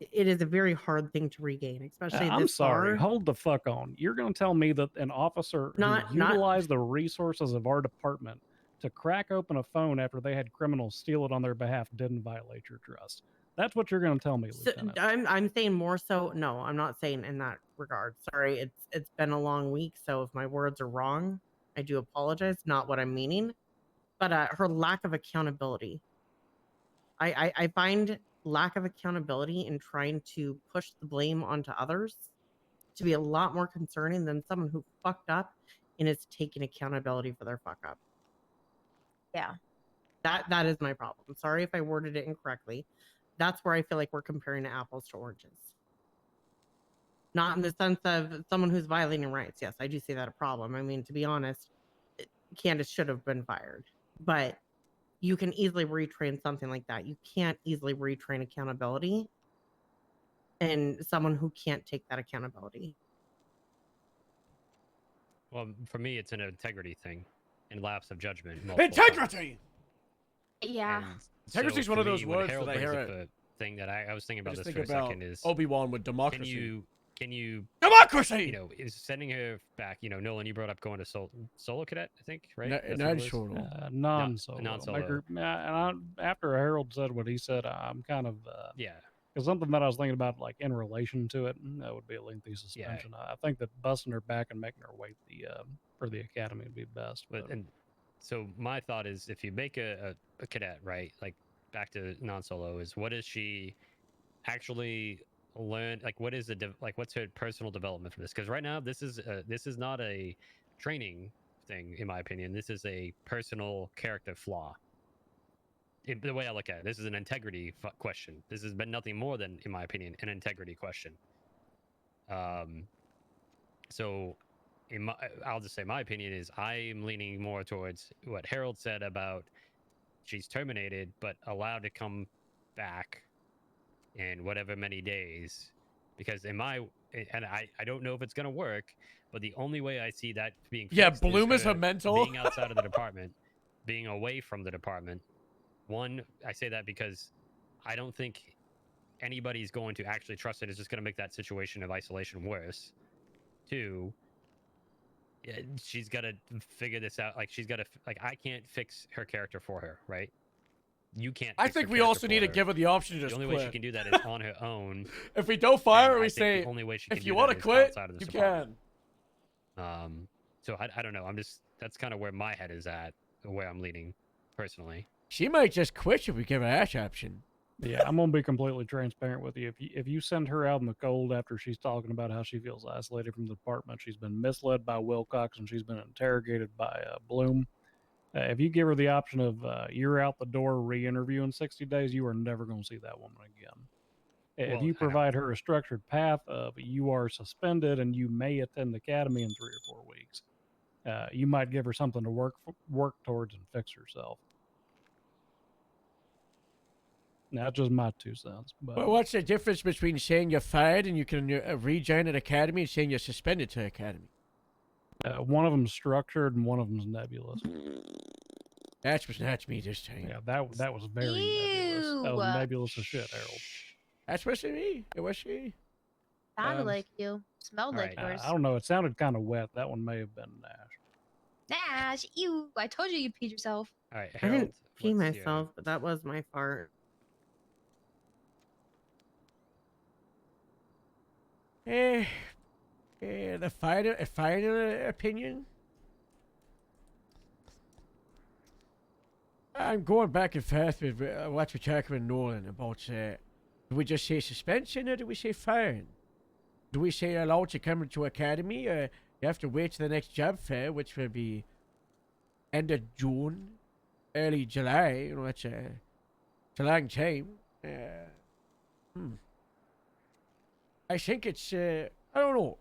it is a very hard thing to regain, especially. I'm sorry. Hold the fuck on. You're going to tell me that an officer who utilized the resources of our department to crack open a phone after they had criminals steal it on their behalf didn't violate your trust? That's what you're going to tell me, Lieutenant. I'm saying more so. No, I'm not saying in that regard. Sorry, it's been a long week, so if my words are wrong, I do apologize. Not what I'm meaning, but her lack of accountability. I find lack of accountability in trying to push the blame onto others to be a lot more concerning than someone who fucked up and is taking accountability for their fuck up. Yeah, that is my problem. Sorry if I worded it incorrectly. That's where I feel like we're comparing apples to oranges. Not in the sense of someone who's violating rights. Yes, I do see that a problem. I mean, to be honest, Candace should have been fired. But you can easily retrain something like that. You can't easily retrain accountability. and someone who can't take that accountability. Well, for me, it's an integrity thing and lapse of judgment. Integrity! Yeah. Integrity is one of those words Harold that I brings hear up it. a thing that I was thinking about just this think for a about second is Obi-Wan with democracy. Can you democracy? You know, is sending her back. You know, Nolan, you brought up going to solo cadet, I think, right? No- That's what it was? non-solo. Non-solo. Non-solo. My group, yeah, and after Harold said what he said, I'm kind of yeah. Because something that I was thinking about, like in relation to it, that would be a lengthy suspension. I think that busting her back and making her wait for the academy would be best. But and so my thought is, if you make a cadet, right, like back to non-solo, is what does she actually learn? Like, what is the what's her personal development from this? Because right now, this is not a training thing, in my opinion. This is a personal character flaw. The way I look at it, this is an integrity question. This has been nothing more than, in my opinion, an integrity question. So, I'll just say my opinion is I'm leaning more towards what Harold said about she's terminated but allowed to come back in whatever many days, because I don't know if it's gonna work, but the only way I see that being fixed Bloom is her a mental being outside of the department, being away from the department. One, I say that because I don't think anybody's going to actually trust it. It's just going to make that situation of isolation worse. Two, she's got to figure this out. Like, she's got to, I can't fix her character for her, right? You can't. I think we also need to give her the option to just quit. The only way she can do that is on her own. If we don't fire her, we say, the only way she can if you want to quit, you can. So I don't know. That's kind of where my head is at, where I'm leaning personally. She might just quit if we give her that option. Yeah, I'm gonna be completely transparent with you. If you send her out in the cold after she's talking about how she feels isolated from the department, she's been misled by Wilcox and she's been interrogated by Bloom. If you give her the option of you're out the door, re-interview in 60 days, you are never going to see that woman again. If you provide her a structured path of you are suspended and you may attend the academy in 3 or 4 weeks, you might give her something to work towards and fix herself. Now, that's just my 2 cents. But well, what's the difference between saying you're fired and you can rejoin an academy and saying you're suspended to academy? One of them's structured and one of them's nebulous. That's me this time. Yeah, that was very nebulous. That was nebulous as shit, Harold. That's what she mean. It was she. Sounded like you. Smelled like yours. I don't know. It sounded kind of wet. That one may have been Nash. Nash, you! I told you you peed yourself. All right, Harold, I didn't pee myself, but that was my fart. The final opinion. I'm going back and forth with what we're talking with Nolan about. Do we just say suspension or do we say firing? Do we say allowed to come into academy, or you have to wait to the next job fair, which will be end of June, early July? You know, it's a long time. I think it's I don't know.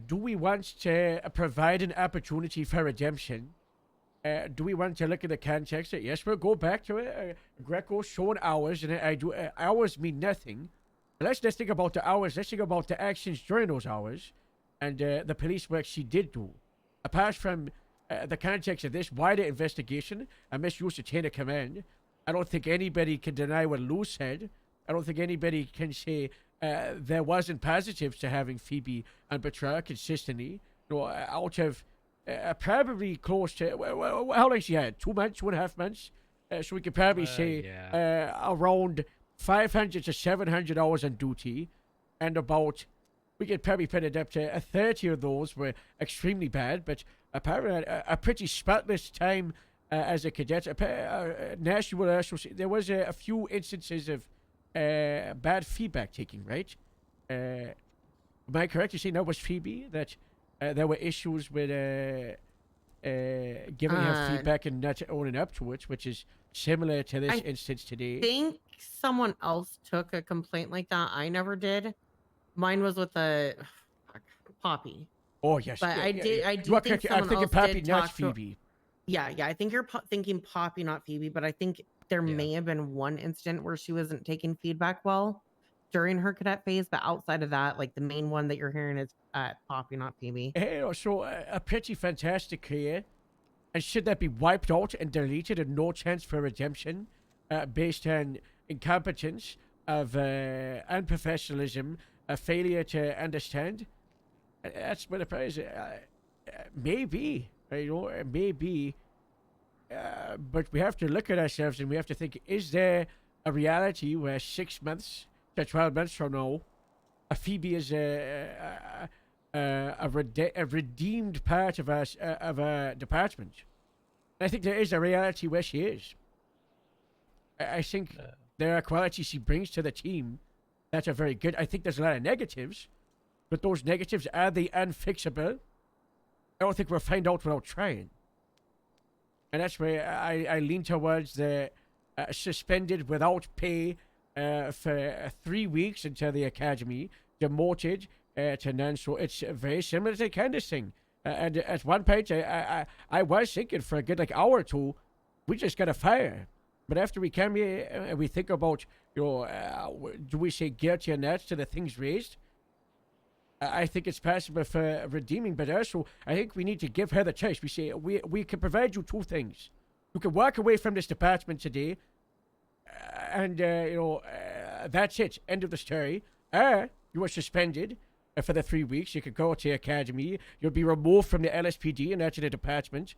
Do we want to provide an opportunity for redemption? Do we want to look at the context? Yes, we'll go back to it. Greco's showing hours, and hours mean nothing. But let's just think about the hours. Let's think about the actions during those hours, and the police work she did do. Apart from the context of this wider investigation and misuse of chain of command, I don't think anybody can deny what Lou said. I don't think anybody can say there wasn't positives to having Phoebe and Bertrand consistently. You know, out of probably close to how long she had? 2 months, 2.5 months. So we could probably say around 500 to 700 hours on duty, and about we could probably put it up to 30 of those were extremely bad, but apparently a pretty spotless time as a cadet. Nash, you will also see there was a few instances of bad feedback taking, right? Am I correct? You saying that was Phoebe, that there were issues with giving her feedback and not owning up to it, which is similar to this instance today. I think someone else took a complaint like that. I never did. Mine was with Poppy. Oh yes, but yeah, I did. I do think I'm thinking Poppy, not Phoebe. Phoebe. Yeah. I think you're thinking Poppy, not Phoebe. But I think there may have been one incident where she wasn't taking feedback well during her cadet phase, but outside of that, like the main one that you're hearing is Poppy, not Phoebe. Hey, so a pretty fantastic career. And should that be wiped out and deleted and no chance for redemption based on incompetence of unprofessionalism, a failure to understand? That's what it is. Maybe, maybe. But we have to look at ourselves and we have to think, is there a reality where 6 months to 12 months from now, a Phoebe is a redeemed part of our department? And I think there is a reality where she is. I think there are qualities she brings to the team that are very good. I think there's a lot of negatives, but those negatives, are they unfixable? I don't think we'll find out without trying. And that's where I lean towards the suspended without pay for 3 weeks until the academy, demoted to none. So it's very similar to Candace thing. And at one point, I was thinking for a good hour or two, we just got to fire. But after we come here and we think about, do we say guilty or not to the things raised? I think it's possible for redeeming, but also I think we need to give her the choice. We say we can provide you 2 things. You can walk away from this department today, and that's it. End of the story. You are suspended for the 3 weeks. You could go to the academy. You'll be removed from the LSPD and out of the department,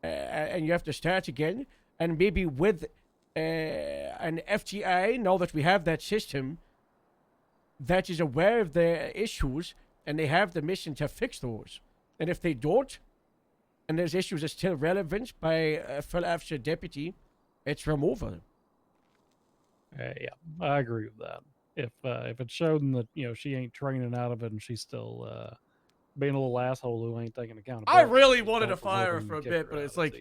and you have to start again. And maybe with an FTI, now that we have that system that is aware of the issues and they have the mission to fix those. And if they don't, and those issues are still relevant by a full officer deputy, it's removal. Yeah, I agree with that. If it's shown that she ain't training out of it and she's still being a little asshole who ain't taking accountability. I really wanted to fire her for a bit, but it's like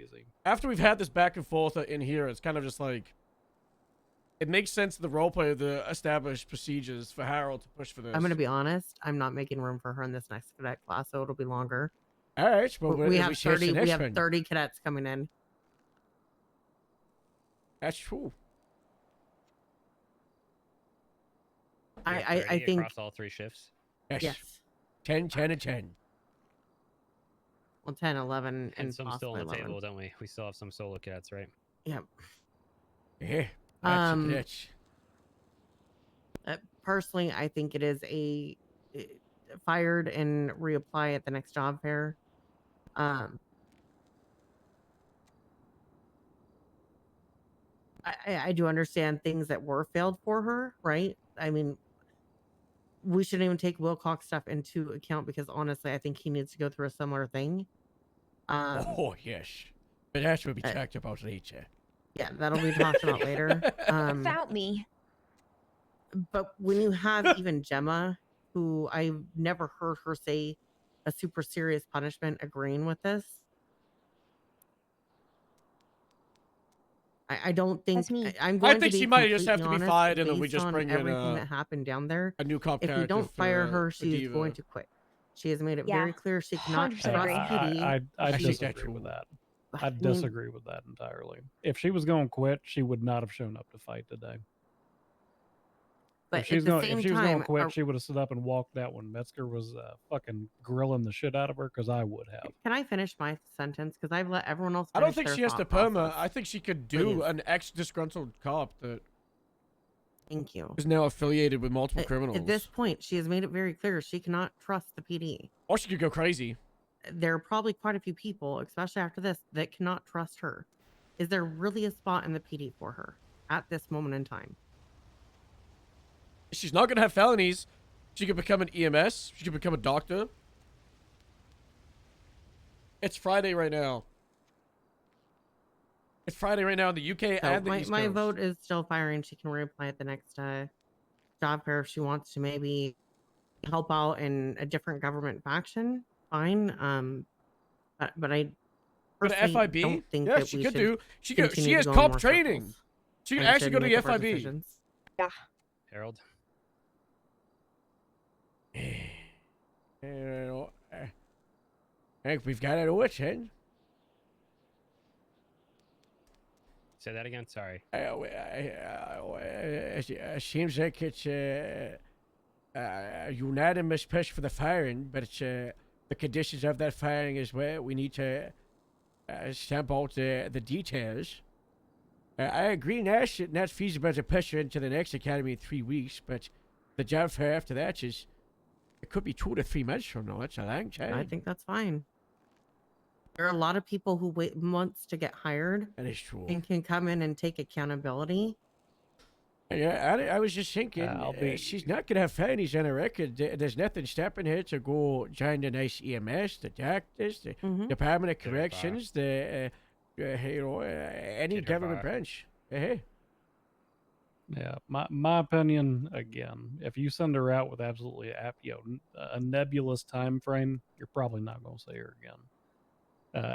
after we've had this back and forth in here, it's kind of just like it makes sense to the roleplay to establish procedures for Harold to push for this. I'm going to be honest. I'm not making room for her in this next cadet class, so it'll be longer. All right, well, we have 30. We have 30 cadets coming in. That's true. I think across all 3 shifts. Yes. 10, 10, and 10. Well, 10, 11, and some still on the 11. table, don't we? We still have some solo cadets, right? Yep. Yeah. Personally, I think it is fired and reapply at the next job fair. I do understand things that were failed for her, right? I mean, we shouldn't even take Wilcox stuff into account because honestly, I think he needs to go through a similar thing. Oh, yes. But that's what we talked about later. Yeah, that'll be talked about later. About me. But when you have even Gemma, who I've never heard her say a super serious punishment agreeing with this, I don't think I'm going I think to be she might just have to be honest, fired, and then we based just on bring in everything that happened down there. a new cop If we character don't fire for her, she's Diva. going to quit. She has made it Yeah, very clear she cannot 100% trust agree. PD. I She- disagree with that. I disagree with that entirely. If she was going to quit, she would not have shown up to fight today. But if she's at the going, same if she was going time, to quit, she would have stood up and walked out when Metzger was fucking grilling the shit out of her. Because I would have. Can I finish my sentence? Because I've let everyone else. I don't finish think their she has to thought perma. process. I think she could do Please. an ex-disgruntled cop that Thank you. is now affiliated with multiple criminals. At this point, she has made it very clear she cannot trust the PD. Or she could go crazy. There are probably quite a few people, especially after this, that cannot trust her. Is there really a spot in the PD for her at this moment in time? She's not going to have felonies. She could become an EMS. She could become a doctor. It's Friday right now. It's Friday right now in the UK So and the East my Coast. vote is still firing. She can reapply at the next job fair if she wants to maybe help out in a different government faction. Fine. But I But personally FIB? don't think Yeah, that she we could should do. She continue to has go in cop more training. circles She can and actually should go to make the up our FIB. decisions. Yeah. Harold. I think we've got it over, Chen. Say that again. Sorry. It seems like it's a unanimous push for the firing, but it's the conditions of that firing as well. We need to stamp out the details. I agree, Nash, not feasible to push her into the next academy in 3 weeks, but the job fair after that is, it could be 2 to 3 months from now. That's a long time. I think that's fine. There are a lot of people who wait months to get hired. That is true. And can come in and take accountability. Yeah, I was just thinking, she's not going to have felonies on her record. There's nothing stopping her to go join the nice EMS, the doctors, the Department of Corrections, the, any government branch. Hey. Yeah, my opinion, again, if you send her out with absolutely a nebulous time frame, you're probably not going to see her again.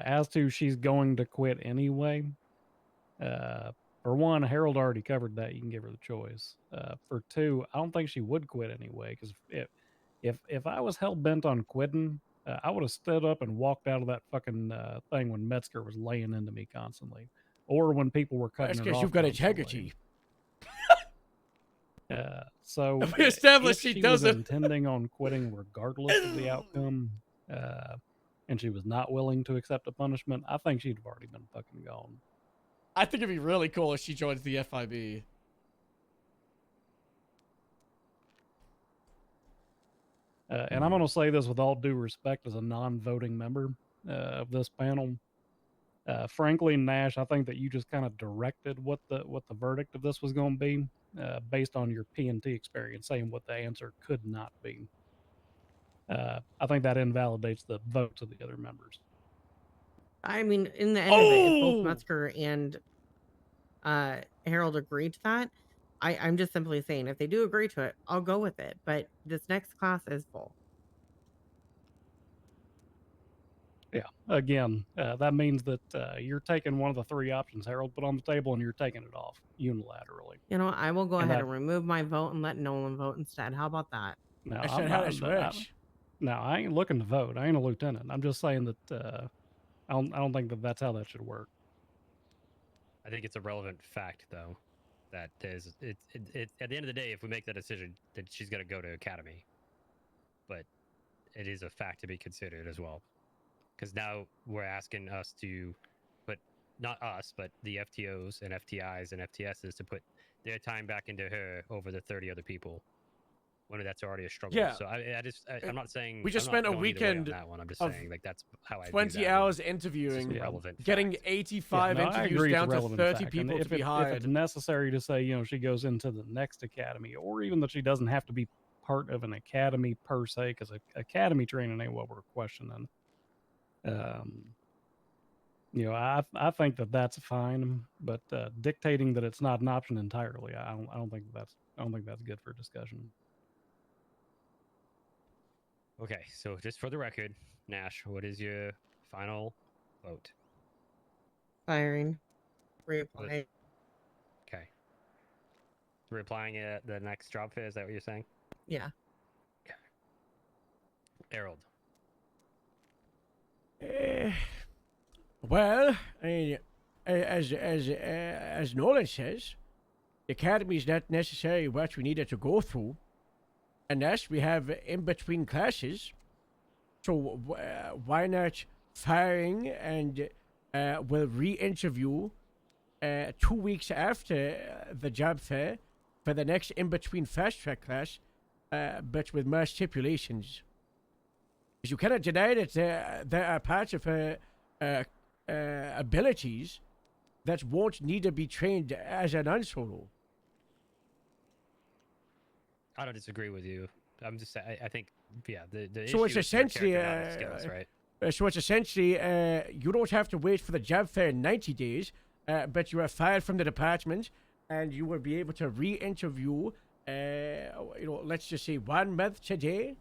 As to she's going to quit anyway, for one, Harold already covered that. You can give her the choice. For two, I don't think she would quit anyway, because if I was hell bent on quitting, I would have stood up and walked out of that fucking thing when Metzger was laying into me constantly, or when people were cutting. That's because because you've got integrity. So we established if she was doesn't. intending on quitting regardless of the outcome, and she was not willing to accept a punishment, I think she'd have already been fucking gone. I think it'd be really cool if she joins the FIB. And I'm going to say this with all due respect as a non-voting member of this panel. Frankly, Nash, I think that you just kind of directed what the verdict of this was going to be based on your P&T experience, saying what the answer could not be. I think that invalidates the votes of the other members. I mean, in the end of it, if both Metzger and Harold agree to that, I'm just simply saying, if they do agree to it, I'll go with it. But this next class is full. Yeah. Again, that means that you're taking one of the 3 options Harold put on the table, and you're taking it off unilaterally. You know, I will go ahead and remove my vote and let Nolan vote instead. How about that? No, I said how to switch. No, I ain't looking to vote. I ain't a lieutenant. I'm just saying that I don't think that that's how that should work. I think it's a relevant fact, though, that there's it at the end of the day, if we make that decision, that she's going to go to academy. But it is a fact to be considered as well, because now we're asking us to put, not us, but the FTOs and FTIs and FTSs to put their time back into her over the 30 other people. When that's already a struggle. Yeah. So I'm not saying we just I'm not spent a going either way on weekend that one. I'm just saying like that's how I 20 hours interviewing, getting 85 interviews down to 30 people to be hired. If it's necessary to say, you know, she goes into the next academy, or even that she doesn't have to be part of an academy per se, because academy training ain't what we're questioning. You know, I think that that's fine, but dictating that it's not an option entirely, I don't think that's good for discussion. Okay, so just for the record, Nash, what is your final vote? Firing. Reapply. Okay. Reapplying at the next job fair, is that what you're saying? Yeah. Okay. Harold. Well, I mean, as Nolan says, the academy is not necessarily what we needed to go through. Unless we have in-between classes. So why not firing, and we'll re-interview 2 weeks after the job fair for the next in-between fast-track class, but with more stipulations. Because you cannot deny that there are parts of her abilities that won't need to be trained as an non-solo. I don't disagree with you. I'm just saying, I think, yeah, the so issue it's is essentially, skills, right? So it's essentially, you don't have to wait for the job fair in 90 days, but you are fired from the department, and you will be able to re-interview, you know, let's just say 1 month today.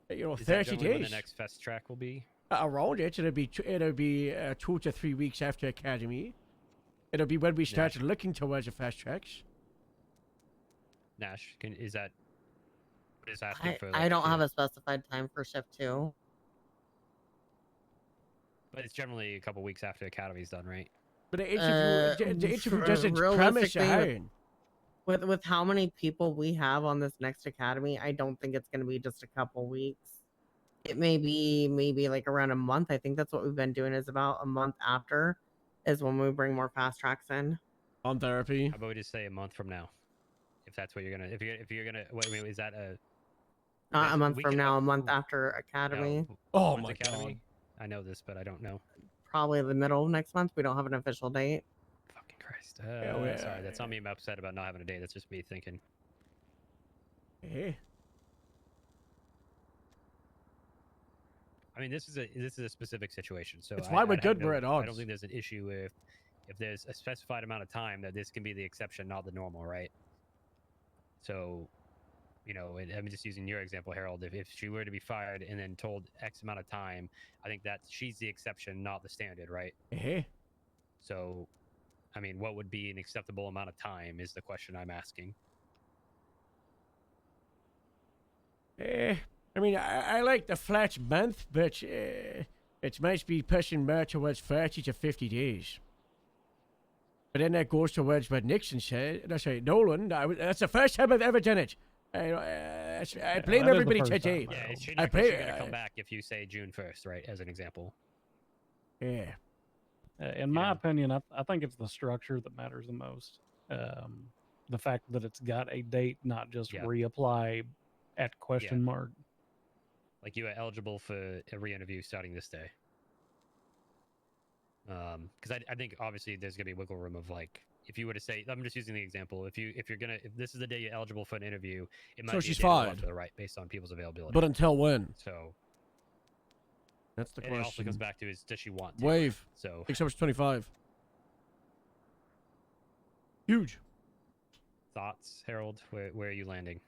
You know, Is 30 that days. when the next fast track will be? Around it, it'll be 2 to 3 weeks after academy. It'll be when we started looking towards the fast tracks. Nash, is that asking for? I don't have a specified time for shift 2. But it's generally a couple weeks after academy's done, right? But the interview doesn't premise realistically, hiring. with how many people we have on this next academy, I don't think it's going to be just a couple weeks. It may be maybe like around a month. I think that's what we've been doing, is about a month after is when we bring more fast tracks in. On therapy. How about we just say a month from now? If that's what you're gonna, if you're gonna, wait, is that a? Not a month we from can- now, a month after academy. No, Oh when's my academy? I know this, but I don't know. Probably the middle of next month. We don't have an official date. Fucking Christ. Yeah, Sorry, that's not me. I'm upset about not having a date. That's just me thinking. Hey. I mean, this is a specific situation, so It's why we're good. We're at I odds. don't think there's an issue if there's a specified amount of time that this can be the exception, not the normal, right? So, you know, I'm just using your example, Harold. If she were to be fired and then told X amount of time, I think that she's the exception, not the standard, right? So, I mean, what would be an acceptable amount of time is the question I'm asking. I mean, I like the flat month, but it might be pushing more towards 30 to 50 days. But then that goes towards what Nixon said. No, sorry, Nolan. That's the first time I've ever done it. I blame everybody today. Yeah, she's I not blame. going to come back if you say June 1st, right? As an example. Yeah. In my opinion, I think it's the structure that matters the most. The fact that it's got a date, not just reapply at question mark. Like you are eligible for a re-interview starting this day. Because I think obviously there's gonna be wiggle room of like if you were to say, I'm just using the example. If this is the day you're eligible for an interview, it might So be she's a day off fired. to the right based on people's availability. But until when? So that's the and question. it also comes back to is does she want to? Wave. So Except it's 25. Huge. Thoughts, Harold? Where are you landing?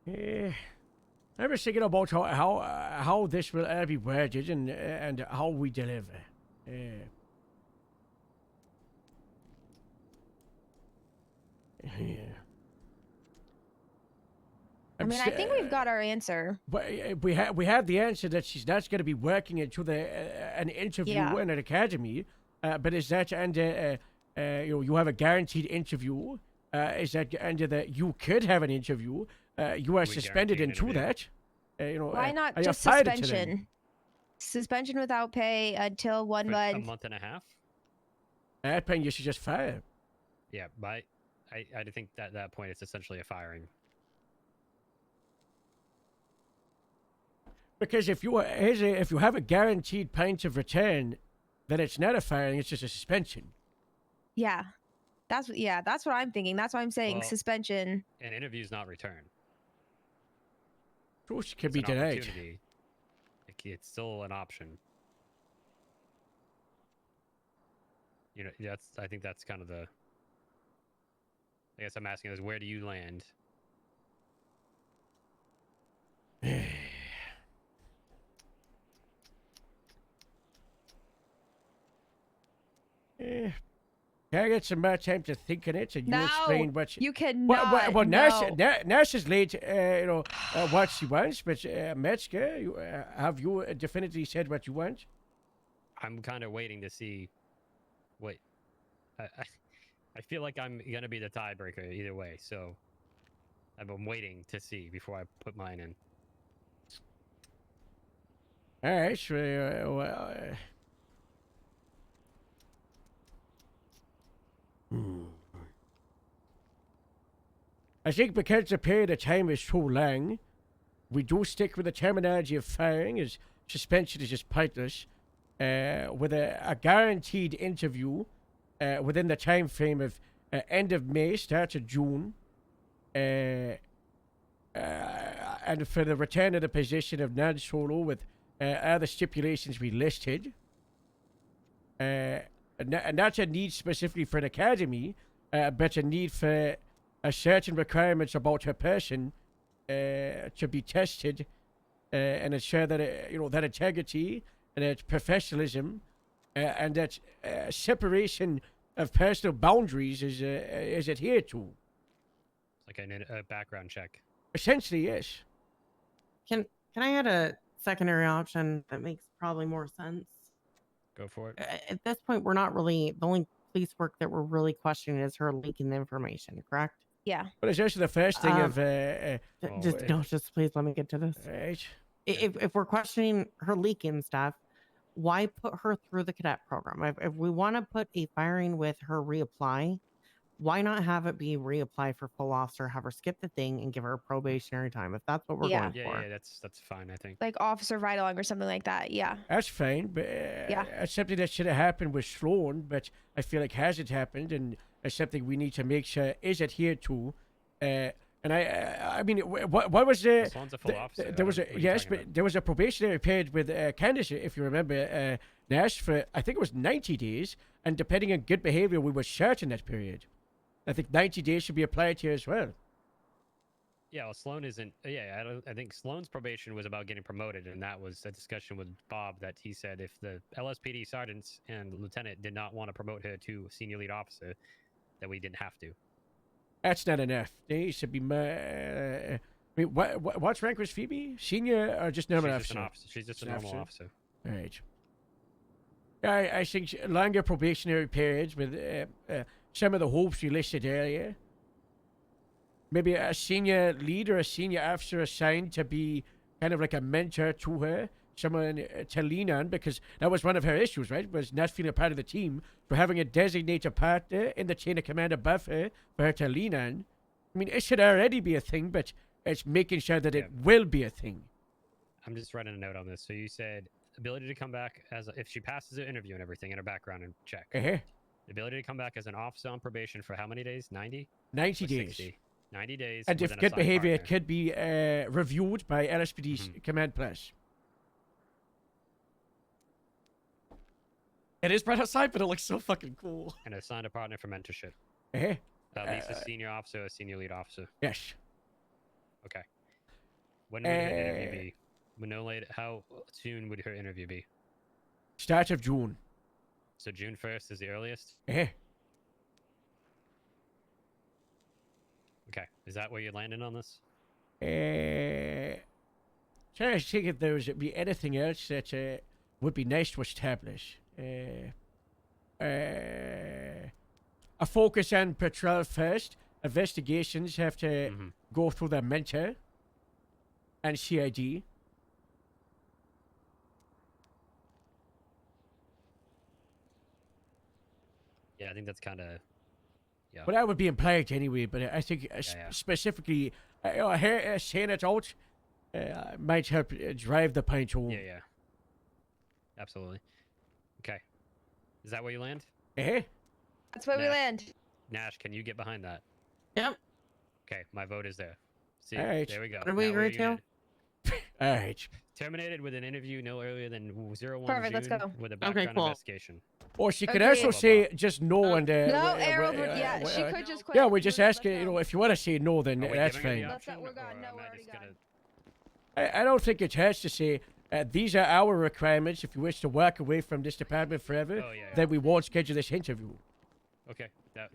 I was thinking about how this will be worded and how we deliver. I mean, I think we've got our answer. We have the answer that she's not going to be working into an interview in an academy, but is that under you have a guaranteed interview? Is that under that you could have an interview? You are suspended into that. Why not are you just fired to them? suspension? Suspension without pay until 1 For month. a month and a half. At that point, you should just fire. Yeah, but I think that at that point it's essentially a firing. Because if you have a guaranteed point of return, then it's not a firing; it's just a suspension. Yeah, that's what I'm thinking. That's why I'm saying Well, suspension. An interview's not returned. Of course, it could It's be an denied. opportunity. It's still an option. You know, I think that's kind of the. I guess I'm asking is where do you land? Can I get some more time to think on it, and you No, explain what you cannot. Well, no. Nash is late. What she wants, but Metzger, have you definitely said what you want? I'm kind of waiting to see what. I feel like I'm gonna be the tiebreaker either way, so I've been waiting to see before I put mine in. All right, so, I think because the period of time is so long, we do stick with the terminology of firing, as suspension is just pointless, with a guaranteed interview within the time frame of end of May, start of June, and for the return of the position of non-solo with other stipulations we listed. And not a need specifically for an academy, but a need for certain requirements about her person to be tested and ensure that that integrity and that professionalism and that separation of personal boundaries is adhered to. It's like a background check. Essentially, yes. Can I add a secondary option that makes probably more sense? Go for it. At this point, we're not really, the only police work that we're really questioning is her leaking the information, correct? Yeah. But it's actually the first thing of Just please let me get to this. Right. If we're questioning her leaking stuff, why put her through the cadet program? If we want to put a firing with her reapply, why not have it be reapply for full officer, have her skip the thing and give her a probationary time if that's what we're going for? Yeah, that's fine, I think. Like officer ride along or something like that. Yeah. That's fine, but it's something that should have happened with Sloan, but I feel like hasn't happened, and it's something we need to make sure is adhered to. And I mean, what was Sloan's a full officer. there was a but there was a probationary period with Candace, if you remember, Nash, for I think it was 90 days, and depending on good behavior, we were short in that period. I think 90 days should be applied here as well. Yeah, well, Sloan isn't. Yeah, I think Sloan's probation was about getting promoted, and that was a discussion with Bob that he said if the LSPD sergeants and lieutenant did not want to promote her to senior lead officer, that we didn't have to. That's not enough. They should be. I mean, what rank was Phoebe? Senior or just normal officer? Just an officer. She's just a normal officer. All right. I think longer probationary periods with some of the hopes you listed earlier. Maybe a senior leader, a senior officer assigned to be kind of like a mentor to her, someone to lean on, because that was one of her issues, right? Was not feeling a part of the team. So having a designated partner in the chain of command above her for her to lean on. I mean, it should already be a thing, but it's making sure that it will be a thing. I'm just writing a note on this. So you said ability to come back if she passes the interview and everything in her background and check. Ability to come back as an officer on probation for how many days? 90? 90 days. 60? 90 days. And if good behavior, it could be reviewed by LSPD's Command Plus. It is bright outside, but it looks so fucking cool. And assigned a partner for mentorship. Uh-huh. At least a senior officer, a senior lead officer. Yes. Okay. When would her interview be? No later. How soon would her interview be? Start of June. So June 1st is the earliest? Uh-huh. Okay. Is that where you're landing on this? Trying to think if there would be anything else that would be nice to establish. A focus on patrol first. Investigations have to go through the mentor and CID. Yeah, I think that's kind of... Yeah. But that would be implied anyway, but I think specifically saying it out might help drive the point home. Yeah. Absolutely. Okay. Is that where you land? That's where we land. Nash, can you get behind that? Yep. Okay, my vote is there. See, All right. there we go. What do we agree to? All right. Terminated with an interview no earlier than 01 Perfect, let's June go. with a background investigation. Or she could also say just no and No, Arrow, yeah, she could just quit. yeah, we just ask you know, if you want to say no, then that's fine. We're gone. No, we're already gone. I don't think it has to say these are our requirements. If you wish to walk away from this department forever, then we won't schedule this interview. Okay. I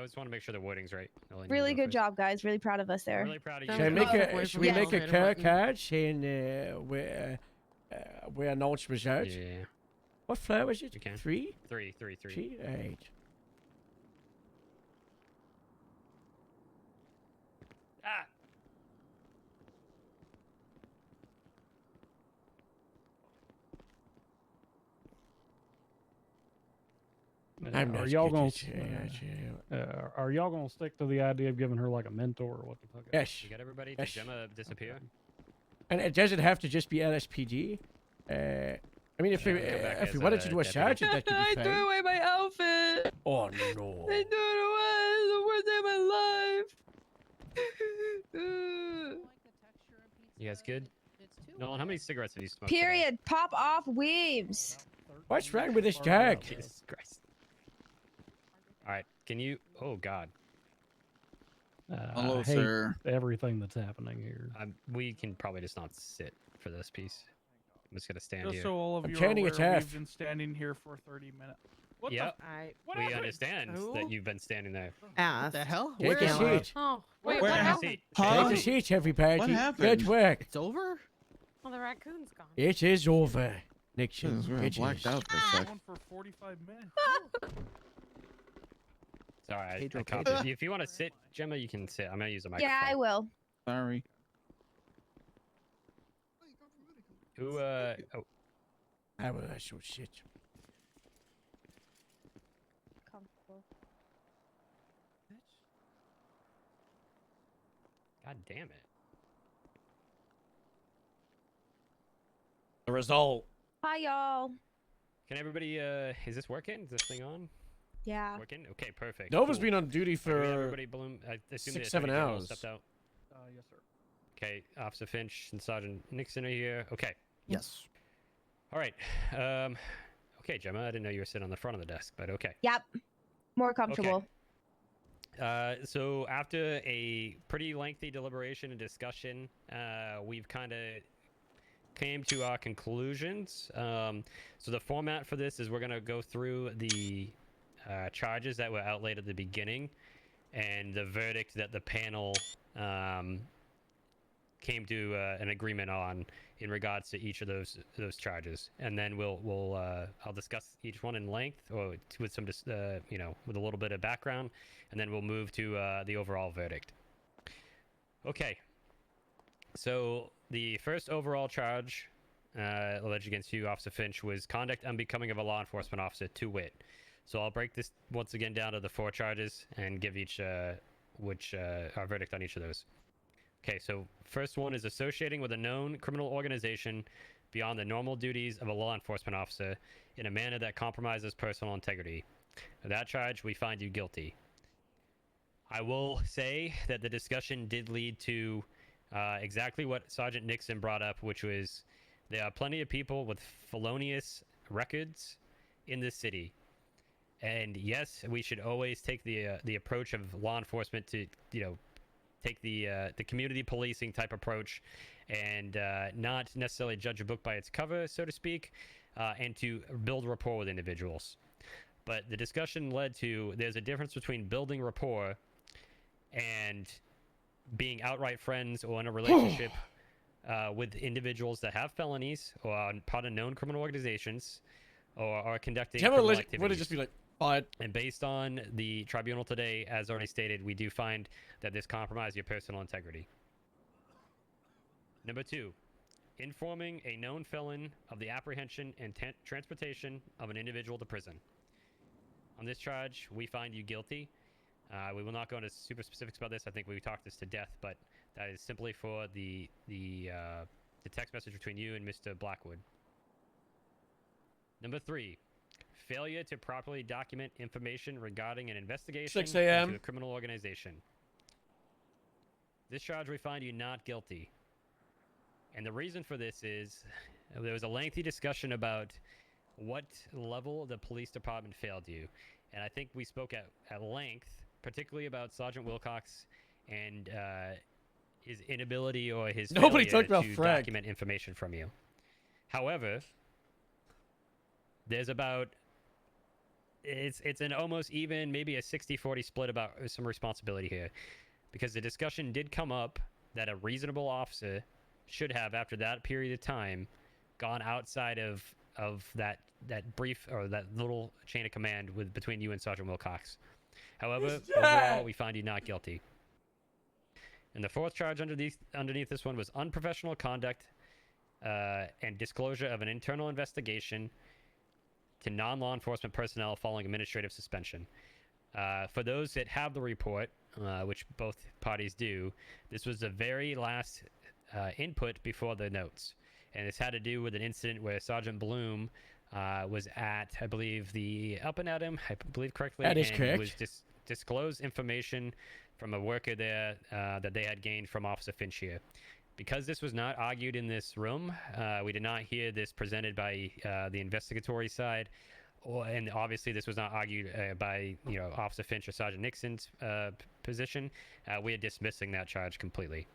just want to make sure the wording's right. Really good job, guys. Really proud of us there. Really proud of you. Should we make a card saying where announced results? Yeah. What floor was it? You can. 3? 3. 3? Right. Ah! Are y'all gonna stick to the idea of giving her like a mentor or what the fuck? Yes. You got everybody? Did Gemma disappear? And it doesn't have to just be LSPD. I mean, if we wanted to do a sergeant, that could be I fine. threw away my outfit. Oh no! I threw it away. It's the worst day of my life. You guys good? Nolan, how many cigarettes have you smoked today? Period. Pop off weaves. What's wrong with this jag? Jesus Christ. All right, can you... Oh, God. I hate everything that's happening here. We can probably just not sit for this piece. I'm just going to stand Just here. so all of you are turning aware, it off. we've been standing here for 30 minutes. What Yep. what We happened? understand that you've been standing there. What the hell? Take a seat. Oh, wait, Where what is happened? he? Take a seat, everybody. What happened? Good work. It's over? Well, the raccoon's gone. It is over, Nixon. We're It blacked is. out for a sec. Going for 45 minutes. Sorry, I Pedro, can't. Pedro. If you want to sit, Gemma, you can sit. I'm gonna use the microphone. Yeah, I will. Sorry. Who? Oh, I will show shit. Comfortable. God damn it. The result. Hi, y'all. Can everybody? Is this working? Is this thing on? Yeah. Working? Okay, perfect. Nova's cool. been on duty Alright, we have for everybody bloom. I assume 6, the 7 Attorney General hours. Stepped out. Yes, sir. Okay, Officer Finch and Sergeant Nixon are here. Okay. Yes. All right. Okay, Gemma, I didn't know you were sitting on the front of the desk, but okay. Yep. More comfortable. So after a pretty lengthy deliberation and discussion, we've kind of came to our conclusions. So the format for this is we're going to go through the charges that were outlaid at the beginning and the verdict that the panel came to an agreement on in regards to each of those charges, and then I'll discuss each one in length or with some with a little bit of background, and then we'll move to the overall verdict. Okay. So the first overall charge alleged against you, Officer Finch, was conduct unbecoming of a law enforcement officer, to wit. So I'll break this once again down to the 4 charges and give each our verdict on each of those. Okay, so first one is associating with a known criminal organization beyond the normal duties of a law enforcement officer in a manner that compromises personal integrity. For that charge, we find you guilty. I will say that the discussion did lead to exactly what Sergeant Nixon brought up, which was there are plenty of people with felonious records in this city. And yes, we should always take the approach of law enforcement to, take the community policing type approach and not necessarily judge a book by its cover, so to speak, and to build rapport with individuals. But the discussion led to there's a difference between building rapport and being outright friends or in a relationship with individuals that have felonies or are part of known criminal organizations or are conducting criminal activities. Would it just be like, fine? And based on the tribunal today, as already stated, we do find that this compromises your personal integrity. Number 2, informing a known felon of the apprehension and transportation of an individual to prison. On this charge, we find you guilty. We will not go into super specifics about this. I think we talked this to death, but that is simply for the text message between you and Mr. Blackwood. Number 3, failure to properly document information regarding an investigation 6 a.m. into a criminal organization. This charge, we find you not guilty. And the reason for this is there was a lengthy discussion about what level the police department failed you. And I think we spoke at length, particularly about Sergeant Wilcox and his inability or his Nobody failure talked about to Frank. document information from you. However, there's about it's an almost even, maybe a 60-40 split about some responsibility here, because the discussion did come up that a reasonable officer should have, after that period of time, gone outside of that brief or that little chain of command between you and Sergeant Wilcox. However, overall, we find you not guilty. And the 4th charge underneath this one was unprofessional conduct and disclosure of an internal investigation to non-law enforcement personnel following administrative suspension. For those that have the report, which both parties do, this was the very last input before the notes. And this had to do with an incident where Sergeant Bloom was at, I believe, the Up and Adam, I believe correctly, That is and correct. was disclosed information from a worker there that they had gained from Officer Finch here. Because this was not argued in this room, we did not hear this presented by the investigatory side, and obviously this was not argued by Officer Finch or Sergeant Nixon's position. We are dismissing that charge completely.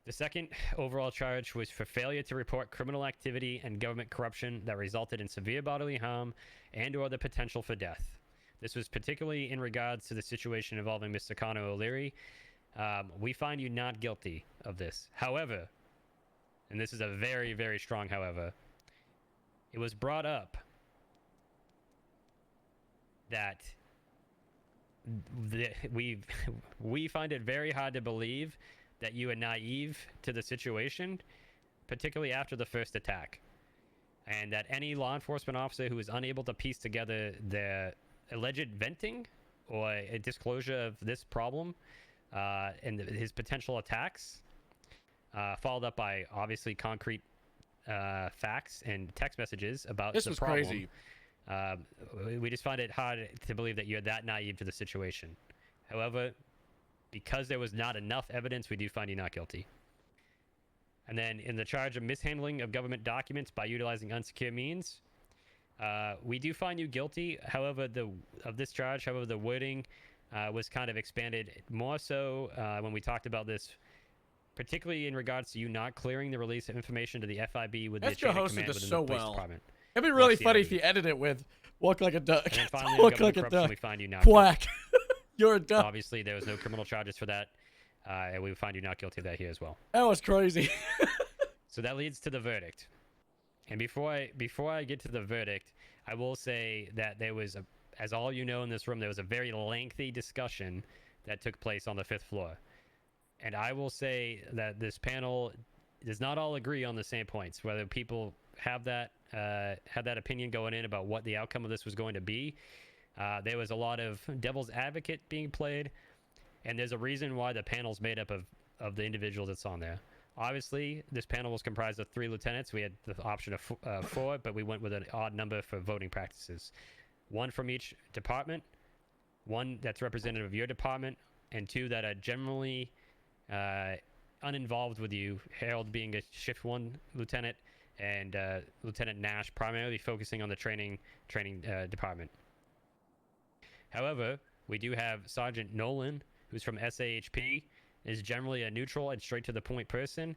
The second overall charge was for failure to report criminal activity and government corruption that resulted in severe bodily harm and/or the potential for death. This was particularly in regards to the situation involving Mr. Connor O'Leary. We find you not guilty of this. However, and this is a very, very strong however, it was brought up that we find it very hard to believe that you are naive to the situation, particularly after the first attack, and that any law enforcement officer who is unable to piece together the alleged venting or a disclosure of this problem and his potential attacks, followed up by obviously concrete facts and text messages about This the was problem. crazy. We just find it hard to believe that you're that naive to the situation. However, because there was not enough evidence, we do find you not guilty. And then in the charge of mishandling of government documents by utilizing unsecure means, we do find you guilty. However, the wording was kind of expanded more so when we talked about this, particularly in regards to you not clearing the release of information to the FIB with the chain of command within the police department. It'd be really funny if you edit it with "walk like a duck." And then finally, Walk like a duck. we find you not Quack. You're a duck. Obviously, there was no criminal charges for that, and we find you not guilty of that here as well. That was crazy. So that leads to the verdict. And before I get to the verdict, I will say that there was, as all you know in this room, there was a very lengthy discussion that took place on the 5th floor. And I will say that this panel does not all agree on the same points, whether people have that opinion going in about what the outcome of this was going to be. There was a lot of devil's advocate being played, and there's a reason why the panel's made up of the individual that's on there. Obviously, this panel was comprised of 3 lieutenants. We had the option of 4, but we went with an odd number for voting practices. 1 from each department, 1 that's representative of your department, and 2 that are generally uninvolved with you. Harold being a Shift 1 lieutenant, and Lieutenant Nash primarily focusing on the training department. However, we do have Sergeant Nolan, who's from SAHP, is generally a neutral and straight to the point person.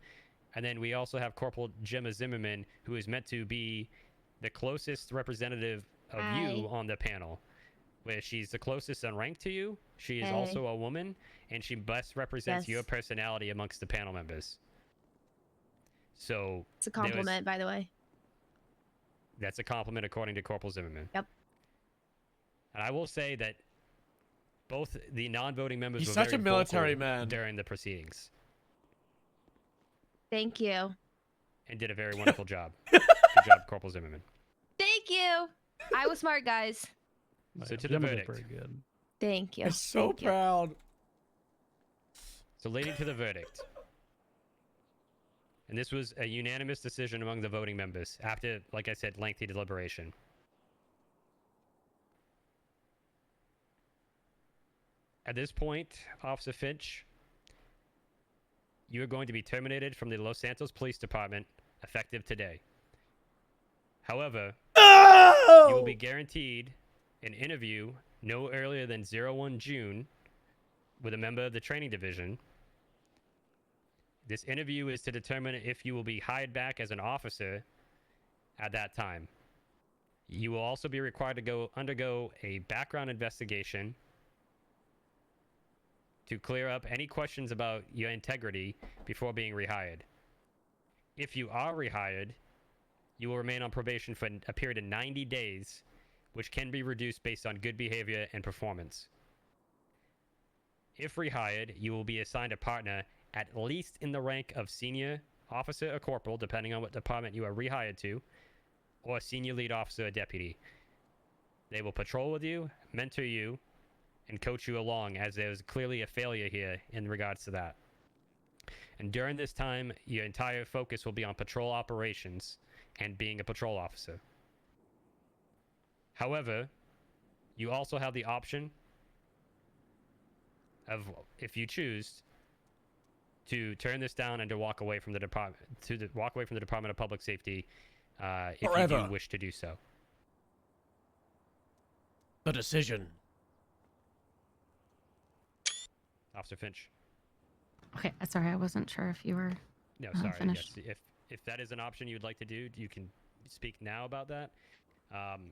And then we also have Corporal Gemma Zimmerman, who is meant to be the closest representative of you on the panel, where she's the closest in rank to you. She is also a woman, and she best represents your personality amongst the panel members. So it's a compliment, by the way. That's a compliment according to Corporal Zimmerman. Yep. And I will say that both the non-voting members He's were such very a military vocal man during the proceedings. Thank you. And did a very wonderful job. Good job, Corporal Zimmerman. Thank you. I was smart, guys. So to the verdict. Pretty good. Thank you. I'm so proud. So leading to the verdict. And this was a unanimous decision among the voting members after, like I said, lengthy deliberation. At this point, Officer Finch, you are going to be terminated from the Los Santos Police Department effective today. However, you will be guaranteed an interview no earlier than 01 June with a member of the training division. This interview is to determine if you will be hired back as an officer at that time. You will also be required to undergo a background investigation to clear up any questions about your integrity before being rehired. If you are rehired, you will remain on probation for a period of 90 days, which can be reduced based on good behavior and performance. If rehired, you will be assigned a partner at least in the rank of senior officer or corporal, depending on what department you are rehired to, or senior lead officer or deputy. They will patrol with you, mentor you, and coach you along, as there's clearly a failure here in regards to that. And during this time, your entire focus will be on patrol operations and being a patrol officer. However, you also have the option of, if you choose, to turn this down and to walk away from the department, Department of Public Safety, if you do wish to do so. The decision. Officer Finch. Okay, sorry, I wasn't sure if you were sorry. finished. Yes, if that is an option you would like to do, you can speak now about that.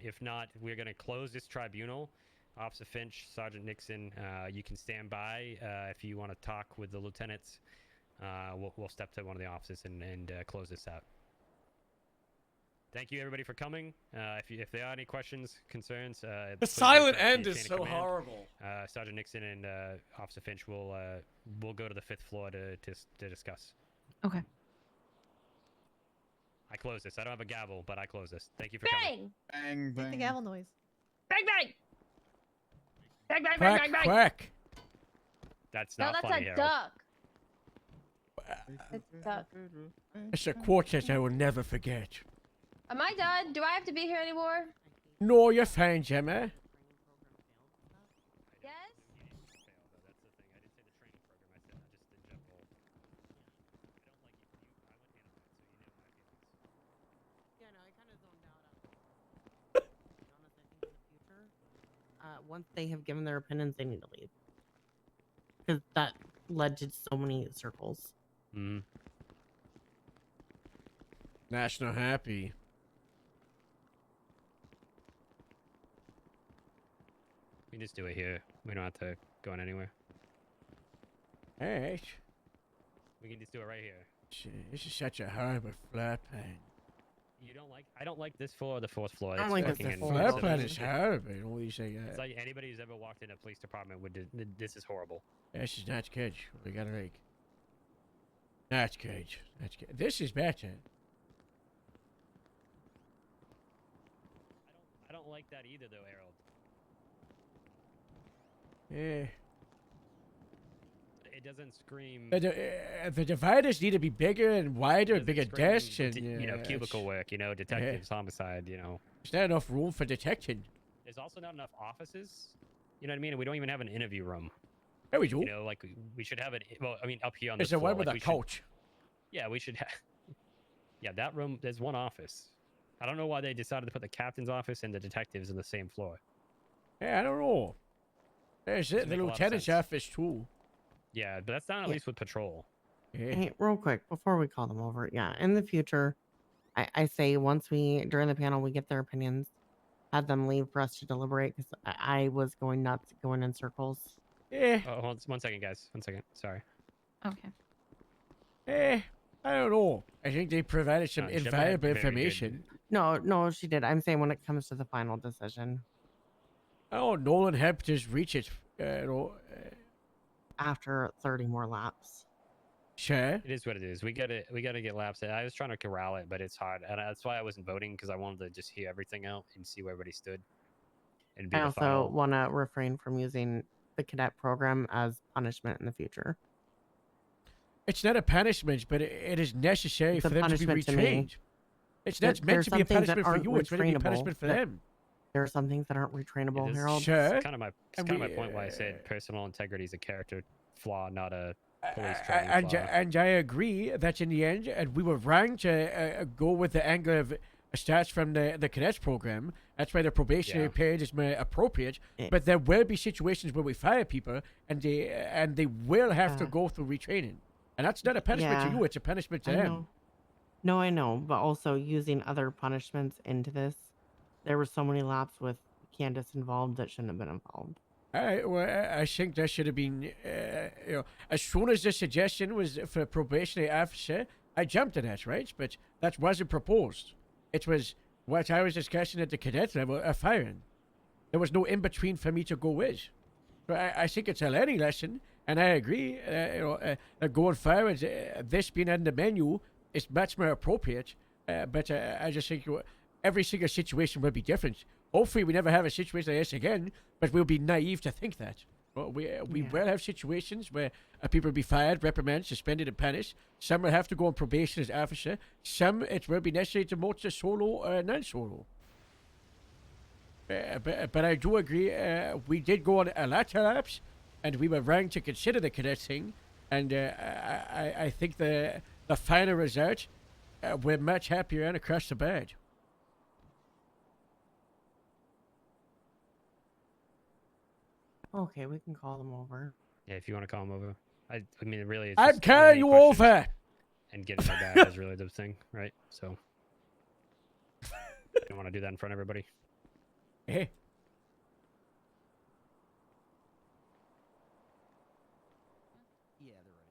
If not, we're going to close this tribunal. Officer Finch, Sergeant Nixon, you can stand by if you want to talk with the lieutenants. We'll step to one of the officers and close this out. thank you everybody for coming. If there are any questions, concerns, The please silent reach out to end your is chain of so command. horrible. Sergeant Nixon and Officer Finch will go to the 5th floor to discuss. Okay. I close this. I don't have a gavel, but I close this. Thank you for Bang! coming. Make the gavel noise. Bang bang! Bang bang bang Quack, bang bang! quack. That's No, not that's funny, a Harold. duck. It's a duck. It's a quartet I will never forget. Am I done? Do I have to be here anymore? No, you're fine, Gemma. Yes? Yeah, no, I kind of zoned out. To be honest, I think in the future, once they have given their opinions, they need to leave because that led to so many circles. Mm. National Happy. We can just do it here. We don't have to go in anywhere. Alright. We can just do it right here. Shit, this is such a horrible flat plan. You don't like? I don't like this floor or the 4th floor. I don't It's like this fucking floor. Flat insensitive. plan is horrible. What do you say? It's like anybody who's ever walked in a police department would. This is horrible. This is not good. We gotta like. Not good. That's good. This is better. I don't like that either, though, Harold. Yeah. It doesn't scream. The dividers need to be bigger and wider, bigger desks, and cubicle work. Detectives, homicide. There's not enough room for detecting. There's also not enough offices. You know what I mean? And we don't even have an interview room. There we go. Like we should have it. Well, I mean, up here on this There's a floor. one with like, a we should- couch. Yeah, we should have. Yeah, that room. There's one office. I don't know why they decided to put the captain's office and the detectives in the same floor. Yeah, I don't know. There's Doesn't the make a lot of lieutenant's sense. office too. Yeah, but that's down at Yeah. least with patrol. Yeah. Hey, real quick before we call them over, yeah, in the future, I say once during the panel we get their opinions, have them leave for us to deliberate because I was going nuts, going in circles. Yeah. Oh, hold on, 1 second, guys. 1 second. Sorry. Okay. I don't know. I think they provided some Gemma had invaluable very good- information. No, she did. I'm saying when it comes to the final decision Oh, Nolan helped us reach it. after 30 more laps. Sure. It is what it is. We gotta get laps. I was trying to corral it, but it's hard, and that's why I wasn't voting because I wanted to just hear everything out and see where everybody stood. And be I the also final. want to refrain from using the cadet program as punishment in the future. It's not a punishment, but it is necessary It's for a them to be punishment to me. retrained. It's not meant There's to be a some things that punishment for aren't you. It's meant to be a retrainable punishment for that- them. There are some things that aren't retrainable, It is- Harold. Sure. It's kind of my And kind of we, my point why I said personal integrity is a character flaw, not a police and, training flaw. and I agree that in the end, and we were wrong to go with the angle of stats from the cadets program. That's why the probationary Yeah. period is more appropriate. Eh. But there will be situations where we fire people, and they will have to Uh, go through retraining. And that's not a punishment to yeah, you; it's a punishment to I them. know. No, I know, but also using other punishments into this. There were so many laps with Candace involved that shouldn't have been involved. All right. Well, I think that should have been, as soon as the suggestion was for probationary officer, I jumped at that, right? But that wasn't proposed. It was what I was discussing at the cadet level, a firing. There was no in between for me to go with. So I think it's a learning lesson, and I agree. That going forward, this being on the menu is much more appropriate. But I just think every single situation will be different. Hopefully, we never have a situation like this again, but we'll be naive to think that. Well, we will have situations where people will be fired, reprimanded, suspended, and punished. Some will have to go on probation as officer. Some, it will be necessary to promote to solo or non-solo. But I do agree, we did go on a lot of laps, and we were wrong to consider the cadet thing. And I think the final result, we're much happier and across the board. Okay, we can call them over. Yeah, if you want to call him over. I mean, really, it's I'm just calling any you questions over. And getting my back is really the thing, right? So, you don't want to do that in front of everybody. Hey.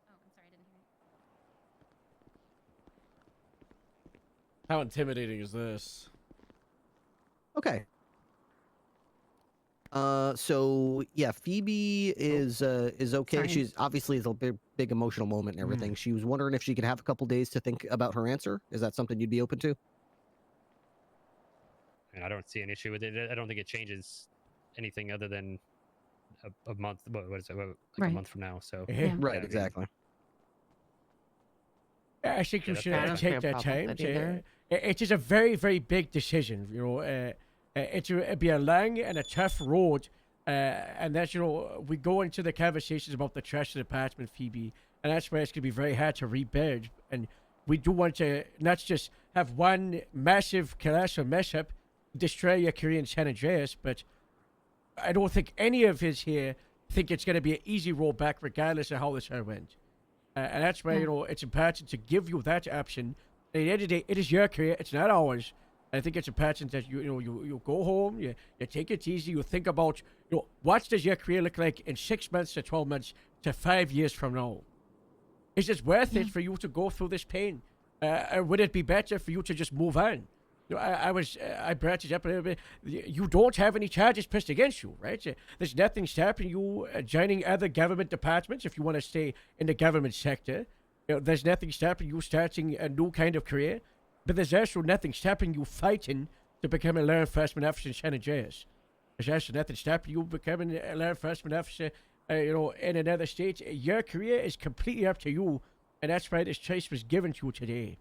Oh, I'm sorry, I didn't hear How intimidating is this? Okay. So yeah, Phoebe is okay. Sorry. She's obviously it's a big emotional moment and everything. She was wondering if she could have a couple days to think about her answer. Is that something you'd be open to? And I don't see an issue with it. I don't think it changes anything other than a month. What is it? Like Right. a month from now. So Right, yeah, I mean, exactly. I think you that's should fine. take that time. It is a very, very big decision. You know, it'd be a long and a tough road. And that's, you know, we go into the conversations about the trash department, Phoebe, and that's where it's going to be very hard to rebuild. And we do want to not just have one massive colossal mess up, destroy your career in San Andreas, but I don't think any of us here think it's going to be an easy roll back regardless of how this all went. And that's why, you know, it's important to give you that option. At the end of the day, it is your career, it's not ours. I think it's important that you go home, you take it easy, you think about, you know, what does your career look like in 6 months to 12 months to 5 years from now? Is it worth it for you to go through this pain? Or would it be better for you to just move on? You know, I brought it up a little bit. You don't have any charges pressed against you, right? There's nothing stopping you joining other government departments if you want to stay in the government sector. You know, there's nothing stopping you starting a new kind of career. But there's also nothing stopping you fighting to become a law enforcement officer in San Andreas. There's also nothing stopping you becoming a law enforcement officer, you know, in another state. Your career is completely up to you, and that's why this choice was given to you today.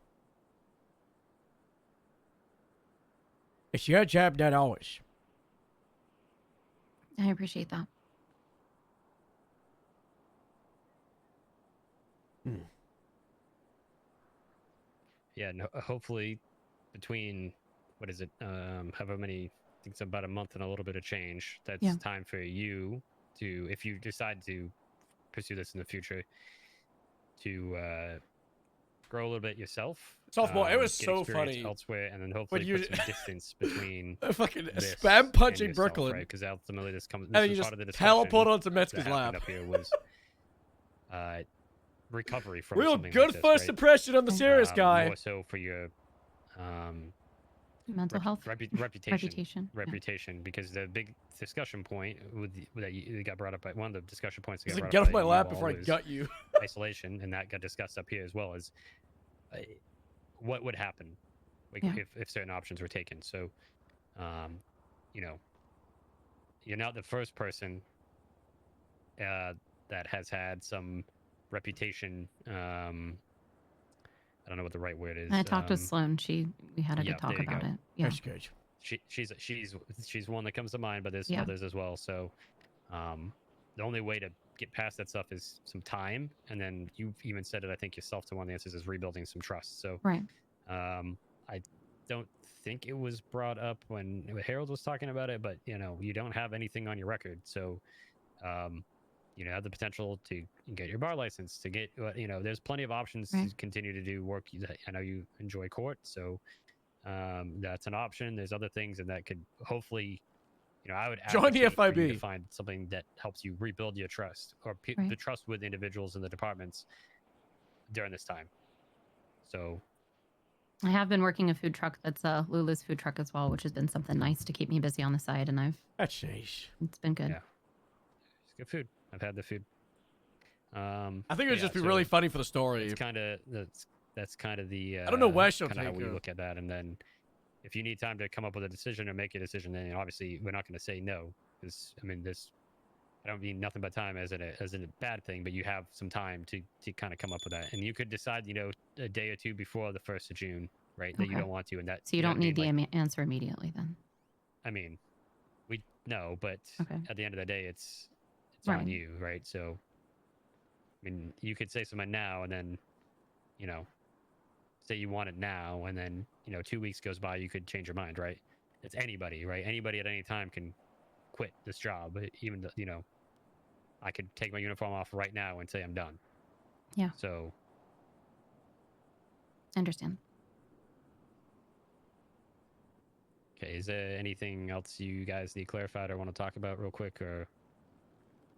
It's your job, not ours. I appreciate that. yeah, no, hopefully between what is it? However many, I think it's about a month and a little bit of change. That's time for you to, if you decide to pursue this in the future, to grow a little bit yourself. Sophomore, it was get so experience funny elsewhere, and then hopefully put some distance between fucking this spam punching and yourself, Brooklyn, right? Because ultimately this comes. and This then is you part just of the discussion teleport onto that Metzger's happened lap. up here was recovery from Real something good like this, first right? impression on the serious guy. More so for your mental health reputation, because the big discussion point that you got brought up by one of the discussion points that He's got like, brought get up off my by lap you all before I was gut you. isolation, and that got discussed up here as well as what would happen like if certain options were taken. So you know, you're not the first person that has had some reputation. I don't know what the right word is. I talked to Sloan. We had a good talk there you about go. it. Yeah. That's good. She's one that comes to mind, but there's others as well. So the only way to get past that stuff is some time, and then you've even said it, I think yourself, to one of the answers is rebuilding some trust. So right. I don't think it was brought up when Harold was talking about it, but you know, you don't have anything on your record, so you know, have the potential to get your bar license, to get, you know, there's plenty of options to continue to do work. I know you enjoy court, so that's an option. There's other things, and that could hopefully, you know, I would join the advocate for you FIB to find something that helps you rebuild your trust, or the trust with individuals in the departments during this time. So I have been working a food truck that's Lulu's food truck as well, which has been something nice to keep me busy on the side, and that's nice. It's been good. Yeah, it's good food. I've had the food. I think it would just be really funny for the story. It's kind of that's kind of the I don't know where she'll kind of how take we her. look at that, and then if you need time to come up with a decision or make a decision, then obviously we're not going to say no, because I mean this. I don't mean nothing but time as in a bad thing, but you have some time to kind of come up with that, and you could decide, you know, a day or two before the 1st of June, right? That you don't want to, and that so you don't need the answer immediately then. I mean, we no, but at the end of the day, it's Right. on you, right? So, I mean, you could say something now, and then, you know, say you want it now, and then, you know, 2 weeks goes by, you could change your mind, right? It's anybody, right? Anybody at any time can quit this job, even though, you know, I could take my uniform off right now and say I'm done. Yeah. So, I understand. okay, is there anything else you guys need clarified or want to talk about real quick, or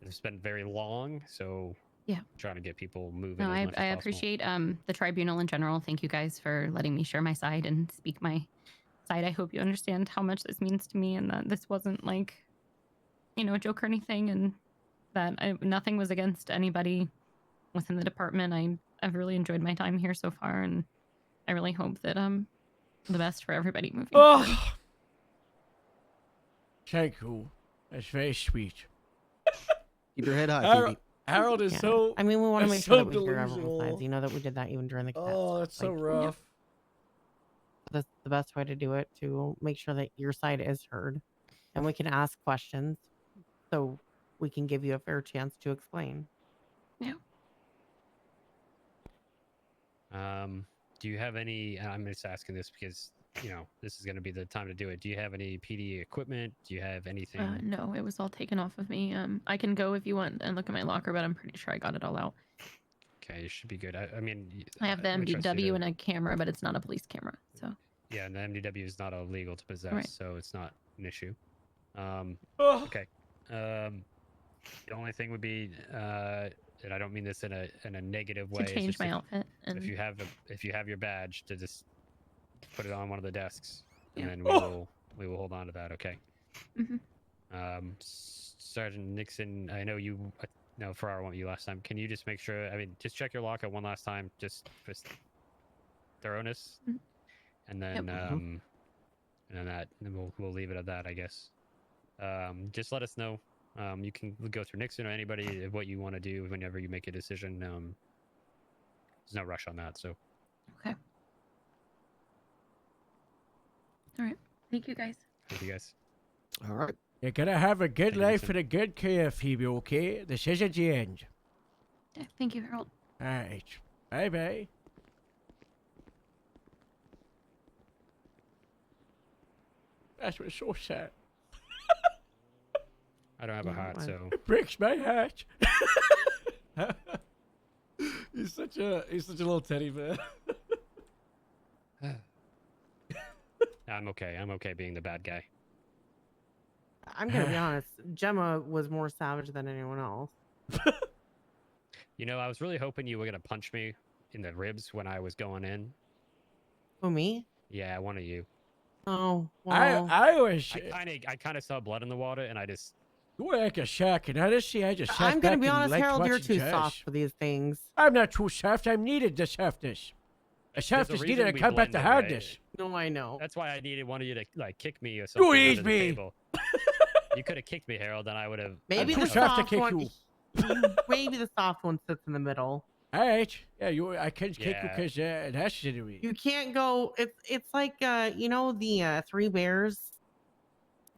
it's been very long, so Yeah. trying to get people moving. No, as I much as possible. appreciate the tribunal in general. Thank you guys for letting me share my side and speak my side. I hope you understand how much this means to me, and that this wasn't like, you know, a joke or anything, and that nothing was against anybody within the department. I've really enjoyed my time here so far, and I really hope that the best for everybody moving forward. Thank you. That's very sweet. Keep your head high, Phoebe. Harold is so. I mean, we want to is make sure so that we hear everyone's delusional. sides. You know that we did that even during the cadet Oh, stuff. that's so Like, rough. that's the best way to do it, to make sure that your side is heard, and we can ask questions, so we can give you a fair chance to explain. Yeah. Do you have any? I'm just asking this because you know this is going to be the time to do it. Do you have any PD equipment? Do you have anything? No, it was all taken off of me. I can go if you want and look at my locker, but I'm pretty sure I got it all out. Okay, it should be good. I mean, I have the let me try to see MDW and a camera, but it's not a police camera. So yeah, and the MDW is not illegal to possess, Right. so it's not an issue. Oh. Okay. The only thing would be, and I don't mean this in a negative way. to change my outfit. And If you have your badge, to just put it on one of the desks, and Yeah. then we will hold on to that. Okay. Mhm. Sergeant Nixon, I know you. No, Farrar went with you last time. Can you just make sure? I mean, just check your locker one last time, just for thoroughness, Mhm. and then Yep. and then we'll leave it at that, I guess. Just let us know. You can go through Nixon or anybody what you want to do whenever you make a decision. There's no rush on that, so. Okay. All right. Thank you, guys. Thank you, guys. All right. You're gonna have a good Thank you, life Nixon. and a good career, Phoebe, okay? This isn't the end. Yeah, thank you, Harold. Alright. Bye-bye. That's what's so sad. I don't have a heart, so. It breaks my heart. He's such a little teddy bear. I'm okay. I'm okay being the bad guy. I'm gonna be honest. Gemma was more savage than anyone else. You know, I was really hoping you were gonna punch me in the ribs when I was going in. Who, me? Yeah, one of you. Oh, well. I kind of saw blood in the water, and I just. You were like a shark, and honestly, I just sat I'm gonna back be and honest, liked Harold. You're watching too jazz. soft for these things. I'm not too soft. I'm needed the softness. A softness needed to combat the hardness. No, I know. That's why I needed one of you to like kick me or something. ease under the me. table. You could have kicked me, Harold, and I would have. Maybe the soft one. Maybe the soft one sits in the middle. All right. Yeah, I can kick you Yeah. because it has to do it. You can't go. It's like you know the Three Bears.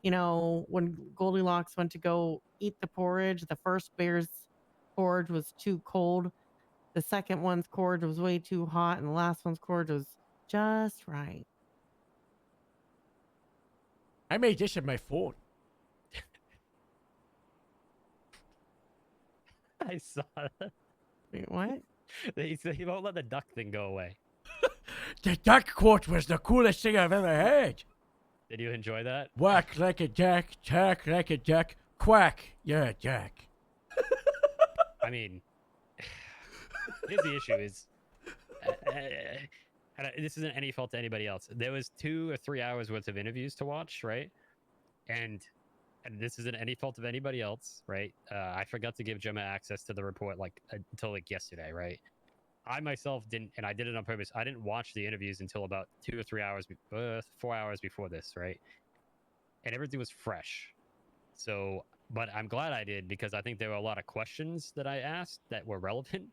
You know when Goldilocks went to go eat the porridge. The first bear's porridge was too cold. The second one's porridge was way too hot, and the last one's porridge was just right. I made this on my phone. I saw that. Wait, what? He won't let the duck thing go away. The duck quote was the coolest thing I've ever heard. Did you enjoy that? Walk like a duck, talk like a duck, quack, you're a duck. I mean, here's the issue: is this isn't any fault to anybody else. There was 2 or 3 hours worth of interviews to watch, right? And this isn't any fault of anybody else, right? I forgot to give Gemma access to the report until yesterday, right? I myself didn't, and I did it on purpose. I didn't watch the interviews until about 2 or 3 hours, 4 hours before this, right? And everything was fresh. So, but I'm glad I did because I think there were a lot of questions that I asked that were relevant.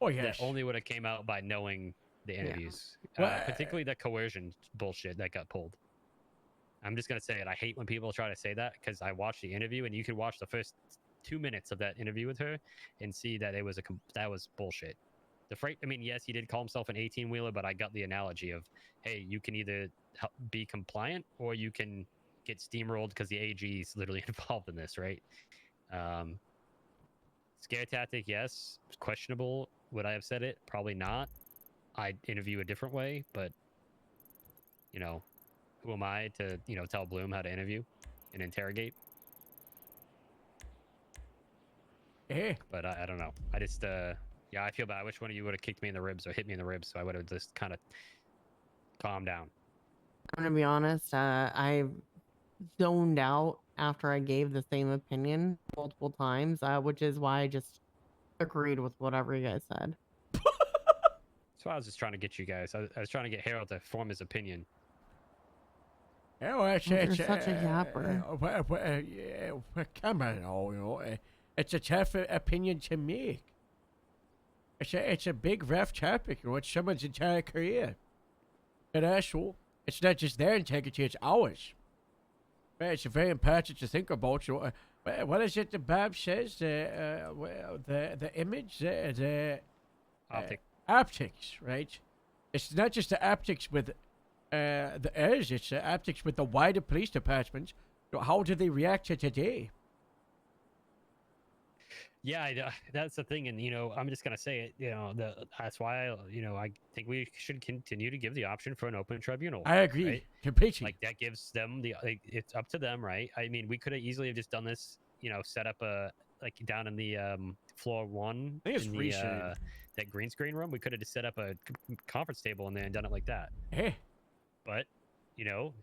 Oh yes. That only would have came out by knowing the interviews, Well, particularly the coercion bullshit that got pulled. I'm just gonna say it. I hate when people try to say that because I watched the interview and you could watch the first 2 minutes of that interview with her and see that it was that was bullshit. The freight. I mean, yes, he did call himself an 18-wheeler, but I got the analogy of, hey, you can either be compliant or you can get steamrolled because the AG is literally involved in this, right? Scare tactic, yes. Questionable. Would I have said it? Probably not. I'd interview a different way, but you know, who am I to, you know, tell Bloom how to interview and interrogate? But I don't know. I just yeah, I feel bad. I wish one of you would have kicked me in the ribs or hit me in the ribs, so I would have just kind of calmed down. I'm gonna be honest. I zoned out after I gave the same opinion multiple times, which is why I just agreed with whatever you guys said. So I was just trying to get you guys. I was trying to get Harold to form his opinion. Yeah, well, You're such a yapper. Come on, you know, it's a tough opinion to make. It's a big, rough topic. You know, it's someone's entire career. And also, it's not just their integrity; it's ours. It's very important to think about. You know, what is it the Bob says? The image, the optics, right? It's not just the optics with the heirs, it's the optics with the wider police department. So how do they react to today? Yeah, that's the thing, and you know, I'm just gonna say it. You know, that's why I think we should continue to give the option for an open tribunal. I agree right? completely. Like that gives them it's up to them, right? I mean, we could have easily have just done this. You know, set up a down in the floor 1 I think it's in the that green screen room. We could have just set up a conference table in there and done it like that. Hey, but you know,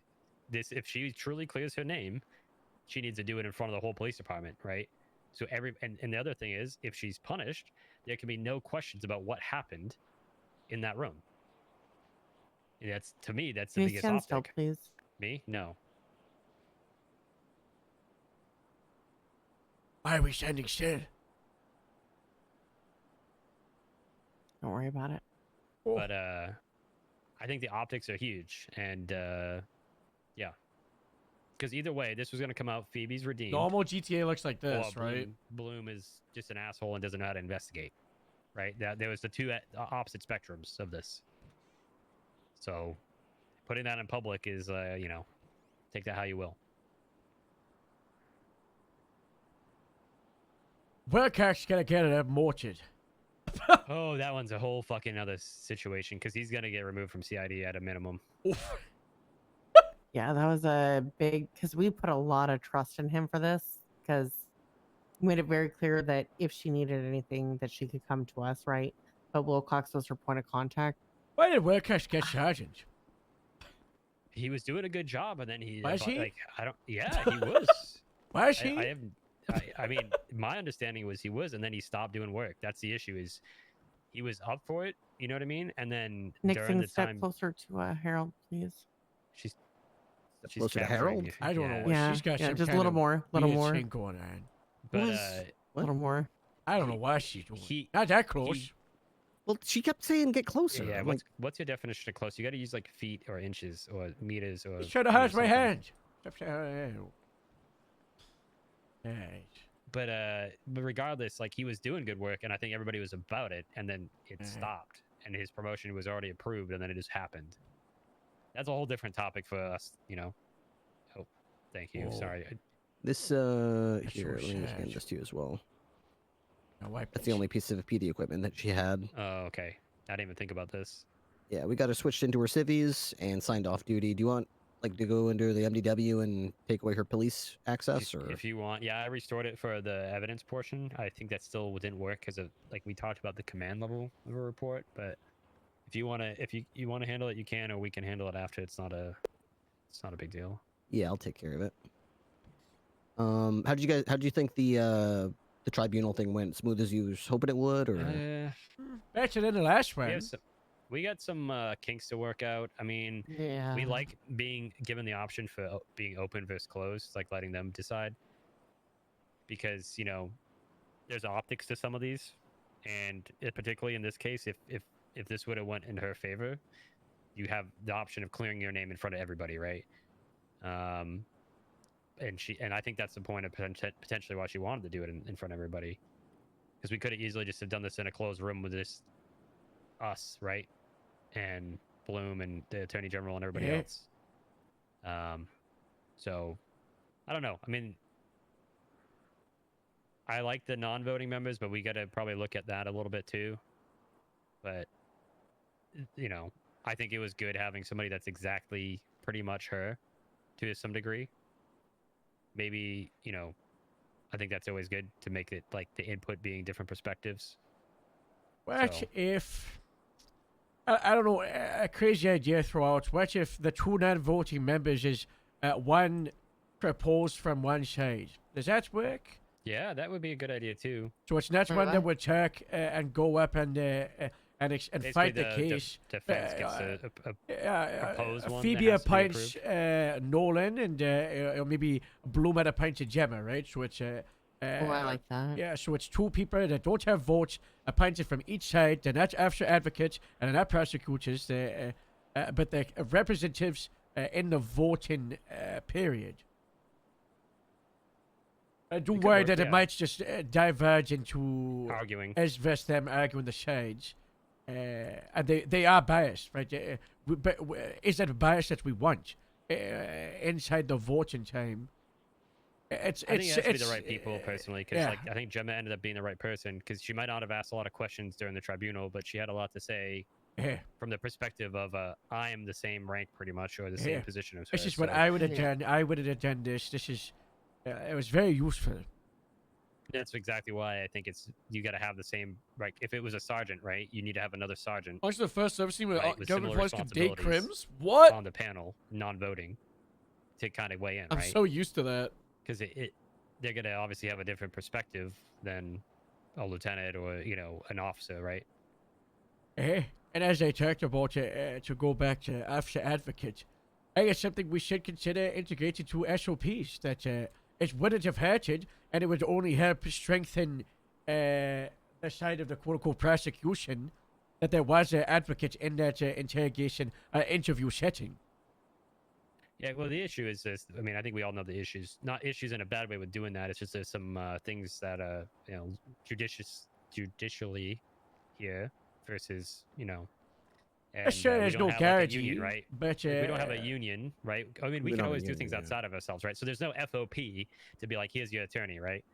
if she truly clears her name, she needs to do it in front of the whole police department, right? So and the other thing is, if she's punished, there can be no questions about what happened in that room. And that's, to me, that's the Can you biggest stand still, optic. please? Me? No. Why are we standing still? Don't worry about it. But I think the optics are huge, and yeah. Because either way, this was going to come out. Phoebe's redeemed. Normal GTA looks like this, right? Bloom is just an asshole and doesn't know how to investigate, right? There was the two opposite spectrums of this. So, putting that in public is, you know, take that how you will. Wilcox gonna get it mortared. Oh, that one's a whole fucking other situation because he's gonna get removed from CID at a minimum. Yeah, that was a big, because we put a lot of trust in him for this, because we made it very clear that if she needed anything, that she could come to us, right? But Wilcox was her point of contact. Why did Wilcox get sergeant? He was doing a good job, and then he Was he? like I don't. Yeah, he was. Was he? I mean, my understanding was he was, and then he stopped doing work. That's the issue. Is he was up for it? You know what I mean? And then during Nixon, the step time, closer to Harold, please. she's closer to Harold. I don't know what Yeah, she's got. yeah, Some just a kind little of more, little weird more. thing going on. But a little more. I don't know why she's doing. Not that close. Well, she kept saying get closer. Yeah, I'm what's your definition of close? You got to use like feet or inches or meters or. He's trying to hurt my hand. Right. But regardless, like he was doing good work, and I think everybody was about it, and then it stopped, and his promotion was already approved, and then it just happened. That's a whole different topic for us, you know. Oh, thank you. Whoa. Sorry. This here, let me hand this to you as well. That's the only piece of PD equipment that she had. Oh, okay. I didn't even think about this. Yeah, we got her switched into her civvies and signed off duty. Do you want like to go into the MDW and take away her police access, or if you want? Yeah, I restored it for the evidence portion. I think that still didn't work because of like we talked about the command level of a report. But if you want to, if you want to handle it, you can, or we can handle it after. It's not a big deal. Yeah, I'll take care of it. How did you think the tribunal thing went? Smooth as you was hoping it would, or better than the last one? We got some kinks to work out. I mean, we like being given the option for being open versus closed, like letting them decide. Because, you know, there's optics to some of these. And particularly in this case, if this would have went in her favor, you have the option of clearing your name in front of everybody, right? And I think that's the point of potentially why she wanted to do it in front of everybody. Because we could have easily just have done this in a closed room with just us, right? And Bloom and the Attorney General and everybody else. So, I don't know. I mean, I like the non-voting members, but we got to probably look at that a little bit too. But, you know, I think it was good having somebody that's exactly pretty much her to some degree. Maybe, you know, I think that's always good to make it like the input being different perspectives. What So- if... I don't know, a crazy idea throughout. What if the two non-voting members is one proposed from one side? Does that work? Yeah, that would be a good idea too. So it's not one that would talk and go up and Basically, fight the case. defense gets to propose one. Phoebe that has to be appoints approved. Nolan and or maybe Bloom appoints Gemma, right? So it's I like that. Yeah, so it's two people that don't have votes appointed from each side. They're not officer advocates and they're not prosecutors. But they're representatives in the voting period. I do worry that it might just diverge into arguing. As versus them arguing the sides. And they are biased, right? But is that a bias that we want inside the voting time? I think it has to be the right people, personally, because like I think Gemma ended up being the right person because she might not have asked a lot of questions during the tribunal, but she had a lot to say from the perspective of I am the same rank, pretty much, or the same position as her. This is what I would have done. I would have done this. This is it was very useful. That's exactly why I think you got to have the same, like if it was a sergeant, right, you need to have another sergeant. Actually, the first I've seen where with government similar employees could date responsibilities crims. What? On the panel, non-voting, to kind of weigh in, I'm right? so used to that. Because they're gonna obviously have a different perspective than a lieutenant or an officer, right? And as I talked about, to go back to officer advocate, I think it's something we should consider integrated to SOPs. That it wouldn't have hurted, and it would only help strengthen the side of the quote-unquote prosecution that there was an advocate in that interrogation interview setting. Yeah, well, the issue is this. I mean, I think we all know the issues. Not issues in a bad way with doing that. It's just there's some things that judicially here versus And, Sure, there's no like, guarantee, union, right? but we don't have a union, right? I mean, we don't can have a always do union, things yeah. outside of ourselves, right? So there's no FOP to be like, here's your attorney, right?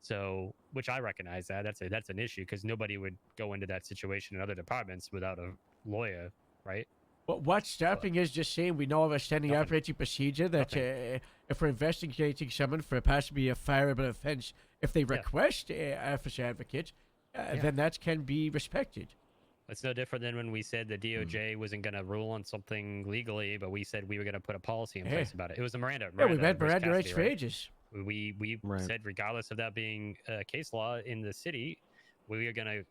So, which I recognize that's an issue because nobody would go into that situation in other departments without a lawyer, right? But what's stopping is just saying we know of a standing Nothing. operating procedure that if we're investigating someone for possibly a fireable offense, if they request officer advocate, then that can be respected. It's no different than when we said the DOJ wasn't going to rule on something legally, but we said we were going to put a policy in place about it. It was a Miranda. Yeah, we've had versus Miranda rights Cassidy, for right? ages. We said regardless of that being case law in the city, we are going to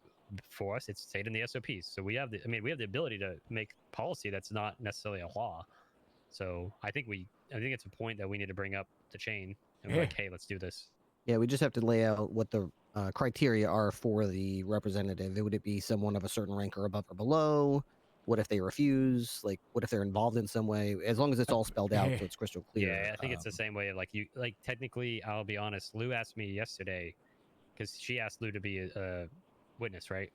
force it's stated in the SOPs. So we have the ability to make policy that's not necessarily a law. So I think it's a point that we need to bring up the chain and be like, hey, let's do this. Yeah, we just have to lay out what the criteria are for the representative. Would it be someone of a certain rank or above or below? What if they refuse? Like, what if they're involved in some way? As long as it's all spelled out, so it's crystal clear. Yeah, I think it's the same way of like technically, I'll be honest. Lou asked me yesterday because she asked Lou to be a witness, right?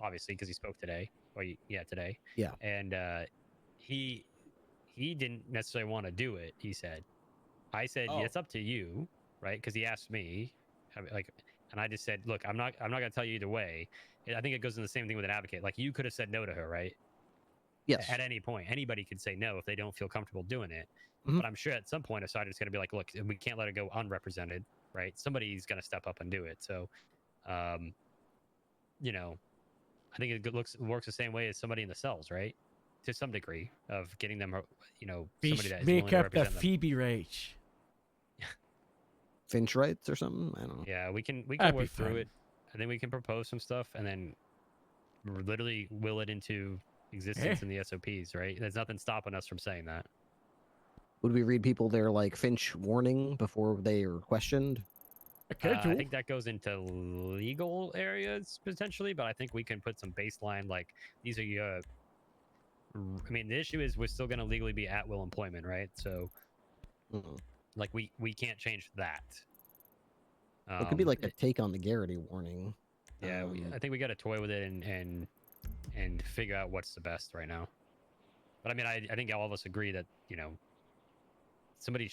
Obviously, because he spoke today. Today. Yeah. And he didn't necessarily want to do it. He said, I said, yeah, it's up to you, right? Because he asked me, and I just said, look, I'm not going to tell you either way. I think it goes in the same thing with an advocate. Like, you could have said no to her, right? Yes. At any point, anybody could say no if they don't feel comfortable doing it. Mm-hmm. But I'm sure at some point a sergeant's going to be like, look, we can't let it go unrepresented, right? Somebody's going to step up and do it. So, I think it works the same way as somebody in the cells, right? To some degree of getting them, somebody that is willing Make to up the represent them. Phoebe rates. Finch rights or something? I don't know. Yeah, we can That'd be work through fun. it. I think we can propose some stuff and then literally will it into existence in the SOPs, right? There's nothing stopping us from saying that. Would we read people their like Finch warning before they are questioned? I think that goes into legal areas potentially, but I think we can put some baseline like these are your. I mean, the issue is we're still going to legally be at will employment, right? So, like we can't change that. It could be like a take on the Garrity warning. Yeah, I think we got to toy with it and figure out what's the best right now. But I mean, I think all of us agree that somebody,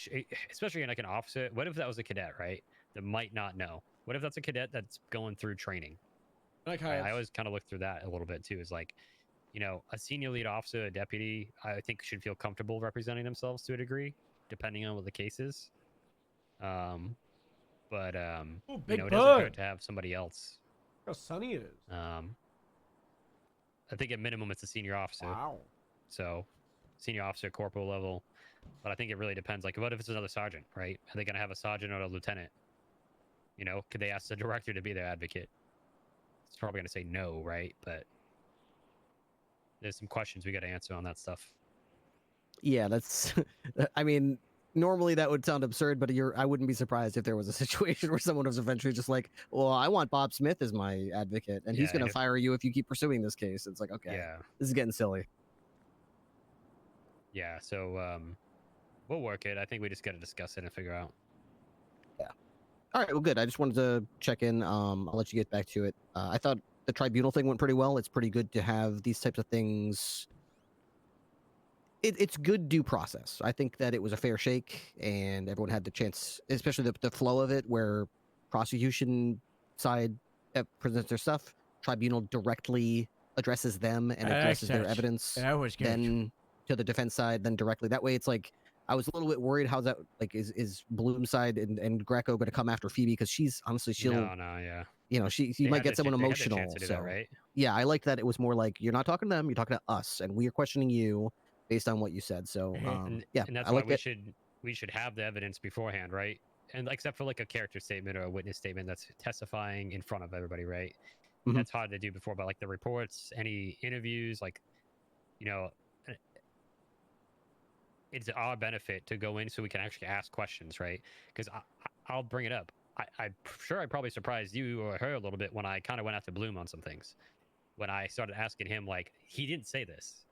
especially like an officer. What if that was a cadet, right? That might not know. What if that's a cadet that's going through training? I always kind of look through that a little bit too. Is like, a senior lead officer, a deputy, I think should feel comfortable representing themselves to a degree, depending on what the case is. But Ooh, you big know, it doesn't hurt bird. to have somebody else. Look how sunny it is. I think at minimum it's a senior officer. Wow. So, senior officer, corporal level. But I think it really depends. Like, what if it's another sergeant, right? Are they going to have a sergeant or a lieutenant? You know, could they ask the director to be their advocate? It's probably going to say no, right? But there's some questions we got to answer on that stuff. Yeah, that's. I mean, normally that would sound absurd, but I wouldn't be surprised if there was a situation where someone was eventually just like, "Well, I want Bob Smith as my advocate, and he's Yeah, going and to if- fire you if you keep pursuing this case." It's like, okay, Yeah. this is getting silly. Yeah, so we'll work it. I think we just got to discuss it and figure out. All right, well, good. I just wanted to check in. I'll let you get back to it. I thought the tribunal thing went pretty well. It's pretty good to have these types of things. It's good due process. I think that it was a fair shake, and everyone had the chance, especially the flow of it, where prosecution side presents their stuff, tribunal directly addresses them and addresses their evidence. That was good. Then to the defense side, then directly. That way, it's like I was a little bit worried. How's that? Like, is Bloom's side and Greco going to come after Phoebe? Because she's honestly, she'll. No, yeah. You know, she They might had get the someone they had the emotional. chance to do So that, right? yeah, I like that. It was more like you're not talking to them, you're talking to us, and we are questioning you based on what you said. So yeah, and that's I why like we it. should have the evidence beforehand, right? And except for like a character statement or a witness statement that's testifying in front of everybody, right? Mhm. That's hard to do before, but like the reports, any interviews, like, you know, it's our benefit to go in so we can actually ask questions, right? Because I'll bring it up. I'm sure I probably surprised you or her a little bit when I kind of went after Bloom on some things. When I started asking him, like, he didn't say this.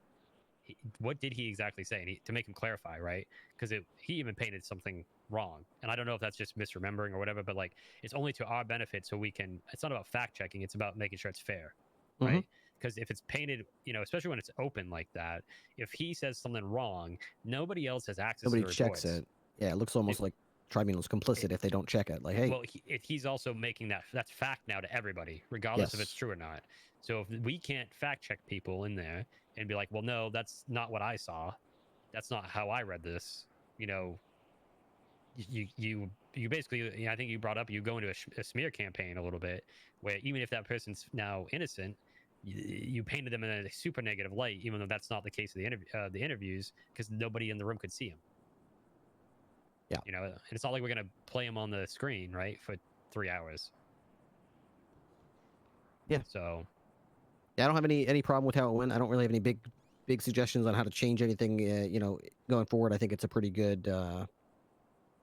What did he exactly say? And to make him clarify, right? Because he even painted something wrong. And I don't know if that's just misremembering or whatever, but like, it's only to our benefit so we can, it's not about fact checking, it's about making sure it's fair, right? Because if it's painted, you know, especially when it's open like that, if he says something wrong, nobody else has access Nobody to the checks reports. it. Yeah, it looks almost like tribunal's complicit if they don't check it. Like, hey, Well, he's also making that's fact now to everybody, regardless if it's true or not. So if we can't fact check people in there and be like, well, no, that's not what I saw, that's not how I read this, you know, you basically, you know, I think you brought up, you go into a smear campaign a little bit, where even if that person's now innocent, you painted them in a super negative light, even though that's not the case of the interviews, because nobody in the room could see him. Yeah. You know, and it's not like we're gonna play him on the screen, right, for 3 hours. Yeah. So. Yeah, I don't have any problem with how it went. I don't really have any big suggestions on how to change anything. You know, going forward, I think it's a pretty good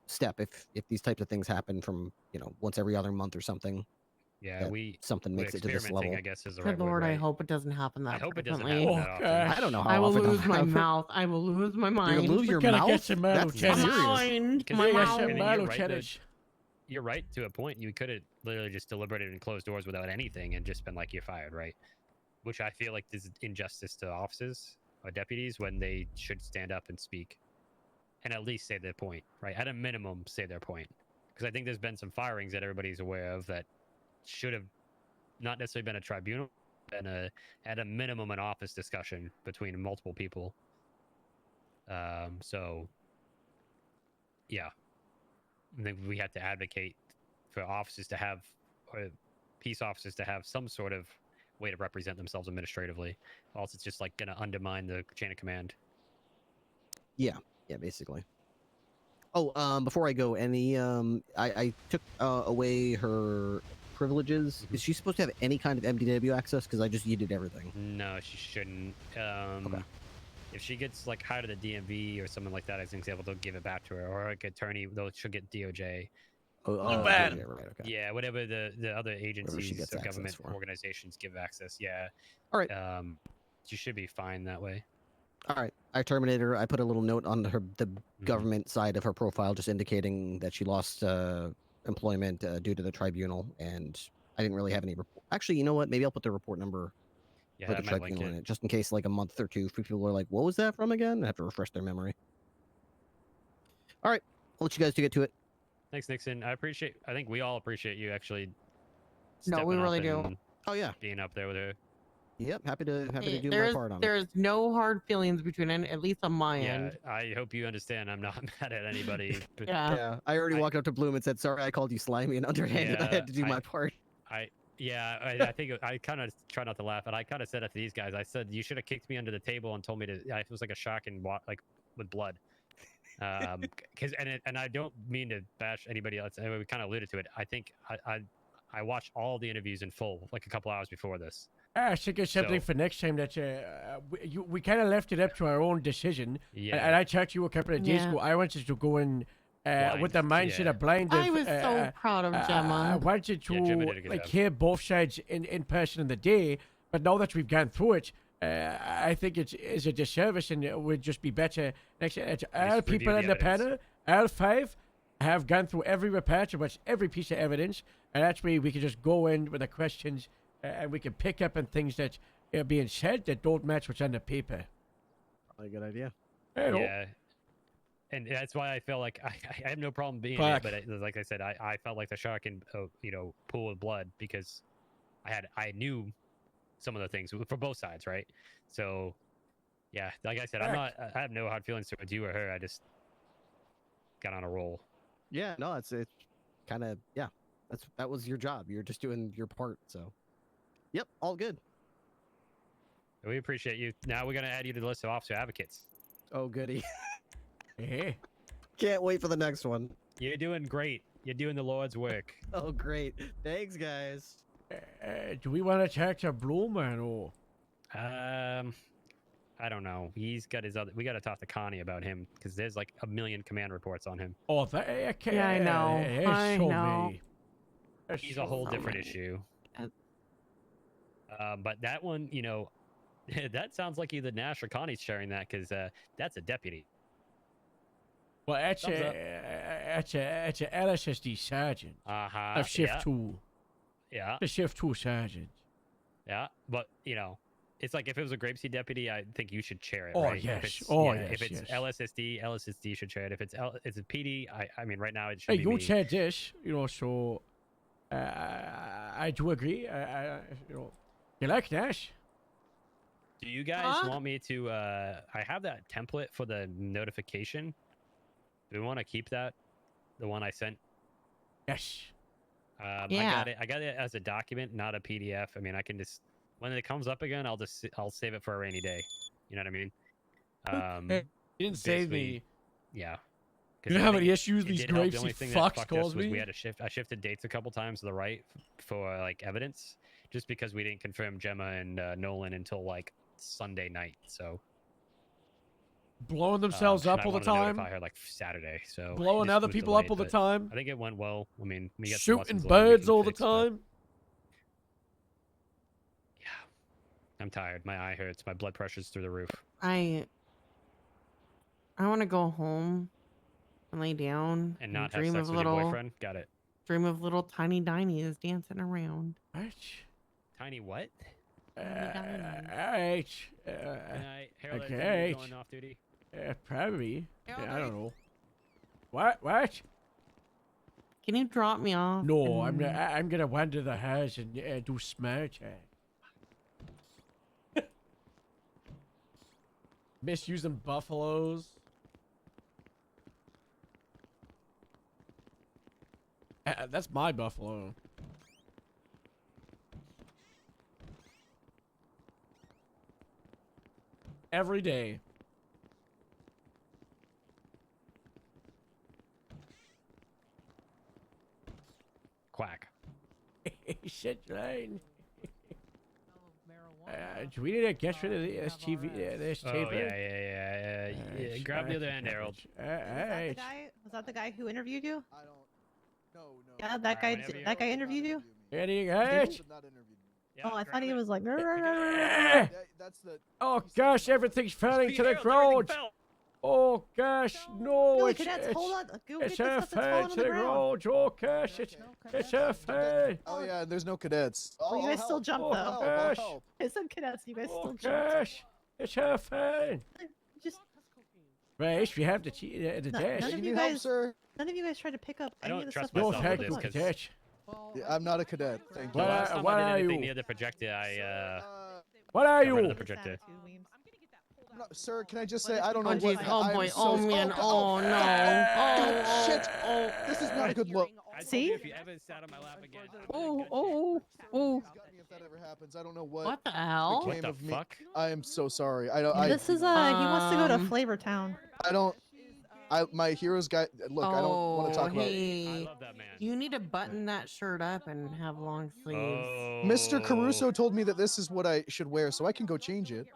step if these types of things happen from, you know, once every other month or something. Yeah, something makes it to this level. I guess is the Good right Lord, word, I right? hope it doesn't happen that I hope it doesn't frequently. happen that often. I don't know how I will often lose my it'll- mouth. I will lose my mind. lose your Gotta mouth? get some metal That's cheddar. serious. Mind, Because my you're right, mouth. I mean, Metal you're right, cheddar. you're right to a point. You could have literally just deliberated in closed doors without anything and just been like, you're fired, right? Which I feel like is injustice to officers or deputies when they should stand up and speak and at least say their point, right? At a minimum, say their point. Because I think there's been some firings that everybody's aware of that should have not necessarily been a tribunal, been at a minimum an office discussion between multiple people. So yeah, I think we had to advocate for officers to have, or peace officers to have some sort of way to represent themselves administratively. Or else it's just like going to undermine the chain of command. Yeah, basically. Oh, before I go, I took away her privileges. Is she supposed to have any kind of MDW access? Because I just yeeted everything. No, she shouldn't. If she gets like hired at the DMV or something like that, as an example, they'll give it back to her. Or like attorney, she'll get DOJ. Right, okay. Yeah, whatever the other agencies gets or access government for. organizations give access. Yeah. All right. She should be fine that way. All right. I terminated her. I put a little note on the government side of her profile, just indicating that she lost employment due to the tribunal, and I didn't really have any. Actually, you know what? Maybe I'll put the report number for the I might link tribunal in it. it, just in case, like a month or two, people are like, "What was that from again?" I have to refresh their memory. All right. I'll let you guys to get to it. Thanks, Nixon. I think we all appreciate you actually. No, we stepping up really do. and Oh yeah. being up there with her. Yep, happy to do my There's part on it. there's no hard feelings between any, at least on my Yeah, end. I hope you understand. I'm not mad at anybody. But Yeah. I already walked up to Bloom and said, "Sorry, I called you slimy and underhanded. I had to do my part." I think I kind of try not to laugh, and I kind of said it to these guys. I said you should have kicked me under the table and told me to. It was like a shock and like with blood. And I don't mean to bash anybody else. We kind of alluded to it. I think I watched all the interviews in full, like a couple hours before this. I think it's something for next time that we kind of left it up to our own decision. Yeah. And I talked to you a couple of days Yeah. ago. I wanted to go in with the mindset of blind. I was so proud of Gemma. I wanted to Gemma did a good like job. hear both sides in person in the day. But now that we've gone through it, I think it's a disservice, and it would just be better next time. All review people the in the evidence. panel, all five, have gone through every report, watched every piece of evidence, and that's where we can just go in with the questions. And we can pick up on things that are being said that don't match what's on the paper. Probably a good idea. Yeah. And that's why I feel like I have no problem being it, but like I said, I felt like the shark and pool of blood because I knew some of the things for both sides, right? So yeah, like I said, I have no hard feelings towards you or her. I just got on a roll. Yeah, no, it's kind of that was your job. You're just doing your part. So, yep, all good. We appreciate you. Now we're gonna add you to the list of officer advocates. Oh, goody. Hey. Can't wait for the next one. You're doing great. You're doing the Lord's work. Oh, great. Thanks, guys. Do we want to talk to Bloom or no? I don't know. He's got his other. We got to talk to Connie about him because there's like a million command reports on him. Oh, okay. Yeah, I know. I know. He's a whole different issue. But that one, that sounds like either Nash or Connie's sharing that because that's a deputy. Well, that's a LSSD sergeant of shift 2. Yeah. The shift 2 sergeant. Yeah, but it's like if it was a GRAPESEED deputy, I think you should chair it. Oh right? yes. If it's LSSD should chair it. If it's it's a PD, I mean, right now it should Hey, be you me. chaired this, so I do agree. You like Nash? Do you guys want me to? I have that template for the notification. Do we want to keep that? The one I sent. Yes. Yeah. I got it as a document, not a PDF. I mean, I can just when it comes up again, I'll save it for a rainy day. You know what I mean? You didn't save me. Yeah. You know how many issues these grapes fucks caused me? I shifted dates a couple times to the right for like evidence, just because we didn't confirm Gemma and Nolan until like Sunday night. So blowing themselves up all the time. I heard like Saturday, so blowing other people up all the time. I think it went well. I mean, we got shooting birds all the time. Yeah, I'm tired. My eye hurts. My blood pressure's through the roof. I want to go home and lay down and not have dream sex of with little your boyfriend. Got it. Dream of little tiny Dinies dancing around. Tiny what? Alright. Harold, Okay. you going off duty? Probably. Yeah, I don't know. What? Can you drop me off? No, I'm gonna wander the house and do smart time. Misusing buffaloes. That's my buffalo. Every day. Quack. Shit, right. Do we need to get rid of this TV? This Oh taper? yeah. Grab the other end, Harold. Was that the guy who interviewed you? I don't. No. Yeah, that guy interviewed you. Any guys? Oh, I thought he was like. That's the. Oh gosh, everything's falling to the ground. Oh gosh, no! Billy, cadets, hold on. Go it's get the a stuff that's falling to on the the ground. ground. Oh gosh, it's a fail. Oh yeah, there's no cadets. Well, you guys still jump though. Oh gosh, I said cadets. You guys still oh jump. gosh, it's a fail. Just. Right, we have the dash. None of you guys. None of you guys tried to pick up any of the stuff. No, that's thank on you, the ground. cadet. Yeah, I'm not a cadet. Thank you. The last time What I are did anything you? near the projector, What are Got rid of you? the projector. No, sir, can I just say I don't Oh know jeez. what? Oh I'm boy. so, Oh man. God, Oh no. God, Oh. shit. Oh. This is not a good look. I told See? you if you ever sat on my lap again. Oh. Please gut me if that ever happens. I don't know what. What the hell? became What the of me. fuck? I am so sorry. I This is he wants to go to Flavor Town. I don't. My hero's guy. Look, I don't want to talk about. Hey. I love that man. You need to button that shirt up and have long sleeves. Mr. Caruso told me that this is what I should wear, so I can go change it.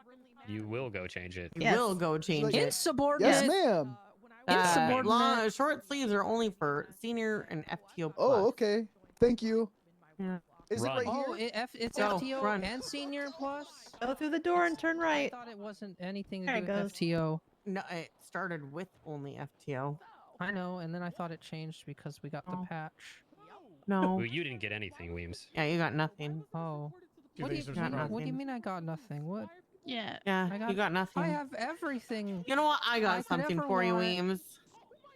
You will go change it. You will go change it. Insubordinate. Yes, ma'am. Long, short sleeves are only for senior and FTO plus. Oh, okay. Thank you. Yeah. Is it right here? Oh, it's Go, FTO run. and senior plus? Go through the door and turn right. I thought it wasn't anything to There do it with goes. FTO. No, it started with only FTO. I know, and then I thought it changed because we got the patch. No. Well, you didn't get anything, Weems. Yeah, you got nothing. Oh. What do you mean I got nothing? What? Yeah. Yeah, you got nothing. I have everything. You know what? I got could something ever for you, want. Weems.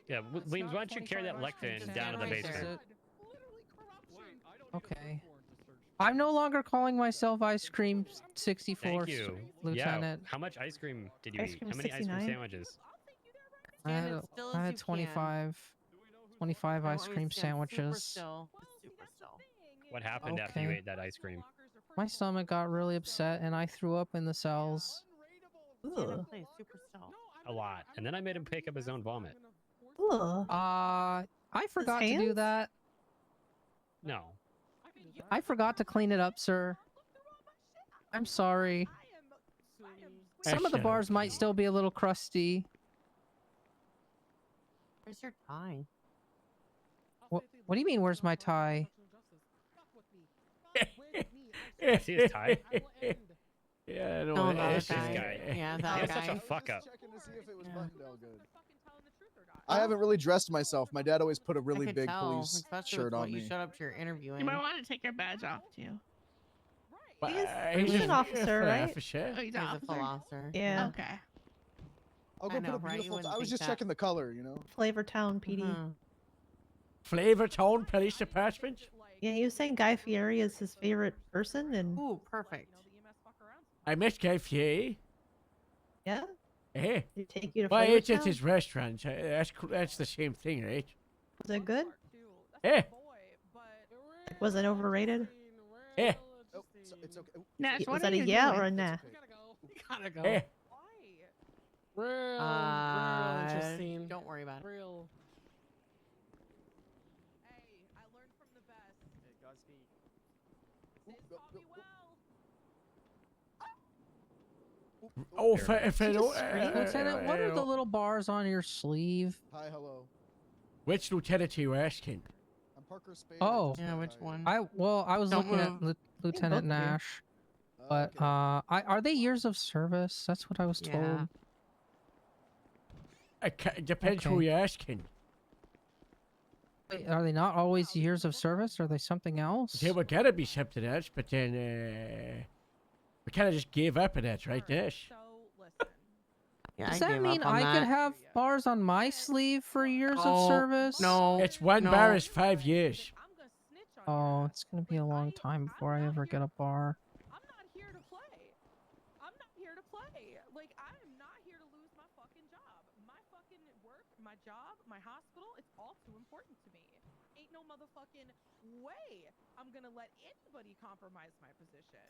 Yeah, Weems, why don't you carry that lectern down to the basement? Okay. I'm no longer calling myself Ice Cream 64 Thank you. Lieutenant. Yeah. How much ice cream did you Ice eat? cream How many ice cream 69? sandwiches? I Stand had, as still as I you had can. 25 I ice want you cream to stand super sandwiches. still. Super still. What happened after you Okay. ate that ice cream? My stomach got really upset and I threw up in the cells. Stand in place, super still. A lot. And then I made him pick up his own vomit. I forgot to do hands? that. No. I forgot to clean it up, sir. I'm sorry. Some of the bars might still be a little crusty. Where's your tie? What do you mean, where's my tie? I see his tie. Yeah, I know. No, what that it is. guy. Yeah, He that was such guy. a fuck up. Checking to see if it was buttoned all good. I haven't really dressed myself. My dad always put a really I could big tell, police especially shirt with what on you me. showed up to your interview You in. might want to take your badge off too. He's an officer, right? Oh, he's an He's a officer. full officer. Yeah. Okay. I'll go I know, put a right? You beautiful. wouldn't I was think just that. checking the color, you know. Flavor Town PD. Flavor Town Police Department. Yeah, he was saying Guy Fieri is his favorite person, and Ooh, perfect. I met Guy Fieri. yeah, Hey. did he take you to Well, I Flavor ate at Town? his restaurant. That's the same thing, right? Was it good? Eh. Was it overrated? Eh. Oh, it's okay. Nash, Was what that are a you yeah doing? or a nah? Gotta go. Eh. Real interesting. Don't worry about it. Real. Oh, if I don't. Lieutenant, what are the little bars on your sleeve? Hi, hello. Which lieutenant are you asking? I'm Parker Spade. Oh, Yeah, which one? I was Don't looking at move. Lieutenant both of you. Nash, but are they years of service? That's what I was told. Yeah. Depends who Okay. you're asking. Wait, are they not always years of service? Are they something else? They were gonna be something else, but then we kind of just gave up on that, right, Nash? Yeah, Does I that gave mean up on I that. could have bars on my sleeve for years of No, service? No. It's one no. bar is 5 years. Oh, it's gonna be a long time before I ever get a bar. I'm not here to play. I'm not here to play. Like, I am not here to lose my fucking job. My fucking work, my job, my hospital, it's all too important to me. Ain't no motherfucking way I'm gonna let anybody compromise my position.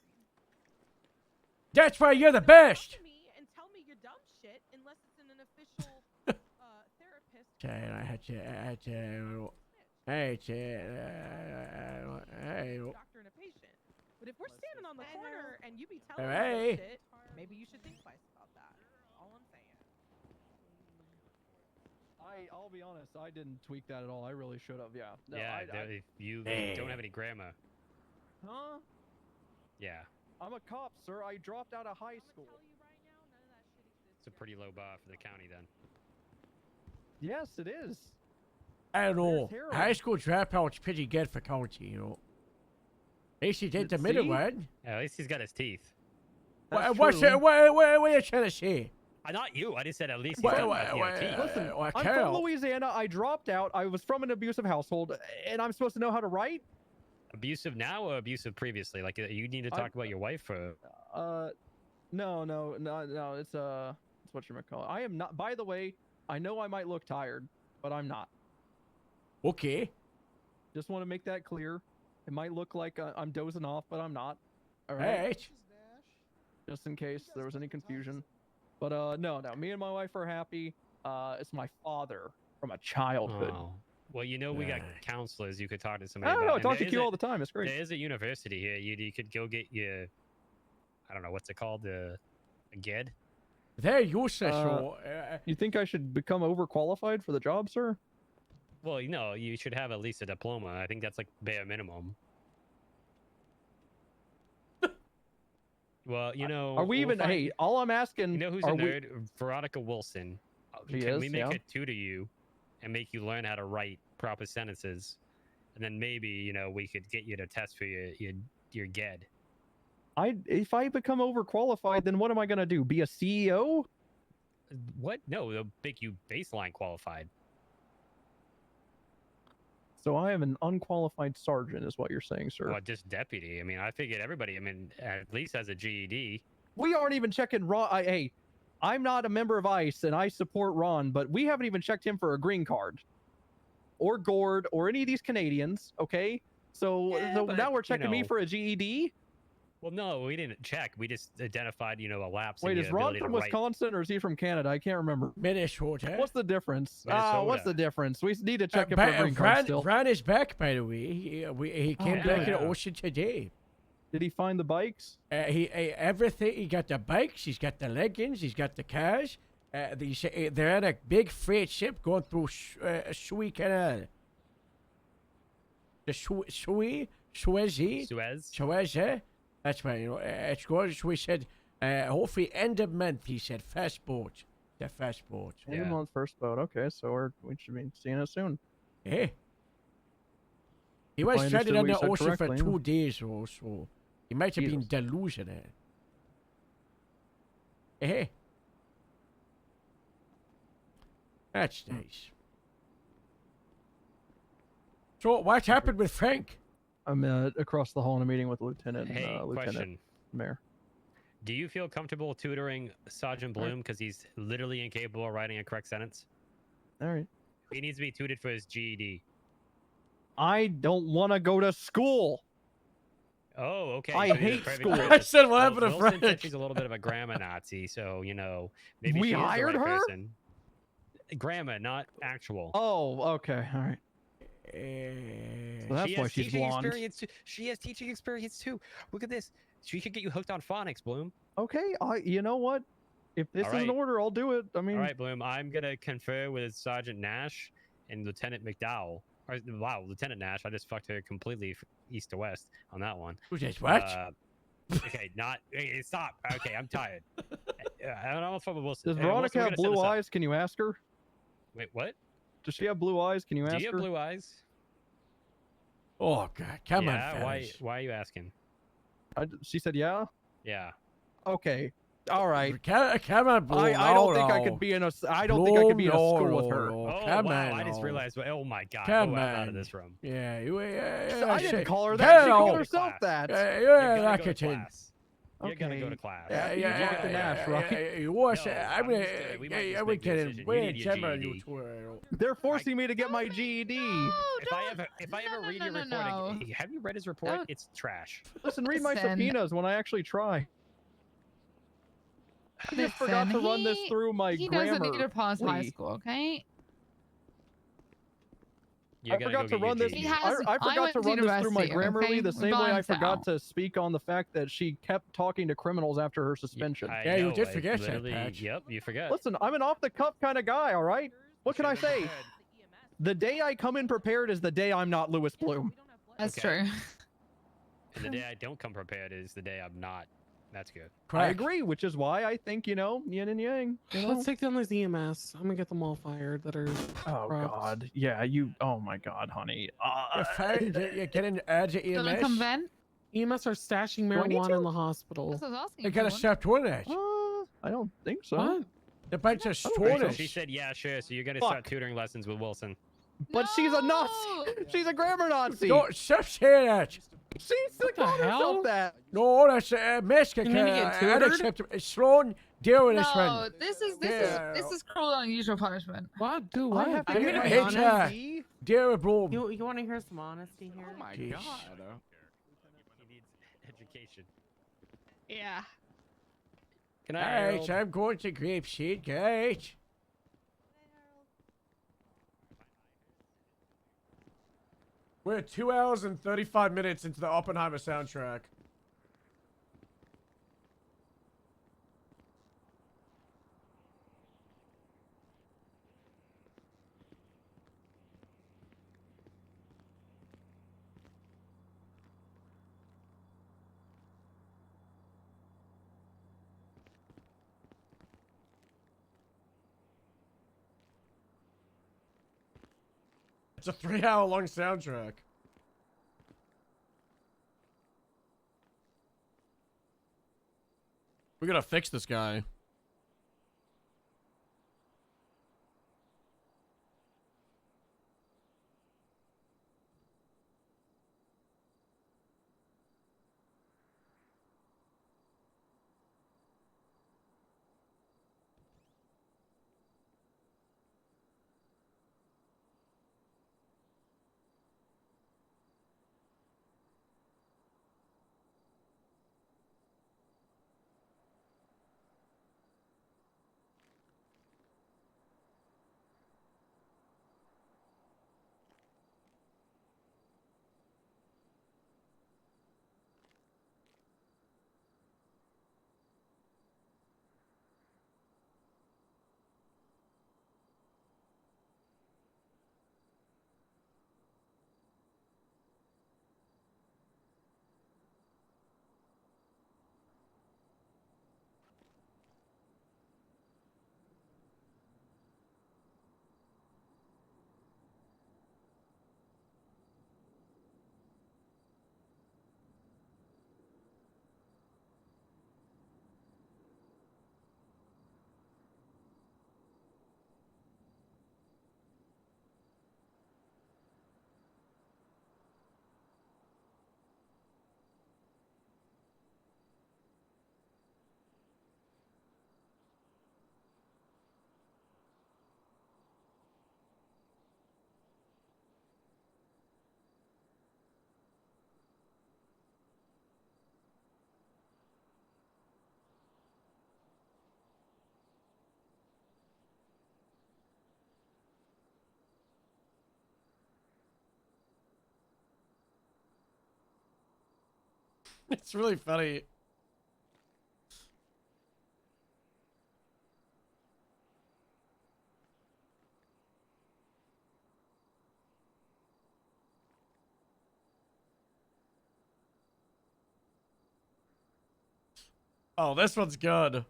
That's why you're the best. Come to me and tell me your dumb shit unless it's in an official therapist. I had to. Doctor and a patient. But if we're standing on the corner and you be telling me Hey. this shit, maybe you should think twice about that. All I'm saying. I'll be honest, I didn't tweak that at all. I really should have. Yeah. No, Yeah, you don't have any grammar. Huh? Yeah, I'm a cop, sir. I dropped out of high school. it's a pretty low bar for the county then. Yes, it is. I don't know. There's heroin. High school dropout's pretty good for county, you know. At least he did the See? middle one. Yeah, at least he's got his teeth. That's What true. are you trying to say? Not you. I just said at least he's What- got what- you know, teeth. Listen, what I'm Carol? from Louisiana. I dropped out. I was from an abusive household, and I'm supposed to know how to write. Abusive now or abusive previously? Like you need to talk about your wife or? No. It's what you call it. I am not. By the way, I know I might look tired, but I'm not. Okay. Just want to make that clear. It might look like I'm dozing off, but I'm not. All All right. right. Just in case there was any confusion. But no. Me and my wife are happy. It's my father from a childhood. Oh. Well, you know, we got counselors you could talk to I somebody don't about. know. I and talk there to is Q all the time. It's great. There is a university here. You could go get your, I don't know, what's it called? A GED? They're useless. You think I should become overqualified for the job, sir? Well, you know, you should have at least a diploma. I think that's like bare minimum. Well, you know... Are we even... Hey, all I'm asking... You know who's a nerd? Veronica Wilson. Can we make her tutor you and make you learn how to write proper sentences? And then maybe, you know, we could get you to test for your GED. If I become overqualified, then what am I going to do? Be a CEO? What? No, they'll make you baseline qualified. So I am an unqualified sergeant, is what you're saying, sir. Well, just deputy. I mean, I figured everybody, at least has a GED. We aren't even checking Ron. Hey, I'm not a member of ICE, and I support Ron, but we haven't even checked him for a green card. Or Gord, or any of these Canadians, okay? So now we're checking me for a GED? Well, no, we didn't check. We just identified, you know, a lapse. Wait, is Ron from Wisconsin or is he from Canada? I can't remember. Minnesota. What's the difference? Minnesota. What's the difference? We need to check him for a green card still. Ron is back, by the way. He came back in the ocean today. Did he find the bikes? Everything. He got the bikes. He's got the leggings. He's got the cars. They're at a big freight ship going through Suez Canal. The Suez. That's right. You know, it's gorgeous. We said, hopefully end of month. He said fast boat. The fast boat. End of month, first boat. Okay, so we should be seeing it soon. Yeah. He was stranded on the ocean for 2 days or so. He might have been delusional. Eh? That's nice. So, what happened with Frank? I'm across the hall in a meeting with the Lieutenant question. Mayor. Do you feel comfortable tutoring Sergeant Bloom because he's literally incapable of writing a correct sentence? All right. He needs to be tutored for his GED. I don't want to go to school. Oh, okay. I hate school. I said, what happened to Frank? Said she's a little bit of a grammar Nazi, so, you know, maybe we she hired is the right her? person. Grammar, not actual. Oh, okay. All right. So that's why she's blonde. She has teaching experience too. Look at this. She could get you hooked on phonics, Bloom. Okay, you know what? If this is in order, I'll do it. I mean, all right, Bloom. I'm gonna confer with Sergeant Nash and Lieutenant McDowell. Wow, Lieutenant Nash. I just fucked her completely east to west on that one. Who's this? What? Okay, stop. Okay, I'm tired. I don't know if I'm Wilson. Does Veronica have blue eyes? Can you ask her? Wait, what? Does she have blue eyes? Can you ask her? Do you have blue eyes? Oh God, come on, fellas. Why are you asking? She said, yeah. Yeah. Okay. All right. Come on, Blue. I don't think I could be in a. I don't think I could be in a school with her. Oh come wow! on, I just realized. Oh my God! Come I'm on. out of this room. Yeah. I didn't call her that. She called herself that. You're not getting. You're gonna go to class. Yeah, you get the Nash, right? You watch it. I'm getting way They're forcing me to get my GED. If I ever read your report, have you read his report? It's trash. Listen, read my subpoenas when I actually try. I just forgot to run this through my grammar. He doesn't need to pause high school, okay? I forgot to run this. I forgot to run this through my Grammarly the same way I forgot to speak on the fact that she kept talking to criminals after her suspension. Yeah, you did forget that, Patch. Yep, you forgot. Listen, I'm an off-the-cuff kind of guy, all right? What can I say? The day I come in prepared is the day I'm not Lewis Bloom. That's true. And the day I don't come prepared is the day I'm not. That's good. I agree, which is why I think, yin and yang. Let's take down these EMS. I'm gonna get them all fired that are. Oh God, yeah, oh my God, honey. You're getting ads at EMS. Come then. EMS are stashing marijuana in the hospital. They gotta stop doing that. I don't think so. What? The bunch of stoners. She said, "Yeah, sure." So you're gonna start tutoring lessons with Wilson. But she's a Nazi. She's a grammar Nazi. Don't stop saying that. She still called herself that. No, that's Mexican. You mean to get tutored? Unacceptable. It's Sloan dealing this No, one. this is Yeah. cruel and unusual punishment. What? Do I what? have to I'm get gonna my hit honesty. ya. Dear bro. You want to hear some honesty here? Oh my Jeez. god. He needs education. Yeah. Can I? Alright, so I'm going to Grapeseed, guys. We're 2 hours and 35 minutes into the Oppenheimer soundtrack. It's a 3-hour-long soundtrack. We gotta fix this guy. It's really funny. Oh, this one's good.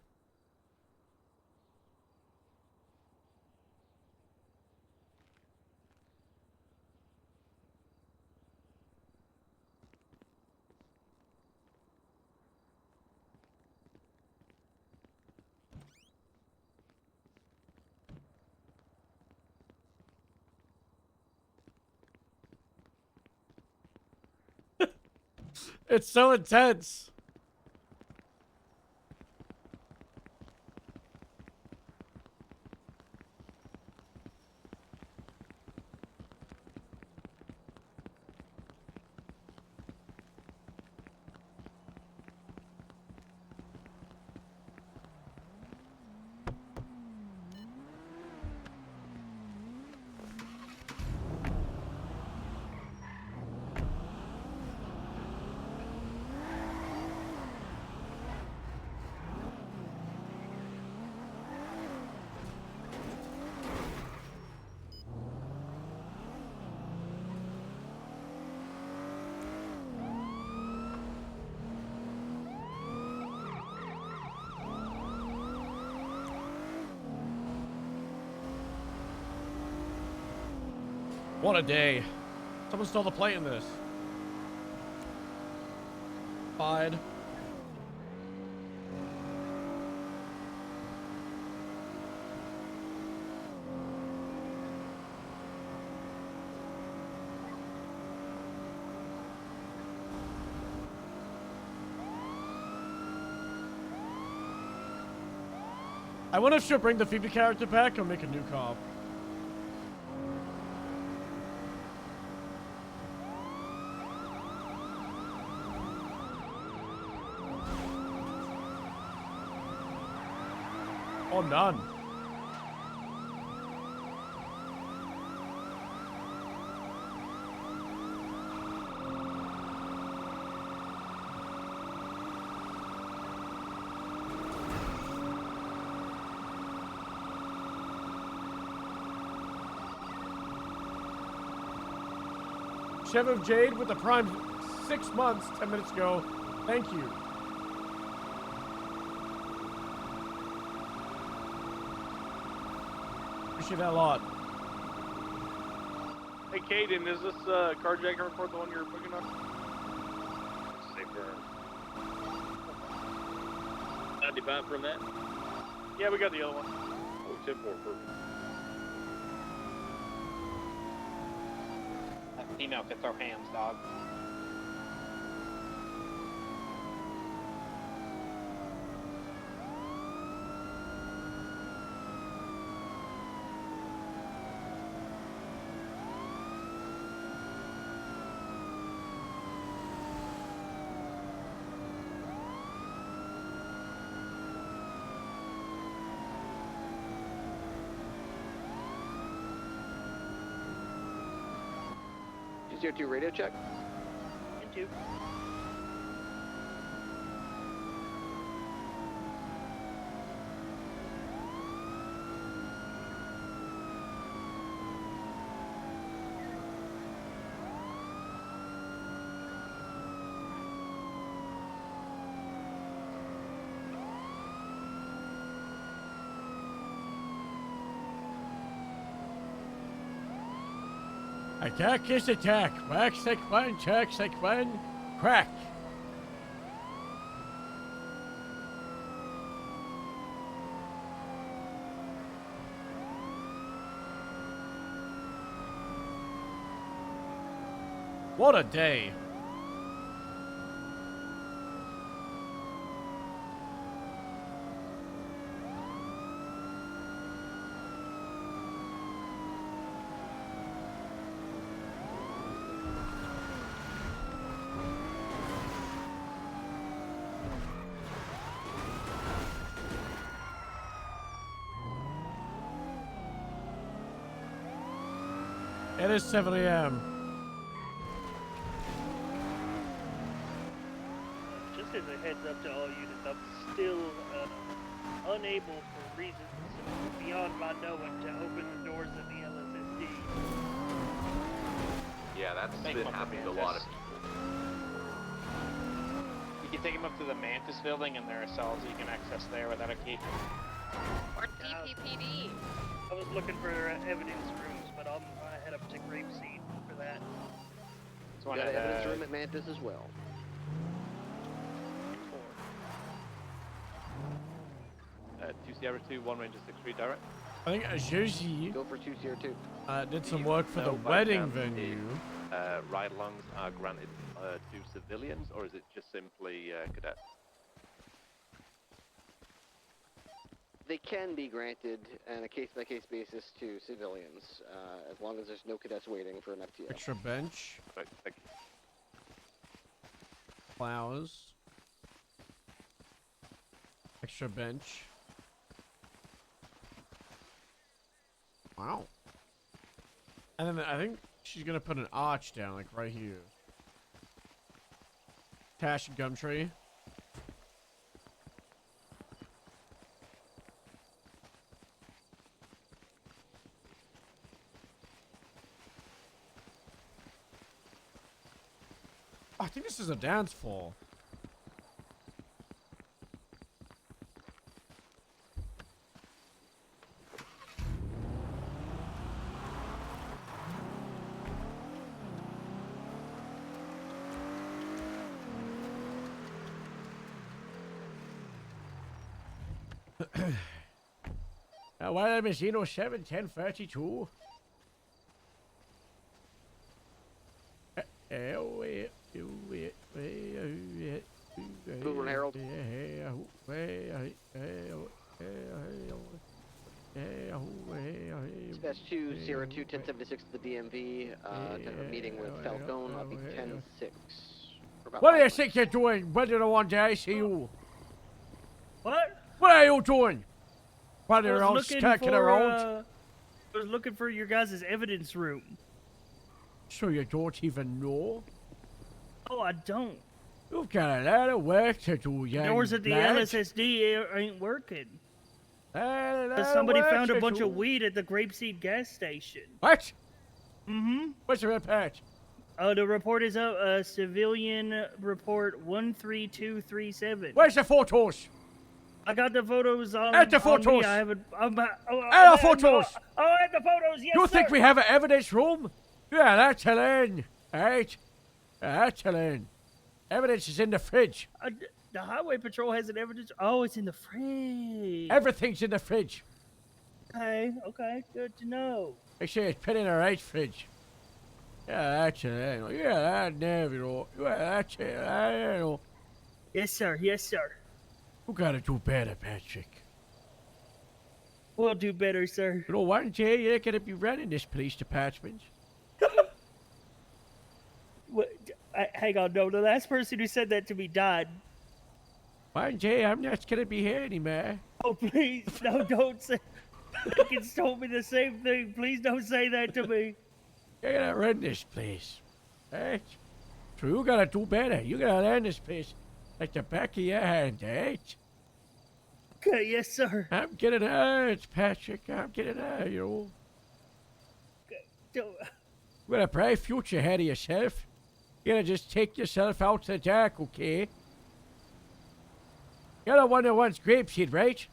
It's so intense. What a day. Someone stole the plate in this. Fine. I wonder if she'll bring the Phoebe character back or make a new cop. Oh, none. Chef of Jade with the prime 6 months, 10 minutes ago. Thank you. Appreciate that a lot. Hey, Caden, is this carjacking report the one you're booking on? Safer. 95 from that? Yeah, we got the other one. Oh, 10-4, perfect. That female could throw hands, dog. Tier 2 radio check. Into. Attack is attack. Whack, sequin, check, sequin, crack. What a day. It is 7 a.m. Just as a heads up to all units, I'm still unable for reasons beyond my knowing to open the doors of the LSSD. Yeah, that's been happening to a lot of people. You can take them up to the Mantis building, and there are cells you can access there without a key. Or DPPD. I was looking for evidence rooms, but I head up to Grapeseed for that. Got an evidence room at Mantis as well. 2 Sierra 2, 1 Ranger 6-3 direct. I think Josie Go for 2 Sierra 2. did some work for the No, by wedding chance venue. Ride-alongs are granted to civilians, or is it just simply cadets? They can be granted on a case-by-case basis to civilians, as long as there's no cadets waiting for an FTO. Extra bench. Right, thank you. Flowers. Extra bench. Wow. And then I think she's gonna put an arch down, like right here. Tash and Gumtree. I think this is a dance floor. Well, I'm 07 1032. Moving, Harold. Dispatch 202 1076 to the DMV. A meeting with Falcone. I'll be 10-6. What do you think you're doing? Brother on the ICU? What? What are you doing? I Running was around, looking skulking for, around? I was looking for your guys' evidence room. So you don't even know? Oh, I don't. You've got a lot of work to do, young Doors at the lad. LSSD ain't working. Lot Somebody of work found a to bunch do. of weed at the Grapeseed gas station. What? Mm-hmm. What's the report? The report is up. Civilian report 13237. Where's the photos? I got the photos on. Add the on me. photos. I haven't. Add the photos. Oh, add the photos. Yes, You sir. think we have an evidence room? Yeah, that's Helen. Alright? That's Helen. Evidence is in the fridge. The highway patrol has an evidence. Oh, it's in the fridge. Everything's in the fridge. Okay, good to know. Make sure it's put in the right fridge. Yeah, that's Helen. Yeah, that's there, you know. Yeah, that's it. You know. Yes, sir. Yes, sir. You gotta do better, Patrick. We'll do better, sir. You know what, Jay? You're gonna be running this police department. Hang on, no. The last person who said that to me died. Why, Jay? I'm not gonna be here anymore. Oh, please, no, don't say. Lincoln's told me the same thing. Please don't say that to me. You're gonna run this place, right? So you gotta do better. You gotta learn this place like the back of your hand, right? Okay, yes, sir. I'm getting hurt, Patrick. I'm getting hurt, you know. Don't... You got a bright future ahead of yourself. You gotta just take yourself out to the dark, okay? You're the one that wants grapeseed, right?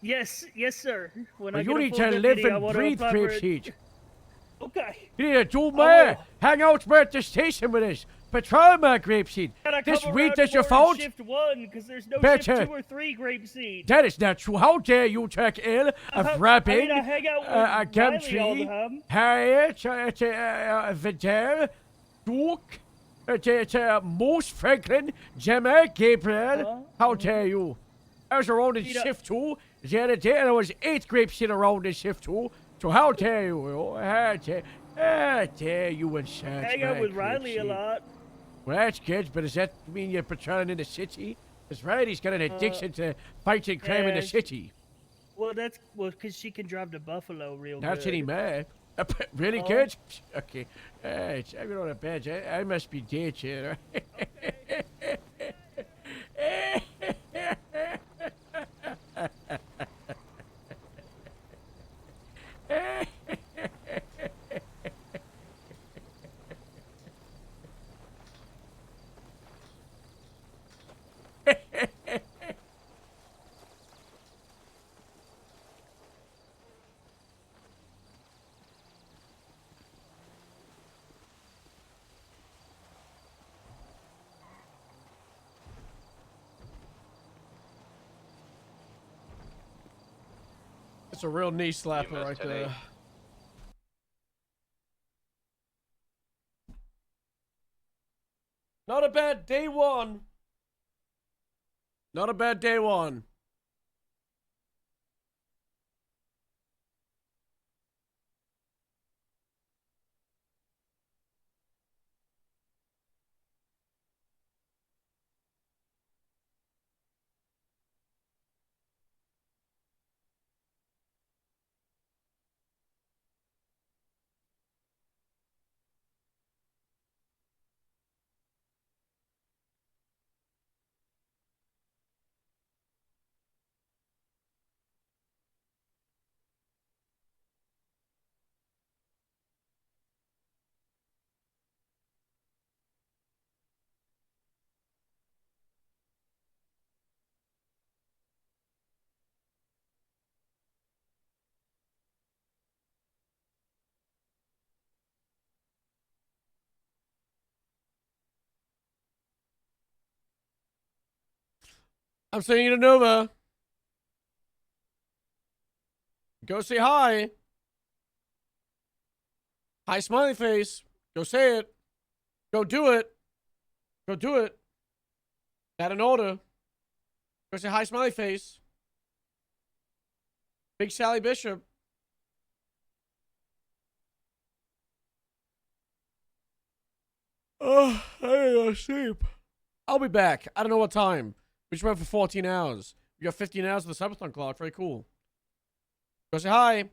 Yes, sir. When Well, I you get a need full to live deputy, I and wanna breathe apply for it. grapeseed. Okay. You need to do more. Hang out more at the station with us. Patrol more grapeseed. Gotta This come weed around that you more in found, Shift 1, because there's no Better. shift 2 or 3 grapeseed. that is not true. How dare you take ill of robbing I hang out with a Riley all the Gumtree, time. Harriet, Vidal, Duke, Moose Franklin, Gemma, Gabriel. How dare you? I was around in Beat up. shift 2 the other day, and there was 8 grapeseed around in shift 2. So how dare you? How dare you and such Hang out with Riley a lot. Well, that's good, but does that mean you're patrolling in the city? Because Riley's got an addiction to fighting crime in the yeah, city. Well, because she can drive to Buffalo real Not good. anymore. Really Oh. good? Okay. Alright, I'm on a badge. I must be dead here. It's a real knee slapper right there. Not a bad day one. Not a bad day one. I'm sending you to Nova. Go say hi. Hi, smiley face. Go say it. Go do it. Go do it. Got an order. Go say hi, smiley face. Big Sally Bishop. Oh, I ain't gonna sleep. I'll be back. I don't know what time. We just went for 14 hours. We got 15 hours of the Cybertron clock. Very cool. Go say hi.